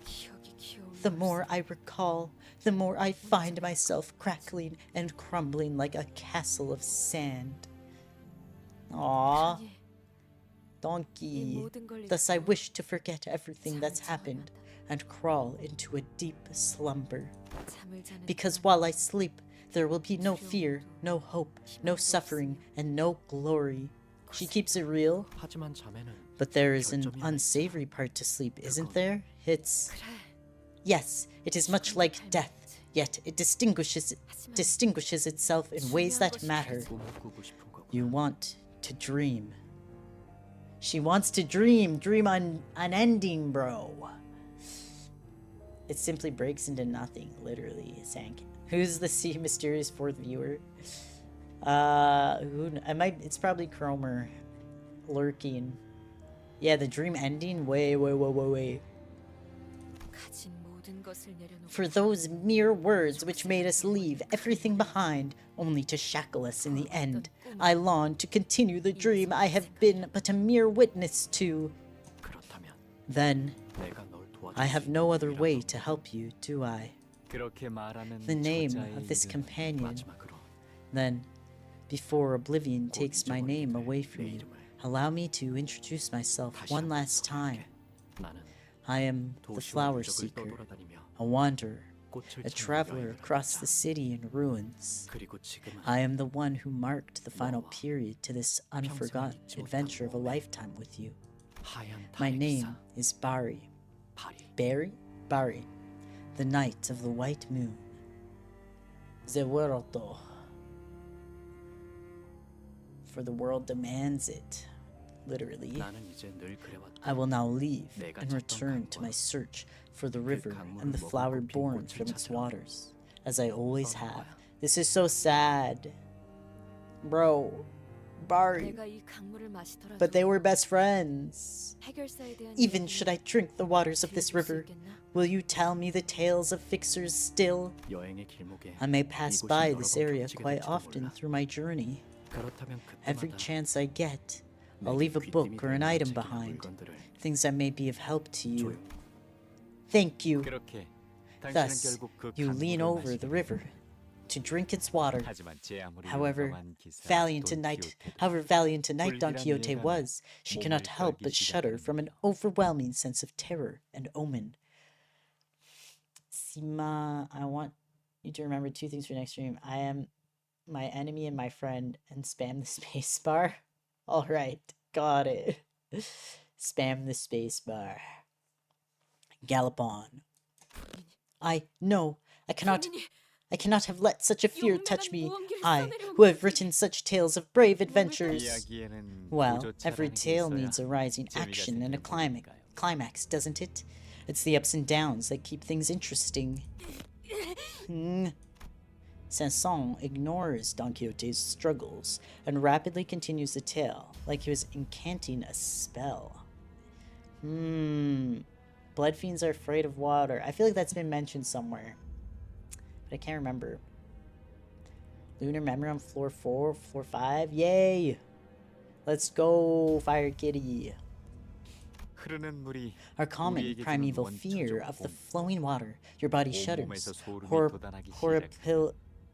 기억이 기어오르고 The more I recall, the more I find myself crackling and crumbling like a castle of sand. Aww, 있으니 donkey. Thus I wish to forget everything that's happened and crawl into a deep slumber. 잠을 자는 Because 동안 while I sleep, there will be no fear, no hope, no suffering, and no glory. She keeps it real, 하지만 자매는 but there is an unsavory part to sleep, isn't there? It's... Yes, it is much like death, yet it distinguishes itself in ways that matter. 꿈을 꾸고 싶은 거고. You want to dream. She wants to dream. Dream on an ending, bro. It simply breaks into nothing, literally. Sank. Who's the mysterious fourth viewer? It's probably Cromer lurking. Yeah, the dream ending? Wait. 가진 모든 것을 내려놓고 For those mere words which made us leave everything behind, only to shackle us in the end. I long to continue the dream I have been but a mere witness to. 그렇다면 Then, 내가 널 도와줄 I 수 have 있는 no other 유일한 way 방법은 to help you, do I? 그렇게 말하면 The name 저자의 of this 이름은 companion. 마지막으로 Then, before oblivion takes my name 잊어버리게 away 될 from 내 you, 이름을 allow me to introduce myself 다시 one 한번 last time. 써볼게. 나는 I am the 도시와 flower 유적을 seeker, 떠돌아다니며 a wanderer, 꽃을 a 찾는 traveler 여행을 across 한다. the city in ruins. 그리고 지금은 I am the one who marked the final 너와 period to this unforgotten 잊지 못한 adventure of a 몸에 lifetime with you. 하얀 My 달의 name 기사 is Bari. 바리. Bari, the night of the white moon. Zeweroto. For the world demands it. Literally. 나는 이제 늘 그래왔다. I will now leave 내가 and 찾던 return to 강과 my search for the river 강물을 and the 머금고 flower 핀 born 꽃을 from its 찾으러 waters, as I always 떠난 have. 거야. This is so sad. Bro, Bari. 내가 이 강물을 마시더라도 But they were best friends. 해결사에 대한 Even 이야기를 should I drink the waters of this 들려줄 수 river, 있겠나? will you tell me the tales of fixers still? 여행의 길목에 I may pass 이곳이 by 여러 this 번 area 겹치게 quite 될지도 often 몰라. through my journey. 그렇다면 Every 그때마다 chance I get, I'll 내게 leave a book 귀뜸이 or an 되는 item 책이나 behind, 물건들을 things that may be of help to you. 조용. Thank you. 그렇게 당신은 Thus, 결국 그 you lean 강물을 over 마시게 the river to drink its water. 하지만 제 아무리 However 용감한 기사 valiant a 돈 knight, 키호테도 however valiant a knight Don 불길한 Quixote 예감이 was, she cannot 몸을 help 떨기 but shudder 시작합니다. from an overwhelming sense of terror and omen. Sima, I want you to remember two things for next stream. I am my enemy and my friend, and spam the space bar. All right, got it. Spam the space bar. Gallop on. No, I cannot have let such a fear touch me. I, who have written such tales of brave adventures. 이야기에는 Well, 고조차라는 every 게 tale 있어야 needs a rising 재미가 action and a 생기는 climax, doesn't it? It's the ups and downs that keep things interesting. Sanson ignores Don Quixote's struggles and rapidly continues the tale, like he was incanting a spell. Blood fiends are afraid of water. I feel like that's been mentioned somewhere, but I can't remember. Lunar memory on floor 4, floor 5. Yay! Let's go, Fire Kitty. 흐르는 물이 Our common 우리에게 주는 primeval 원초적 fear of the 봄. flowing water. Your body shudders. 온몸에서 소름이 돋아나기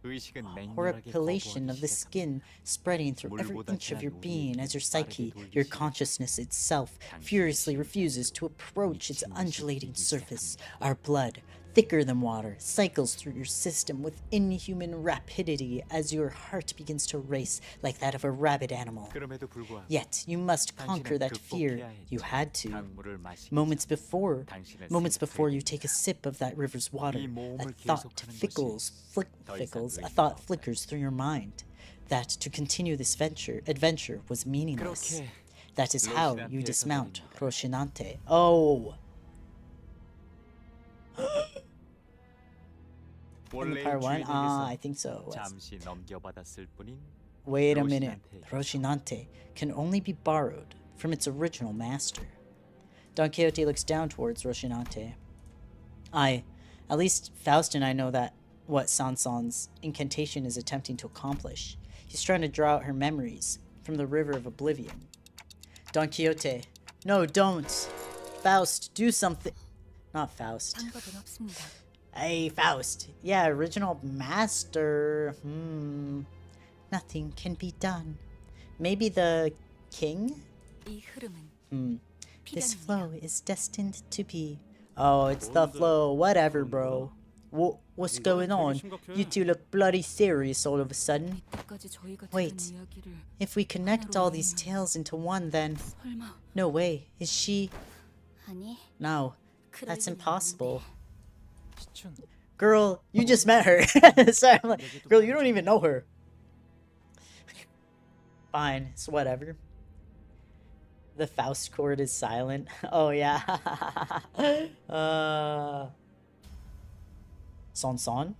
의식은 맹렬하게 Horripilation of 거부하기 the 시작합니다. skin spreading through every 물보다 inch of your 진한 being as your 우리에게 psyche, 빠르게 your 돌기 consciousness itself, 당신의 furiously 심장이 refuses to approach its 미친 듯이 undulating 뛰기 surface. 시작합니다. Our blood, thicker than water, cycles through your system with inhuman rapidity as your heart begins to race like that of a rabid animal. 그럼에도 불구하고 Yet you must conquer 당신은 that fear. 극복해야 You 했죠. had to. 강물을 마시기 Moments 전 before 당신을 you 생각하게 take a sip of that river's water, 이 a 모험을 thought 계속하는 flickles, 것이 a 더 이상 thought 의미가 flickers through your mind that to continue this adventure was meaningless. 그렇게 That is how you 로시난테에서 dismount 내립니다. Roshinante. Oh! In the 원래의 part 1? Ah, 주인에게서 I think so. 잠시 넘겨받았을 뿐인 Wait a minute. 로시난테에게 Roshinante can only be borrowed from its original master. Don Quixote looks down towards Roshinante. At least Faust and I know that what Sanson's incantation is attempting to accomplish. He's trying to draw out her memories from the river of oblivion. Don Quixote. No, don't. Faust, do something. Not Faust. 방법은 없습니다. Hey, Faust. Yeah, original master. Nothing can be done. Maybe the king? 이 흐름은 This 피가 flow is destined to be. Oh, it's the flow. Whatever, bro. What's going on? You two look bloody serious all of a sudden. 끝까지 저희가 Wait. 들은 이야기를 If we connect all these tales into one, then. 설마 No way. Is she. 아니 No. 그럴 That's 리는 impossible. 시춘 Girl, you just met her. Sorry, I'm like, girl, you don't even know her. Fine, it's whatever. The Faust chord is silent. Oh, yeah. Son?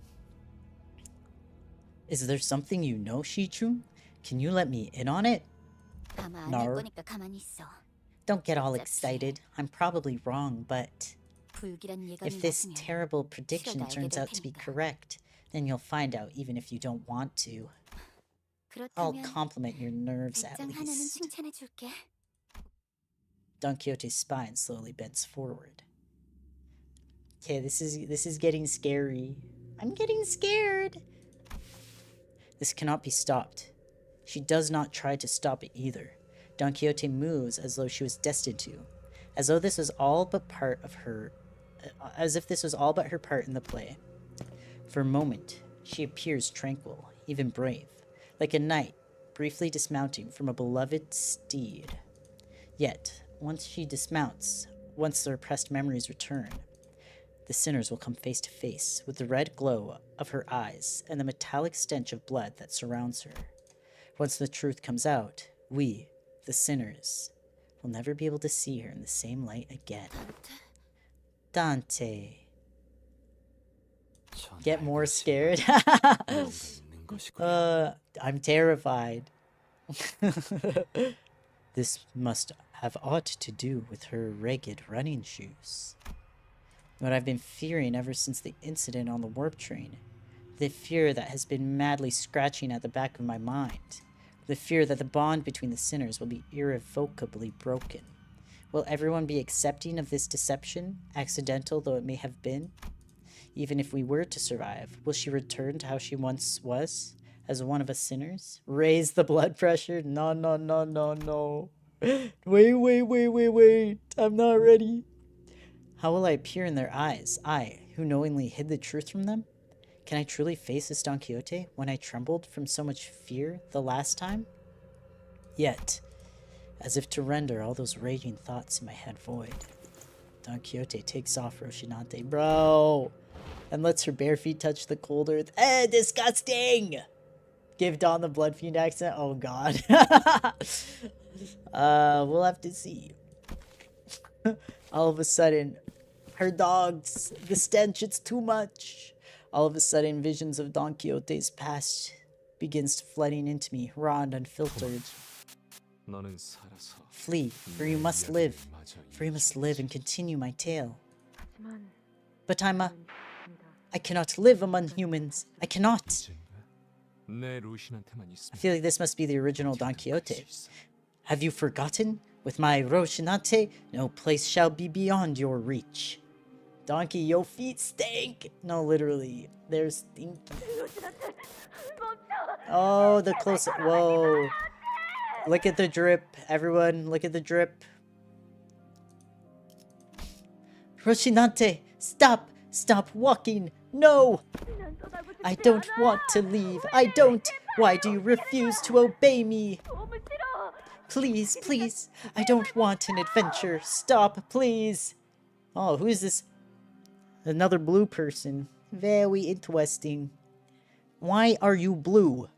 Is there something you know, Shichun? Can you let me in on it? 아마 날 안할 거니까 가만히 있어. Don't get all excited. I'm probably wrong, but... 불길한 예감이 If this 나서면 terrible prediction 실어도 알게 turns 될 out to be 테니까. correct, then you'll find out even if you don't want to. I'll 그렇다면 compliment your nerves at 배짱 하나는 least. 칭찬해 줄게. Don Quixote's spine slowly bends forward. Okay, this is getting scary. I'm getting scared. This cannot be stopped. She does not try to stop it either. Don Quixote moves as though she was destined to, as though this was all but part of her, as if this was all but her part in the play. For a moment, she appears tranquil, even brave, like a knight briefly dismounting from a beloved steed. Yet, once she dismounts, once the repressed memories return, the sinners will come face to face with the red glow of her eyes and the metallic stench of blood that surrounds her. Once the truth comes out, we, the sinners, will never be able to see her in the same light again. Dante. Get more scared? I'm terrified. This must have aught to do with her ragged running shoes. What I've been fearing ever since the incident on the warp train. The fear that has been madly scratching at the back of my mind. The fear that the bond between the sinners will be irrevocably broken. Will everyone be accepting of this deception, accidental though it may have been? Even if we were to survive, will she return to how she once was, as one of us sinners? Raise the blood pressure? No, no, no, no, no. Wait. I'm not ready. How will I appear in their eyes, I, who knowingly hid the truth from them? Can I truly face this Don Quixote when I trembled from so much fear the last time? Yet, as if to render all those raging thoughts in my head void, Don Quixote takes off Rocinante, bro, and lets her bare feet touch the cold earth. Disgusting! Give Don the Blood Fiend accent? Oh god. We'll have to see. All of a sudden, her dogs, the stench, it's too much. All of a sudden, visions of Don Quixote's past begins flooding into me, raw and unfiltered. Flee, for you must live. For you must live and continue my tale. But I cannot live among humans. I cannot. I feel like this must be the original Don Quixote. Have you forgotten? With my Rocinante, no place shall be beyond your reach. Donkey, your feet stink! No, literally. They're stinky. Oh, the close. Whoa. Look at the drip. Everyone, look at the drip. Rocinante, stop! Stop walking! No! I don't want to leave. I don't! Why do you refuse to obey me? Please, please. I don't want an adventure. Stop, please. Oh, who is this? Another blue person. Very interesting. Why are you blue?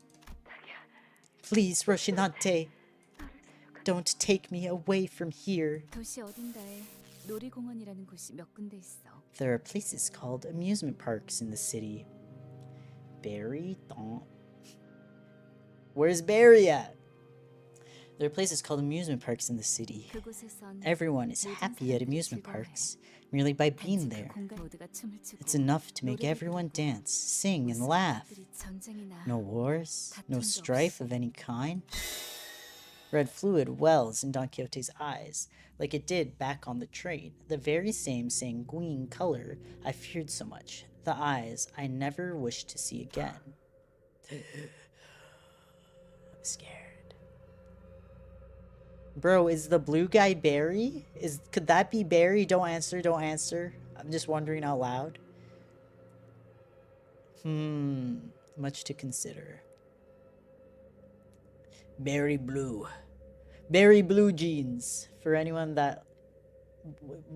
Please, Rocinante. Don't take me away from here. 도시 어딘가에 놀이공원이라는 곳이 몇 군데 있어. There are places called amusement parks in the city. Barry? Where's Barry at? There are places called amusement parks in the city. Everyone is happy at amusement parks, merely by being there. It's enough to make everyone dance, sing, and laugh. No wars, no strife of any kind. Red fluid wells in Don Quixote's eyes, like it did back on the train, the very same sanguine color I feared so much, the eyes I never wished to see again. I'm scared. Bro, is the blue guy Barry? Could that be Barry? Don't answer, don't answer. I'm just wondering out loud. Much to consider. Berry blue. Berry blue jeans. For anyone that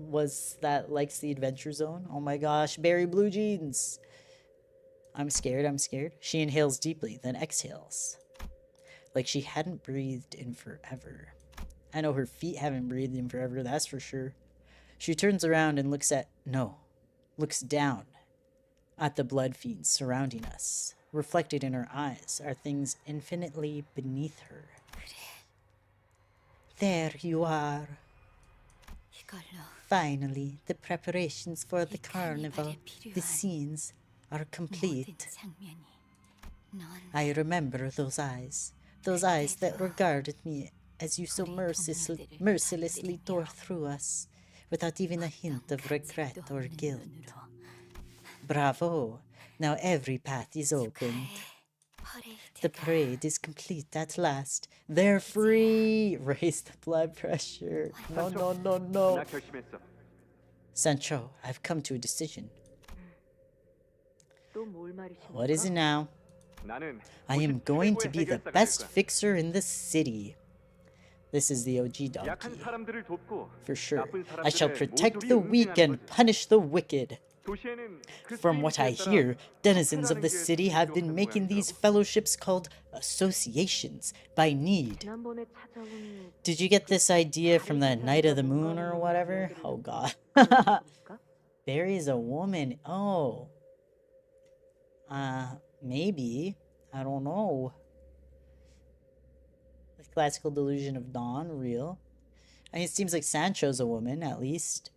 likes the Adventure Zone. Oh my gosh, berry blue jeans. I'm scared, I'm scared. She inhales deeply, then exhales. Like she hadn't breathed in forever. I know her feet haven't breathed in forever, that's for sure. She turns around and looks down at the blood fiends surrounding us. Reflected in her eyes are things infinitely beneath her. There you are. Finally, the preparations for the carnival, the scenes, are complete. I remember those eyes that regarded me as you so mercilessly tore through us, without even a hint of regret or guilt. Bravo! Now every path is opened. The parade is complete at last. They're free! Raise the blood pressure. No, no, no, no. Sancho, I've come to a decision. What is it now? I am going to be the best fixer in the city. This is the OG donkey. For sure. I shall protect the weak and punish the wicked. From what I hear, denizens of the city have been making these fellowships called associations by need. Did you get this idea from the Night of the Moon or whatever? Oh god. Barry's a woman. Oh. Maybe. I don't know. The classical delusion of dawn, real. I mean, it seems like Sancho's a woman, at least.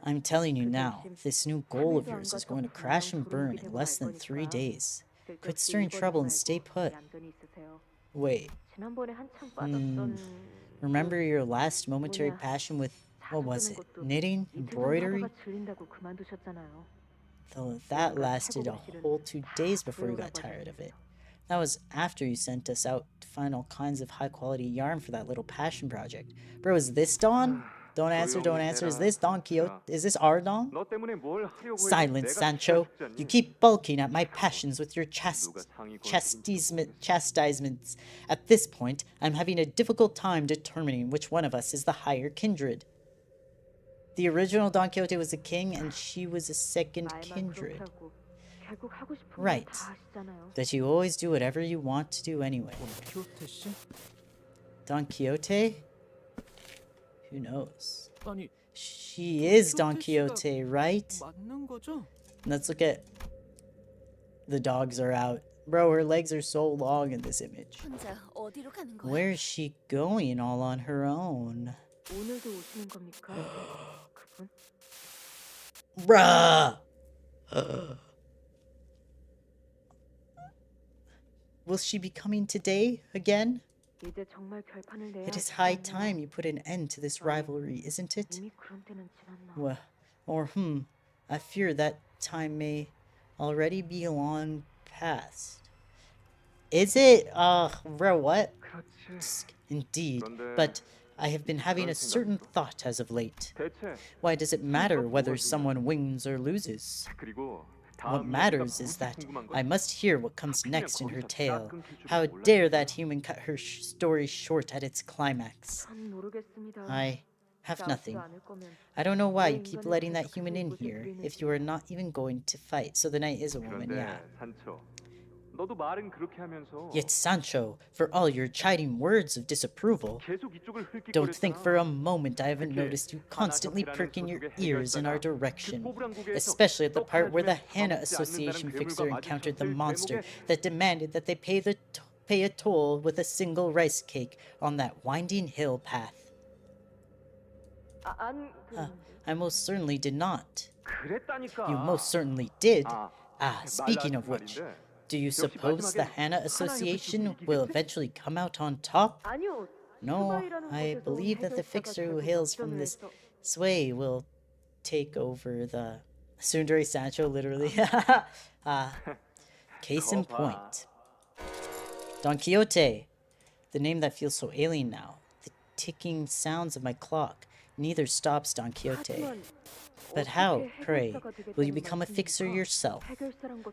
I'm telling you now, this new goal of yours is going to crash and burn in less than 3 days. Quit stirring trouble and stay put. Wait. Remember your last momentary passion with, what was it, knitting, embroidery? Though that lasted a whole 2 days before you got tired of it. That was after you sent us out to find all kinds of high-quality yarn for that little passion project. Bro, is this Dawn? Don't answer, don't answer. Is this Don Quixote? Is this our Don? Silence, Sancho. You keep balking at my passions with your chastisements. At this point, I'm having a difficult time determining which one of us is the higher kindred. The original Don Quixote was a king, and she was a second kindred. Right. But you always do whatever you want to do anyway. Don Quixote? Who knows? She is Don Quixote, right? Let's look at... The dogs are out. Bro, her legs are so long in this image. Where is she going all on her own? Bruh! Will she be coming today again? It is high time you put an end to this rivalry, isn't it? Well, or I fear that time may already be long past. Is it? Bro, what? Indeed, but I have been having a certain thought as of late. Why does it matter whether someone wins or loses? What matters is that I must hear what comes next in her tale. How dare that human cut her story short at its climax? I have nothing. I don't know why you keep letting that human in here if you are not even going to fight. So the knight is a woman, yeah. Yet Sancho, for all your chiding words of disapproval, don't think for a moment I haven't noticed you constantly perking your ears in our direction, especially at the part where the Hannah Association fixer encountered the monster that demanded that they pay a toll with a single rice cake on that winding hill path. I most certainly did not. You most certainly did. Speaking of which, do you suppose the Hannah Association will eventually come out on top? No, I believe that the fixer who hails from this sway will take over the... Tsundere Sancho, literally. Case in point. Don Quixote. The name that feels so alien now. The ticking sounds of my clock. Neither stops Don Quixote. But how, pray, will you become a fixer yourself?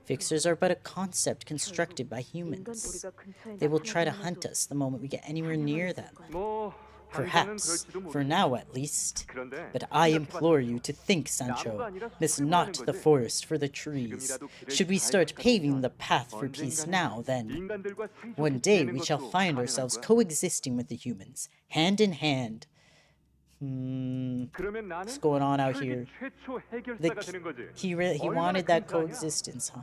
Fixers are but a concept constructed by humans. They will try to hunt us the moment we get anywhere near them. Perhaps, for now at least. But I implore you to think, Sancho. Miss not the forest for the trees. Should we start paving the path for peace now, then? One day we shall find ourselves coexisting with the humans, hand in hand. What's going on out here? He wanted that coexistence, huh?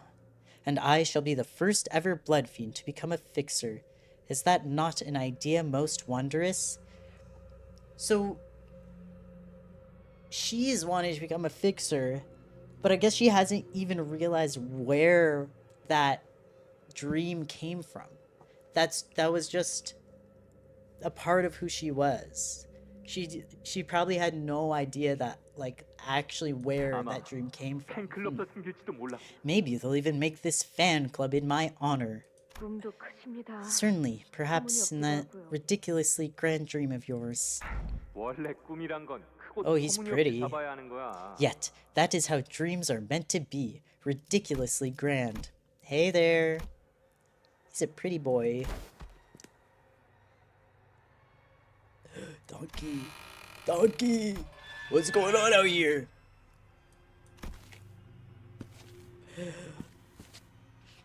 And I shall be the first ever blood fiend to become a fixer. Is that not an idea most wondrous? So she's wanting to become a fixer, but I guess she hasn't even realized where that dream came from. That was just a part of who she was. She probably had no idea that, like, actually where that dream came from. Maybe they'll even make this fan club in my honor. Certainly, perhaps in that ridiculously grand dream of yours. Oh, he's pretty. Yet, that is how dreams are meant to be. Ridiculously grand. Hey there. He's a pretty boy. Donkey. Donkey! What's going on out here?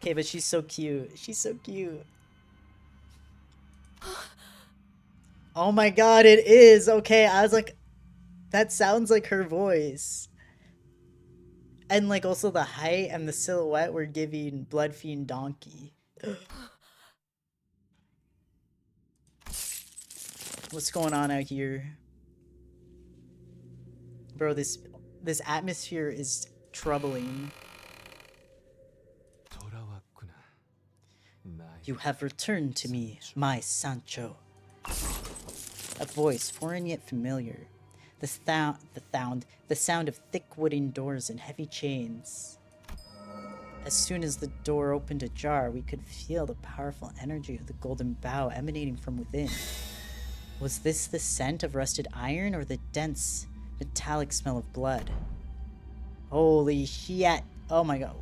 Okay, but she's so cute. She's so cute. Oh my god, it is! Okay, I was like, that sounds like her voice. And like also the height and the silhouette were giving Blood Fiend Donkey. What's going on out here? Bro, this atmosphere is troubling. You have returned to me, my Sancho. A voice, foreign yet familiar. The sound of thick wooden doors and heavy chains. As soon as the door opened ajar, we could feel the powerful energy of the golden bough emanating from within. Was this the scent of rusted iron or the dense, metallic smell of blood? Holy shit! Oh my god.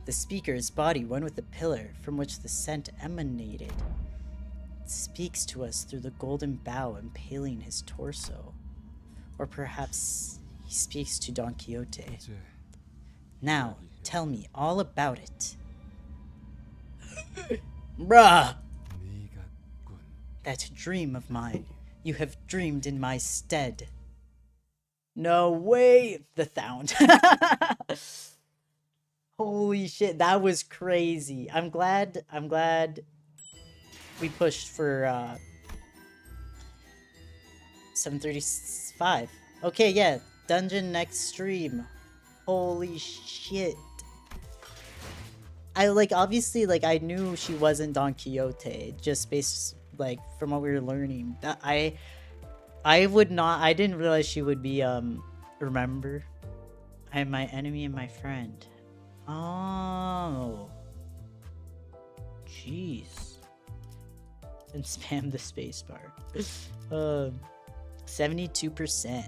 The speaker's body, one with the pillar from which the scent emanated, speaks to us through the golden bough impaling his torso. Or perhaps he speaks to Don Quixote. Now, tell me all about it. Bruh! That dream of mine. You have dreamed in my stead. No way! The sound. Holy shit, that was crazy. I'm glad we pushed for 7:35. Okay, yeah, dungeon next stream. Holy shit. I like obviously like I knew she wasn't Don Quixote just based like from what we were learning. That I didn't realize she would be remember. I am my enemy and my friend. Oh. Jeez. And spam the spacebar. 72%.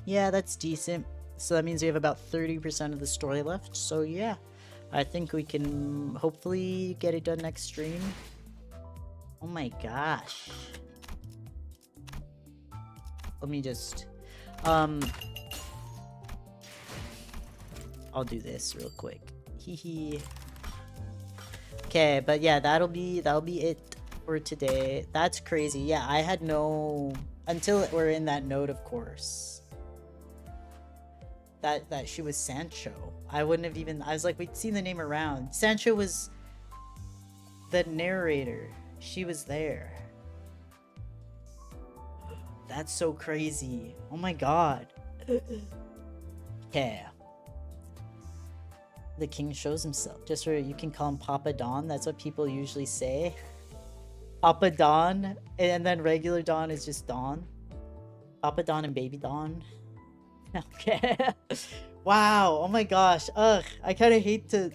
Yeah, that's decent. So that means we have about 30% of the story left. So yeah, I think we can hopefully get it done next stream. Oh my gosh. Let me just I'll do this real quick. Hee. Okay, but yeah, that'll be it for today. That's crazy. Yeah, I had no until we're in that note, of course. That she was Sancho. I wouldn't have even I was like, we'd seen the name around. Sancho was the narrator. She was there. That's so crazy. Oh my god. Yeah. The king shows himself. Just where you can call him Papa Don. That's what people usually say. Papa Don. And then regular Don is just Don. Papa Don and Baby Don. Okay. Wow. Oh my gosh. Ugh. I kind of hate to...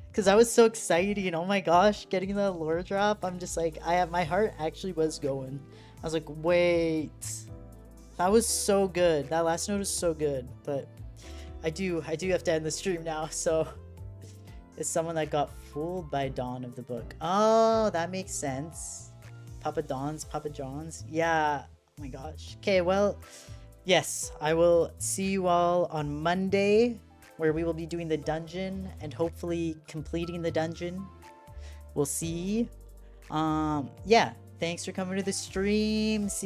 Because I was so excited. Oh my gosh. Getting the lore drop. I'm just like... my heart actually was going. I was like, wait. That was so good. That last note was so good. But... I do have to end the stream now, so it's someone that got fooled by Dawn of the book. Oh, that makes sense. Papa John's. Yeah. Oh my gosh. Okay, well, yes, I will see you all on Monday, where we will be doing the dungeon and hopefully completing the dungeon. We'll see. Yeah. Thanks for coming to the stream. See you.